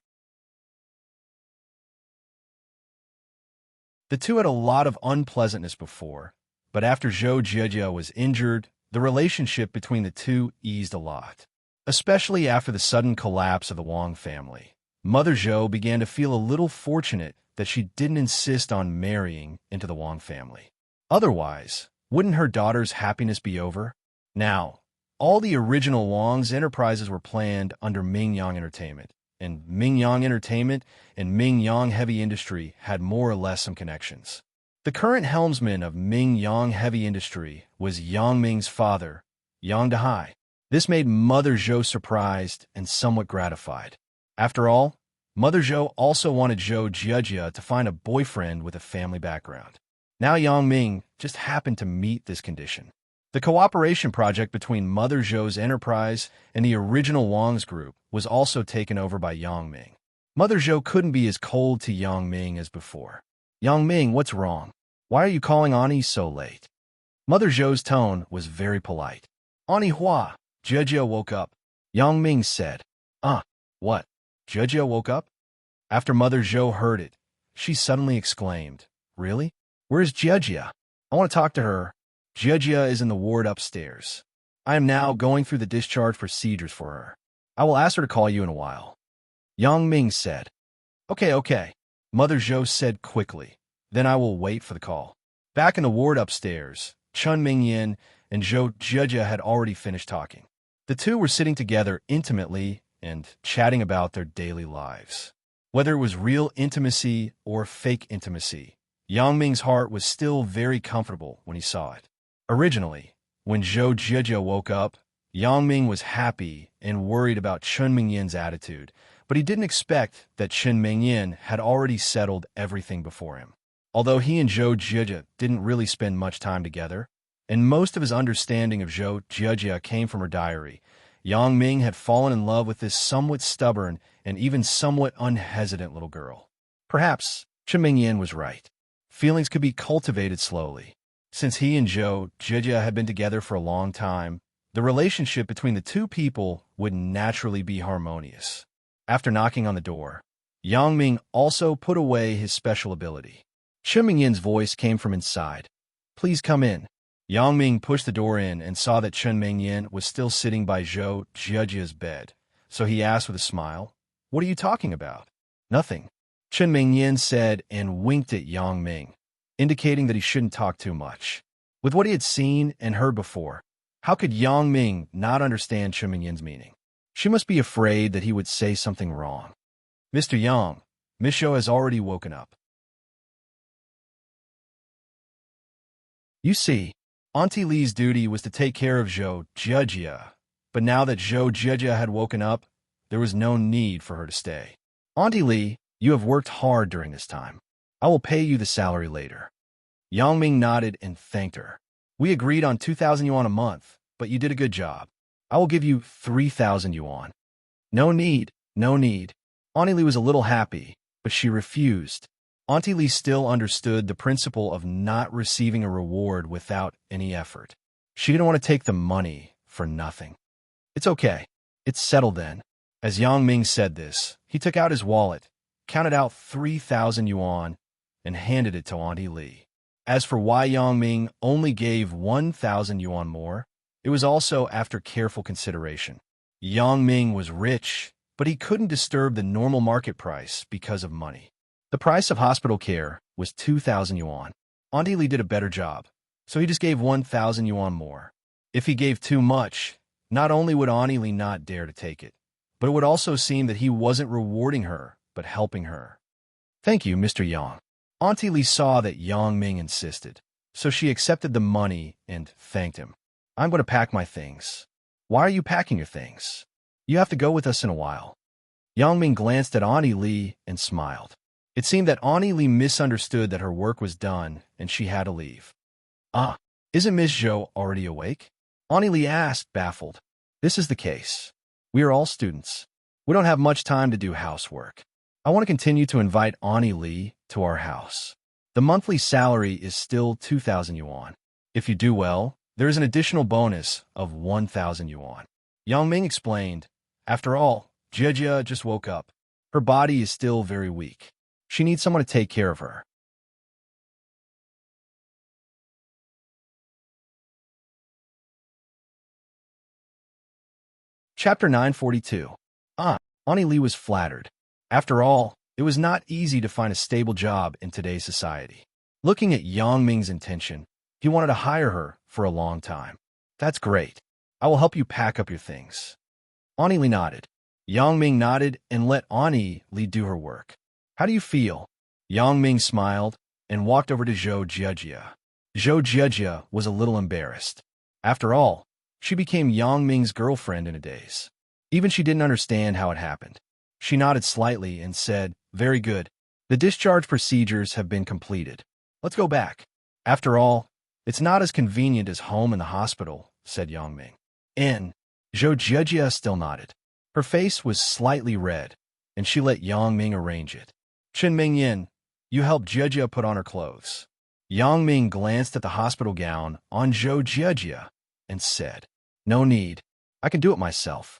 The two had a lot of unpleasantness before, but after Zhou Jiejie was injured, the relationship between the two eased a lot. Especially after the sudden collapse of the Wang family, Mother Zhou began to feel a little fortunate that she didn't insist on marrying into the Wang family. Otherwise, wouldn't her daughter's happiness be over? Now, all the original Wang's enterprises were planned under Mingyang Entertainment, and Mingyang Entertainment and Mingyang Heavy Industry had more or less some connections. The current helmsman of Mingyang Heavy Industry was Yang Ming's father, Yang Dehai. This made Mother Zhou surprised and somewhat gratified. After all, Mother Zhou also wanted Zhou Jiejie to find a boyfriend with a family background. Now Yang Ming just happened to meet this condition. The cooperation project between Mother Zhou's enterprise and the original Wang's group was also taken over by Yang Ming. Mother Zhou couldn't be as cold to Yang Ming as before. "Yang Ming, what's wrong? Why are you calling Auntie so late?" Mother Zhou's tone was very polite. "Auntie Hua," Jiejie woke up. Yang Ming said, What? Jiejie woke up?" After Mother Zhou heard it, she suddenly exclaimed, "Really? Where's Jiejie? I want to talk to her." "Jiejie is in the ward upstairs. I am now going through the discharge procedures for her. I will ask her to call you in a while," Yang Ming said. Okay, Mother Zhou said quickly. "Then I will wait for the call." Back in the ward upstairs, Chun Mingyin and Zhou Jiejie had already finished talking. The two were sitting together intimately and chatting about their daily lives. Whether it was real intimacy or fake intimacy, Yang Ming's heart was still very comfortable when he saw it. Originally, when Zhou Jiejie woke up, Yang Ming was happy and worried about Chun Mingyin's attitude, But he didn't expect that Chen Mingyin had already settled everything before him. Although he and Zhou Jijia didn't really spend much time together, and most of his understanding of Zhou Jijia came from her diary, Yang Ming had fallen in love with this somewhat stubborn and even somewhat unhesitant little girl. Perhaps Chen Mingyin was right. Feelings could be cultivated slowly. Since he and Zhou Jijia had been together for a long time, the relationship between the two people would naturally be harmonious. After knocking on the door, Yang Ming also put away his special ability. Chen Mingyin's voice came from inside. "Please come in." Yang Ming pushed the door in and saw that Chen Mingyin was still sitting by Zhou Jijia's bed, so he asked with a smile, "What are you talking about?" "Nothing," Chen Mingyin said and winked at Yang Ming, indicating that he shouldn't talk too much. With what he had seen and heard before, how could Yang Ming not understand Chen Mingyin's meaning? She must be afraid that he would say something wrong. "Mr. Yang, Miss Zhou has already woken up." You see, Auntie Li's duty was to take care of Zhou Jijia, but now that Zhou Jijia had woken up, there was no need for her to stay. "Auntie Li, you have worked hard during this time. I will pay you the salary later." Yang Ming nodded and thanked her. "We agreed on 2,000 yuan a month, but you did a good job. I will give you 3,000 yuan. "No need, no need." Auntie Li was a little happy, but she refused. Auntie Li still understood the principle of not receiving a reward without any effort. She didn't want to take the money for nothing. "It's okay. It's settled then." As Yang Ming said this, he took out his wallet, counted out 3,000 yuan, and handed it to Auntie Li. As for why Yang Ming only gave 1,000 yuan more, it was also after careful consideration. Yang Ming was rich, but he couldn't disturb the normal market price because of money. The price of hospital care was 2,000 yuan. Auntie Li did a better job, so he just gave 1,000 yuan more. If he gave too much, not only would Auntie Li not dare to take it, but it would also seem that he wasn't rewarding her, but helping her. "Thank you, Mr. Yang." Auntie Li saw that Yang Ming insisted, so she accepted the money and thanked him. "I'm going to pack my things." "Why are you packing your things? You have to go with us in a while." Yang Ming glanced at Auntie Li and smiled. It seemed that Auntie Li misunderstood that her work was done and she had to leave. "Ah, isn't Miss Zhou already awake?" Auntie Li asked, baffled. "This is the case. We are all students. We don't have much time to do housework. I want to continue to invite Auntie Li to our house. The monthly salary is still 2,000 yuan. If you do well, there is an additional bonus of 1,000 yuan." Yang Ming explained, "After all, Jijia just woke up. Her body is still very weak. She needs someone to take care of her." Chapter 942. Auntie Li was flattered. After all, it was not easy to find a stable job in today's society. Looking at Yang Ming's intention, he wanted to hire her for a long time. "That's great. I will help you pack up your things." Auntie Li nodded. Yang Ming nodded and let Auntie Li do her work. "How do you feel?" Yang Ming smiled and walked over to Zhou Jijia. Zhou Jijia was a little embarrassed. After all, she became Yang Ming's girlfriend in a daze. Even she didn't understand how it happened. She nodded slightly and said, "Very good. The discharge procedures have been completed. Let's go back. After all, it's not as convenient as home in the hospital," said Yang Ming. And Zhou Jijia still nodded. Her face was slightly red, and she let Yang Ming arrange it. "Chen Mingyin, you help Jijia put on her clothes." Yang Ming glanced at the hospital gown on Zhou Jijia and said, "No need. I can do it myself."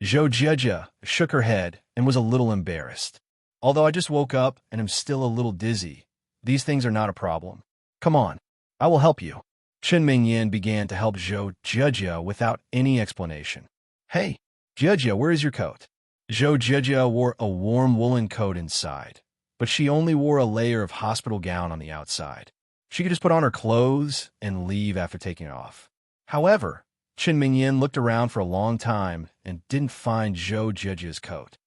Zhou Jijia shook her head and was a little embarrassed. "Although I just woke up and am still a little dizzy, these things are not a problem. Come on, I will help you." Chen Mingyin began to help Zhou Jijia without any explanation. "Hey, Jijia, where is your coat?" Zhou Jijia wore a warm woolen coat inside, but she only wore a layer of hospital gown on the outside. She could just put on her clothes and leave after taking it off. However, Chen Mingyin looked around for a long time and didn't find Zhou Jijia's coat.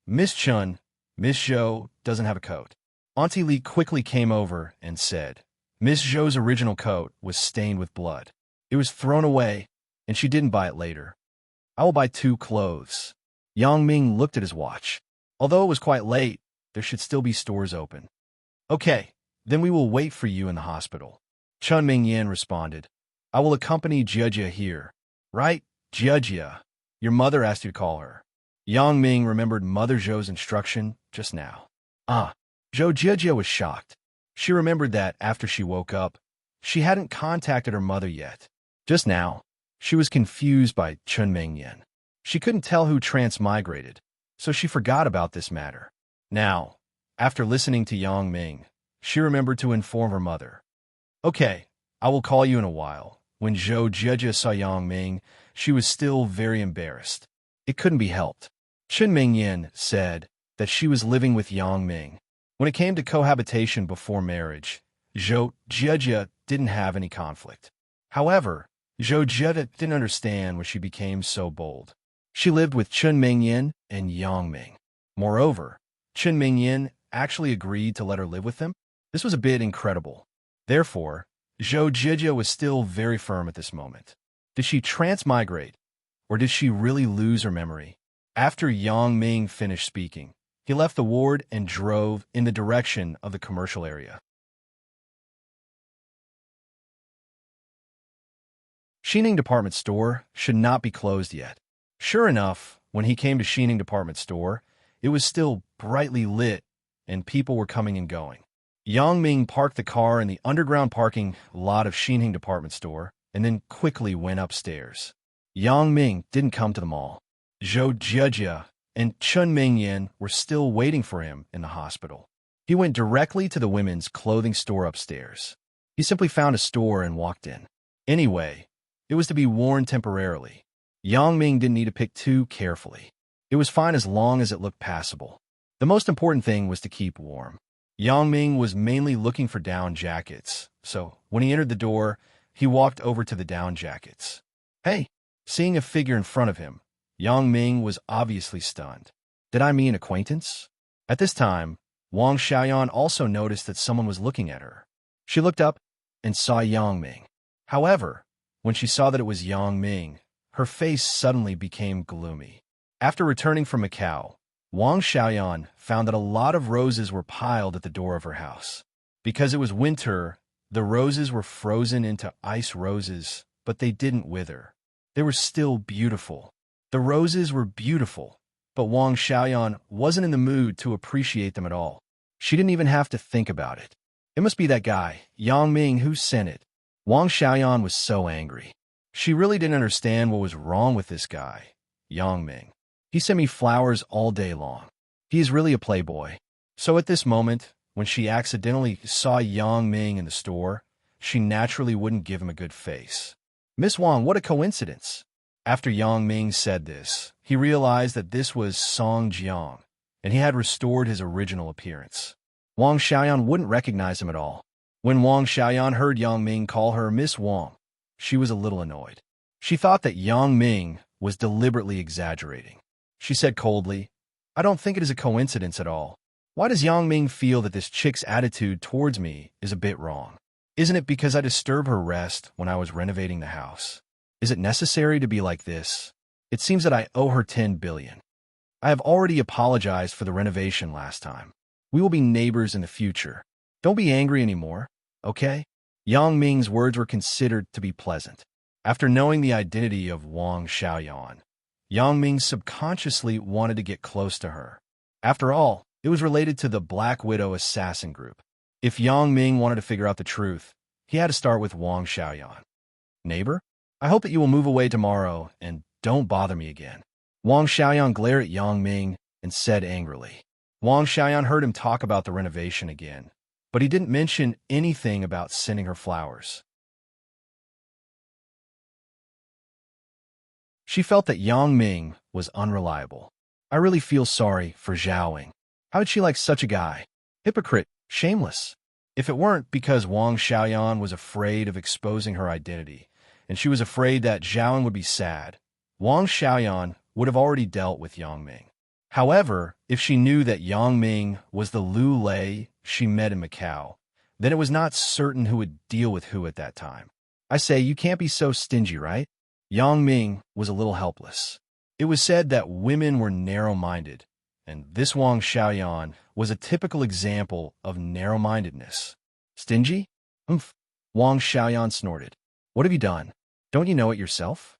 Miss Chun, Miss Zhou doesn't have a coat." Auntie Li quickly came over and said, "Miss Zhou's original coat was stained with blood. It was thrown away, and she didn't buy it later. I will buy 2 clothes." Yang Ming looked at his watch. Although it was quite late, there should still be stores open. Okay, then we will wait for you in the hospital. Chun Ming-yen responded. I will accompany Jia here. Right, Jia? Your mother asked you to call her. Yang Ming remembered Mother Zhou's instruction just now. Zhou Jia was shocked. She remembered that after she woke up, she hadn't contacted her mother yet. Just now, she was confused by Chun Ming-yen. She couldn't tell who transmigrated, so she forgot about this matter. Now, after listening to Yang Ming, she remembered to inform her mother. Okay, I will call you in a while. When Zhou Jia saw Yang Ming, she was still very embarrassed. It couldn't be helped. Chun Ming-yen said that she was living with Yang Ming. When it came to cohabitation before marriage, Zhou Jia didn't have any conflict. However, Zhou Jia didn't understand when she became so bold. She lived with Chun Ming-yen and Yang Ming. Moreover, Chun Ming-yen actually agreed to let her live with them. This was a bit incredible. Therefore, Zhou Jia was still very firm at this moment. Did she transmigrate, or did she really lose her memory? After Yang Ming finished speaking, he left the ward and drove in the direction of the commercial area. Xining Department Store should not be closed yet. Sure enough, when he came to Xining Department Store, it was still brightly lit and people were coming and going. Yang Ming parked the car in the underground parking lot of Xining Department Store and then quickly went upstairs. Yang Ming didn't come to the mall. Zhou Jia and Chun Ming-yen were still waiting for him in the hospital. He went directly to the women's clothing store upstairs. He simply found a store and walked in. Anyway, it was to be worn temporarily. Yang Ming didn't need to pick too carefully. It was fine as long as it looked passable. The most important thing was to keep warm. Yang Ming was mainly looking for down jackets, so when he entered the door, he walked over to the down jackets. Hey! Seeing a figure in front of him, Yang Ming was obviously stunned. Did I mean acquaintance? At this time, Wang Xiaoyan also noticed that someone was looking at her. She looked up and saw Yang Ming. However, when she saw that it was Yang Ming, her face suddenly became gloomy. After returning from Macau, Wang Xiaoyan found that a lot of roses were piled at the door of her house. Because it was winter, the roses were frozen into ice roses, but they didn't wither. They were still beautiful. The roses were beautiful, but Wang Xiaoyan wasn't in the mood to appreciate them at all. She didn't even have to think about it. It must be that guy, Yang Ming, who sent it. Wang Xiaoyan was so angry. She really didn't understand what was wrong with this guy, Yang Ming. He sent me flowers all day long. He is really a playboy. So at this moment, when she accidentally saw Yang Ming in the store, she naturally wouldn't give him a good face. Miss Wang, what a coincidence. After Yang Ming said this, he realized that this was Song Jiang, and he had restored his original appearance. Wang Xiaoyan wouldn't recognize him at all. When Wang Xiaoyan heard Yang Ming call her Miss Wang, she was a little annoyed. She thought that Yang Ming was deliberately exaggerating. She said coldly, I don't think it is a coincidence at all. Why does Yang Ming feel that this chick's attitude towards me is a bit wrong? Isn't it because I disturbed her rest when I was renovating the house? Is it necessary to be like this? It seems that I owe her 10 billion. I have already apologized for the renovation last time. We will be neighbors in the future. Don't be angry anymore, okay? Yang Ming's words were considered to be pleasant. After knowing the identity of Wang Xiaoyan, Yang Ming subconsciously wanted to get close to her. After all, it was related to the Black Widow assassin group. If Yang Ming wanted to figure out the truth, he had to start with Wang Xiaoyan. Neighbor? I hope that you will move away tomorrow and don't bother me again. Wang Xiaoyan glared at Yang Ming and said angrily. Wang Xiaoyan heard him talk about the renovation again, but he didn't mention anything about sending her flowers. She felt that Yang Ming was unreliable. I really feel sorry for Zhaoing. How did she like such a guy? Hypocrite, shameless. If it weren't because Wang Xiaoyan was afraid of exposing her identity, and she was afraid that Zhaoing would be sad, Wang Xiaoyan would have already dealt with Yang Ming. However, if she knew that Yang Ming was the Lu Lei she met in Macau, then it was not certain who would deal with who at that time. I say, you can't be so stingy, right? Yang Ming was a little helpless. It was said that women were narrow-minded, and this Wang Xiaoyan was a typical example of narrow-mindedness. Stingy? Umph. Wang Xiaoyan snorted. What have you done? Don't you know it yourself?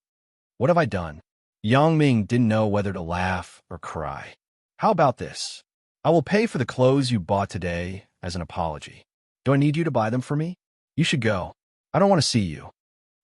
What have I done? Yang Ming didn't know whether to laugh or cry. How about this? I will pay for the clothes you bought today as an apology. Do I need you to buy them for me? You should go. I don't want to see you.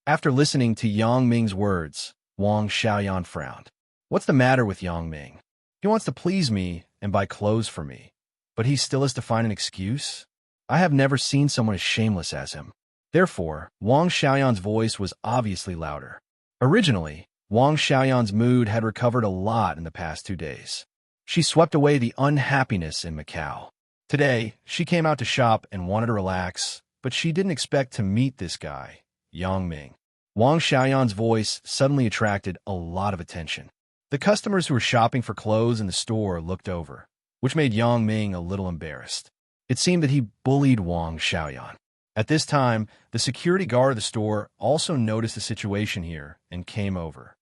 After listening to Yang Ming's words, Wang Xiaoyan frowned. What's the matter with Yang Ming? He wants to please me and buy clothes for me, but he still has to find an excuse? I have never seen someone as shameless as him. Therefore, Wang Xiaoyan's voice was obviously louder. Originally, Wang Xiaoyan's mood had recovered a lot in the past 2 days. She swept away the unhappiness in Macau. Today, she came out to shop and wanted to relax, but she didn't expect to meet this guy, Yang Ming. Wang Xiaoyan's voice suddenly attracted a lot of attention. The customers who were shopping for clothes in the store looked over, which made Yang Ming a little embarrassed. It seemed that he bullied Wang Xiaoyan. At this time, the security guard of the store also noticed the situation here and came over.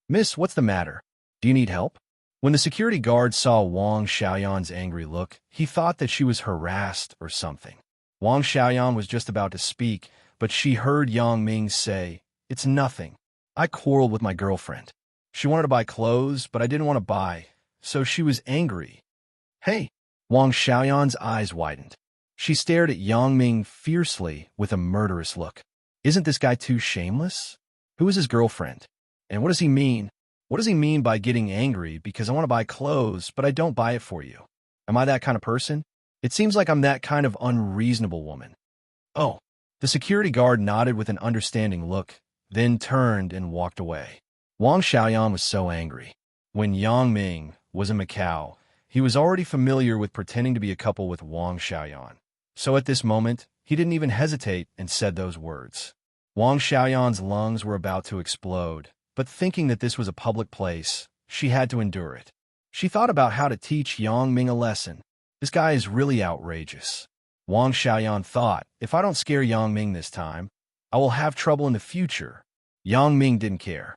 Miss, what's the matter? Do you need help? When the security guard saw Wang Xiaoyan's angry look, he thought that she was harassed or something. Wang Xiaoyan was just about to speak, but she heard Yang Ming say, It's nothing. I quarreled with my girlfriend. She wanted to buy clothes, but I didn't want to buy, so she was angry. Hey! Wang Xiaoyan's eyes widened. She stared at Yang Ming fiercely with a murderous look. Isn't this guy too shameless? Who is his girlfriend? And what does he mean? What does he mean by getting angry because I want to buy clothes, but I don't buy it for you? Am I that kind of person? It seems like I'm that kind of unreasonable woman. Oh, the security guard nodded with an understanding look, then turned and walked away. Wang Xiaoyan was so angry. When Yang Ming was in Macau, he was already familiar with pretending to be a couple with Wang Xiaoyan. So at this moment, he didn't even hesitate and said those words. Wang Xiaoyan's lungs were about to explode, but thinking that this was a public place, she had to endure it. She thought about how to teach Yang Ming a lesson. This guy is really outrageous. Wang Xiaoyan thought, if I don't scare Yang Ming this time, I will have trouble in the future. Yang Ming didn't care.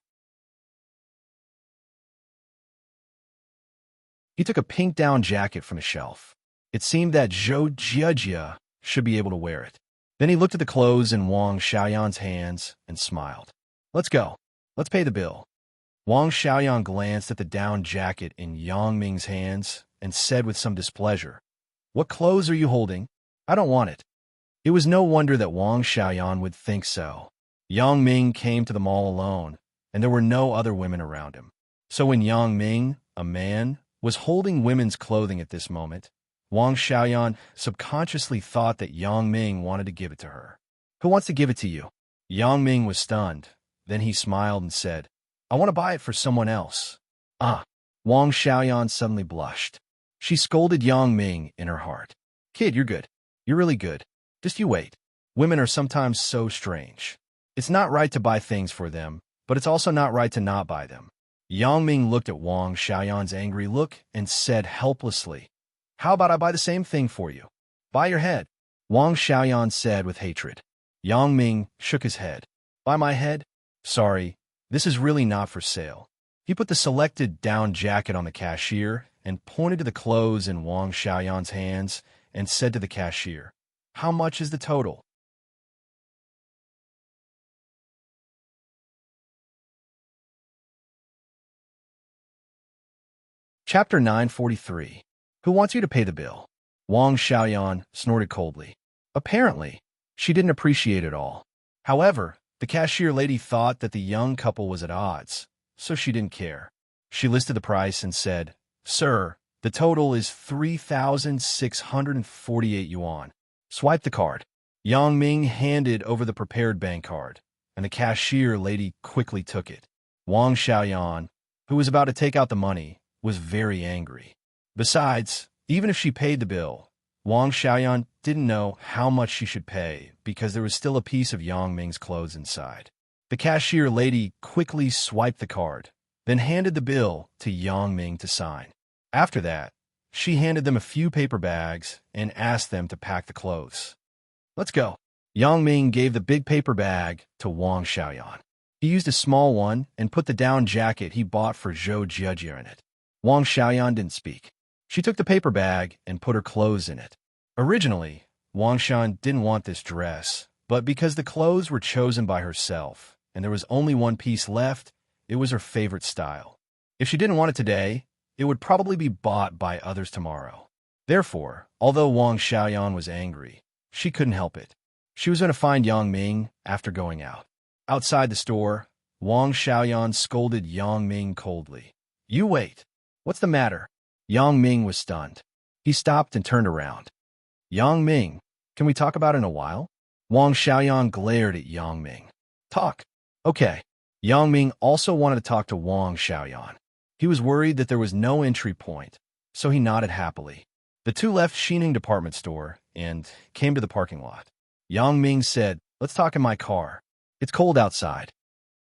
He took a pink down jacket from the shelf. It seemed that Zhou Jiajia should be able to wear it. Then he looked at the clothes in Wang Xiaoyan's hands and smiled. Let's go. Let's pay the bill. Wang Xiaoyan glanced at the down jacket in Yang Ming's hands and said with some displeasure, What clothes are you holding? I don't want it. It was no wonder that Wang Xiaoyan would think so. Yang Ming came to the mall alone, and there were no other women around him. So when Yang Ming, a man, was holding women's clothing at this moment, Wang Xiaoyan subconsciously thought that Yang Ming wanted to give it to her. Who wants to give it to you? Yang Ming was stunned. Then he smiled and said, I want to buy it for someone else. Ah! Wang Xiaoyan suddenly blushed. She scolded Yang Ming in her heart. Kid, you're good. You're really good. Just you wait. Women are sometimes so strange. It's not right to buy things for them, but it's also not right to not buy them. Yang Ming looked at Wang Xiaoyan's angry look and said helplessly, How about I buy the same thing for you? Buy your head. Wang Xiaoyan said with hatred. Yang Ming shook his head. Buy my head? Sorry, this is really not for sale. He put the selected down jacket on the cashier and pointed to the clothes in Wang Xiaoyan's hands and said to the cashier, How much is the total? Chapter 943. Who wants you to pay the bill? Wang Xiaoyan snorted coldly. Apparently, she didn't appreciate it all. However, the cashier lady thought that the young couple was at odds, so she didn't care. She listed the price and said, Sir, the total is 3,648 yuan. Swipe the card. Yang Ming handed over the prepared bank card, and the cashier lady quickly took it. Wang Xiaoyan, who was about to take out the money, was very angry. Besides, even if she paid the bill, Wang Xiaoyan didn't know how much she should pay because there was still a piece of Yang Ming's clothes inside. The cashier lady quickly swiped the card, then handed the bill to Yang Ming to sign. After that, she handed them a few paper bags and asked them to pack the clothes. Let's go. Yang Ming gave the big paper bag to Wang Xiaoyan. He used a small one and put the down jacket he bought for Zhou Jiajie in it. Wang Xiaoyan didn't speak. She took the paper bag and put her clothes in it. Originally, Wang Shan didn't want this dress, but because the clothes were chosen by herself and there was only one piece left, it was her favorite style. If she didn't want it today, it would probably be bought by others tomorrow. Therefore, although Wang Xiaoyan was angry, she couldn't help it. She was going to find Yang Ming after going out. Outside the store, Wang Xiaoyan scolded Yang Ming coldly. "You wait. What's the matter?" Yang Ming was stunned. He stopped and turned around. "Yang Ming, can we talk about it in a while?" Wang Xiaoyan glared at Yang Ming. "Talk." "Okay." Yang Ming also wanted to talk to Wang Xiaoyan. He was worried that there was no entry point, so he nodded happily. The two left Xining department store and came to the parking lot. Yang Ming said, "Let's talk in my car. It's cold outside."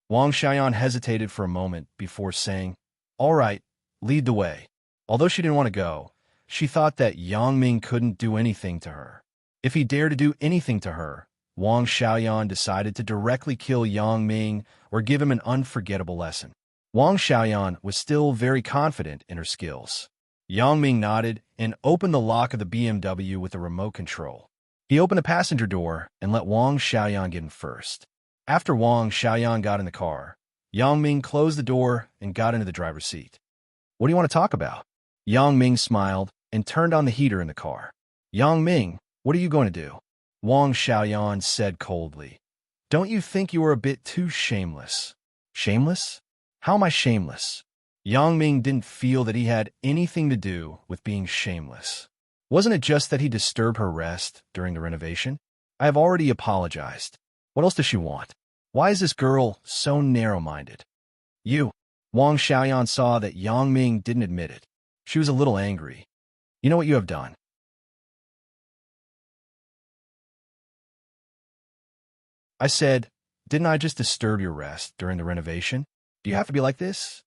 Wang Xiaoyan hesitated for a moment before saying, "All right, lead the way." Although she didn't want to go, she thought that Yang Ming couldn't do anything to her. If he dared to do anything to her, Wang Xiaoyan decided to directly kill Yang Ming or give him an unforgettable lesson. Wang Xiaoyan was still very confident in her skills. Yang Ming nodded and opened the lock of the BMW with a remote control. He opened the passenger door and let Wang Xiaoyan get in first. After Wang Xiaoyan got in the car, Yang Ming closed the door and got into the driver's seat. "What do you want to talk about?" Yang Ming smiled and turned on the heater in the car. "Yang Ming, what are you going to do?" Wang Xiaoyan said coldly. "Don't you think you are a bit too shameless?" "Shameless? How am I shameless?" Yang Ming didn't feel that he had anything to do with being shameless. Wasn't it just that he disturbed her rest during the renovation? "I have already apologized. What else does she want? Why is this girl so narrow-minded?" "You." Wang Xiaoyan saw that Yang Ming didn't admit it. She was a little angry. "You know what you have done?" I said, "Didn't I just disturb your rest during the renovation? Do you have to be like this?"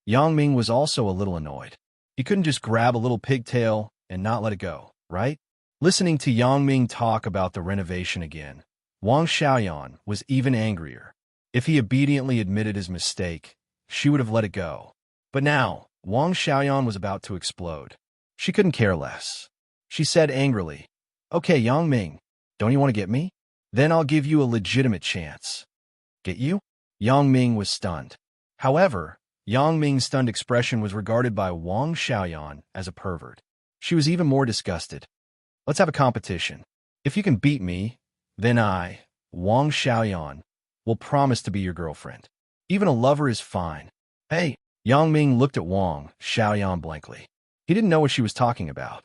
Yang Ming was also a little annoyed. He couldn't just grab a little pigtail and not let it go, right? Listening to Yang Ming talk about the renovation again, Wang Xiaoyan was even angrier. If he obediently admitted his mistake, she would have let it go. But now, Wang Xiaoyan was about to explode. She couldn't care less. She said angrily, "Okay, Yang Ming, don't you want to get me? Then I'll give you a legitimate chance." "Get you?" Yang Ming was stunned. However, Yang Ming's stunned expression was regarded by Wang Xiaoyan as a pervert. She was even more disgusted. "Let's have a competition. If you can beat me, then I, Wang Xiaoyan, will promise to be your girlfriend. Even a lover is fine." "Hey!" Yang Ming looked at Wang Xiaoyan blankly. He didn't know what she was talking about.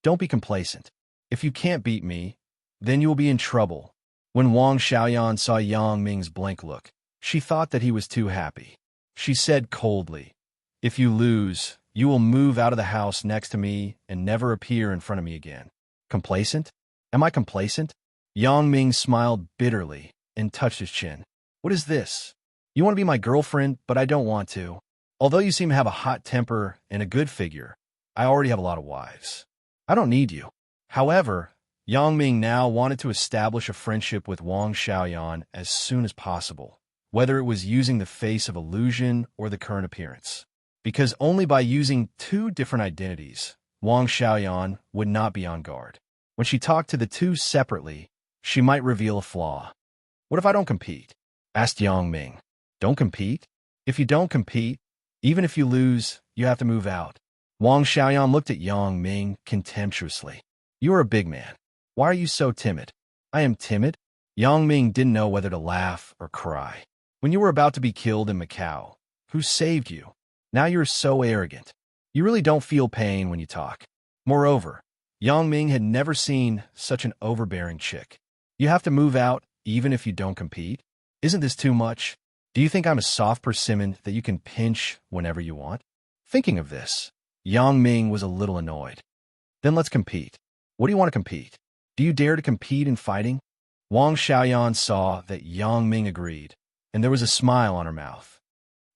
Don't be complacent. If you can't beat me, then you will be in trouble." When Wang Xiaoyan saw Yang Ming's blank look, she thought that he was too happy. She said coldly, "If you lose, you will move out of the house next to me and never appear in front of me again." "Complacent? Am I complacent?" Yang Ming smiled bitterly and touched his chin. "What is this? You want to be my girlfriend, but I don't want to. Although you seem to have a hot temper and a good figure, I already have a lot of wives. I don't need you." However, Yang Ming now wanted to establish a friendship with Wang Xiaoyan as soon as possible, whether it was using the face of illusion or the current appearance. Because only by using two different identities, Wang Xiaoyan would not be on guard. When she talked to the two separately, she might reveal a flaw. "What if I don't compete?" asked Yang Ming. "Don't compete? If you don't compete, even if you lose, you have to move out." Wang Xiaoyan looked at Yang Ming contemptuously. "You are a big man. Why are you so timid?" "I am timid?" Yang Ming didn't know whether to laugh or cry. "When you were about to be killed in Macau, who saved you? Now you're so arrogant. You really don't feel pain when you talk." Moreover, Yang Ming had never seen such an overbearing chick. "You have to move out even if you don't compete? Isn't this too much? Do you think I'm a soft persimmon that you can pinch whenever you want?" Thinking of this, Yang Ming was a little annoyed. "Then let's compete. What do you want to compete? Do you dare to compete in fighting?" Wang Xiaoyan saw that Yang Ming agreed, and there was a smile on her mouth.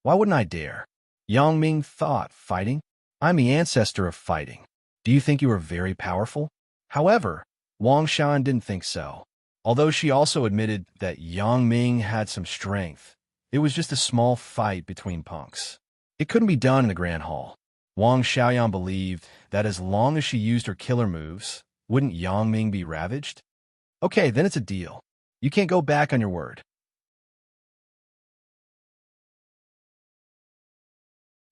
"Why wouldn't I dare?" Yang Ming thought, "Fighting? I'm the ancestor of fighting. Do you think you are very powerful?" However, Wang Xiaoyan didn't think so. Although she also admitted that Yang Ming had some strength, it was just a small fight between punks. It couldn't be done in the Grand Hall. Wang Xiaoyan believed that as long as she used her killer moves, wouldn't Yang Ming be ravaged? Okay, then it's a deal. You can't go back on your word.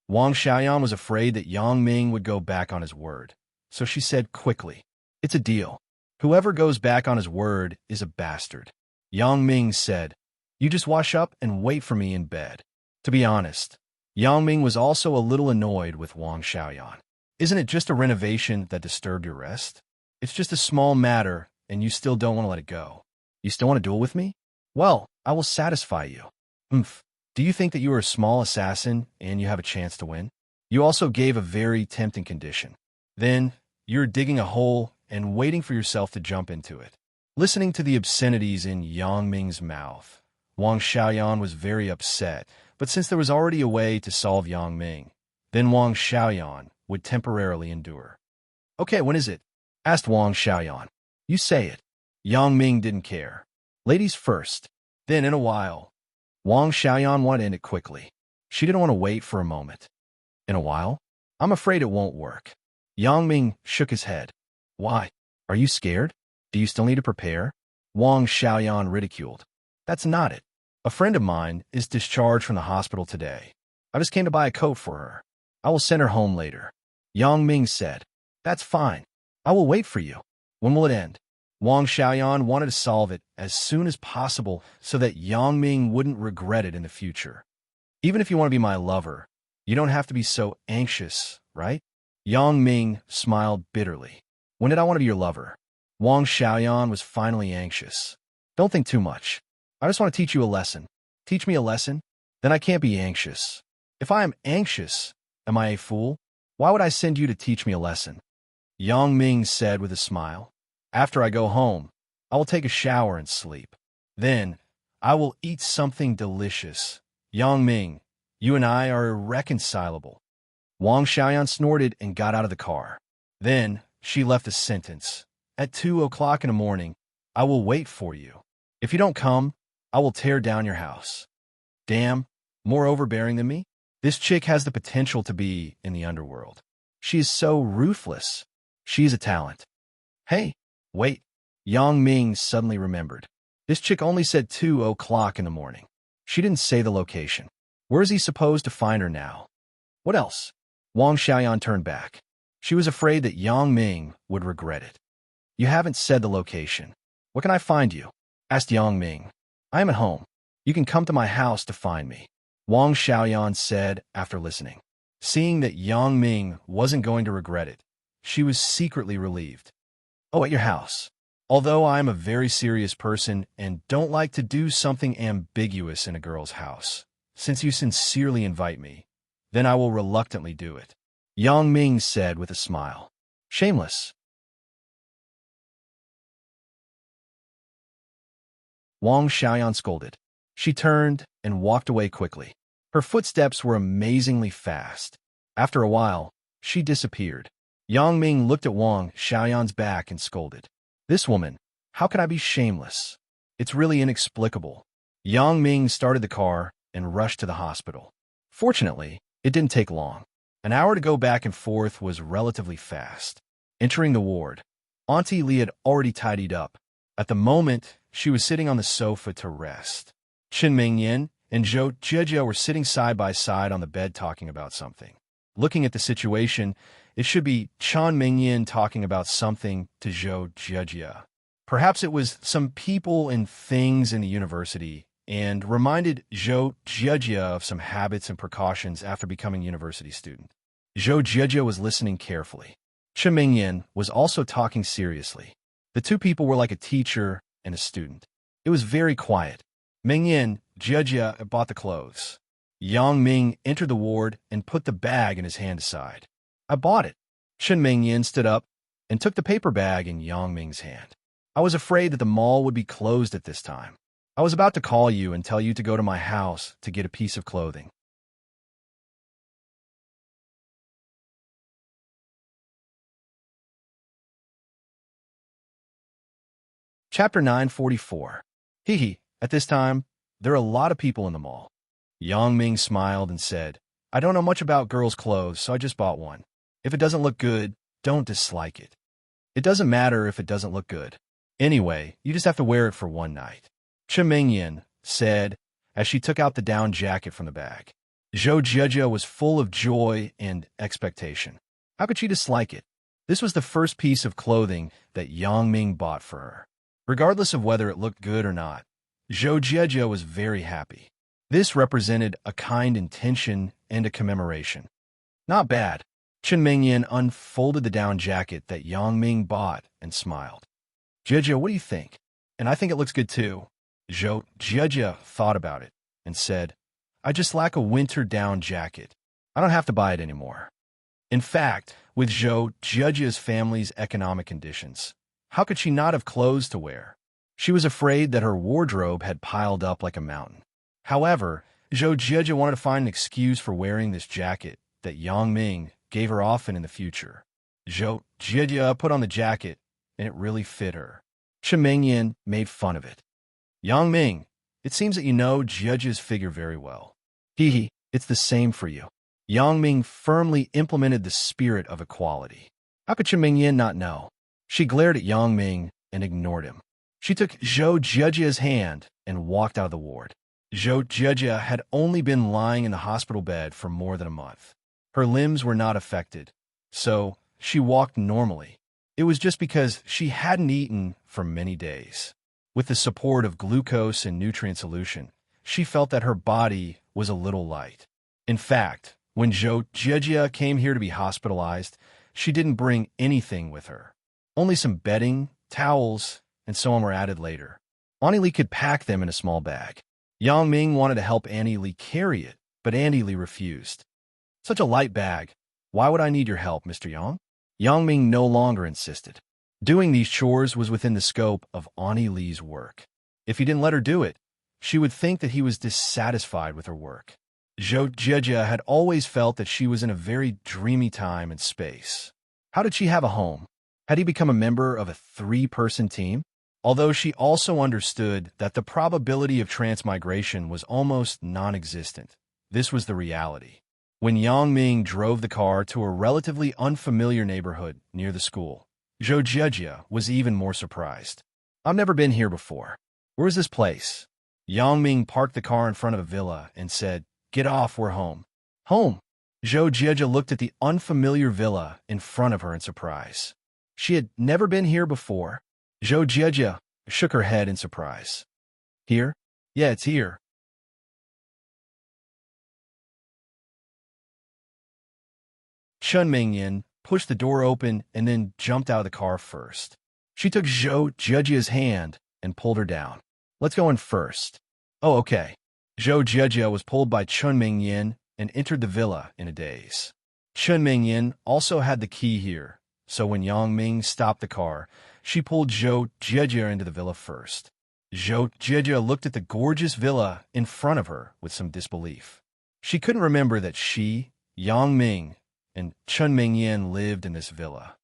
Wang Xiaoyan was afraid that Yang Ming would go back on his word, so she said quickly, "It's a deal. Whoever goes back on his word is a bastard." Yang Ming said, "You just wash up and wait for me in bed." To be honest, Yang Ming was also a little annoyed with Wang Xiaoyan. Isn't it just a renovation that disturbed your rest? It's just a small matter, and you still don't want to let it go. You still want to duel with me? Well, I will satisfy you. Oomph. Do you think that you are a small assassin and you have a chance to win? You also gave a very tempting condition. Then, you're digging a hole and waiting for yourself to jump into it. Listening to the obscenities in Yang Ming's mouth, Wang Xiaoyan was very upset, but since there was already a way to solve Yang Ming, then Wang Xiaoyan would temporarily endure. "Okay, when is it?" asked Wang Xiaoyan. "You say it." Yang Ming didn't care. Ladies first. Then, in a while, Wang Xiaoyan wanted to end it quickly. She didn't want to wait for a moment. "In a while? I'm afraid it won't work." Yang Ming shook his head. "Why? Are you scared? Do you still need to prepare?" Wang Xiaoyan ridiculed. "That's not it. A friend of mine is discharged from the hospital today. I just came to buy a coat for her. I will send her home later." Yang Ming said, "That's fine. I will wait for you. When will it end?" Wang Xiaoyan wanted to solve it as soon as possible so that Yang Ming wouldn't regret it in the future. "Even if you want to be my lover, you don't have to be so anxious, right?" Yang Ming smiled bitterly. "When did I want to be your lover?" Wang Xiaoyan was finally anxious. "Don't think too much. I just want to teach you a lesson." "Teach me a lesson? Then I can't be anxious." "If I am anxious, am I a fool? Why would I send you to teach me a lesson?" Yang Ming said with a smile. "After I go home, I will take a shower and sleep. Then, I will eat something delicious. Yang Ming, you and I are irreconcilable." Wang Xiaoyan snorted and got out of the car. Then, she left a sentence. "At 2 o'clock in the morning, I will wait for you. If you don't come, I will tear down your house." Damn, more overbearing than me? This chick has the potential to be in the underworld. She is so ruthless. She's a talent. Hey, wait. Yang Ming suddenly remembered. This chick only said 2 o'clock in the morning. She didn't say the location. Where is he supposed to find her now? What else? Wang Xiaoyan turned back. She was afraid that Yang Ming would regret it. "You haven't said the location. Where can I find you?" asked Yang Ming. "I am at home. You can come to my house to find me," Wang Xiaoyan said after listening. Seeing that Yang Ming wasn't going to regret it, she was secretly relieved. "Oh, at your house. Although I am a very serious person and don't like to do something ambiguous in a girl's house, since you sincerely invite me, then I will reluctantly do it," Yang Ming said with a smile. "Shameless." Wang Xiaoyan scolded. She turned and walked away quickly. Her footsteps were amazingly fast. After a while, she disappeared. Yang Ming looked at Wang Xiaoyan's back and scolded. "This woman, how can I be shameless? It's really inexplicable." Yang Ming started the car and rushed to the hospital. Fortunately, it didn't take long. An hour to go back and forth was relatively fast. Entering the ward, Auntie Lee had already tidied up. At the moment, she was sitting on the sofa to rest. Chen Mingyan and Zhou Jejia were sitting side by side on the bed talking about something. Looking at the situation, it should be Chen Mingyan talking about something to Zhou Jejia. Perhaps it was some people and things in the university and reminded Zhou Jejia of some habits and precautions after becoming a university student. Zhou Jejia was listening carefully. Chen Mingyan was also talking seriously. The two people were like a teacher and a student. It was very quiet. Mingyan, Jejia bought the clothes. Yang Ming entered the ward and put the bag in his hand aside. "I bought it." Chen Mingyan stood up and took the paper bag in Yang Ming's hand. "I was afraid that the mall would be closed at this time. I was about to call you and tell you to go to my house to get a piece of clothing." Chapter 944. Hee hee. At this time, there are a lot of people in the mall. Yang Ming smiled and said, I don't know much about girls' clothes, so I just bought one. If it doesn't look good, don't dislike it. It doesn't matter if it doesn't look good. Anyway, you just have to wear it for one night. Chen Mingyan said as she took out the down jacket from the bag. Zhou Jieji was full of joy and expectation. How could she dislike it? This was the first piece of clothing that Yang Ming bought for her. Regardless of whether it looked good or not, Zhou Jieji was very happy. This represented a kind intention and a commemoration. Not bad. Chen Mingyan unfolded the down jacket that Yang Ming bought and smiled. Jieji, what do you think? And I think it looks good too. Zhou Jieji thought about it and said, I just lack a winter down jacket. I don't have to buy it anymore. In fact, with Zhou Jieji's family's economic conditions, how could she not have clothes to wear? She was afraid that her wardrobe had piled up like a mountain. However, Zhou Jieji wanted to find an excuse for wearing this jacket that Yang Ming gave her often in the future. Zhou Jieji put on the jacket, and it really fit her. Chen Mingyan made fun of it. Yang Ming, it seems that you know Jieji's figure very well. Hee hee, it's the same for you. Yang Ming firmly implemented the spirit of equality. How could Chen Mingyan not know? She glared at Yang Ming and ignored him. She took Zhou Jieji's hand and walked out of the ward. Zhou Jieji had only been lying in the hospital bed for more than a month. Her limbs were not affected, so she walked normally. It was just because she hadn't eaten for many days. With the support of glucose and nutrient solution, she felt that her body was a little light. In fact, when Zhou Jieji came here to be hospitalized, she didn't bring anything with her. Only some bedding, towels, and so on were added later. Annie Lee could pack them in a small bag. Yang Ming wanted to help Annie Lee carry it, but Annie Lee refused. Such a light bag. Why would I need your help, Mr. Yang? Yang Ming no longer insisted. Doing these chores was within the scope of Annie Lee's work. If he didn't let her do it, she would think that he was dissatisfied with her work. Zhou Jieji had always felt that she was in a very dreamy time and space. How did she have a home? Had he become a member of a 3-person team? Although she also understood that the probability of transmigration was almost non-existent, this was the reality. When Yang Ming drove the car to a relatively unfamiliar neighborhood near the school, Zhou Jieji was even more surprised. I've never been here before. Where is this place? Yang Ming parked the car in front of a villa and said, Get off, we're home. Home? Zhou Jieji looked at the unfamiliar villa in front of her in surprise. She had never been here before. Zhou Jieji shook her head in surprise. Here? Yeah, it's here. Chen Mingyan pushed the door open and then jumped out of the car first. She took Zhou Jieji's hand and pulled her down. Let's go in first. Oh, okay. Zhou Jieji was pulled by Chen Mingyan and entered the villa in a daze. Chen Mingyan also had the key here, so when Yang Ming stopped the car, she pulled Zhou Jieji into the villa first. Zhou Jieji looked at the gorgeous villa in front of her with some disbelief. She couldn't remember that she, Yang Ming, and Chen Mingyan lived in this villa.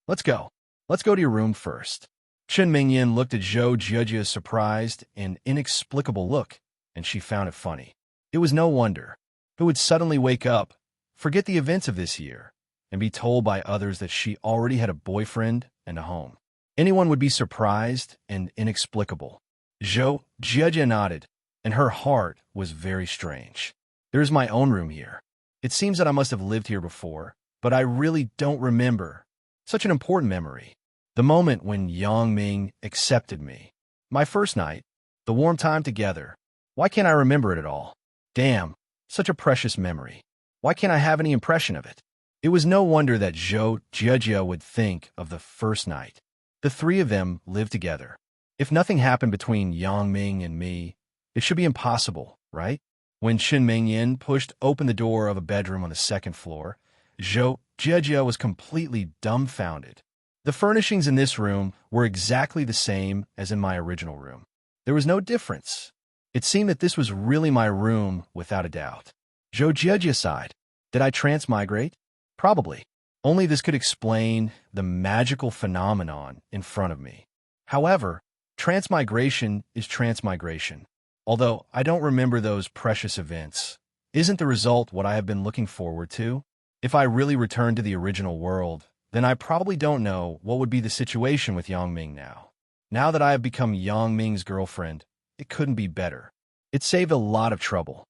Let's go. Let's go to your room first. Chen Mingyan looked at Zhou Jieji's surprised and inexplicable look, and she found it funny. It was no wonder. Who would suddenly wake up, forget the events of this year, and be told by others that she already had a boyfriend and a home? Anyone would be surprised and inexplicable. Zhou Jieji nodded, and her heart was very strange. There's my own room here. It seems that I must have lived here before, but I really don't remember. Such an important memory. The moment when Yang Ming accepted me. My first night. The warm time together. Why can't I remember it at all? Damn, such a precious memory. Why can't I have any impression of it? It was no wonder that Zhou Jieji would think of the first night. The 3 of them lived together. If nothing happened between Yang Ming and me, it should be impossible, right? When Chen Mingyan pushed open the door of a bedroom on the 2nd floor, Zhou Jieji was completely dumbfounded. The furnishings in this room were exactly the same as in my original room. There was no difference. It seemed that this was really my room without a doubt. Zhou Jieji sighed. Did I transmigrate? Probably. Only this could explain the magical phenomenon in front of me. However, Transmigration is transmigration. Although I don't remember those precious events, isn't the result what I have been looking forward to? If I really returned to the original world, then I probably don't know what would be the situation with Yang Ming now. Now that I have become Yang Ming's girlfriend, it couldn't be better. It saved a lot of trouble.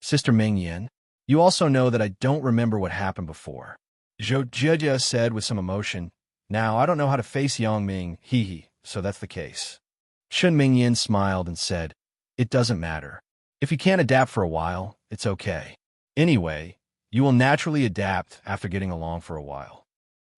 Sister Ming Yin, you also know that I don't remember what happened before. Zhou Jia said with some emotion. Now, I don't know how to face Yang Ming, so that's the case. Chen Mingyin smiled and said, it doesn't matter. If you can't adapt for a while, it's okay. Anyway, you will naturally adapt after getting along for a while.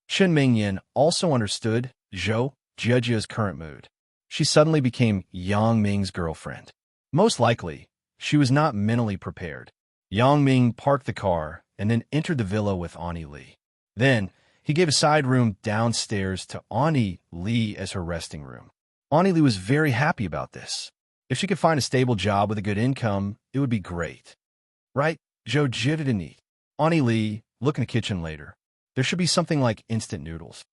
Chen Mingyin also understood Zhou Jiajia's current mood. She suddenly became Yang Ming's girlfriend. Most likely, she was not mentally prepared. Yang Ming parked the car and then entered the villa with Ani Li. Then, he gave a side room downstairs to Ani Li as her resting room. Ani Li was very happy about this. If she could find a stable job with a good income, it would be great. Right? Zhou Jia didn't eat. Ani Li, look in the kitchen later. There should be something like instant noodles.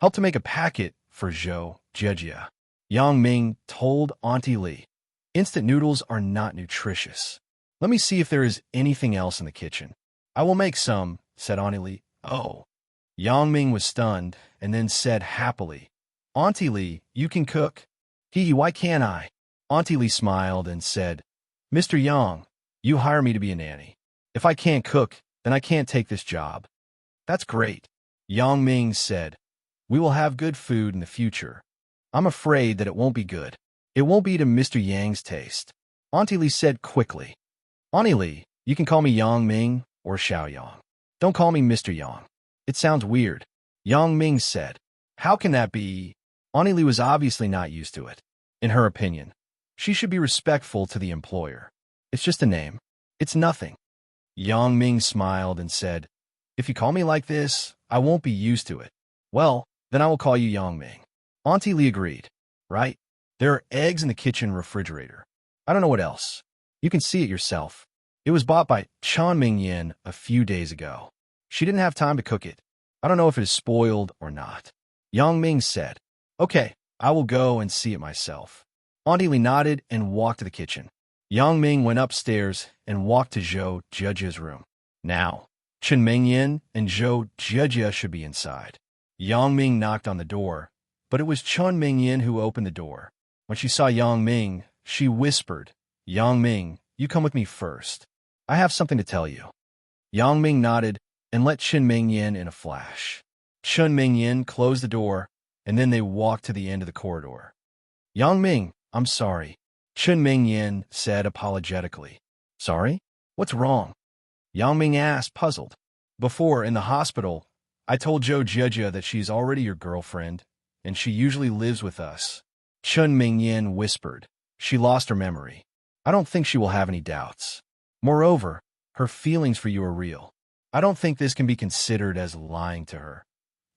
Help to make a packet for Zhou Jia. Yang Ming told Auntie Li. Instant noodles are not nutritious. Let me see if there is anything else in the kitchen. I will make some, said Auntie Li. Oh. Yang Ming was stunned and then said happily, Auntie Li, you can cook? Why can't I? Auntie Li smiled and said, Mr. Yang, you hire me to be a nanny. If I can't cook, then I can't take this job. That's great. Yang Ming said, we will have good food in the future. I'm afraid that it won't be good. It won't be to Mr. Yang's taste. Auntie Li said quickly. Auntie Li, you can call me Yang Ming or Xiao Yang. Don't call me Mr. Yang. It sounds weird. Yang Ming said. How can that be? Auntie Li was obviously not used to it. In her opinion, she should be respectful to the employer. It's just a name. It's nothing. Yang Ming smiled and said, if you call me like this, I won't be used to it. Well, then I will call you Yang Ming. Auntie Li agreed. Right? There are eggs in the kitchen refrigerator. I don't know what else. You can see it yourself. It was bought by Chan Mingyin a few days ago. She didn't have time to cook it. I don't know if it is spoiled or not. Yang Ming said, okay, I will go and see it myself. Auntie Li nodded and walked to the kitchen. Yang Ming went upstairs and walked to Zhou Jiajia's room. Now, Chen Mingyin and Zhou Jiajia should be inside. Yang Ming knocked on the door, but it was Chen Mingyin who opened the door. When she saw Yang Ming, she whispered, Yang Ming, you come with me first. I have something to tell you. Yang Ming nodded and let Chen Mingyin in a flash. Chen Mingyin closed the door, and then they walked to the end of the corridor. Yang Ming, I'm sorry, Chen Mingyin said apologetically. Sorry? What's wrong? Yang Ming asked, puzzled. Before, in the hospital, I told Zhou Jiajia that she's already your girlfriend, and she usually lives with us. Chen Mingyin whispered. She lost her memory. I don't think she will have any doubts. Moreover, her feelings for you are real. I don't think this can be considered as lying to her.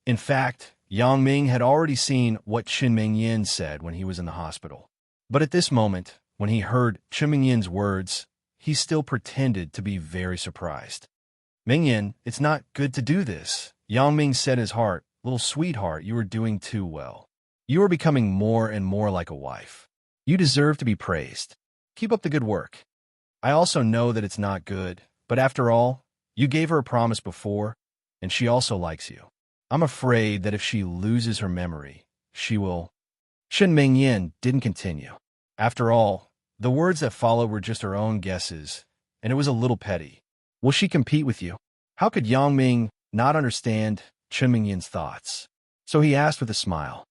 In fact, Yang Ming had already seen what Chen Mingyin said when he was in the hospital. But at this moment, when he heard Chen Mingyin's words, he still pretended to be very surprised. Mingyin, it's not good to do this. Yang Ming said in his heart, little sweetheart, you are doing too well. You are becoming more and more like a wife. You deserve to be praised. Keep up the good work. I also know that it's not good, but after all, you gave her a promise before, and she also likes you. I'm afraid that if she loses her memory, she will... Chen Mingyin didn't continue. After all, the words that followed were just her own guesses, and it was a little petty. Will she compete with you? How could Yang Ming not understand Chen Mingyin's thoughts? So he asked with a smile.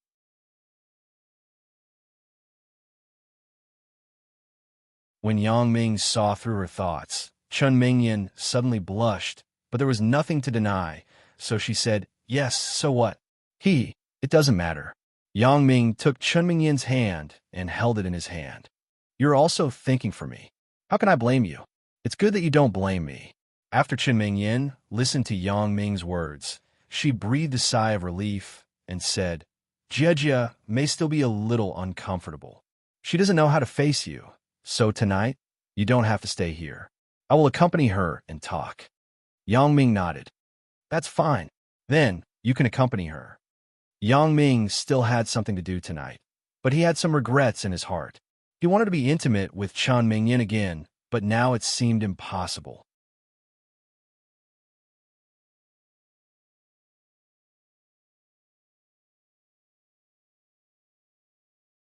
When Yang Ming saw through her thoughts, Chen Mingyin suddenly blushed, but there was nothing to deny, so she said, yes, so what? It doesn't matter. Yang Ming took Chen Mingyin's hand and held it in his hand. You're also thinking for me. How can I blame you? It's good that you don't blame me. After Chen Mingyin listened to Yang Ming's words, she breathed a sigh of relief and said, Jiajia may still be a little uncomfortable. She doesn't know how to face you, so tonight, you don't have to stay here. I will accompany her and talk. Yang Ming nodded. That's fine. Then, you can accompany her. Yang Ming still had something to do tonight, but he had some regrets in his heart. He wanted to be intimate with Chen Mingyan again, but now it seemed impossible.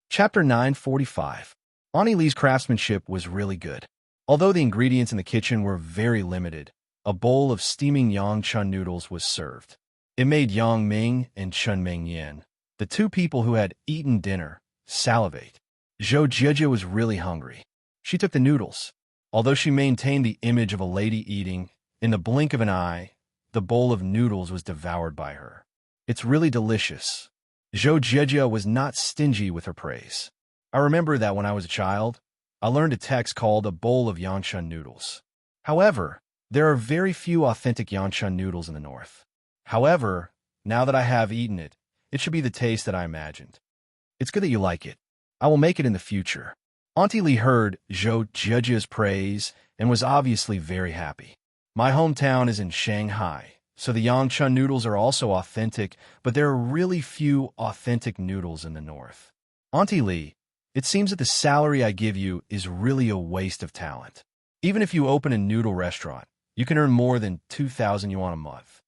Chapter 945. Auntie Lee's craftsmanship was really good. Although the ingredients in the kitchen were very limited, a bowl of steaming Yang Chun noodles was served. It made Yang Ming and Chen Mingyan, the two people who had eaten dinner, salivate. Zhou Jijia was really hungry. She took the noodles. Although she maintained the image of a lady eating, in the blink of an eye, the bowl of noodles was devoured by her. It's really delicious. Zhou Jijia was not stingy with her praise. I remember that when I was a child, I learned a text called A Bowl of Yangchun Noodles. However, there are very few authentic Yangchun noodles in the north. However, now that I have eaten it, it should be the taste that I imagined. It's good that you like it. I will make it in the future. Auntie Lee heard Zhou Jijia's praise and was obviously very happy. My hometown is in Shanghai, so the Yangchun noodles are also authentic, but there are really few authentic noodles in the north. Auntie Lee, it seems that the salary I give you is really a waste of talent. Even if you open a noodle restaurant, you can earn more than 2,000 yuan a month.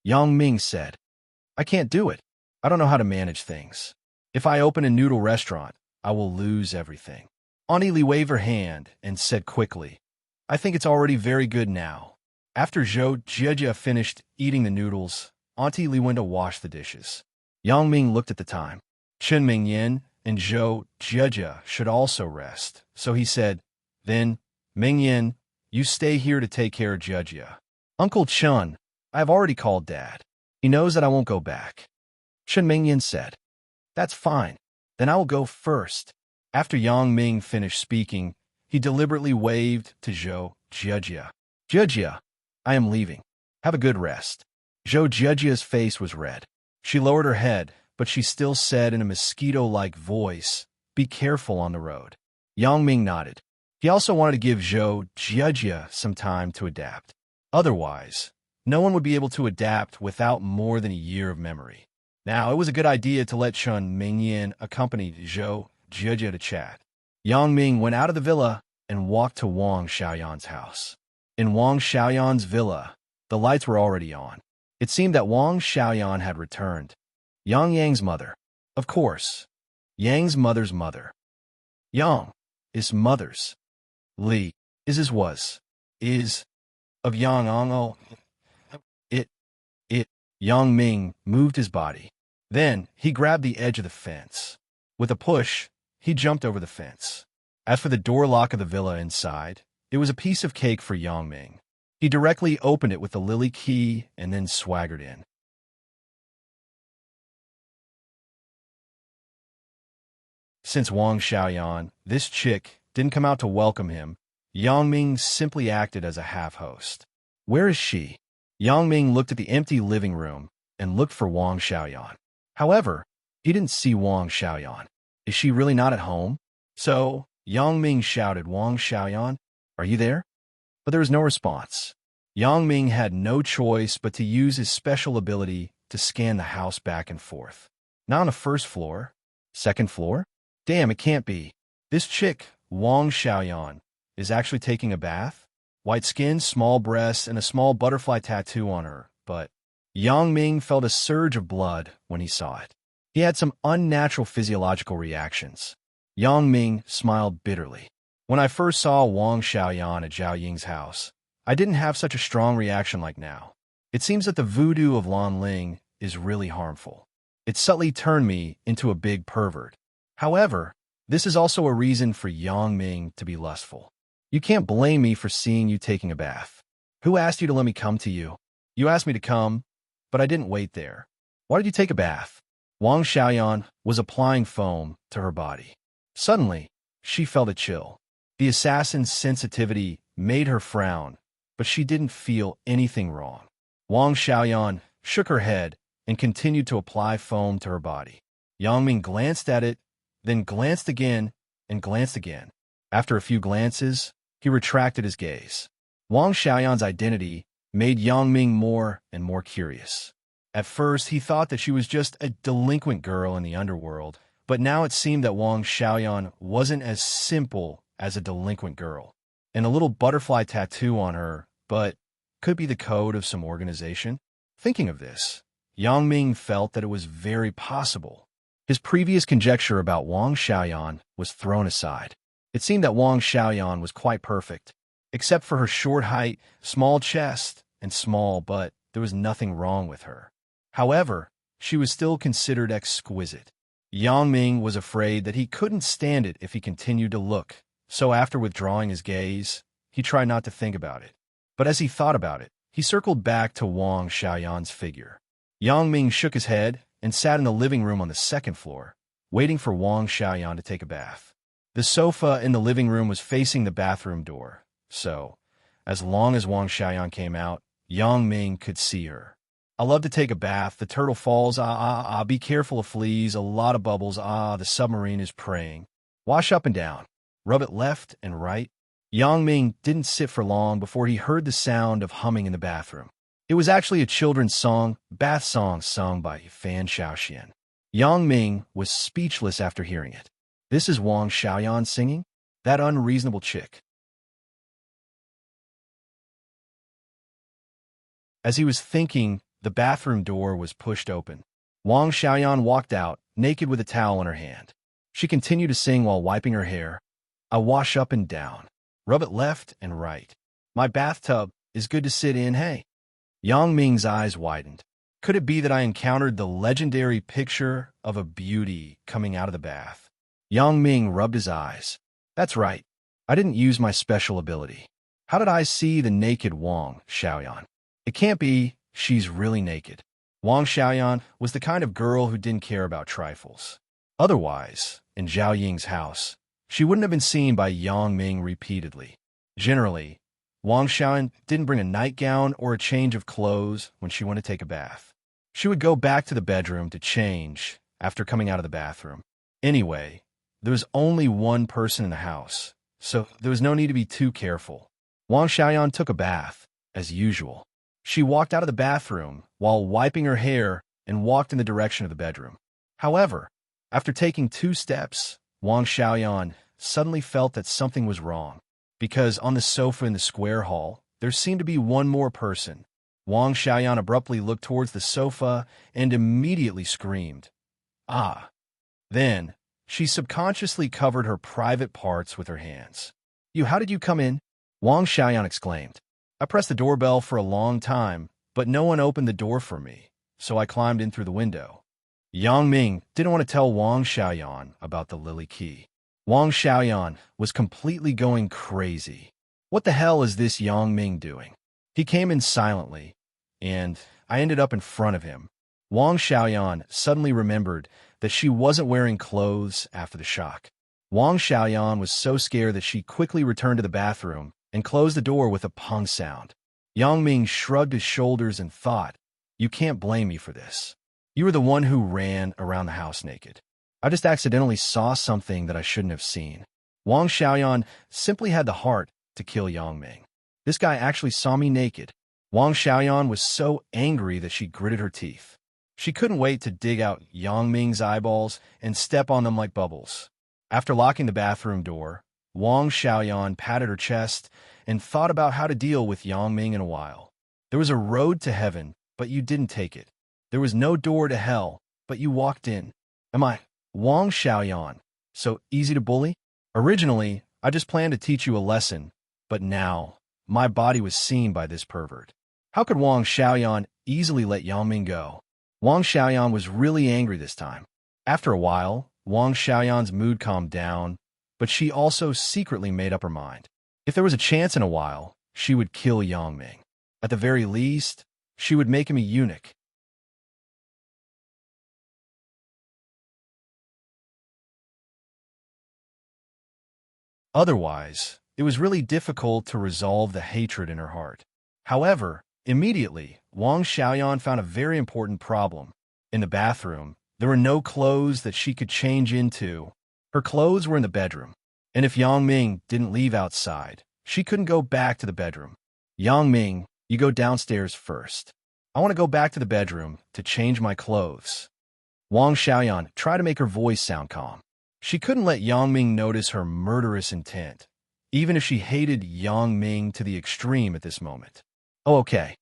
Yang Ming said, I can't do it. I don't know how to manage things. If I open a noodle restaurant, I will lose everything. Auntie Lee waved her hand and said quickly, I think it's already very good now. After Zhou Jijia finished eating the noodles, Auntie Lee went to wash the dishes. Yang Ming looked at the time. Chen Mingyan and Zhou Jijia should also rest, so he said, Then, Mingyan, you stay here to take care of Jijia. Uncle Chen, I have already called Dad. He knows that I won't go back. Chen Mingyan said, That's fine. Then I will go first. After Yang Ming finished speaking, he deliberately waved to Zhou Jijia. Jijia, I am leaving. Have a good rest. Zhou Jijia's face was red. She lowered her head, but she still said in a mosquito-like voice, Be careful on the road. Yang Ming nodded. He also wanted to give Zhou Jijia some time to adapt. Otherwise, no one would be able to adapt without more than a year of memory. Now, it was a good idea to let Chen Mingyan accompany Zhou Jijia to chat. Yang Ming went out of the villa and walked to Wang Xiaoyan's house. In Wang Xiaoyan's villa, the lights were already on. It seemed that Wang Xiaoyan had returned. Yang's mother. Of course. Yang's mother's mother. Yang is mother's. Li is his was. Is of Yang Ang. Yang Ming moved his body. Then he grabbed the edge of the fence. With a push, he jumped over the fence. As for the door lock of the villa inside, it was a piece of cake for Yang Ming. He directly opened it with the lily key and then swaggered in. Since Wang Xiaoyan, this chick, didn't come out to welcome him, Yang Ming simply acted as a half-host. Where is she? Yang Ming looked at the empty living room and looked for Wang Xiaoyan. However, he didn't see Wang Xiaoyan. Is she really not at home? So, Yang Ming shouted, Wang Xiaoyan, are you there? But there was no response. Yang Ming had no choice but to use his special ability to scan the house back and forth. Not on the first floor. Second floor? Damn, it can't be. This chick, Wang Xiaoyan, is actually taking a bath? White skin, small breasts, and a small butterfly tattoo on her, but Yang Ming felt a surge of blood when he saw it. He had some unnatural physiological reactions. Yang Ming smiled bitterly. When I first saw Wang Xiaoyan at Zhao Ying's house, I didn't have such a strong reaction like now. It seems that the voodoo of Lan Ling is really harmful. It subtly turned me into a big pervert. However, this is also a reason for Yang Ming to be lustful. You can't blame me for seeing you taking a bath. Who asked you to let me come to you? You asked me to come, but I didn't wait there. Why did you take a bath? Wang Xiaoyan was applying foam to her body. Suddenly, she felt a chill. The assassin's sensitivity made her frown, but she didn't feel anything wrong. Wang Xiaoyan shook her head and continued to apply foam to her body. Yang Ming glanced at it, then glanced again and glanced again. After a few glances, he retracted his gaze. Wang Xiaoyan's identity made Yang Ming more and more curious. At first, he thought that she was just a delinquent girl in the underworld, but now it seemed that Wang Xiaoyan wasn't as simple as a delinquent girl. And a little butterfly tattoo on her, but could be the code of some organization? Thinking of this, Yang Ming felt that it was very possible. His previous conjecture about Wang Xiaoyan was thrown aside. It seemed that Wang Xiaoyan was quite perfect. Except for her short height, small chest, and small butt, there was nothing wrong with her. However, she was still considered exquisite. Yang Ming was afraid that he couldn't stand it if he continued to look, so after withdrawing his gaze, he tried not to think about it. But as he thought about it, he circled back to Wang Xiaoyan's figure. Yang Ming shook his head and sat in the living room on the second floor, waiting for Wang Xiaoyan to take a bath. The sofa in the living room was facing the bathroom door, so as long as Wang Xiaoyan came out, Yang Ming could see her. I love to take a bath. The turtle falls. Be careful of fleas. A lot of bubbles. The submarine is praying. Wash up and down. Rub it left and right. Yang Ming didn't sit for long before he heard the sound of humming in the bathroom. It was actually a children's song, bath song sung by Fan Xiaoxian. Yang Ming was speechless after hearing it. This is Wang Xiaoyan singing? That unreasonable chick. As he was thinking, the bathroom door was pushed open. Wang Xiaoyan walked out, naked with a towel in her hand. She continued to sing while wiping her hair. I wash up and down. Rub it left and right. My bathtub is good to sit in, hey. Yang Ming's eyes widened. Could it be that I encountered the legendary picture of a beauty coming out of the bath? Yang Ming rubbed his eyes. That's right. I didn't use my special ability. How did I see the naked Wang Xiaoyan? It can't be. She's really naked. Wang Xiaoyan was the kind of girl who didn't care about trifles. Otherwise, in Zhao Ying's house, she wouldn't have been seen by Yang Ming repeatedly. Generally, Wang Xiaoyan didn't bring a nightgown or a change of clothes when she went to take a bath. She would go back to the bedroom to change after coming out of the bathroom. Anyway, there was only one person in the house, so there was no need to be too careful. Wang Xiaoyan took a bath, as usual. She walked out of the bathroom while wiping her hair and walked in the direction of the bedroom. However, after taking 2 steps, Wang Xiaoyan suddenly felt that something was wrong, because on the sofa in the square hall, there seemed to be one more person. Wang Xiaoyan abruptly looked towards the sofa and immediately screamed. Ah! Then, she subconsciously covered her private parts with her hands. How did you come in? Wang Xiaoyan exclaimed. I pressed the doorbell for a long time, but no one opened the door for me, so I climbed in through the window. Yang Ming didn't want to tell Wang Xiaoyan about the lily key. Wang Xiaoyan was completely going crazy. What the hell is this Yang Ming doing? He came in silently, and I ended up in front of him. Wang Xiaoyan suddenly remembered that she wasn't wearing clothes after the shock. Wang Xiaoyan was so scared that she quickly returned to the bathroom and closed the door with a pong sound. Yang Ming shrugged his shoulders and thought, you can't blame me for this. You were the one who ran around the house naked. I just accidentally saw something that I shouldn't have seen. Wang Xiaoyan simply had the heart to kill Yang Ming. This guy actually saw me naked. Wang Xiaoyan was so angry that she gritted her teeth. She couldn't wait to dig out Yang Ming's eyeballs and step on them like bubbles. After locking the bathroom door, Wang Xiaoyan patted her chest and thought about how to deal with Yang Ming in a while. There was a road to heaven, but you didn't take it. There was no door to hell, but you walked in. Am I, Wang Xiaoyan, so easy to bully? Originally, I just planned to teach you a lesson, but now, my body was seen by this pervert. How could Wang Xiaoyan easily let Yang Ming go? Wang Xiaoyan was really angry this time. After a while, Wang Xiaoyan's mood calmed down, but she also secretly made up her mind. If there was a chance in a while, she would kill Yang Ming. At the very least, she would make him a eunuch. Otherwise, it was really difficult to resolve the hatred in her heart. However, immediately, Wang Xiaoyan found a very important problem. In the bathroom, there were no clothes that she could change into. Her clothes were in the bedroom. And if Yang Ming didn't leave outside, she couldn't go back to the bedroom. Yang Ming, you go downstairs first. I want to go back to the bedroom to change my clothes. Wang Xiaoyan tried to make her voice sound calm. She couldn't let Yang Ming notice her murderous intent, even if she hated Yang Ming to the extreme at this moment. Oh, okay.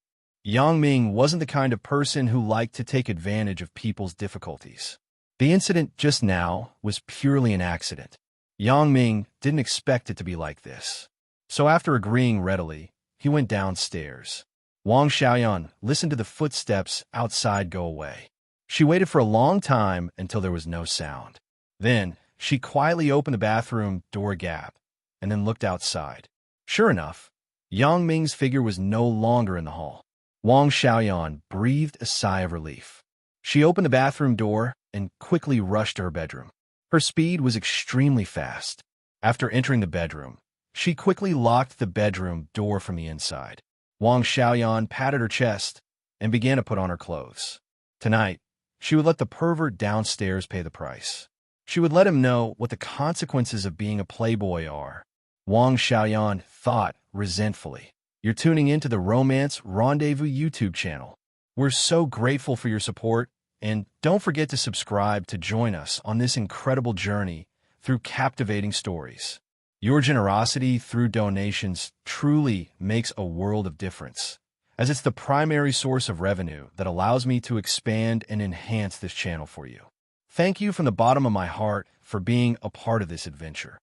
Yang Ming wasn't the kind of person who liked to take advantage of people's difficulties. The incident just now was purely an accident. Yang Ming didn't expect it to be like this. So after agreeing readily, he went downstairs. Wang Xiaoyan listened to the footsteps outside go away. She waited for a long time until there was no sound. Then, she quietly opened the bathroom door gap and then looked outside. Sure enough, Yang Ming's figure was no longer in the hall. Wang Xiaoyan breathed a sigh of relief. She opened the bathroom door and quickly rushed to her bedroom. Her speed was extremely fast. After entering the bedroom, she quickly locked the bedroom door from the inside. Wang Xiaoyan patted her chest and began to put on her clothes. Tonight, she would let the pervert downstairs pay the price. She would let him know what the consequences of being a playboy are. Wang Xiaoyan thought resentfully. You're tuning into the Romance Rendezvous YouTube channel. We're so grateful for your support, and don't forget to subscribe to join us on this incredible journey through captivating stories. Your generosity through donations truly makes a world of difference, as it's the primary source of revenue that allows me to expand and enhance this channel for you. Thank you from the bottom of my heart for being a part of this adventure.